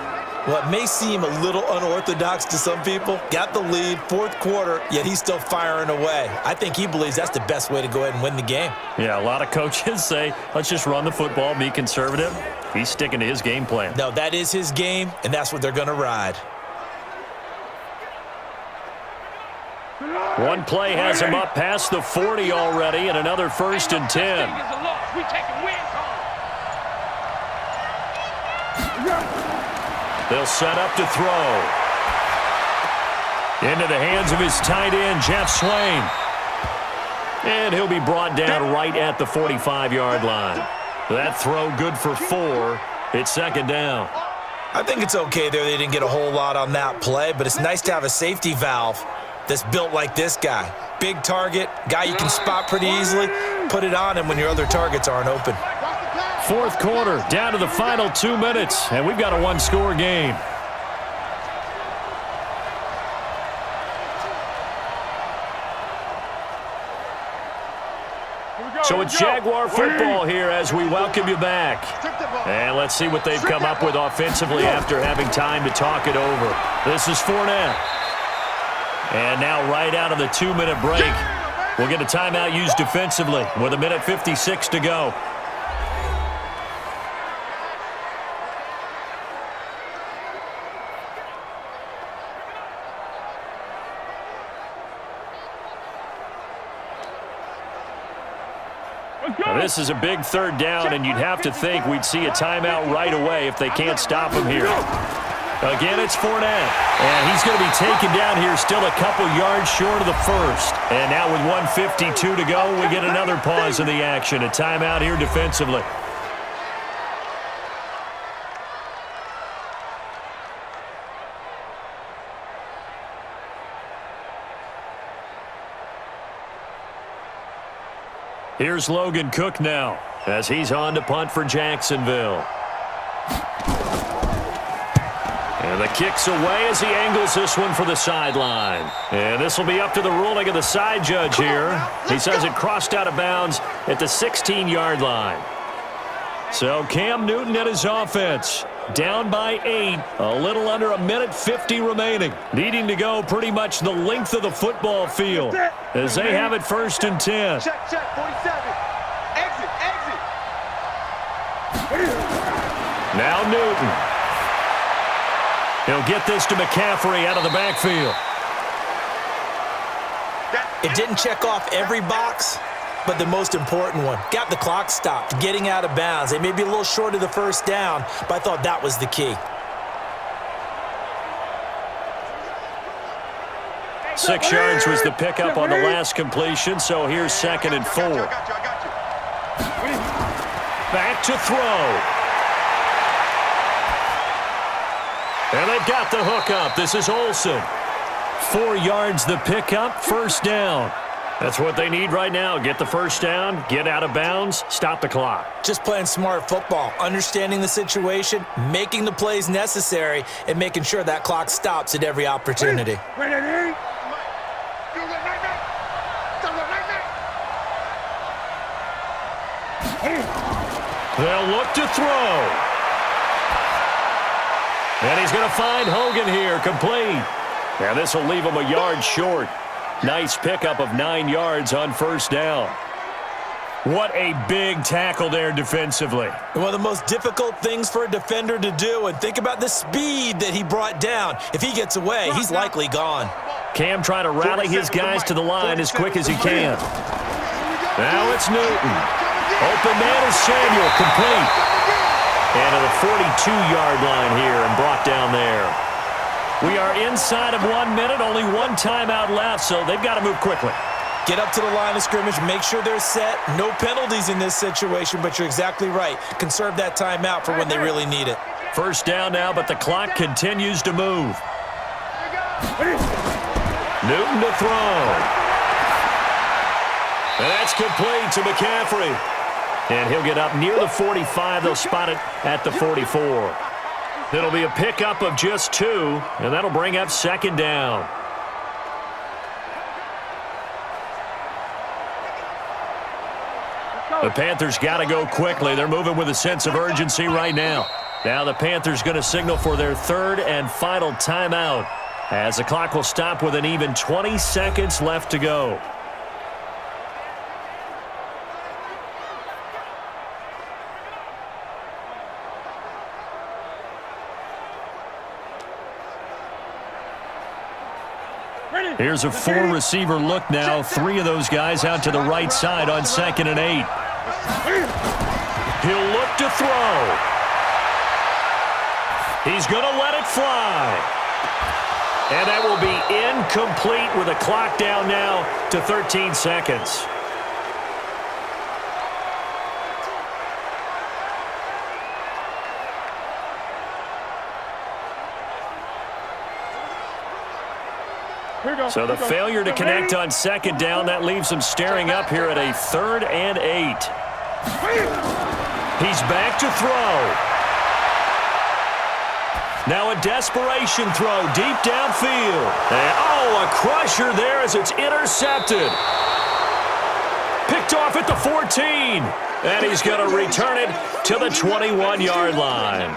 F: What may seem a little unorthodox to some people, got the lead, 4th quarter, yet he's still firing away. I think he believes that's the best way to go ahead and win the game.
E: Yeah, a lot of coaches say, let's just run the football, be conservative. He's sticking to his game plan.
F: No, that is his game, and that's what they're going to ride.
E: One play has him up past the 40 already, and another 1st and 10. They'll set up to throw. Into the hands of his tight end, Jeff Swain. And he'll be brought down right at the 45-yard line. That throw good for 4. It's 2nd down.
F: I think it's okay there. They didn't get a whole lot on that play, but it's nice to have a safety valve that's built like this guy. Big target, guy you can spot pretty easily. Put it on him when your other targets aren't open.
E: 4th quarter, down to the final 2 minutes, and we've got a one-score game. So it's Jaguar football here as we welcome you back. And let's see what they've come up with offensively after having time to talk it over. This is Fournette. And now right out of the 2-minute break, we'll get a timeout used defensively with 1:56 to go. Now, this is a big 3rd down, and you'd have to think we'd see a timeout right away if they can't stop him here. Again, it's Fournette, and he's going to be taken down here still a couple yards short of the 1st. And now with 1:52 to go, we get another pause in the action. A timeout here defensively. Here's Logan Cook now as he's on to punt for Jacksonville. And the kick's away as he angles this one for the sideline. And this will be up to the ruling of the side judge here. He says it crossed out of bounds at the 16-yard line. So Cam Newton and his offense down by 8, a little under 1:50 remaining. Needing to go pretty much the length of the football field as they have it 1st and 10.
G: Check, 47. Exit.
E: Now Newton. He'll get this to McCaffrey out of the backfield.
F: It didn't check off every box, but the most important one. Got the clock stopped, getting out of bounds. They may be a little short of the 1st down, but I thought that was the key.
E: 6 yards was the pickup on the last completion, so here's 2nd and 4. Back to throw. And they've got the hook up. This is Olsen. 4 yards the pickup, 1st down. That's what they need right now. Get the 1st down, get out of bounds, stop the clock.
F: Just playing smart football, understanding the situation, making the plays necessary, and making sure that clock stops at every opportunity.
E: They'll look to throw. And he's going to find Hogan here, complete. And this will leave him a yard short. Nice pickup of 9 yards on 1st down. What a big tackle there defensively.
F: One of the most difficult things for a defender to do, and think about the speed that he brought down. If he gets away, he's likely gone.
E: Cam trying to rally his guys to the line as quick as he can. Now it's Newton. Open man is Samuel, complete. And to the 42-yard line here and brought down there. We are inside of 1 minute, only 1 timeout left, so they've got to move quickly.
F: Get up to the line of scrimmage, make sure they're set. No penalties in this situation, but you're exactly right. Conserve that timeout for when they really need it.
E: 1st down now, but the clock continues to move. Newton to throw. And that's complete to McCaffrey. And he'll get up near the 45. They'll spot it at the 44. It'll be a pickup of just 2, and that'll bring up 2nd down. The Panthers got to go quickly. They're moving with a sense of urgency right now. Now the Panthers going to signal for their 3rd and final timeout, as the clock will stop with an even 20 seconds left to go. Here's a 4-receiver look now. 3 of those guys out to the right side on 2nd and 8. He'll look to throw. He's going to let it fly. And that will be incomplete with a clock down now to 13 seconds. So the failure to connect on 2nd down, that leaves him staring up here at a 3rd and 8. He's back to throw. Now a desperation throw deep downfield. And, a crusher there as it's intercepted. Picked off at the 14. And he's going to return it to the 21-yard line.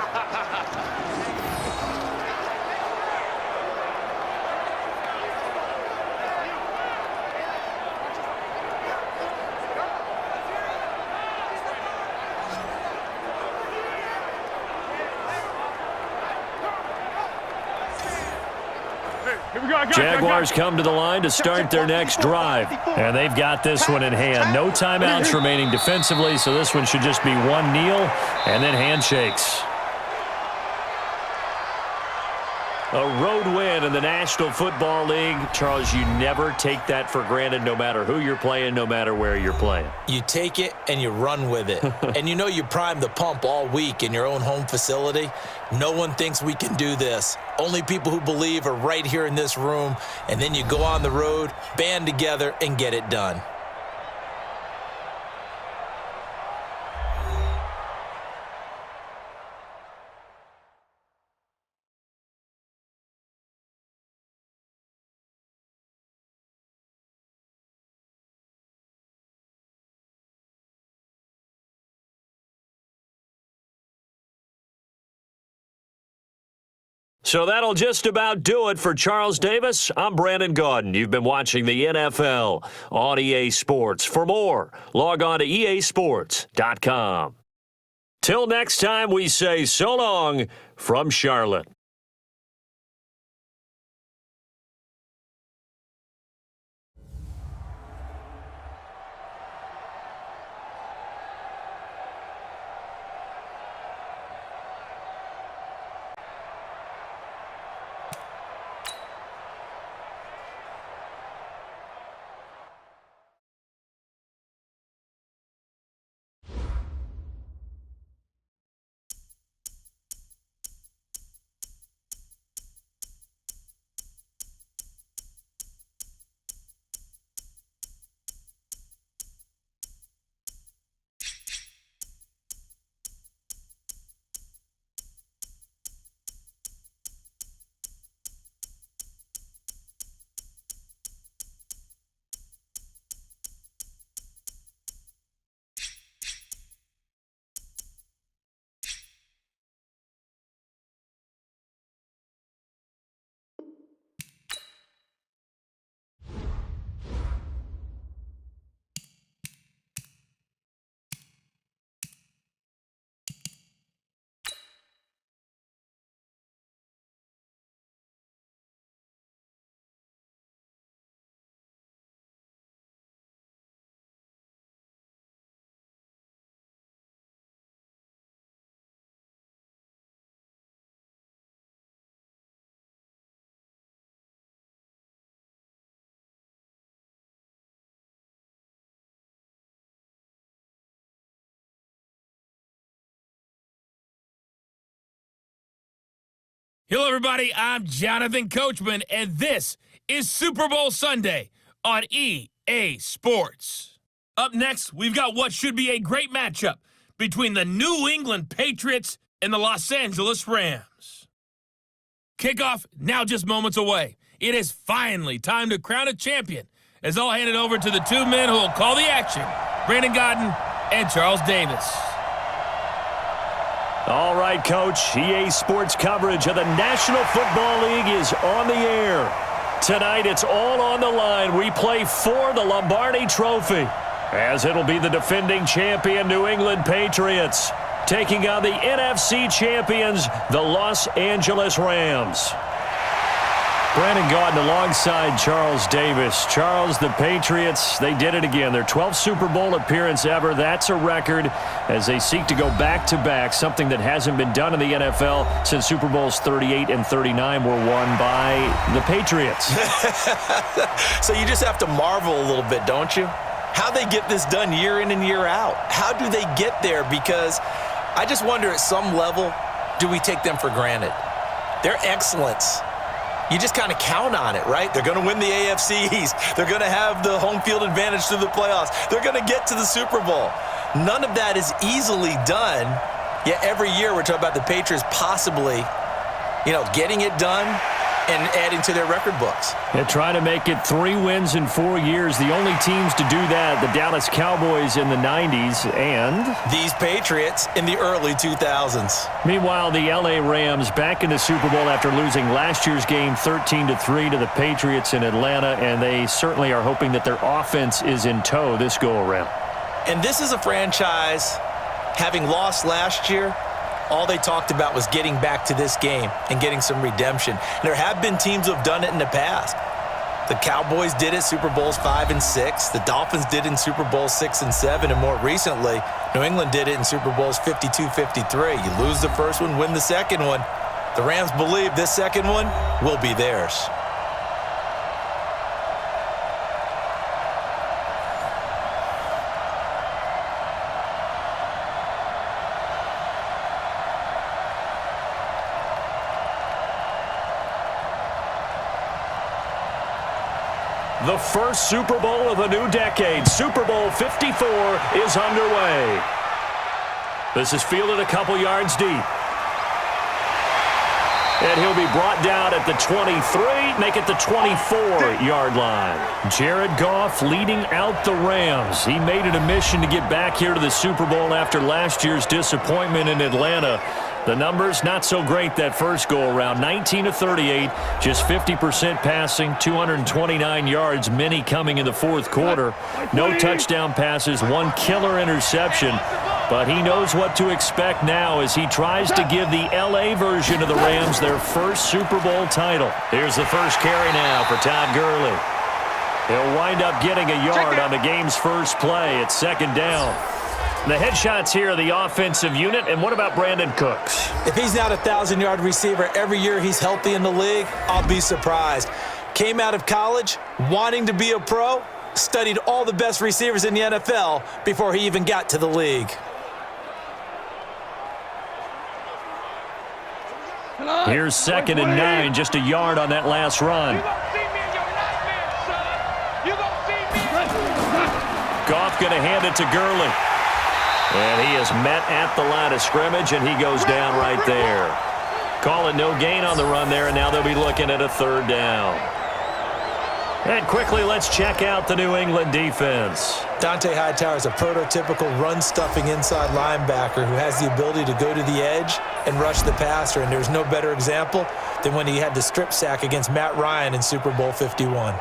E: Jaguars come to the line to start their next drive. And they've got this one in hand. No timeouts remaining defensively, so this one should just be 1 kneel and then handshakes. A road win in the National Football League. Charles, you never take that for granted, no matter who you're playing, no matter where you're playing.
F: You take it and you run with it. And you know you primed the pump all week in your own home facility. No one thinks we can do this. Only people who believe are right here in this room. And then you go on the road, band together, and get it done.
E: So that'll just about do it for Charles Davis. I'm Brandon Gaudin. You've been watching the NFL on EA Sports. For more, log on to easports.com. Till next time, we say so long from Charlotte.
D: Hello, everybody. I'm Jonathan Coachman, and this is Super Bowl Sunday on EA Sports. Up next, we've got what should be a great matchup between the New England Patriots and the Los Angeles Rams. Kickoff now just moments away. It is finally time to crown a champion, as I'll hand it over to the two men who will call the action, Brandon Godden and Charles Davis.
E: All right, Coach. EA Sports coverage of the National Football League is on the air. Tonight, it's all on the line. We play for the Lombardi Trophy, as it'll be the defending champion New England Patriots taking on the NFC champions, the Los Angeles Rams. Brandon Godden alongside Charles Davis. Charles, the Patriots, they did it again. Their 12th Super Bowl appearance ever. That's a record as they seek to go back-to-back, something that hasn't been done in the NFL since Super Bowls 38 and 39 were won by the Patriots.
F: So you just have to marvel a little bit, don't you? How they get this done year in and year out. How do they get there? Because I just wonder, at some level, do we take them for granted? Their excellence, you just kind of count on it, right? They're going to win the AFC East. They're going to have the home field advantage through the playoffs. They're going to get to the Super Bowl. None of that is easily done, yet every year we're talking about the Patriots possibly, getting it done and adding to their record books.
E: They're trying to make it 3 wins in 4 years. The only teams to do that, the Dallas Cowboys in the 90s and
F: these Patriots in the early 2000s.
E: Meanwhile, the LA Rams back in the Super Bowl after losing last year's game 13-3 to the Patriots in Atlanta, and they certainly are hoping that their offense is in tow this go-around.
F: And this is a franchise, having lost last year, all they talked about was getting back to this game and getting some redemption. And there have been teams who have done it in the past. The Cowboys did it Super Bowls 5 and 6. The Dolphins did it in Super Bowls 6 and 7. And more recently, New England did it in Super Bowls 52-53. You lose the first one, win the second one. The Rams believe this second one will be theirs.
E: The first Super Bowl of the new decade, Super Bowl 54, is underway. This is fielded a couple yards deep. And he'll be brought down at the 23, make it the 24-yard line. Jared Goff leading out the Rams. He made it a mission to get back here to the Super Bowl after last year's disappointment in Atlanta. The numbers not so great that first go-around. 19-38, just 50% passing, 229 yards, many coming in the fourth quarter. No touchdown passes, 1 killer interception. But he knows what to expect now as he tries to give the L.A. version of the Rams their first Super Bowl title. Here's the first carry now for Todd Gurley. He'll wind up getting a yard on the game's first play. It's second down. The headshots here are the offensive unit. And what about Brandon Cooks?
F: If he's not a 1,000-yard receiver every year he's healthy in the league, I'll be surprised. Came out of college wanting to be a pro, studied all the best receivers in the NFL before he even got to the league.
E: Here's second and 9, just a yard on that last run. Goff going to hand it to Gurley. And he is met at the line of scrimmage, and he goes down right there. Call it no gain on the run there, and now they'll be looking at a third down. And quickly, let's check out the New England defense.
F: Dante Hightower is a prototypical run-stuffing inside linebacker who has the ability to go to the edge and rush the passer, and there's no better example than when he had the strip sack against Matt Ryan in Super Bowl 51.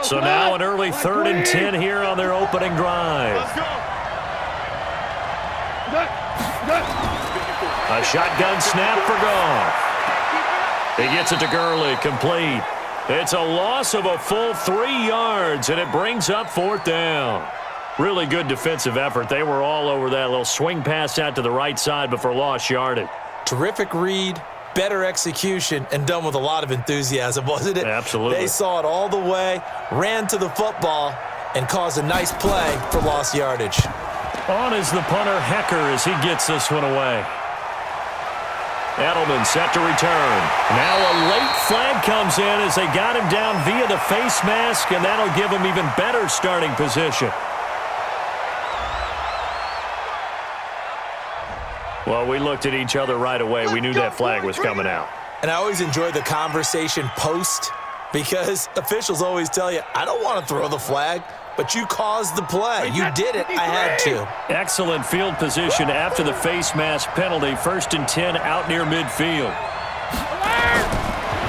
E: So now an early 3rd and 10 here on their opening drive. A shotgun snap for Goff. He gets it to Gurley, complete. It's a loss of a full 3 yards, and it brings up 4th down. Really good defensive effort. They were all over that little swing pass out to the right side before lost yardage.
F: Terrific read, better execution, and done with a lot of enthusiasm, wasn't it?
E: Absolutely.
F: They saw it all the way, ran to the football, and caused a nice play for lost yardage.
E: On is the punter, Hecker, as he gets this one away. Edelman set to return. Now a late flag comes in as they got him down via the face mask, and that'll give him even better starting position. Well, we looked at each other right away. We knew that flag was coming out.
F: And I always enjoy the conversation post because officials always tell you, I don't want to throw the flag, but you caused the play. You did it. I had to.
E: Excellent field position after the face mask penalty. 1st and 10 out near midfield.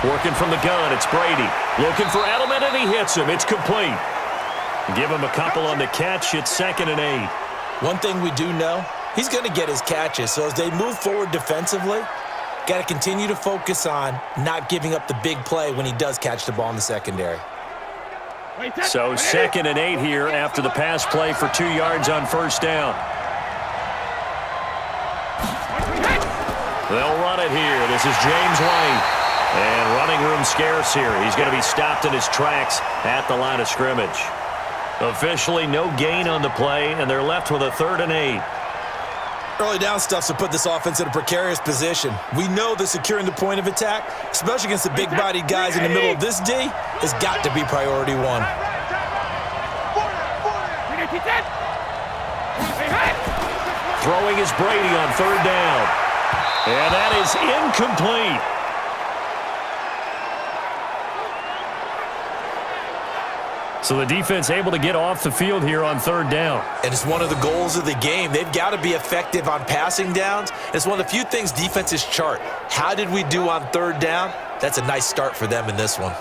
E: Working from the gun, it's Brady. Looking for Edelman, and he hits him. It's complete. Give him a couple on the catch. It's 2nd and 8.
F: One thing we do know, he's going to get his catches. So as they move forward defensively, got to continue to focus on not giving up the big play when he does catch the ball in the secondary.
E: So 2nd and 8 here after the pass play for 2 yards on 1st down. They'll run it here. This is James White. And running room scarce here. He's going to be stopped in his tracks at the line of scrimmage. Officially no gain on the play, and they're left with a 3rd and 8.
F: Early down stuff to put this offense in a precarious position. We know that securing the point of attack, especially against the big-bodied guys in the middle of this D, has got to be priority one.
E: Throwing is Brady on 3rd down. And that is incomplete. So the defense able to get off the field here on 3rd down.
F: And it's one of the goals of the game. They've got to be effective on passing downs. It's one of the few things defenses chart. How did we do on 3rd down? That's a nice start for them in this one.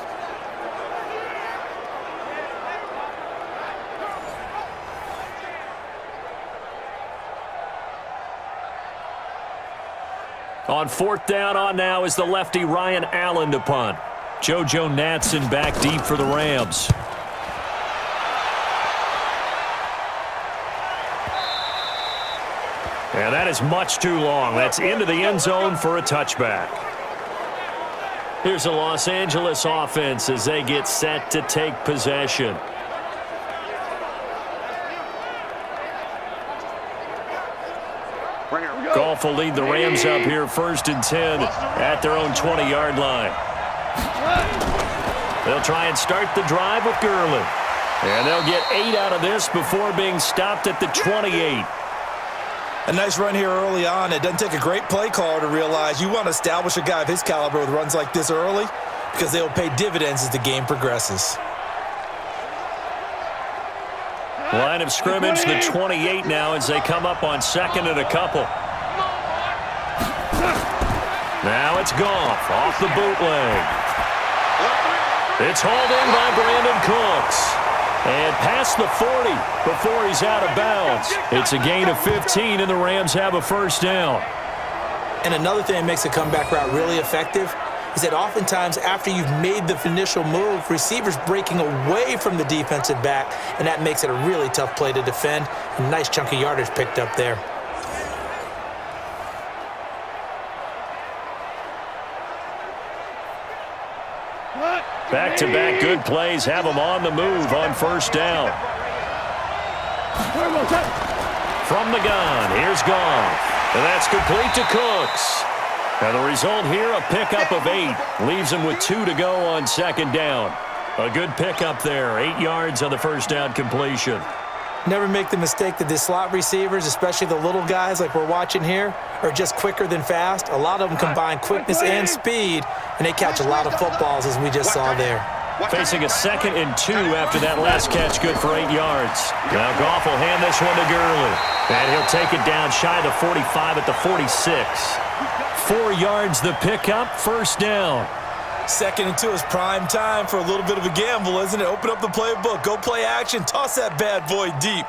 E: On 4th down on now is the lefty Ryan Allen to punt. JoJo Natson back deep for the Rams. And that is much too long. That's into the end zone for a touchback. Here's the Los Angeles offense as they get set to take possession. Goff will lead the Rams up here 1st and 10 at their own 20-yard line. They'll try and start the drive with Gurley. And they'll get 8 out of this before being stopped at the 28.
F: A nice run here early on. It doesn't take a great play caller to realize you want to establish a guy of his caliber with runs like this early because they will pay dividends as the game progresses.
E: Line of scrimmage, the 28 now as they come up on 2nd and a couple. Now it's Goff off the bootleg. It's hauled in by Brandon Cooks. And past the 40 before he's out of bounds. It's a gain of 15, and the Rams have a 1st down.
F: And another thing that makes a comeback route really effective is that oftentimes after you've made the initial move, receivers breaking away from the defensive back, and that makes it a really tough play to defend. A nice chunk of yardage picked up there.
E: Back-to-back good plays have them on the move on 1st down. From the gun, here's Goff. And that's complete to Cooks. And the result here, a pickup of 8. Leaves him with 2 to go on 2nd down. A good pickup there, 8 yards on the 1st down completion.
F: Never make the mistake that the slot receivers, especially the little guys like we're watching here, are just quicker than fast. A lot of them combine quickness and speed, and they catch a lot of footballs, as we just saw there.
E: Facing a 2nd and 2 after that last catch, good for 8 yards. Now Goff will hand this one to Gurley. And he'll take it down shy of the 45 at the 46. 4 yards the pickup, 1st down.
F: 2nd and 2 is prime time for a little bit of a gamble, isn't it? Open up the playbook, go play action, toss that bad boy deep.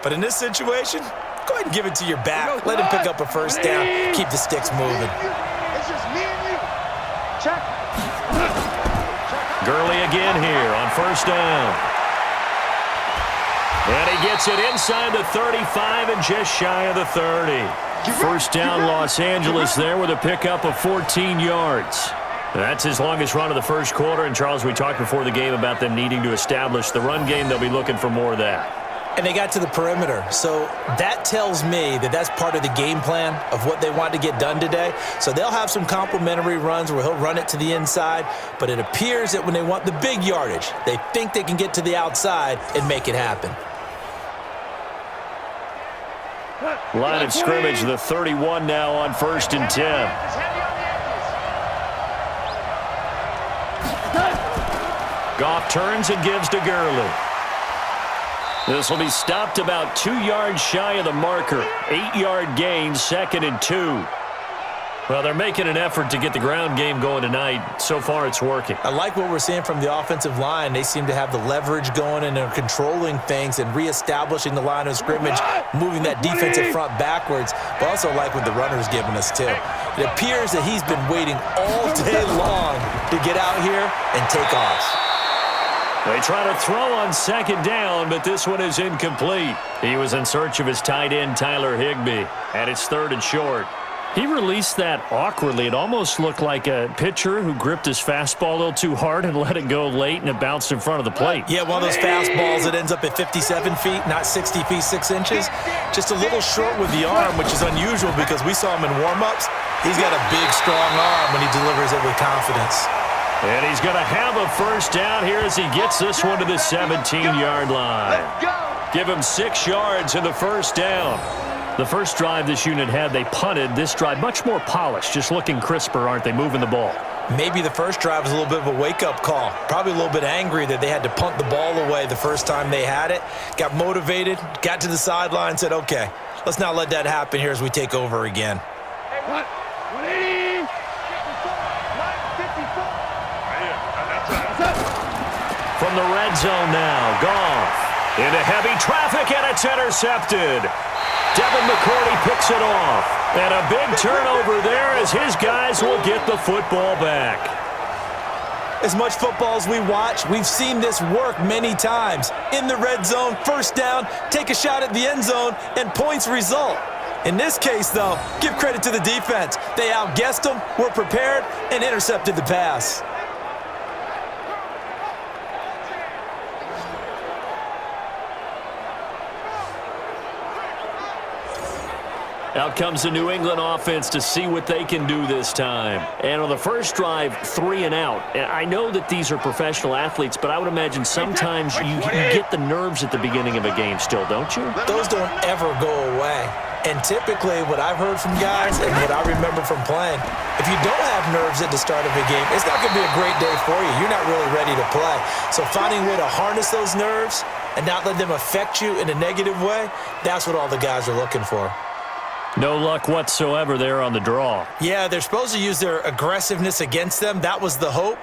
F: But in this situation, go ahead and give it to your back. Let him pick up a 1st down, keep the sticks moving.
G: It's just me and you. Check.
E: Gurley again here on 1st down. And he gets it inside the 35 and just shy of the 30. 1st down Los Angeles there with a pickup of 14 yards. That's his longest run of the 1st quarter. And, Charles, we talked before the game about them needing to establish the run game. They'll be looking for more of that.
F: And they got to the perimeter. So that tells me that that's part of the game plan of what they want to get done today. So they'll have some complementary runs where he'll run it to the inside. But it appears that when they want the big yardage, they think they can get to the outside and make it happen.
E: Line of scrimmage, the 31 now on 1st and 10. Goff turns and gives to Gurley. This will be stopped about 2 yards shy of the marker. 8-yard gain, 2nd and 2. Well, they're making an effort to get the ground game going tonight. So far, it's working.
F: I like what we're seeing from the offensive line. They seem to have the leverage going, and they're controlling things and reestablishing the line of scrimmage, moving that defensive front backwards. But also like what the runner's giving us, too. It appears that he's been waiting all day long to get out here and take off.
E: They try to throw on 2nd down, but this one is incomplete. He was in search of his tight end, Tyler Higbee, and it's 3rd and short.
H: He released that awkwardly. It almost looked like a pitcher who gripped his fastball a little too hard and let it go late, and it bounced in front of the plate.
F: Yeah, one of those fastballs that ends up at 57 feet, not 60 feet, 6 inches. Just a little short with the arm, which is unusual because we saw him in warm-ups. He's got a big, strong arm when he delivers it with confidence.
E: And he's going to have a 1st down here as he gets this one to the 17-yard line. Give him 6 yards in the 1st down.
H: The first drive this unit had, they punted. This drive, much more polished, just looking crisper, aren't they, moving the ball?
F: Maybe the first drive was a little bit of a wake-up call. Probably a little bit angry that they had to punt the ball away the first time they had it. Got motivated, got to the sideline, said, okay, let's not let that happen here as we take over again.
G: Hey, what? 180. 54.
E: From the red zone now, Goff into heavy traffic, and it's intercepted. Devin McCourty picks it off. And a big turnover there as his guys will get the football back.
F: As much football as we watch, we've seen this work many times. In the red zone, 1st down, take a shot at the end zone, and points result. In this case, though, give credit to the defense. They outguessed them, were prepared, and intercepted the pass.
E: Out comes the New England offense to see what they can do this time. And on the first drive, 3 and out. And I know that these are professional athletes, but I would imagine sometimes you get the nerves at the beginning of a game still, don't you?
F: Those don't ever go away. And typically what I've heard from guys and what I remember from playing, if you don't have nerves at the start of a game, it's not going to be a great day for you. You're not really ready to play. So finding a way to harness those nerves and not let them affect you in a negative way, that's what all the guys are looking for.
H: No luck whatsoever there on the draw.
F: Yeah, they're supposed to use their aggressiveness against them. That was the hope.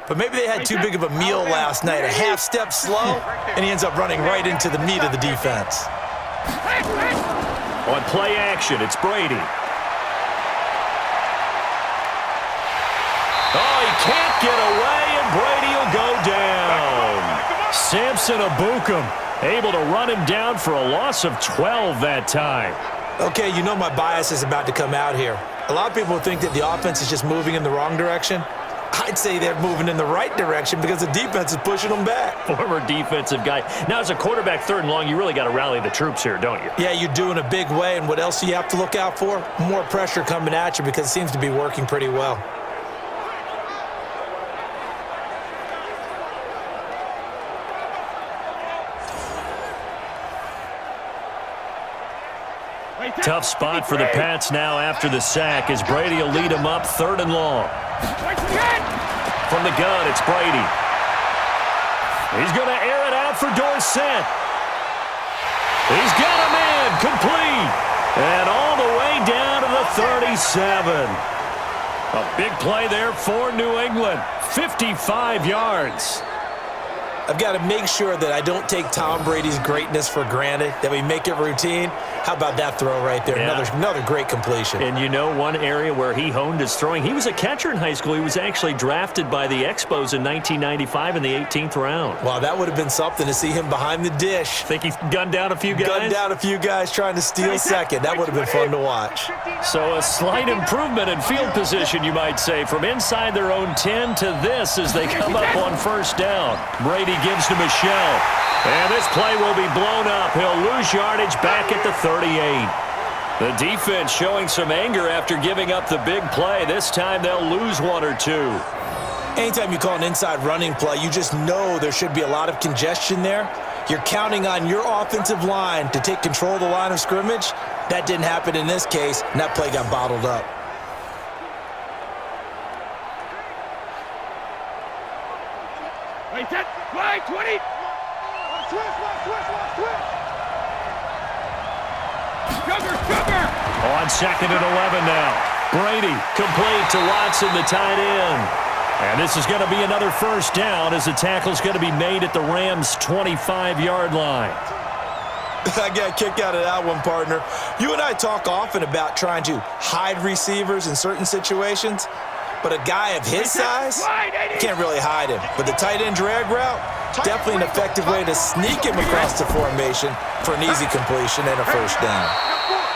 F: But maybe they had too big of a meal last night. A half step slow, and he ends up running right into the meat of the defense.
E: On play action, it's Brady. Oh, he can't get away, and Brady will go down.
H: Samson Abukum able to run him down for a loss of 12 that time.
F: Okay, you know my bias is about to come out here. A lot of people think that the offense is just moving in the wrong direction. I'd say they're moving in the right direction because the defense is pushing them back.
H: Former defensive guy. Now, as a quarterback 3rd and long, you really got to rally the troops here, don't you?
F: Yeah, you do in a big way, and what else do you have to look out for? More pressure coming at you because it seems to be working pretty well.
H: Tough spot for the Pats now after the sack as Brady will lead them up 3rd and long. From the gun, it's Brady. He's going to air it out for Dorsett. He's got a man complete. And all the way down to the 37. A big play there for New England. 55 yards.
F: I've got to make sure that I don't take Tom Brady's greatness for granted, that we make it routine. How about that throw right there?
H: Yeah.
F: Another great completion.
H: And you know one area where he honed his throwing? He was a catcher in high school. He was actually drafted by the Expos in 1995 in the 18th round.
F: Wow, that would have been something to see him behind the dish.
H: Think he's gunned down a few guys?
F: Gunned down a few guys trying to steal second. That would have been fun to watch.
H: So a slight improvement in field position, you might say, from inside their own 10 to this as they come up on 1st down. Brady
E: he gives to Michelle. And this play will be blown up. He'll lose yardage back at the 38. The defense showing some anger after giving up the big play. This time they'll lose one or two.
F: Anytime you call an inside running play, you just know there should be a lot of congestion there. You're counting on your offensive line to take control of the line of scrimmage. That didn't happen in this case, and that play got bottled up.
G: Wait, set, play, 20. Sugar.
E: On 2nd and 11 now. Brady complete to Watson, the tight end. And this is going to be another first down as the tackle's going to be made at the Rams' 25-yard line.
F: I got a kick out of that one, partner. You and I talk often about trying to hide receivers in certain situations, but a guy of his size, you can't really hide him. But the tight end drag route, definitely an effective way to sneak him across the formation for an easy completion and a first down.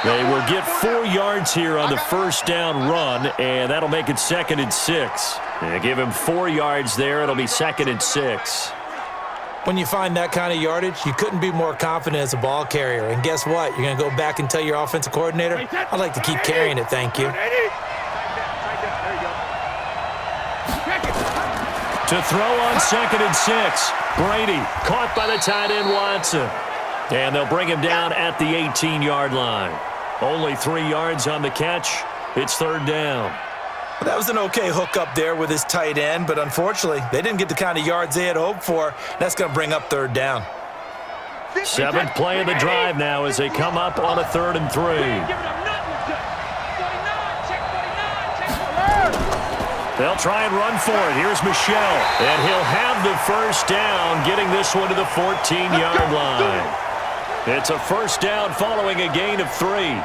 E: They will get 4 yards here on the first down run, and that'll make it 2nd and 6. And give him 4 yards there. It'll be 2nd and 6.
F: When you find that kind of yardage, you couldn't be more confident as a ball carrier. And guess what? You're going to go back and tell your offensive coordinator, I'd like to keep carrying it, thank you.
E: To throw on 2nd and 6. Brady caught by the tight end Watson. And they'll bring him down at the 18-yard line. Only 3 yards on the catch. It's 3rd down.
F: That was an okay hook up there with his tight end, but unfortunately, they didn't get the kind of yards they had hoped for. That's going to bring up 3rd down.
E: 7th play of the drive now as they come up on a 3rd and 3. They'll try and run for it. Here's Michelle, and he'll have the first down, getting this one to the 14-yard line. It's a first down following a gain of 3.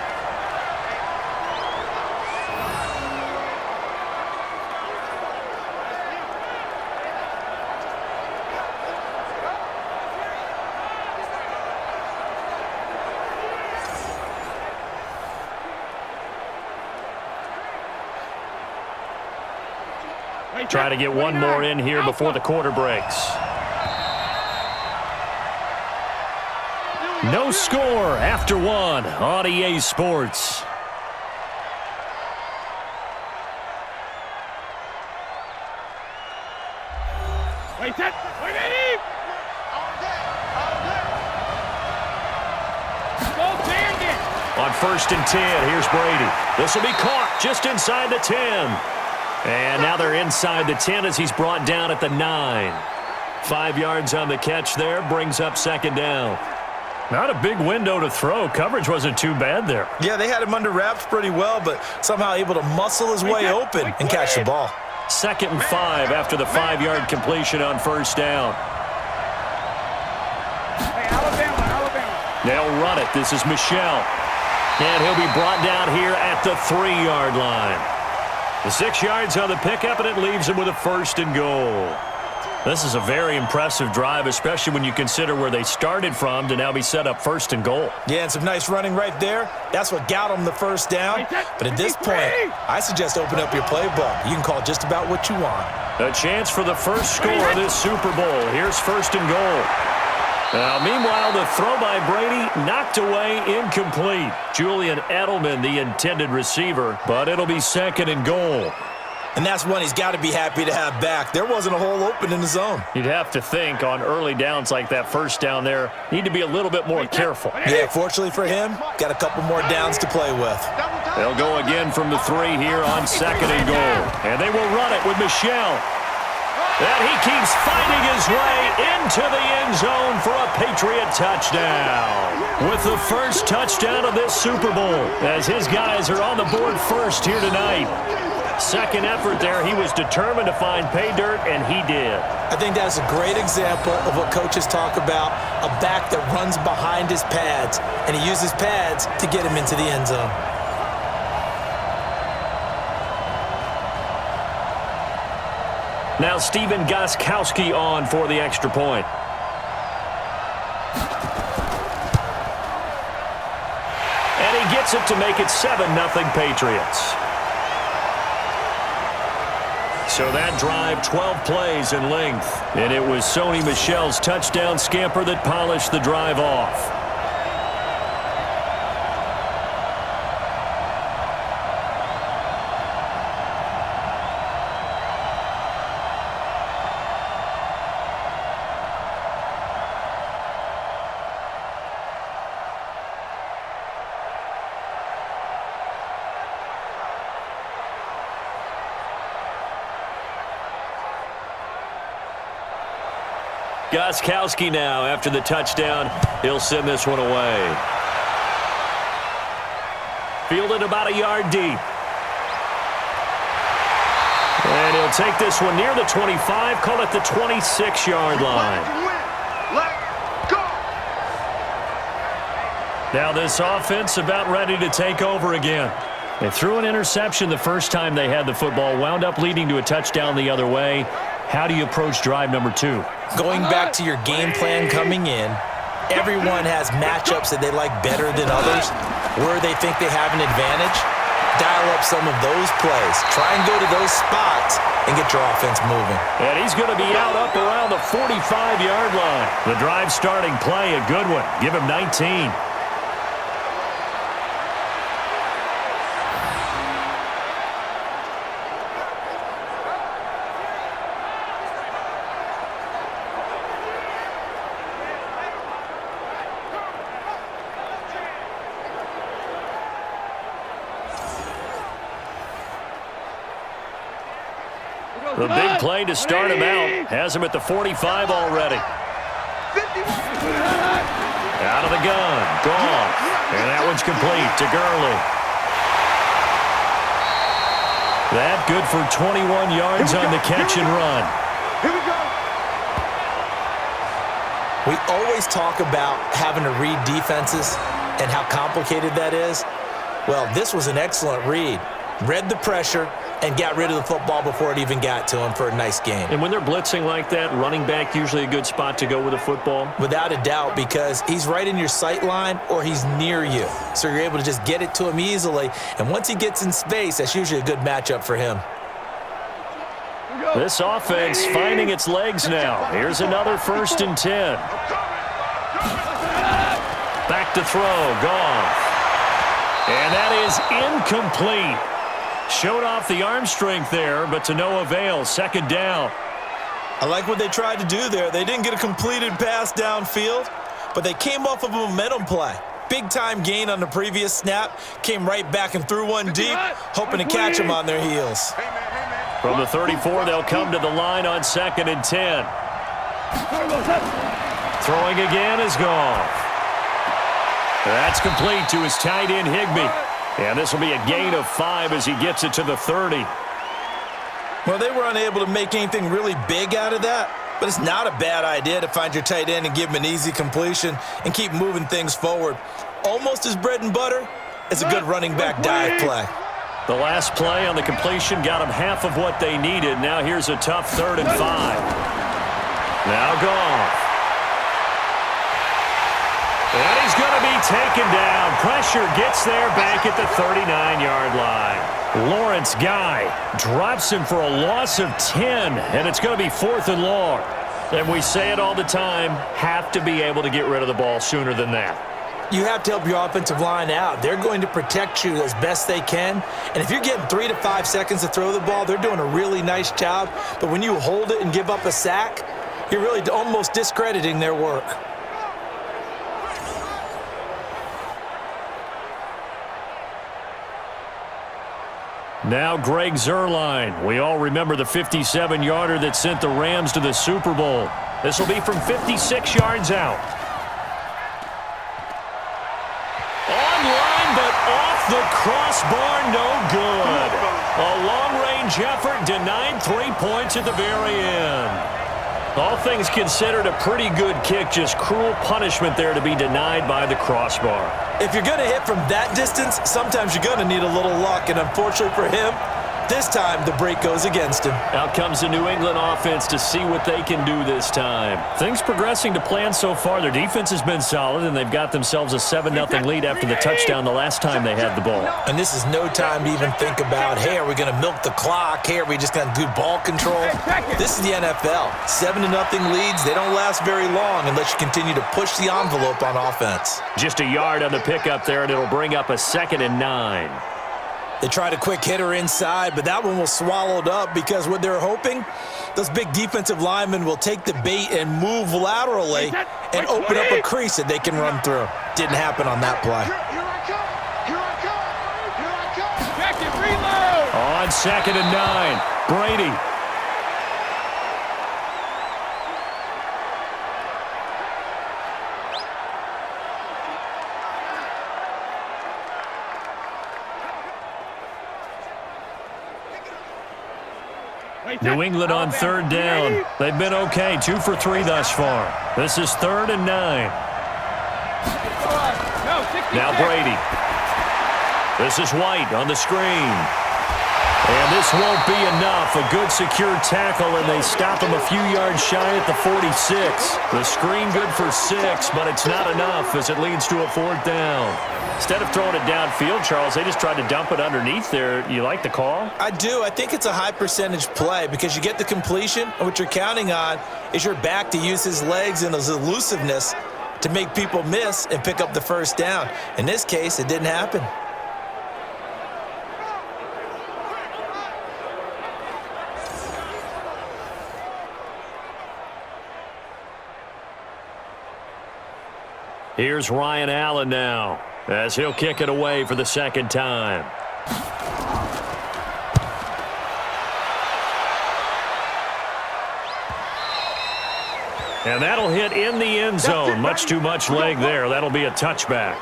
E: Try to get one more in here before the quarter breaks. No score after 1 on EA Sports.
G: Wait, set, wait, Eddie!
E: On 1st and 10, here's Brady. This will be caught just inside the 10. And now they're inside the 10 as he's brought down at the 9. 5 yards on the catch there, brings up 2nd down. Not a big window to throw. Coverage wasn't too bad there.
F: Yeah, they had him under wraps pretty well, but somehow able to muscle his way open and catch the ball.
E: 2nd and 5 after the 5-yard completion on 1st down.
G: Hey, Alabama.
E: They'll run it. This is Michelle. And he'll be brought down here at the 3-yard line. The 6 yards on the pickup, and it leaves him with a 1st and goal. This is a very impressive drive, especially when you consider where they started from to now be set up 1st and goal.
F: Yeah, and some nice running right there. That's what got them the first down. But at this point, I suggest open up your playbook. You can call just about what you want.
E: A chance for the first score of this Super Bowl. Here's 1st and goal. Now, meanwhile, the throw by Brady knocked away, incomplete. Julian Edelman, the intended receiver, but it'll be 2nd and goal.
F: And that's one he's got to be happy to have back. There wasn't a hole open in the zone.
E: You'd have to think on early downs like that first down there, need to be a little bit more careful.
F: Yeah, fortunately for him, got a couple more downs to play with.
E: They'll go again from the 3 here on 2nd and goal. And they will run it with Michelle. And he keeps fighting his way into the end zone for a Patriot touchdown. With the first touchdown of this Super Bowl, as his guys are on the board first here tonight. Second effort there, he was determined to find pay dirt, and he did.
F: I think that's a great example of what coaches talk about, a back that runs behind his pads, and he uses pads to get him into the end zone.
E: Now Steven Gostkowski on for the extra point. And he gets it to make it 7-0 Patriots.
H: So that drive, 12 plays in length. And it was Sony Michel's touchdown scamper that polished the drive off. Gostkowski now after the touchdown. He'll send this one away. Fielded about a yard deep. And he'll take this one near the 25, call it the 26-yard line.
G: Let's go!
H: Now this offense about ready to take over again. They threw an interception the first time they had the football, wound up leading to a touchdown the other way. How do you approach drive number 2?
F: Going back to your game plan coming in, everyone has matchups that they like better than others, where they think they have an advantage. Dial up some of those plays. Try and go to those spots and get your offense moving.
H: And he's going to be out up around the 45-yard line. The drive starting play, a good one. Give him 19. The big play to start him out. Has him at the 45 already. Out of the gun. Gone. And that one's complete to Gurley. That good for 21 yards on the catch and run.
G: Here we go!
F: We always talk about having to read defenses and how complicated that is. Well, this was an excellent read. Read the pressure and got rid of the football before it even got to him for a nice game.
H: And when they're blitzing like that, running back usually a good spot to go with a football?
F: Without a doubt, because he's right in your sight line or he's near you. So you're able to just get it to him easily. And once he gets in space, that's usually a good matchup for him.
H: This offense finding its legs now. Here's another 1st and 10. Back to throw. Gone. And that is incomplete. Showed off the arm strength there, but to no avail. 2nd down.
F: I like what they tried to do there. They didn't get a completed pass downfield, but they came off of a momentum play. Big-time gain on the previous snap. Came right back and threw one deep, hoping to catch them on their heels.
H: From the 34, they'll come to the line on 2nd and 10. Throwing again is gone. That's complete to his tight end, Higbee. And this will be a gain of 5 as he gets it to the 30.
F: Well, they were unable to make anything really big out of that, but it's not a bad idea to find your tight end and give him an easy completion and keep moving things forward. Almost his bread and butter is a good running back dive play.
H: The last play on the completion got him half of what they needed. Now here's a tough 3rd and 5. Now gone. And he's going to be taken down. Pressure gets there back at the 39-yard line. Lawrence Guy drops him for a loss of 10, and it's going to be 4th and long. And we say it all the time, have to be able to get rid of the ball sooner than that.
F: You have to help your offensive line out. They're going to protect you as best they can. And if you're getting 3 to 5 seconds to throw the ball, they're doing a really nice job. But when you hold it and give up a sack, you're really almost discrediting their work.
H: Now Greg Zuerlein. We all remember the 57-yarder that sent the Rams to the Super Bowl. This will be from 56 yards out. Online, but off the crossbar, no good. A long-range effort denied 3 points at the very end. All things considered, a pretty good kick, just cruel punishment there to be denied by the crossbar.
F: If you're going to hit from that distance, sometimes you're going to need a little luck, and unfortunately for him, This time, the break goes against him.
H: Out comes the New England offense to see what they can do this time. Things progressing to plan so far. Their defense has been solid, and they've got themselves a 7-0 lead after the touchdown the last time they had the ball.
F: And this is no time to even think about, hey, are we going to milk the clock? Hey, are we just going to do ball control? This is the NFL. 7-0 leads, they don't last very long unless you continue to push the envelope on offense.
H: Just a yard on the pickup there, and it'll bring up a 2nd and 9.
F: They tried a quick hitter inside, but that one was swallowed up because what they're hoping, those big defensive linemen will take the bait and move laterally and open up a crease that they can run through. Didn't happen on that play.
H: On 2nd and 9, Brady. New England on 3rd down. They've been okay, 2 for 3 thus far. This is 3rd and 9. Now Brady. This is White on the screen. And this won't be enough. A good secure tackle, and they stop him a few yards shy at the 46. The screen good for 6, but it's not enough as it leads to a 4th down. Instead of throwing it downfield, Charles, they just tried to dump it underneath there. You like the call?
F: I do. I think it's a high percentage play because you get the completion, and what you're counting on is your back to use his legs and his elusiveness to make people miss and pick up the 1st down. In this case, it didn't happen.
H: Here's Ryan Allen now, as he'll kick it away for the 2nd time. And that'll hit in the end zone. Much too much leg there. That'll be a touchback.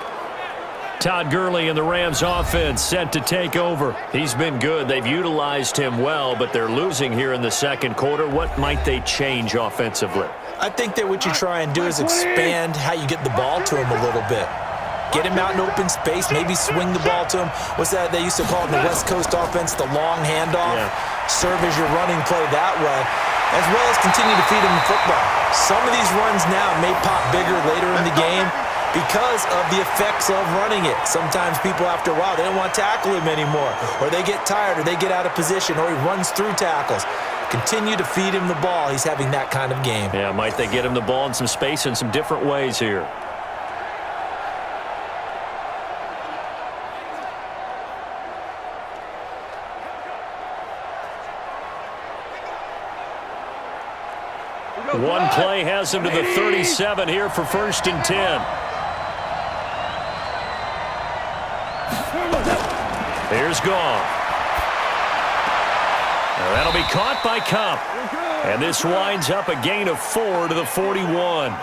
H: Todd Gurley and the Rams offense set to take over. He's been good. They've utilized him well, but they're losing here in the 2nd quarter. What might they change offensively?
F: I think that what you try and do is expand how you get the ball to him a little bit. Get him out in open space, maybe swing the ball to him. What's that they used to call it in the West Coast offense, the long handoff? Yeah. Serve as your running play that way, as well as continue to feed him the football. Some of these runs now may pop bigger later in the game because of the effects of running it. Sometimes people, after a while, they don't want to tackle him anymore, or they get tired, or they get out of position, or he runs through tackles. Continue to feed him the ball. He's having that kind of game.
H: Yeah, might they get him the ball in some space in some different ways here. One play has him to the 37 here for 1st and 10. Here's Goff. Now that'll be caught by Kupp. And this winds up a gain of 4 to the 41.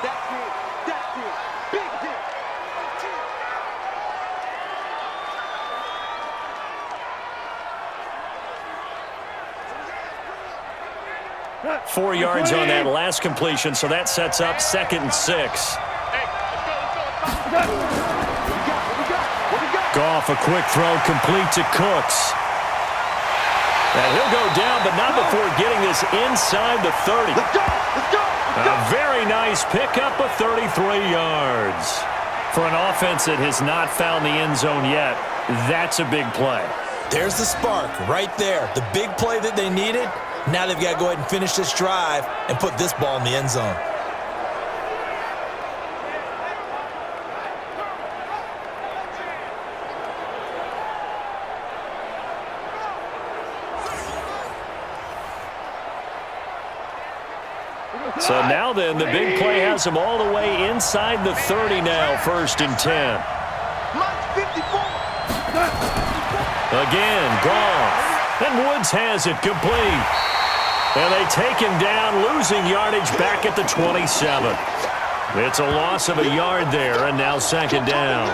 H: Four yards on that last completion, so that sets up 2nd and 6. Goff, a quick throw, complete to Cooks. And he'll go down, but not before getting this inside the 30. A very nice pickup of 33 yards. For an offense that has not found the end zone yet, that's a big play.
F: There's the spark right there. The big play that they needed. Now they've got to go ahead and finish this drive and put this ball in the end zone.
H: So now then, the big play has them all the way inside the 30 now, 1st and 10. Again, Goff. And Woods has it complete. And they take him down, losing yardage back at the 27. It's a loss of a yard there, and now 2nd down.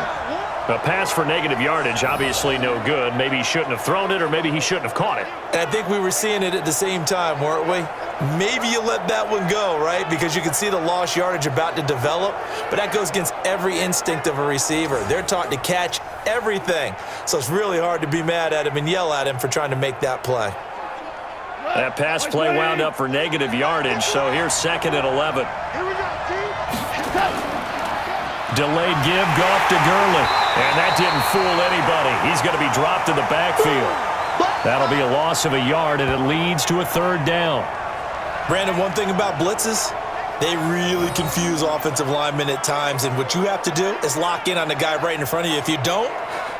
H: A pass for negative yardage, obviously no good. Maybe he shouldn't have thrown it, or maybe he shouldn't have caught it.
F: And I think we were seeing it at the same time, weren't we? Maybe you let that one go, right? Because you can see the lost yardage about to develop, but that goes against every instinct of a receiver. They're taught to catch everything. So it's really hard to be mad at him and yell at him for trying to make that play.
H: That pass play wound up for negative yardage, so here's 2nd and 11.
G: Here we go, team.
H: Delayed give, Goff to Gurley. And that didn't fool anybody. He's going to be dropped in the backfield. That'll be a loss of a yard, and it leads to a 3rd down.
F: Brandon, one thing about blitzes, they really confuse offensive linemen at times, and what you have to do is lock in on the guy right in front of you. If you don't,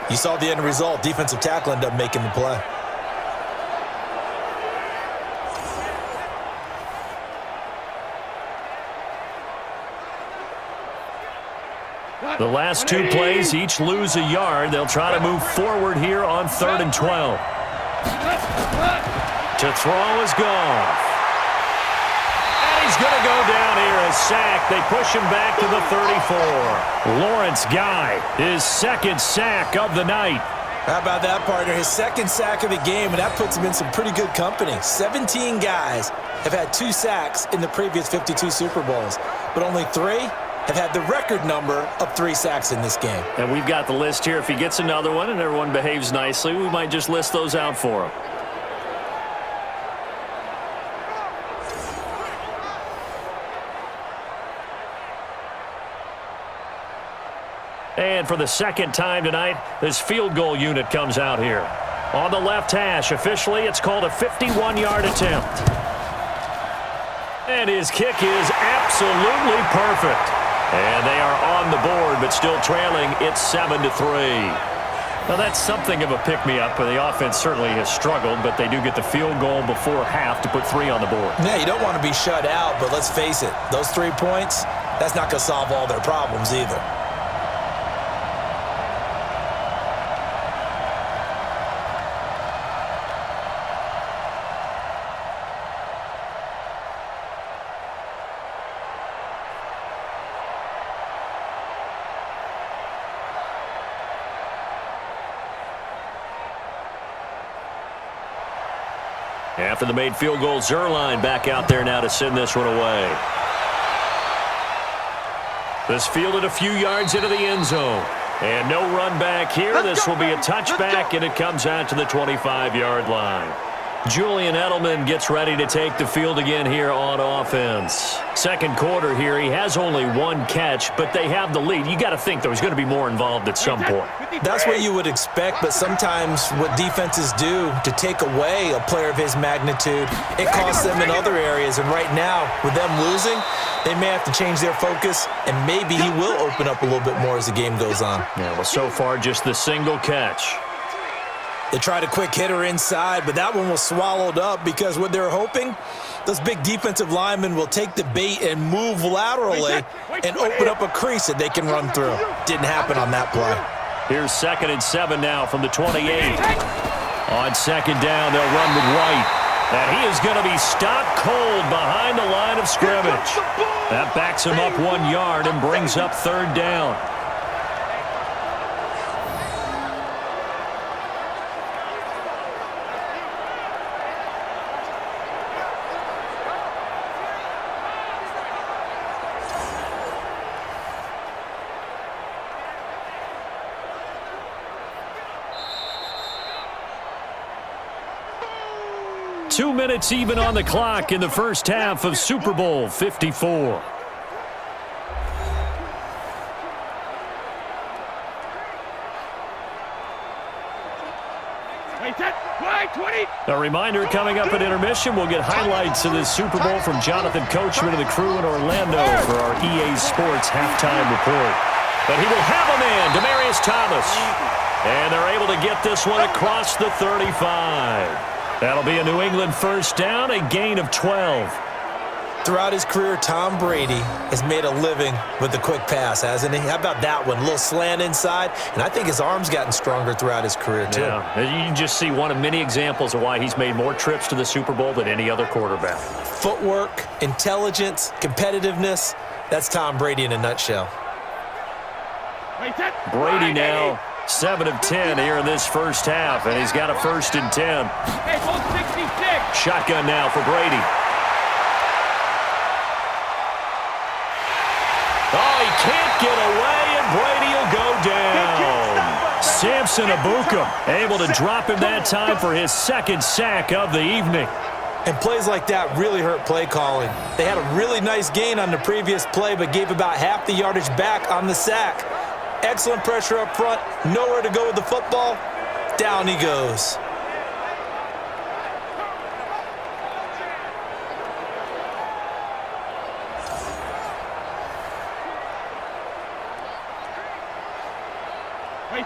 F: you saw the end result. Defensive tackle ended up making the play.
H: The last 2 plays each lose a yard. They'll try to move forward here on 3rd and 12. To throw is Goff. And he's going to go down here, a sack. They push him back to the 34. Lawrence Guy, his 2nd sack of the night.
F: How about that, partner? His 2nd sack of the game, and that puts him in some pretty good company. 17 guys have had 2 sacks in the previous 52 Super Bowls, but only 3 have had the record number of 3 sacks in this game.
H: And we've got the list here. If he gets another one and everyone behaves nicely, we might just list those out for him. And for the 2nd time tonight, this field goal unit comes out here. On the left hash, officially, it's called a 51-yard attempt. And his kick is absolutely perfect. And they are on the board, but still trailing. It's 7-3. Now, that's something of a pick-me-up. The offense certainly has struggled, but they do get the field goal before half to put 3 on the board.
F: Yeah, you don't want to be shut out, but let's face it, those 3 points, that's not going to solve all their problems either.
H: After the made field goal, Zerline back out there now to send this one away. This fielded a few yards into the end zone. And no run back here. This will be a touchback, and it comes out to the 25-yard line. Julian Edelman gets ready to take the field again here on offense. 2nd quarter here, he has only 1 catch, but they have the lead. You got to think there's going to be more involved at some point.
F: That's what you would expect, but sometimes what defenses do to take away a player of his magnitude, it costs them in other areas. And right now, with them losing, they may have to change their focus, and maybe he will open up a little bit more as the game goes on.
H: Yeah, well, so far, just the single catch.
F: They tried a quick hitter inside, but that one was swallowed up because what they're hoping, those big defensive linemen will take the bait and move laterally and open up a crease that they can run through. Didn't happen on that play.
H: Here's 2nd and 7 now from the 28. On 2nd down, they'll run with White. And he is going to be stopped cold behind the line of scrimmage. That backs him up 1 yard and brings up 3rd down. Two minutes even on the clock in the first half of Super Bowl 54. A reminder, coming up at intermission, we'll get highlights of this Super Bowl from Jonathan Coachman and the crew in Orlando for our EA Sports halftime report. But he will have a man, Demaryius Thomas. And they're able to get this one across the 35. That'll be a New England first down, a gain of 12.
F: Throughout his career, Tom Brady has made a living with the quick pass, hasn't he? How about that one? A little slant inside, and I think his arm's gotten stronger throughout his career, too.
H: Yeah, you can just see one of many examples of why he's made more trips to the Super Bowl than any other quarterback.
F: Footwork, intelligence, competitiveness, that's Tom Brady in a nutshell.
E: Brady now 7 of 10 here in this first half, and he's got a 1st and 10. Shotgun now for Brady. Oh, he can't get away, and Brady will go down. Samson Abuka able to drop him that time for his 2nd sack of the evening.
F: And plays like that really hurt play calling. They had a really nice gain on the previous play, but gave about half the yardage back on the sack. Excellent pressure up front, nowhere to go with the football. Down he goes.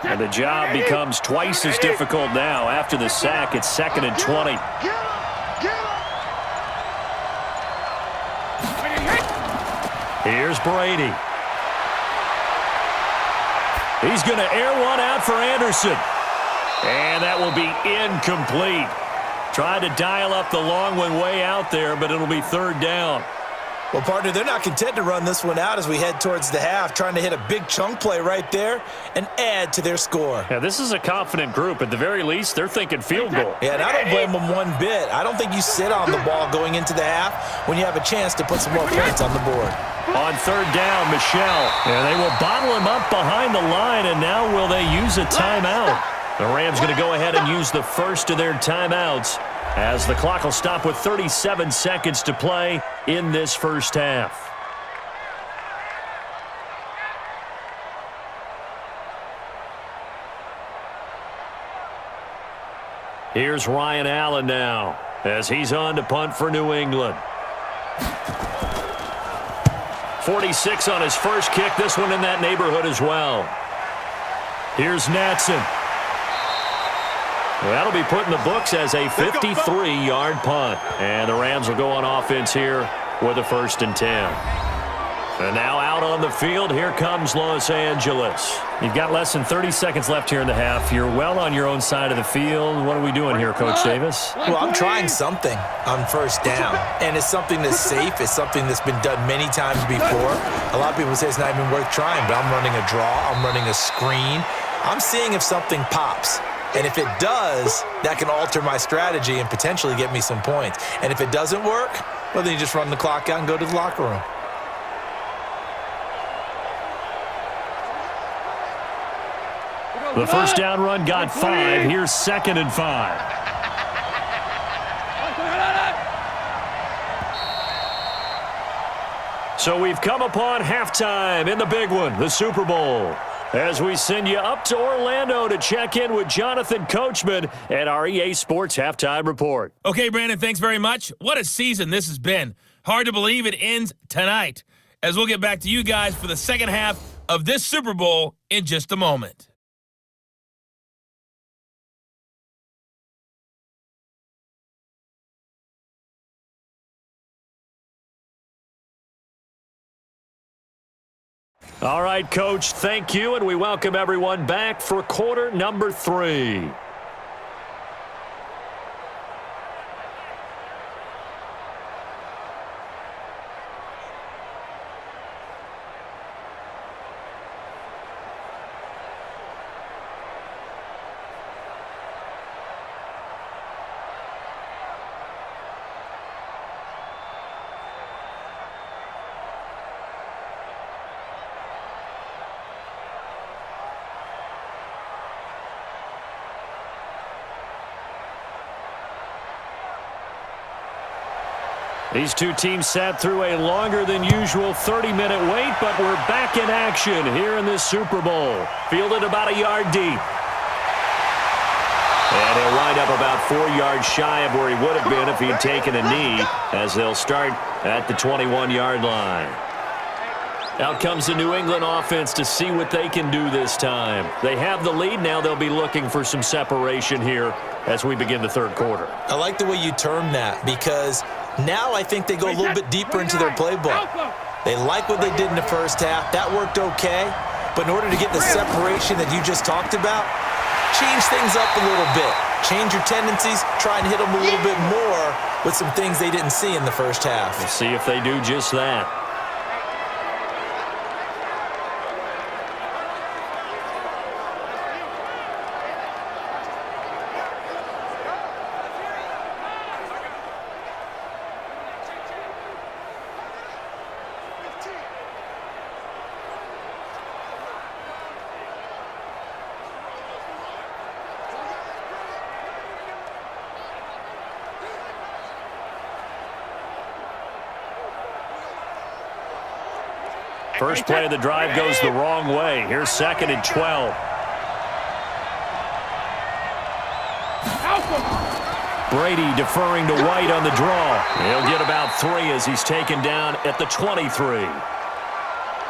E: And the job becomes twice as difficult now. After the sack, it's 2nd and 20. Here's Brady. He's going to air one out for Anderson. And that will be incomplete. Tried to dial up the long one way out there, but it'll be 3rd down.
F: Well, partner, they're not content to run this one out as we head towards the half, trying to hit a big chunk play right there and add to their score.
E: Yeah, this is a confident group. At the very least, they're thinking field goal.
F: Yeah, and I don't blame them one bit. I don't think you sit on the ball going into the half when you have a chance to put some more points on the board.
E: On 3rd down, Michelle. And they will bottle him up behind the line, and now will they use a timeout? The Rams going to go ahead and use the first of their timeouts as the clock will stop with 37 seconds to play in this first half. Here's Ryan Allen now as he's on to punt for New England. 46 on his first kick. This one in that neighborhood as well. Here's Natson. Well, that'll be put in the books as a 53-yard punt. And the Rams will go on offense here with a 1st and 10. And now out on the field, here comes Los Angeles. You've got less than 30 seconds left here in the half. You're well on your own side of the field. What are we doing here, Coach Davis?
F: Well, I'm trying something on 1st down. And it's something that's safe. It's something that's been done many times before. A lot of people say it's not even worth trying, but I'm running a draw. I'm running a screen. I'm seeing if something pops. And if it does, that can alter my strategy and potentially get me some points. And if it doesn't work, well, then you just run the clock out and go to the locker room.
E: The 1st down run got 5. Here's 2nd and 5. So we've come upon halftime in the big one, the Super Bowl. As we send you up to Orlando to check in with Jonathan Coachman at our EA Sports Halftime Report.
D: Okay, Brandon, thanks very much. What a season this has been. Hard to believe it ends tonight, as we'll get back to you guys for the second half of this Super Bowl in just a moment.
E: All right, Coach, thank you, and we welcome everyone back for quarter number 3. These two teams sat through a longer than usual 30-minute wait, but we're back in action here in this Super Bowl. Fielded about a yard deep. And he'll wind up about 4 yards shy of where he would have been if he'd taken a knee, as they'll start at the 21-yard line. Out comes the New England offense to see what they can do this time. They have the lead. Now they'll be looking for some separation here as we begin the third quarter.
F: I like the way you term that, because now I think they go a little bit deeper into their playbook. They like what they did in the first half. That worked okay. But in order to get the separation that you just talked about, change things up a little bit. Change your tendencies. Try and hit them a little bit more with some things they didn't see in the first half.
E: We'll see if they do just that.
H: First play of the drive goes the wrong way. Here's 2nd and 12. Brady deferring to White on the draw. He'll get about 3 as he's taken down at the 23.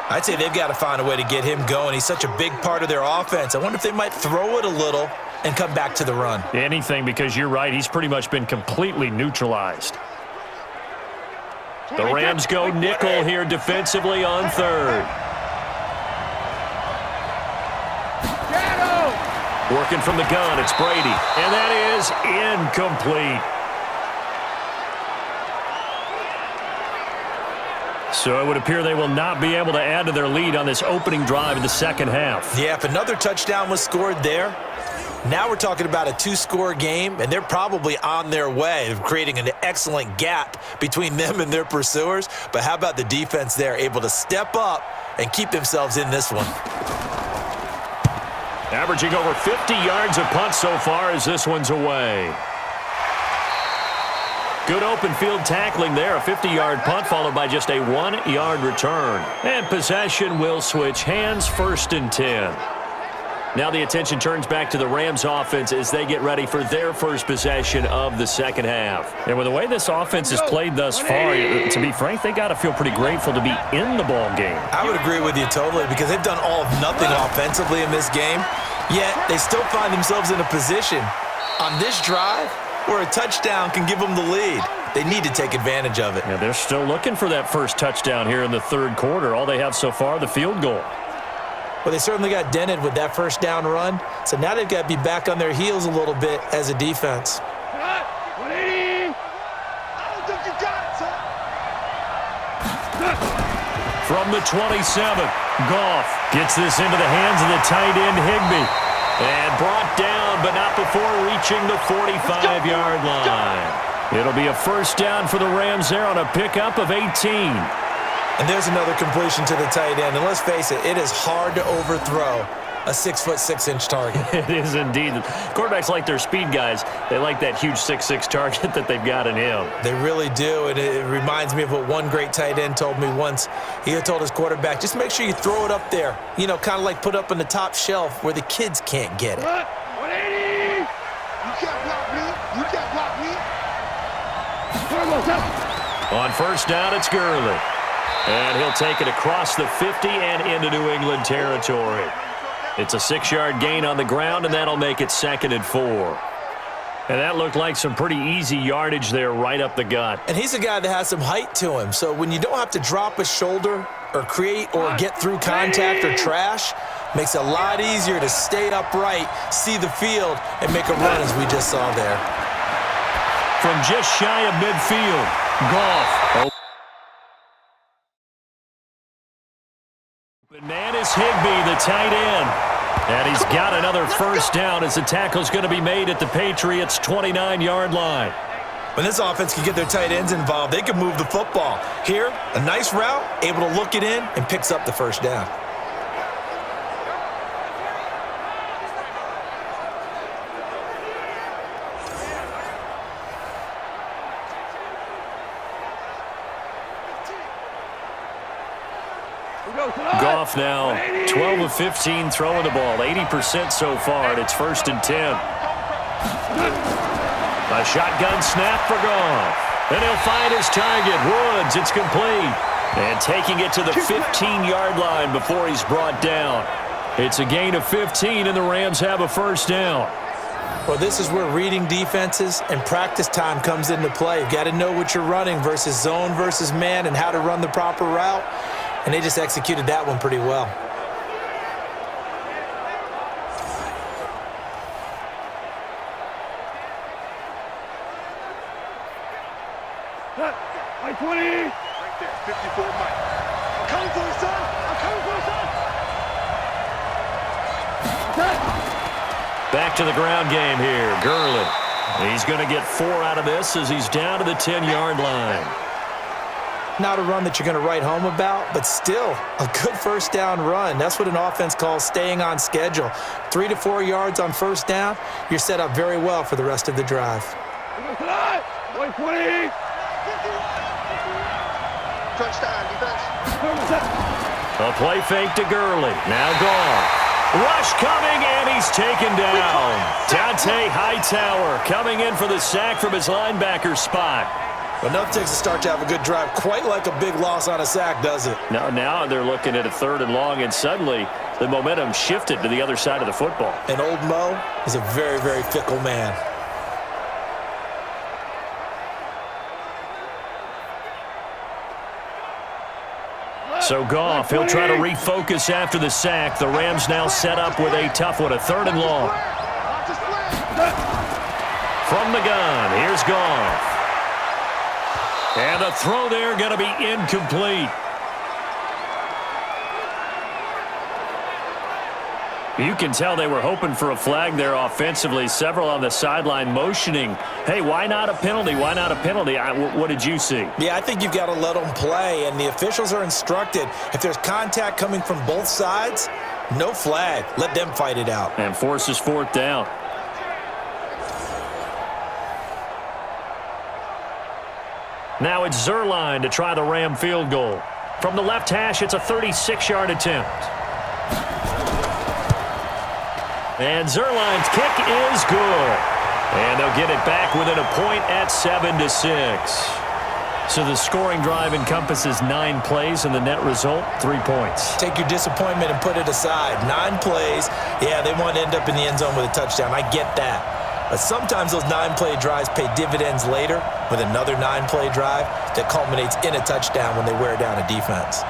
F: I'd say they've got to find a way to get him going. He's such a big part of their offense. I wonder if they might throw it a little and come back to the run.
H: Anything, because you're right. He's pretty much been completely neutralized. The Rams go nickel here defensively on 3rd. Working from the gun, it's Brady. And that is incomplete. So it would appear they will not be able to add to their lead on this opening drive in the second half.
F: Yeah, if another touchdown was scored there, now we're talking about a 2-score game, and they're probably on their way of creating an excellent gap between them and their pursuers. But how about the defense there, able to step up and keep themselves in this one?
H: Averaging over 50 yards a punt so far as this one's away. Good open field tackling there. A 50-yard punt followed by just a 1-yard return. And possession will switch hands, 1st and 10. Now the attention turns back to the Rams offense as they get ready for their first possession of the second half. And with the way this offense has played thus far, to be frank, they got to feel pretty grateful to be in the ball game.
F: I would agree with you totally, because they've done all of nothing offensively in this game, yet they still find themselves in a position on this drive where a touchdown can give them the lead. They need to take advantage of it.
H: Yeah, they're still looking for that first touchdown here in the 3rd quarter. All they have so far, the field goal.
F: Well, they certainly got dented with that first down run, so now they've got to be back on their heels a little bit as a defense.
G: 180. I don't think you got it, son.
H: From the 27, Goff gets this into the hands of the tight end Higbee. And brought down, but not before reaching the 45-yard line. It'll be a first down for the Rams there on a pickup of 18.
F: And there's another completion to the tight end. And let's face it, it is hard to overthrow a 6'6" target.
H: It is indeed. Quarterbacks like their speed guys. They like that huge 6'6" target that they've got in him.
F: They really do, and it reminds me of what one great tight end told me once. He had told his quarterback, just make sure you throw it up there. You know, kind of like put up on the top shelf where the kids can't get it.
G: 180. You can't block me. You can't block me.
H: On first down, it's Gurley. And he'll take it across the 50 and into New England territory. It's a 6-yard gain on the ground, and that'll make it 2nd and 4. And that looked like some pretty easy yardage there right up the gut.
F: And he's a guy that has some height to him, so when you don't have to drop a shoulder or create or get through contact or trash, makes it a lot easier to stay upright, see the field, and make a run as we just saw there.
H: From just shy of midfield, Goff. Open man is Higbee, the tight end. And he's got another first down as the tackle's going to be made at the Patriots' 29-yard line.
F: When this offense can get their tight ends involved, they can move the football. Here, a nice route, able to look it in, and picks up the first down.
H: Goff now 12 of 15 throwing the ball, 80% so far, and it's 1st and 10. A shotgun snap for Goff. And he'll find his target, Woods. It's complete. And taking it to the 15-yard line before he's brought down. It's a gain of 15, and the Rams have a first down.
F: Well, this is where reading defenses and practice time comes into play. You've got to know what you're running versus zone versus man and how to run the proper route. And they just executed that one pretty well.
G: Mike 20. Right there, 54 Mike. I'm coming for you, son. I'm coming for you, son.
H: Back to the ground game here, Gurley. He's going to get 4 out of this as he's down to the 10-yard line.
F: Not a run that you're going to write home about, but still a good first down run. That's what an offense calls staying on schedule. 3 to 4 yards on first down, you're set up very well for the rest of the drive.
G: 120. Touchdown, defense.
H: A play fake to Gurley. Now Goff. Rush coming, and he's taken down. Dante Hightower coming in for the sack from his linebacker spot.
F: Well, nothing takes a start to have a good drive quite like a big loss on a sack, does it?
H: Now they're looking at a 3rd and long, and suddenly the momentum shifted to the other side of the football.
F: And old Mo is a very, very fickle man.
H: So Goff, he'll try to refocus after the sack. The Rams now set up with a tough one, a 3rd and long. From the gun, here's Goff. And the throw there going to be incomplete. You can tell they were hoping for a flag there offensively. Several on the sideline motioning, hey, why not a penalty? Why not a penalty? What did you see?
F: Yeah, I think you've got to let them play, and the officials are instructed, if there's contact coming from both sides, no flag. Let them fight it out.
H: And forces 4th down. Now it's Zerline to try the Ram field goal. From the left hash, it's a 36-yard attempt. And Zerline's kick is good. And they'll get it back within a point at 7-6. So the scoring drive encompasses 9 plays, and the net result, 3 points.
F: Take your disappointment and put it aside. 9 plays, yeah, they want to end up in the end zone with a touchdown. I get that. But sometimes those 9-play drives pay dividends later with another 9-play drive that culminates in a touchdown when they wear down a defense.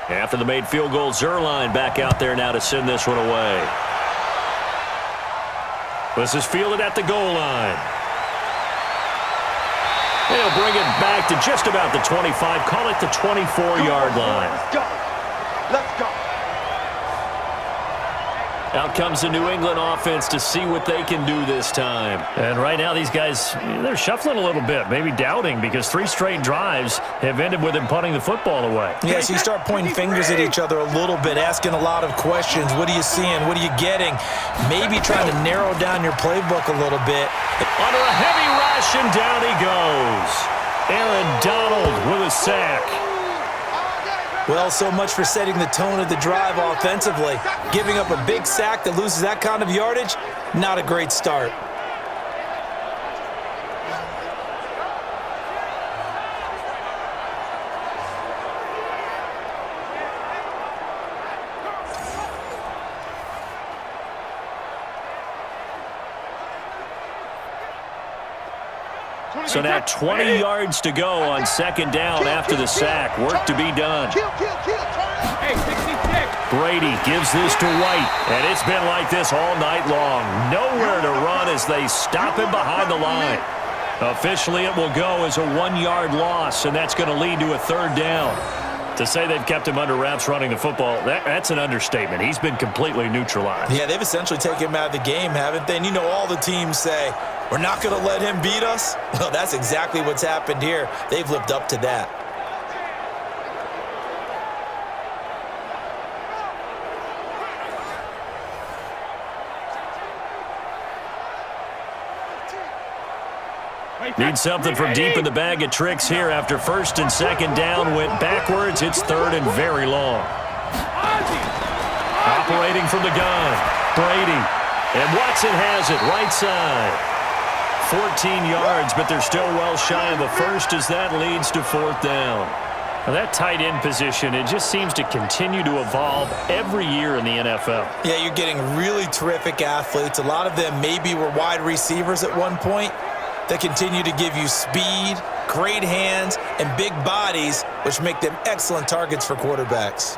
H: After the made field goal, Zerline back out there now to send this one away. This is fielded at the goal line. They'll bring it back to just about the 25, call it the 24-yard line.
G: Let's go. Let's go.
H: Out comes the New England offense to see what they can do this time. And right now these guys, they're shuffling a little bit, maybe doubting, because 3 straight drives have ended with them punting the football away.
F: Yeah, so you start pointing fingers at each other a little bit, asking a lot of questions. What are you seeing? What are you getting? Maybe trying to narrow down your playbook a little bit.
H: Under a heavy rush, and down he goes. Aaron Donald with a sack.
F: Well, so much for setting the tone of the drive offensively. Giving up a big sack that loses that kind of yardage, not a great start.
H: So now 20 yards to go on 2nd down after the sack. Work to be done.
G: Hey, 66.
H: Brady gives this to White, and it's been like this all night long. Nowhere to run as they stop him behind the line. Officially, it will go as a 1-yard loss, and that's going to lead to a 3rd down. To say they've kept him under wraps running the football, that's an understatement. He's been completely neutralized.
F: Yeah, they've essentially taken him out of the game, haven't they? And you know all the teams say, we're not going to let him beat us. Well, that's exactly what's happened here. They've lived up to that.
H: Need something from deep in the bag of tricks here after 1st and 2nd down. Went backwards. It's 3rd and very long. Operating from the gun, Brady. And Watson has it right side. 14 yards, but they're still well shy of a first as that leads to 4th down. Now that tight end position, it just seems to continue to evolve every year in the NFL.
F: Yeah, you're getting really terrific athletes. A lot of them maybe were wide receivers at one point. They continue to give you speed, great hands, and big bodies, which make them excellent targets for quarterbacks.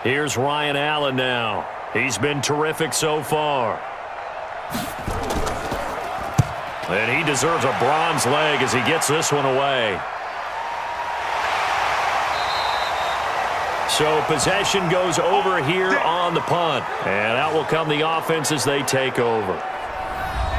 H: Here's Ryan Allen now. He's been terrific so far. And he deserves a bronze leg as he gets this one away. So possession goes over here on the punt. And out will come the offense as they take over.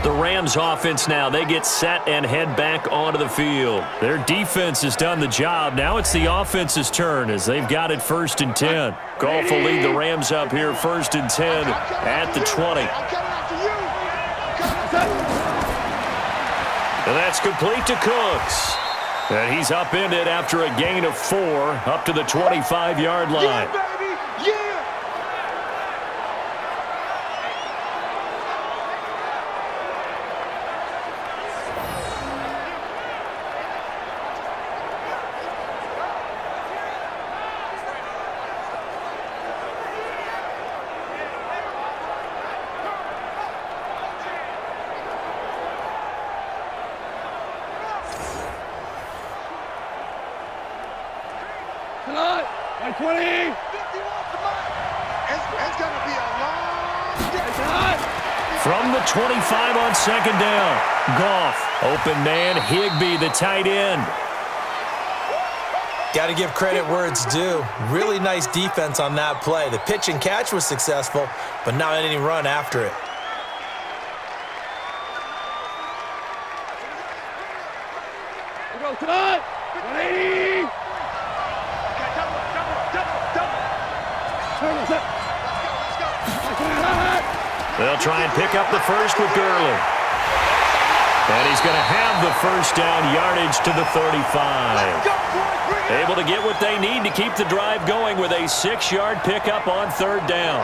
H: The Rams offense now, they get set and head back onto the field. Their defense has done the job. Now it's the offense's turn as they've got it 1st and 10. Goff will lead the Rams up here 1st and 10 at the 20. And that's complete to Cooks. And he's upended after a gain of 4 up to the 25-yard line.
G: By 20. It's going to be a long day.
H: From the 25 on 2nd down. Goff, open man, Higbee, the tight end.
F: Got to give credit where it's due. Really nice defense on that play. The pitch and catch was successful, but not any run after it.
G: Go, cut! 180!
H: They'll try and pick up the first with Gurley. And he's going to have the first down yardage to the 35. Able to get what they need to keep the drive going with a 6-yard pickup on 3rd down.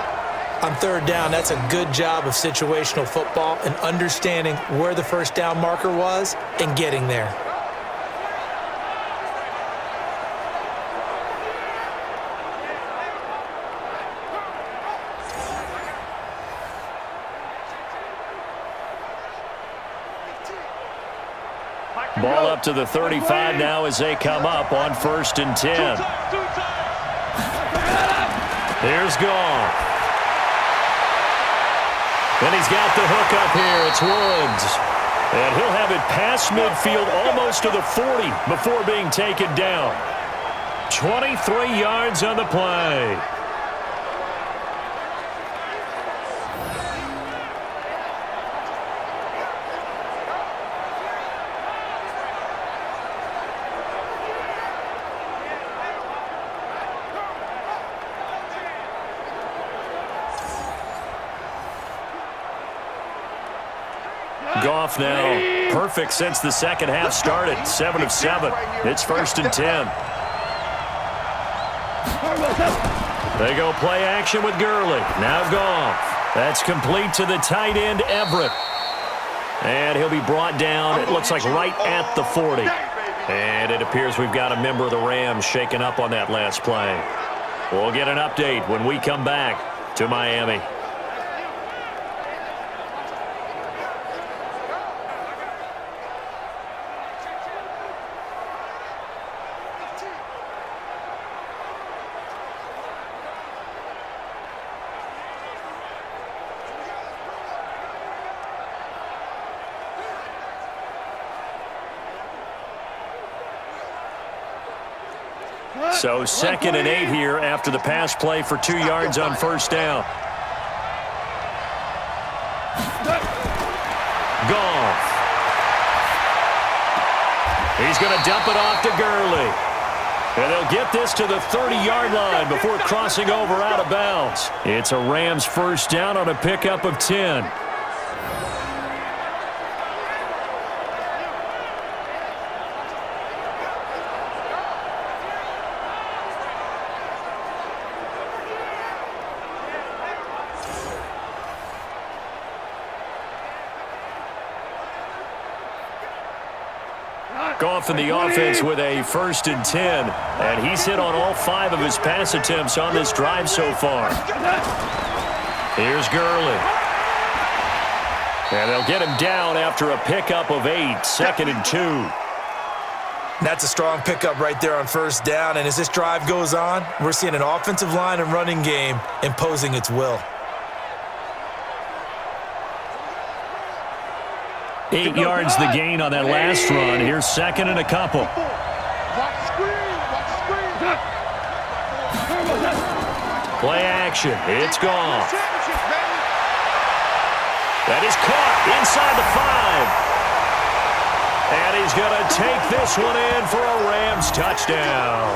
F: On 3rd down, that's a good job of situational football and understanding where the first down marker was and getting there.
H: Ball up to the 35 now as they come up on 1st and 10. Here's Goff. And he's got the hook up here. It's Woods. And he'll have it past midfield almost to the 40 before being taken down. 23 yards on the play. Goff now perfect since the second half started. 7 of 7. It's 1st and 10. They go play action with Gurley. Now Goff. That's complete to the tight end, Everett. And he'll be brought down, it looks like right at the 40. And it appears we've got a member of the Rams shaken up on that last play. We'll get an update when we come back to Miami. So 2nd and 8 here after the pass play for 2 yards on 1st down. Goff. He's going to dump it off to Gurley. And they'll get this to the 30-yard line before crossing over out of bounds. It's a Rams first down on a pickup of 10. Goff in the offense with a 1st and 10. And he's hit on all 5 of his pass attempts on this drive so far. Here's Gurley. And they'll get him down after a pickup of 8. 2nd and 2.
F: That's a strong pickup right there on 1st down. And as this drive goes on, we're seeing an offensive line and running game imposing its will.
H: 8 yards the gain on that last run. Here's 2nd and a couple. Play action. It's Goff. That is caught inside the 5. And he's going to take this one in for a Rams touchdown.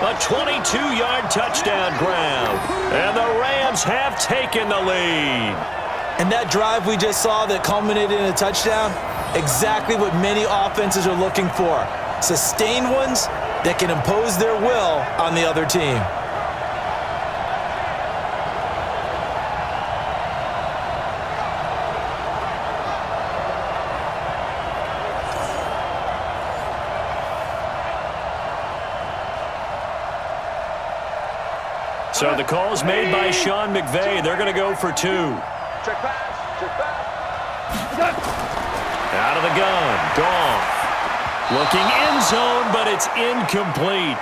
H: A 22-yard touchdown grab. And the Rams have taken the lead.
F: And that drive we just saw that culminated in a touchdown, exactly what many offenses are looking for. Sustained ones that can impose their will on the other team.
H: So the call's made by Sean McVay. They're going to go for 2.
G: Check pass. Check pass.
H: Out of the gun. Goff. Looking end zone, but it's incomplete.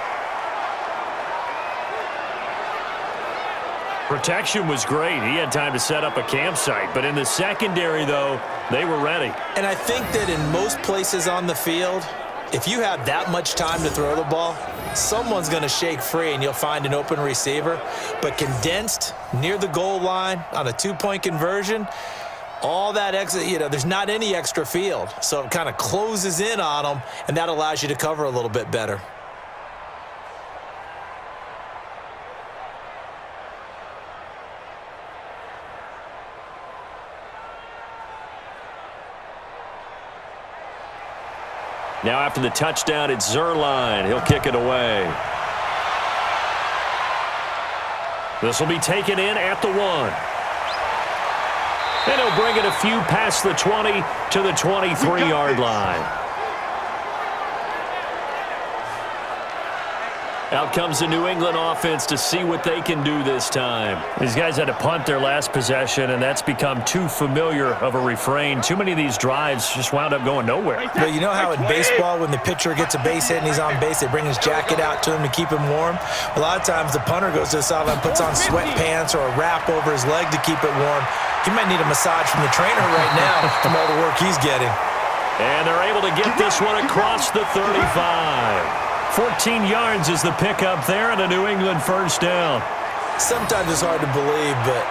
H: Protection was great. He had time to set up a campsite. But in the secondary, though, they were ready.
F: And I think that in most places on the field, if you have that much time to throw the ball, someone's going to shake free and you'll find an open receiver. But condensed near the goal line on a 2-point conversion, all that extra, there's not any extra field. So it kind of closes in on them, and that allows you to cover a little bit better.
H: Now after the touchdown, it's Zerline. He'll kick it away. This will be taken in at the 1. And he'll bring it a few past the 20 to the 23-yard line. Out comes the New England offense to see what they can do this time. These guys had to punt their last possession, and that's become too familiar of a refrain. Too many of these drives just wound up going nowhere.
F: But you know how in baseball, when the pitcher gets a base hit and he's on base, they bring his jacket out to him to keep him warm? A lot of times the punter goes to the sideline, puts on sweatpants or a wrap over his leg to keep it warm. He might need a massage from the trainer right now from all the work he's getting.
H: And they're able to get this one across the 35. 14 yards is the pickup there and a New England first down.
F: Sometimes it's hard to believe, but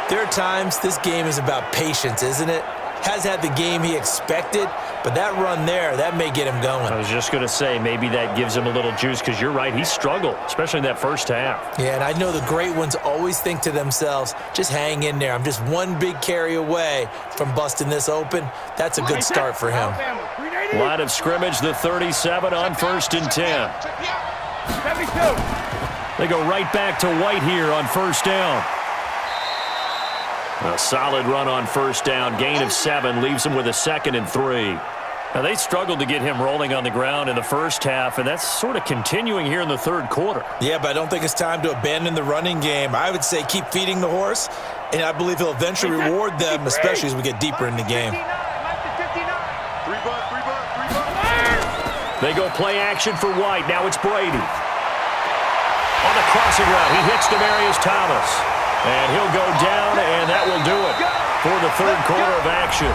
F: there are times this game is about patience, isn't it? Has had the game he expected, but that run there, that may get him going.
H: I was just going to say, maybe that gives him a little juice because you're right, he struggled, especially in that first half.
F: Yeah, and I know the great ones always think to themselves, just hang in there. I'm just one big carry away from busting this open. That's a good start for him.
H: Line of scrimmage, the 37 on 1st and 10.
G: 72.
H: They go right back to White here on first down. A solid run on first down. Gain of 7 leaves him with a 2nd and 3. Now, they struggled to get him rolling on the ground in the first half, and that's sort of continuing here in the third quarter.
F: Yeah, but I don't think it's time to abandon the running game. I would say keep feeding the horse, and I believe he'll eventually reward them, especially as we get deeper in the game.
G: 59. Three butt.
H: They go play action for White. Now it's Brady. On the crossing route, he hits Demaryius Thomas. And he'll go down, and that will do it for the third quarter of action.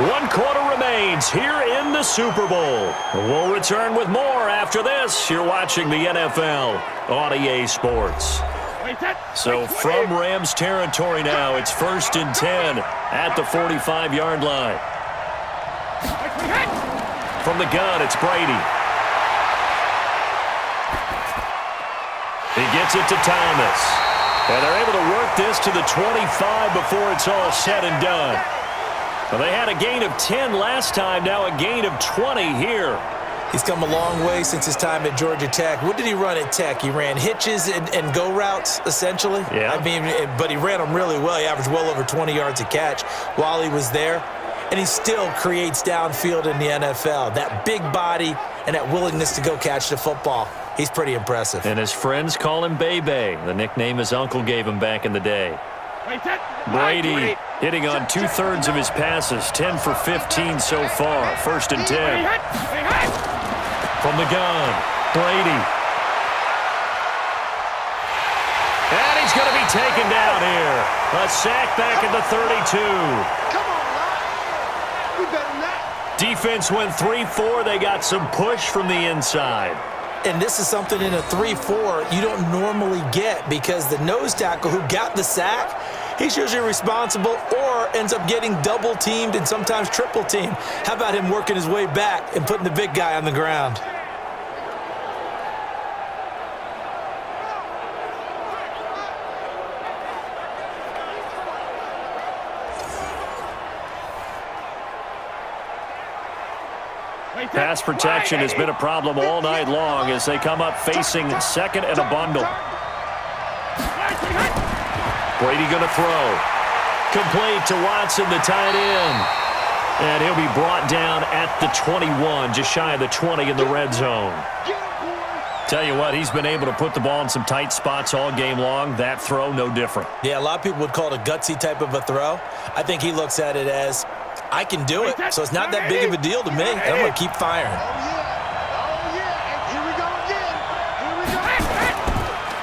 H: 1 quarter remains here in the Super Bowl. We'll return with more after this. You're watching the NFL on EA Sports. So from Rams territory now, it's 1st and 10 at the 45-yard line. From the gun, it's Brady. He gets it to Thomas. And they're able to work this to the 25 before it's all said and done. Well, they had a gain of 10 last time, now a gain of 20 here.
F: He's come a long way since his time at Georgia Tech. What did he run at Tech? He ran hitches and go routes, essentially.
H: Yeah.
F: I mean, but he ran them really well. He averaged well over 20 yards a catch while he was there. And he still creates downfield in the NFL. That big body and that willingness to go catch the football. He's pretty impressive.
H: And his friends call him Bebe, the nickname his uncle gave him back in the day. Brady hitting on 2/3 of his passes, 10 for 15 so far. 1st and 10. From the gun, Brady. And he's going to be taken down here. A sack back at the 32.
G: Come on, lad. We better than that.
H: Defense went 3-4. They got some push from the inside.
F: And this is something in a 3-4 you don't normally get because the nose tackle who got the sack, he's usually responsible or PS4 ends up getting double-teamed and sometimes triple-teamed. How about him working his way back and putting the big guy on the ground?
E: Pass protection has been a problem all night long as they come up facing second and a bundle. Brady going to throw. Complete to Watson, the tight end. And he'll be brought down at the 21, just shy of the 20 in the red zone. Tell you what, he's been able to put the ball in some tight spots all game long. That throw, no different.
F: Yeah, a lot of people would call it a gutsy type of a throw. I think he looks at it as, I can do it, so it's not that big of a deal to me, and I'm going to keep firing.
G: Here we go again. Here we go.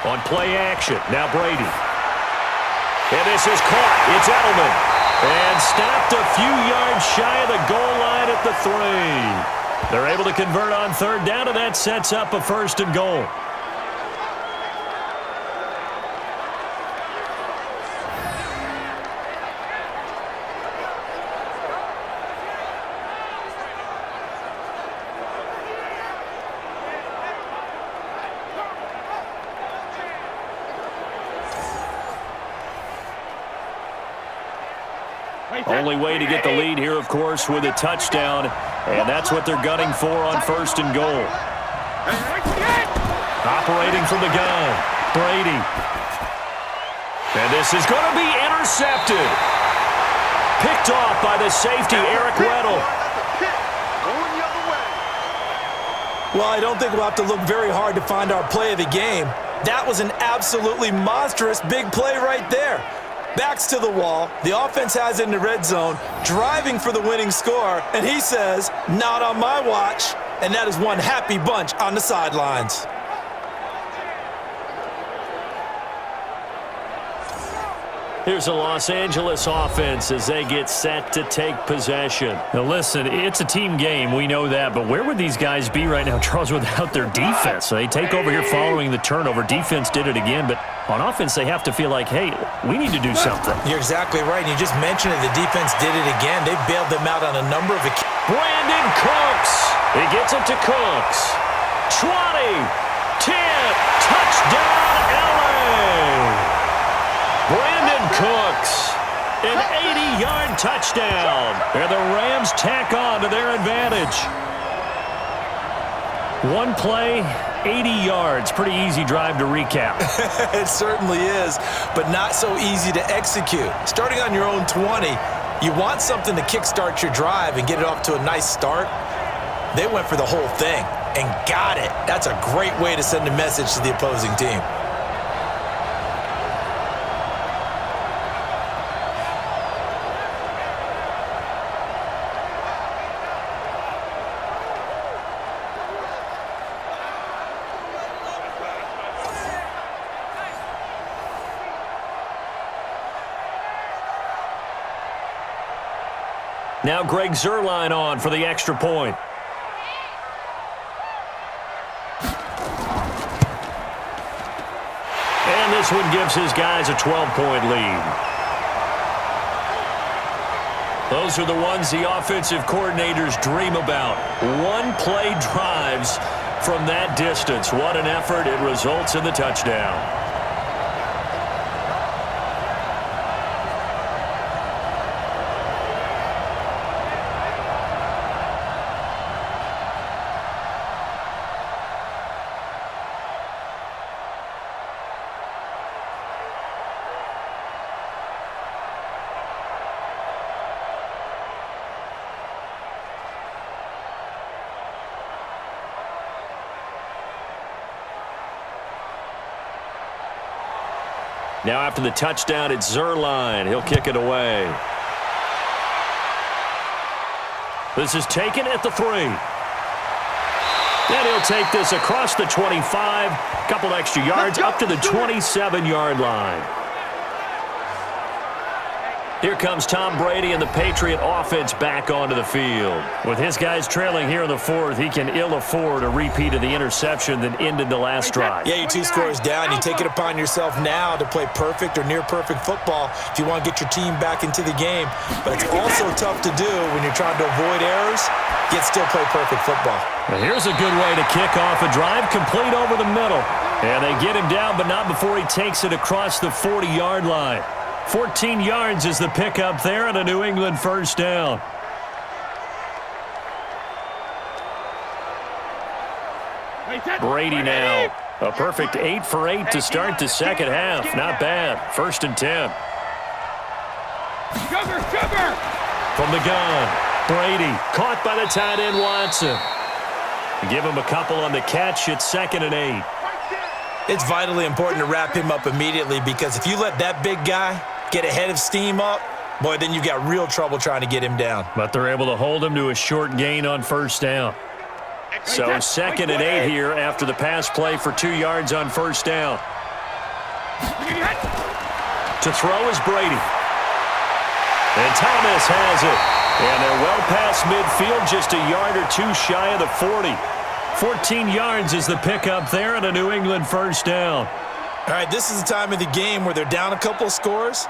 E: On play action, now Brady. And this is caught. It's Edelman. And stopped a few yards shy of the goal line at the 3. They're able to convert on third down, and that sets up a first and goal. Only way to get the lead here, of course, with a touchdown, and that's what they're gunning for on first and goal. Operating from the gun, Brady. And this is going to be intercepted. Picked off by the safety, Eric Weddle.
F: Well, I don't think we'll have to look very hard to find our play of the game. That was an absolutely monstrous big play right there. Backs to the wall, the offense has it in the red zone, driving for the winning score, and he says, not on my watch, and that is one happy bunch on the sidelines.
E: Here's a Los Angeles offense as they get set to take possession. Now listen, it's a team game, we know that, but where would these guys be right now, Charles, without their defense? They take over here following the turnover. Defense did it again, but on offense they have to feel like, hey, we need to do something.
F: You're exactly right. You just mentioned it. The defense did it again. They bailed them out on a number of occasions.
E: Brandon Cooks. He gets it to Cooks. 20, 10, touchdown LA. Brandon Cooks, an 80-yard touchdown. And the Rams tack on to their advantage. One play, 80 yards. Pretty easy drive to recap.
F: It certainly is, but not so easy to execute. Starting on your own 20, you want something to kickstart your drive and get it off to a nice start. They went for the whole thing and got it. That's a great way to send a message to the opposing team.
E: Now Greg Zuerlein on for the extra point. And this one gives his guys a 12-point lead. Those are the ones the offensive coordinators dream about. One-play drives from that distance. What an effort. It results in the touchdown. Now after the touchdown, it's Zuerlein. He'll kick it away. This is taken at the 3. And he'll take this across the 25. Couple extra yards up to the 27-yard line.
H: Here comes Tom Brady and the Patriot offense back onto the field. With his guys trailing here in the fourth, he can ill afford a repeat of the interception that ended the last drive.
F: Yeah, you're 2 scores down. You take it upon yourself now to play perfect or near-perfect football if you want to get your team back into the game. But it's also tough to do when you're trying to avoid errors, yet still play perfect football.
H: Well, here's a good way to kick off a drive, complete over the middle. And they get him down, but not before he takes it across the 40-yard line. 14 yards is the pickup there and a New England first down. Brady now. A perfect 8 for 8 to start the second half. Not bad. 1st and 10. From the gun, Brady caught by the tight end Watson. Give him a couple on the catch. It's 2nd and 8.
F: It's vitally important to wrap him up immediately because if you let that big guy get ahead of steam up, boy, then you've got real trouble trying to get him down.
H: But they're able to hold him to a short gain on 1st down. So 2nd and 8 here after the pass play for 2 yards on 1st down. To throw is Brady. And Thomas has it. And they're well past midfield, just a yard or 2 shy of the 40. 14 yards is the pickup there and a New England first down.
F: All right, this is the time of the game where they're down a couple of scores,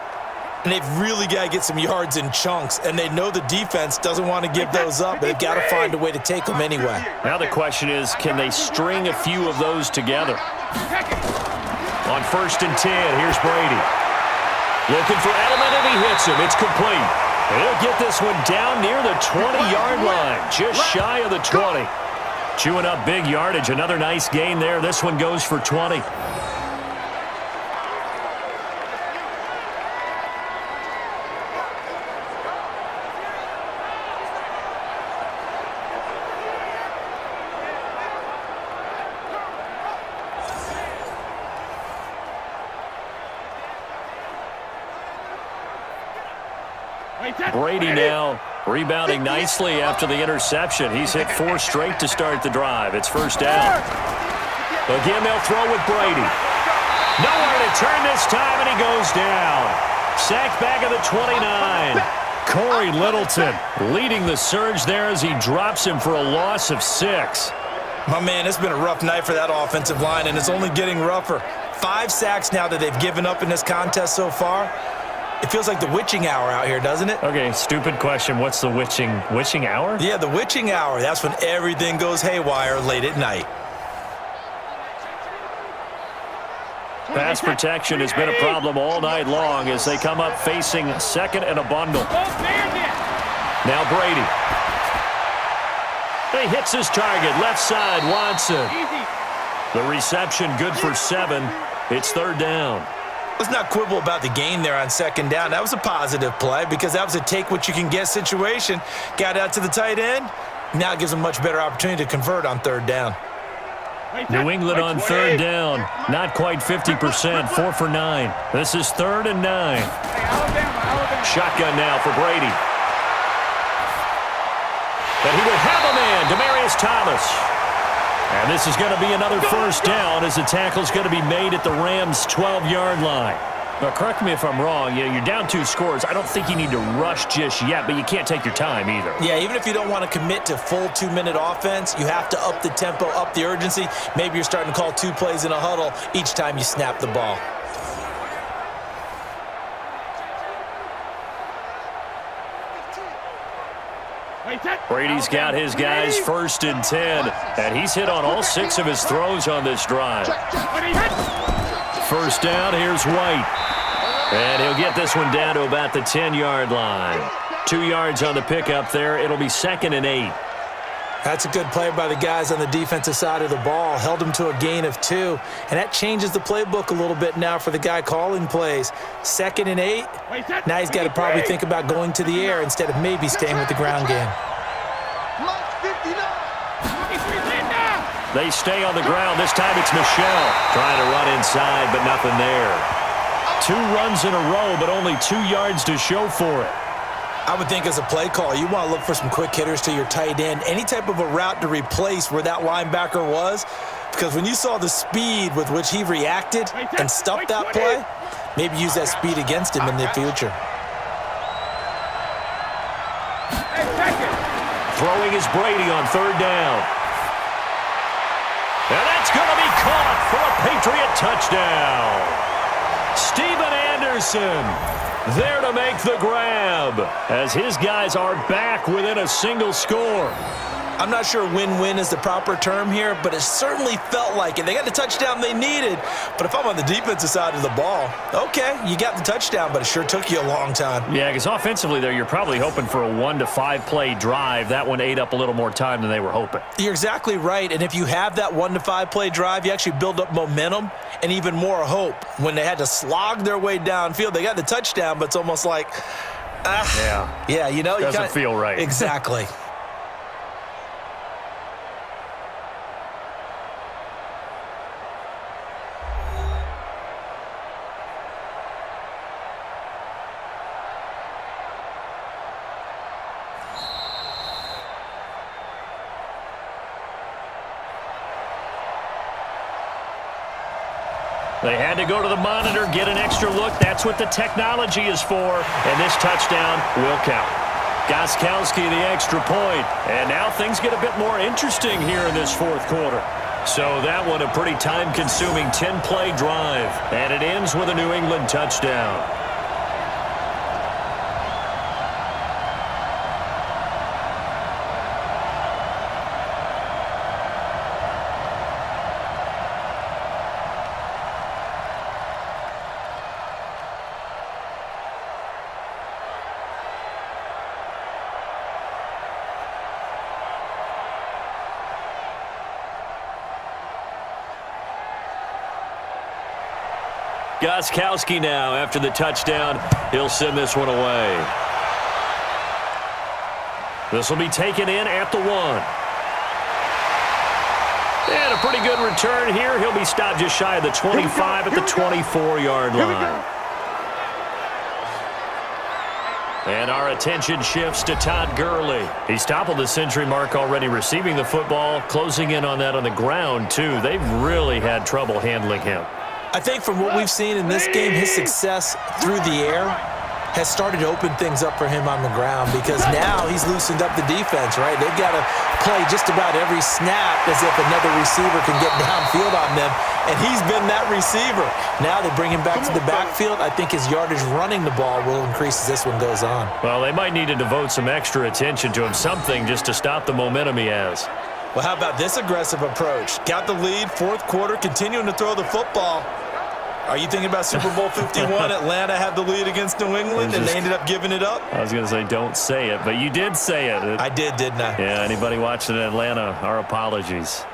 F: and they've really got to get some yards in chunks, and they know the defense doesn't want to give those up, but they've got to find a way to take them anyway.
H: Now the question is, can they string a few of those together? On 1st and 10, here's Brady. Looking for Edelman, and he hits him. It's complete. He'll get this one down near the 20-yard line, just shy of the 20. Chewing up big yardage. Another nice gain there. This one goes for 20. Brady now rebounding nicely after the interception. He's hit 4 straight to start the drive. It's 1st down. Again, they'll throw with Brady. Nowhere to turn this time, and he goes down. Sacked back at the 29. Corey Littleton leading the surge there as he drops him for a loss of 6.
F: My man, it's been a rough night for that offensive line, and it's only getting rougher. 5 sacks now that they've given up in this contest so far. It feels like the witching hour out here, doesn't it?
H: Okay, stupid question. What's the witching hour?
F: Yeah, the witching hour. That's when everything goes haywire late at night.
H: Pass protection has been a problem all night long as they come up facing 2nd and a bundle. Now Brady. He hits his target, left side, Watson. The reception good for 7. It's 3rd down.
F: Let's not quibble about the gain there on 2nd down. That was a positive play because that was a take-what-you-can-get situation. Got out to the tight end. Now it gives them a much better opportunity to convert on 3rd down.
H: New England on 3rd down. Not quite 50%. 4 for 9. This is 3rd and 9. Shotgun now for Brady. And he will have a man, Demaryius Thomas. And this is going to be another 1st down as the tackle's going to be made at the Rams' 12-yard line. Now, correct me if I'm wrong. You're down 2 scores. I don't think you need to rush just yet, but you can't take your time either.
F: Yeah, even if you don't want to commit to full 2-minute offense, you have to up the tempo, up the urgency. Maybe you're starting to call 2 plays in a huddle each time you snap the ball.
H: Brady's got his guys 1st and 10, and he's hit on all 6 of his throws on this drive. 1st down, here's White. And he'll get this one down to about the 10-yard line. 2 yards on the pickup there. It'll be 2nd and 8.
F: That's a good play by the guys on the defensive side of the ball. Held him to a gain of 2. And that changes the playbook a little bit now for the guy calling plays. 2nd and 8. Now he's got to probably think about going to the air instead of maybe staying with the ground game.
H: They stay on the ground. This time it's Michelle trying to run inside, but nothing there. 2 runs in a row, but only 2 yards to show for it.
F: I would think as a play call, you want to look for some quick hitters to your tight end. Any type of a route to replace where that linebacker was. Because when you saw the speed with which he reacted and stuffed that play, maybe use that speed against him in the future.
H: Throwing is Brady on third down. And that's going to be caught for a Patriot touchdown. Steven Anderson there to make the grab as his guys are back within a single score.
F: I'm not sure win-win is the proper term here, but it certainly felt like it. They got the touchdown they needed, but if I'm on the defensive side of the ball, okay, you got the touchdown, but it sure took you a long time.
H: Yeah, because offensively there, you're probably hoping for a 1 to 5 play drive. That one ate up a little more time than they were hoping.
F: You're exactly right, and if you have that 1 to 5 play drive, you actually build up momentum and even more hope. When they had to slog their way downfield, they got the touchdown, but it's almost like, yeah, you know,
H: doesn't feel right.
F: Exactly.
H: They had to go to the monitor, get an extra look. That's what the technology is for, and this touchdown will count. Gostkowski the extra point, and now things get a bit more interesting here in this fourth quarter. So that one a pretty time-consuming 10-play drive, and it ends with a New England touchdown. Gostkowski now, after the touchdown, he'll send this one away. This will be taken in at the 1. And a pretty good return here. He'll be stopped just shy of the 25 at the 24-yard line. And our attention shifts to Todd Gurley. He's toppled the century mark already receiving the football, closing in on that on the ground, too. They've really had trouble handling him.
F: I think from what we've seen in this game, his success through the air has started to open things up for him on the ground because now he's loosened up the defense, right? They've got to play just about every snap as if another receiver can get downfield on them, and he's been that receiver. Now they bring him back to the backfield. I think his yardage running the ball will increase as this one goes on.
H: Well, they might need to devote some extra attention to him, something just to stop the momentum he has.
F: Well, how about this aggressive approach? Got the lead, fourth quarter, continuing to throw the football. Are you thinking about Super Bowl 51? Atlanta had the lead against New England, and they ended up giving it up?
H: I was going to say don't say it, but you did say it.
F: I did, didn't I?
H: Yeah, anybody watching in Atlanta, our apologies.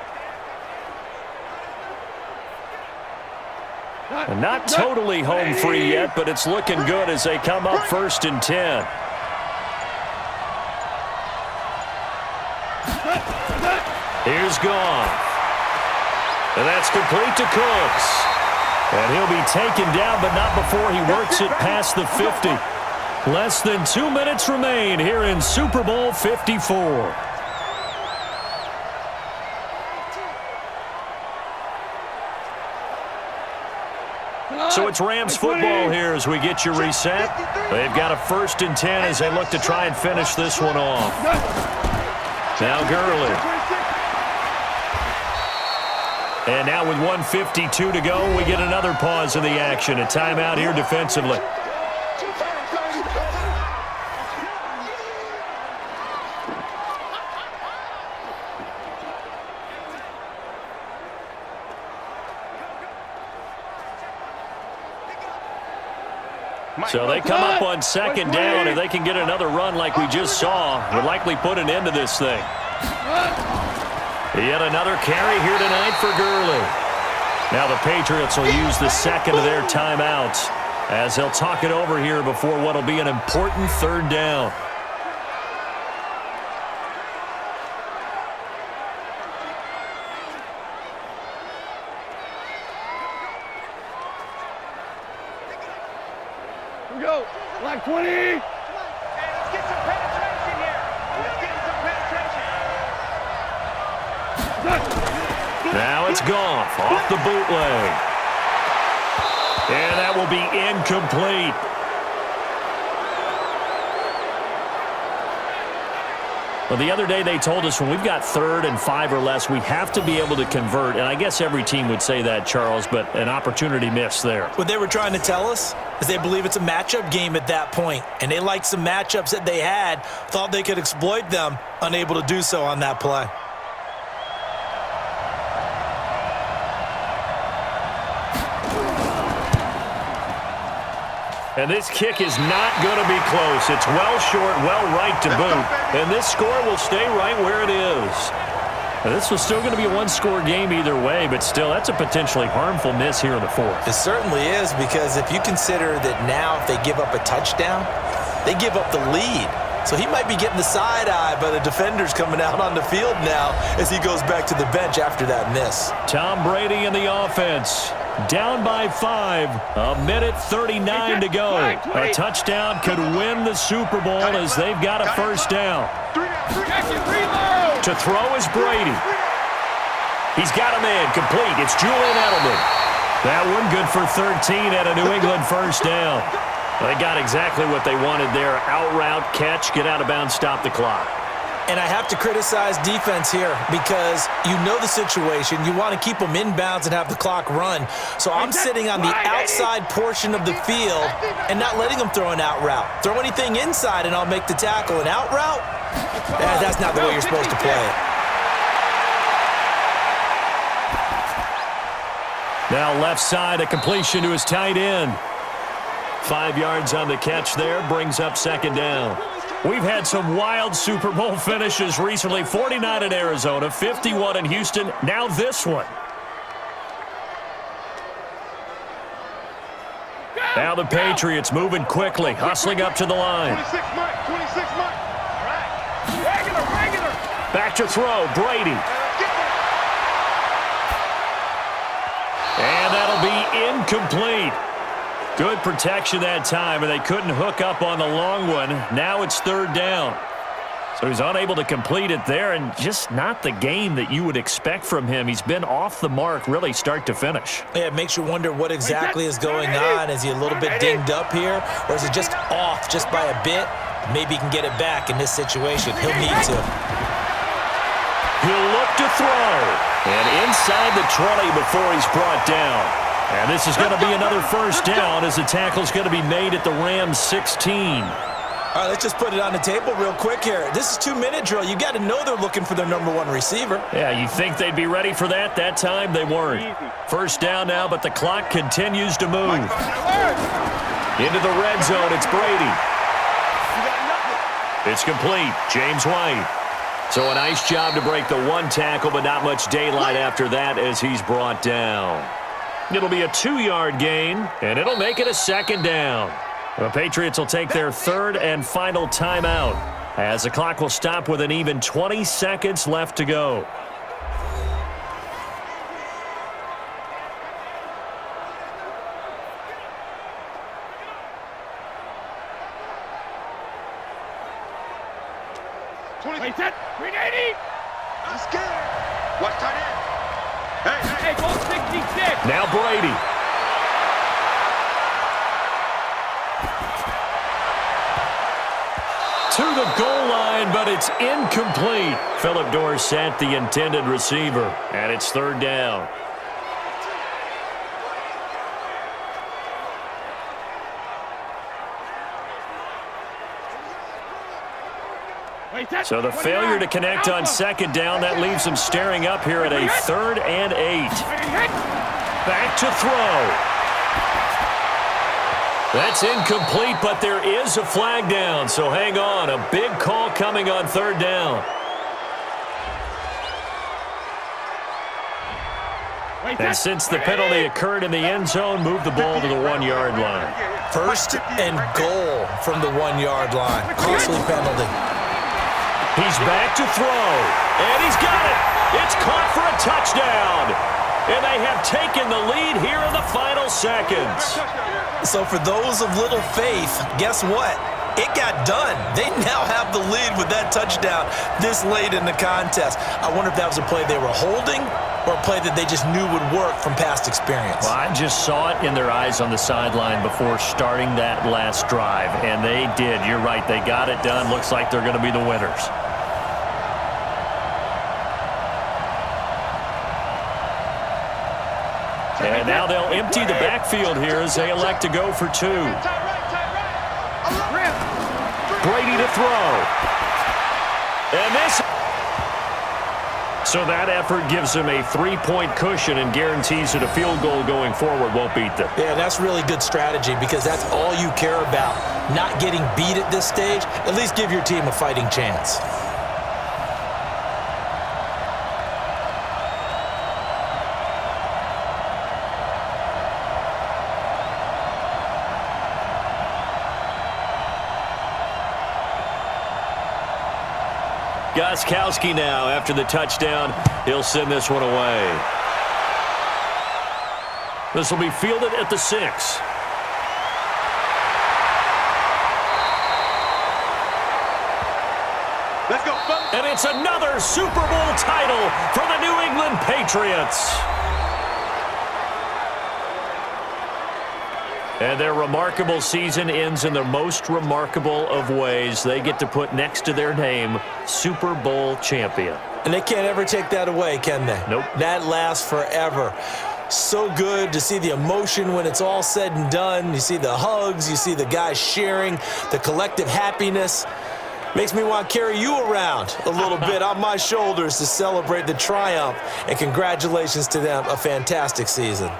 H: And not totally home free yet, but it's looking good as they come up 1st and 10. Here's Goff. And that's complete to Cooks. And he'll be taken down, but not before he works it past the 50. Less than 2 minutes remain here in Super Bowl 54. So it's Rams football here as we get you reset. They've got a 1st and 10 as they look to try and finish this one off. Now Gurley. And now with 1:52 to go, we get another pause in the action. A timeout here defensively. So they come up on 2nd down. If they can get another run like we just saw, would likely put an end to this thing. Yet another carry here tonight for Gurley. Now the Patriots will use the second of their timeouts as they'll talk it over here before what will be an important 3rd down.
G: Here we go. Black 20. Hey, let's get some penetration here. Let's get some penetration.
H: Now it's Goff off the bootleg. And that will be incomplete. Well, the other day they told us when we've got 3rd and 5 or less, we have to be able to convert. And I guess every team would say that, Charles, but an opportunity missed there.
F: What they were trying to tell us is they believe it's a matchup game at that point, and they liked some matchups that they had, thought they could exploit them, unable to do so on that play.
H: And this kick is not going to be close. It's well short, well right to boot. And this score will stay right where it is. Now, this was still going to be a one-score game either way, but still, that's a potentially harmful miss here in the 4th.
F: It certainly is, because if you consider that now if they give up a touchdown, they give up the lead. So he might be getting the side eye by the defenders coming out on the field now as he goes back to the bench after that miss.
H: Tom Brady in the offense. Down by 5. 1:39 to go. A touchdown could win the Super Bowl as they've got a first down. To throw is Brady. He's got a man complete. It's Julian Edelman. That one good for 13 at a New England first down. They got exactly what they wanted there. Out route, catch, get out of bounds, stop the clock.
F: And I have to criticize defense here because you know the situation. You want to keep them inbounds and have the clock run. So I'm sitting on the outside portion of the field and not letting them throw an out route. Throw anything inside and I'll make the tackle. An out route? That's not the way you're supposed to play it.
H: Now left side, a completion to his tight end. 5 yards on the catch there, brings up second down. We've had some wild Super Bowl finishes recently. 49 in Arizona, 51 in Houston, now this one. Now the Patriots moving quickly, hustling up to the line.
G: 26 Mike. All right. Regular.
H: Back to throw, Brady. And that'll be incomplete. Good protection that time, and they couldn't hook up on the long one. Now it's third down. So he's unable to complete it there, and just not the game that you would expect from him. He's been off the mark really start to finish.
F: Yeah, it makes you wonder what exactly is going on. Is he a little bit dinged up here, or is it just off just by a bit? Maybe he can get it back in this situation. He'll need to.
H: He'll look to throw. And inside the 20 before he's brought down. And this is going to be another first down as the tackle's going to be made at the Rams 16.
F: All right, let's just put it on the table real quick here. This is 2-minute drill. You got to know they're looking for their number 1 receiver.
H: Yeah, you think they'd be ready for that? That time they weren't. First down now, but the clock continues to move. Into the red zone, it's Brady. It's complete. James White. So a nice job to break the 1 tackle, but not much daylight after that as he's brought down. It'll be a 2-yard gain, and it'll make it a second down. The Patriots will take their 3rd and final timeout as the clock will stop with an even 20 seconds left to go.
G: Watch tight end. Hey,
D: Goal 66.
H: Now Brady. To the goal line, but it's incomplete. Philip Dorsett, the intended receiver, and it's third down. So the failure to connect on second down, that leaves them staring up here at a 3rd and 8. Back to throw. That's incomplete, but there is a flag down, so hang on. A big call coming on third down. And since the penalty occurred in the end zone, move the ball to the 1-yard line.
F: First and goal from the 1-yard line. Costly penalty.
H: He's back to throw, and he's got it. It's caught for a touchdown. And they have taken the lead here in the final seconds.
F: So for those of little faith, guess what? It got done. They now have the lead with that touchdown this late in the contest. I wonder if that was a play they were holding or a play that they just knew would work from past experience.
H: Well, I just saw it in their eyes on the sideline before starting that last drive, and they did. You're right. They got it done. Looks like they're going to be the winners.
E: And now they'll empty the backfield here as they elect to go for 2. Brady to throw. And this... So that effort gives them a 3-point cushion and guarantees that a field goal going forward won't beat them.
F: Yeah, that's really good strategy because that's all you care about. Not getting beat at this stage. At least give your team a fighting chance.
E: Gostkowski now, after the touchdown, he'll send this one away. This will be fielded at the 6.
G: Let's go, fellas.
E: And it's another Super Bowl title for the New England Patriots. And their remarkable season ends in the most remarkable of ways. They get to put next to their name, Super Bowl champion.
F: And they can't ever take that away, can they?
E: Nope.
F: That lasts forever. So good to see the emotion when it's all said and done. You see the hugs, you see the guys sharing, the collective happiness. Makes me want to carry you around a little bit on my shoulders to celebrate the triumph. And congratulations to them, a fantastic season.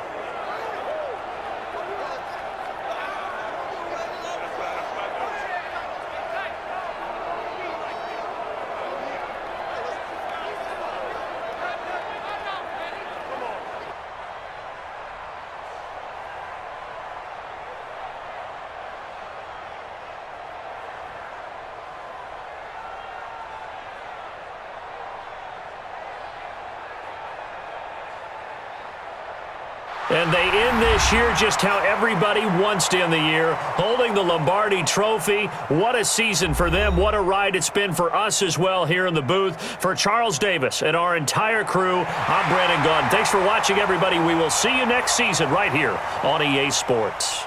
E: And they end this year just how everybody wants to end the year, holding the Lombardi Trophy. What a season for them. What a ride it's been for us as well here in the booth. For Charles Davis and our entire crew, I'm Brandon Gaudin. Thanks for watching, everybody. We will see you next season right here on EA Sports.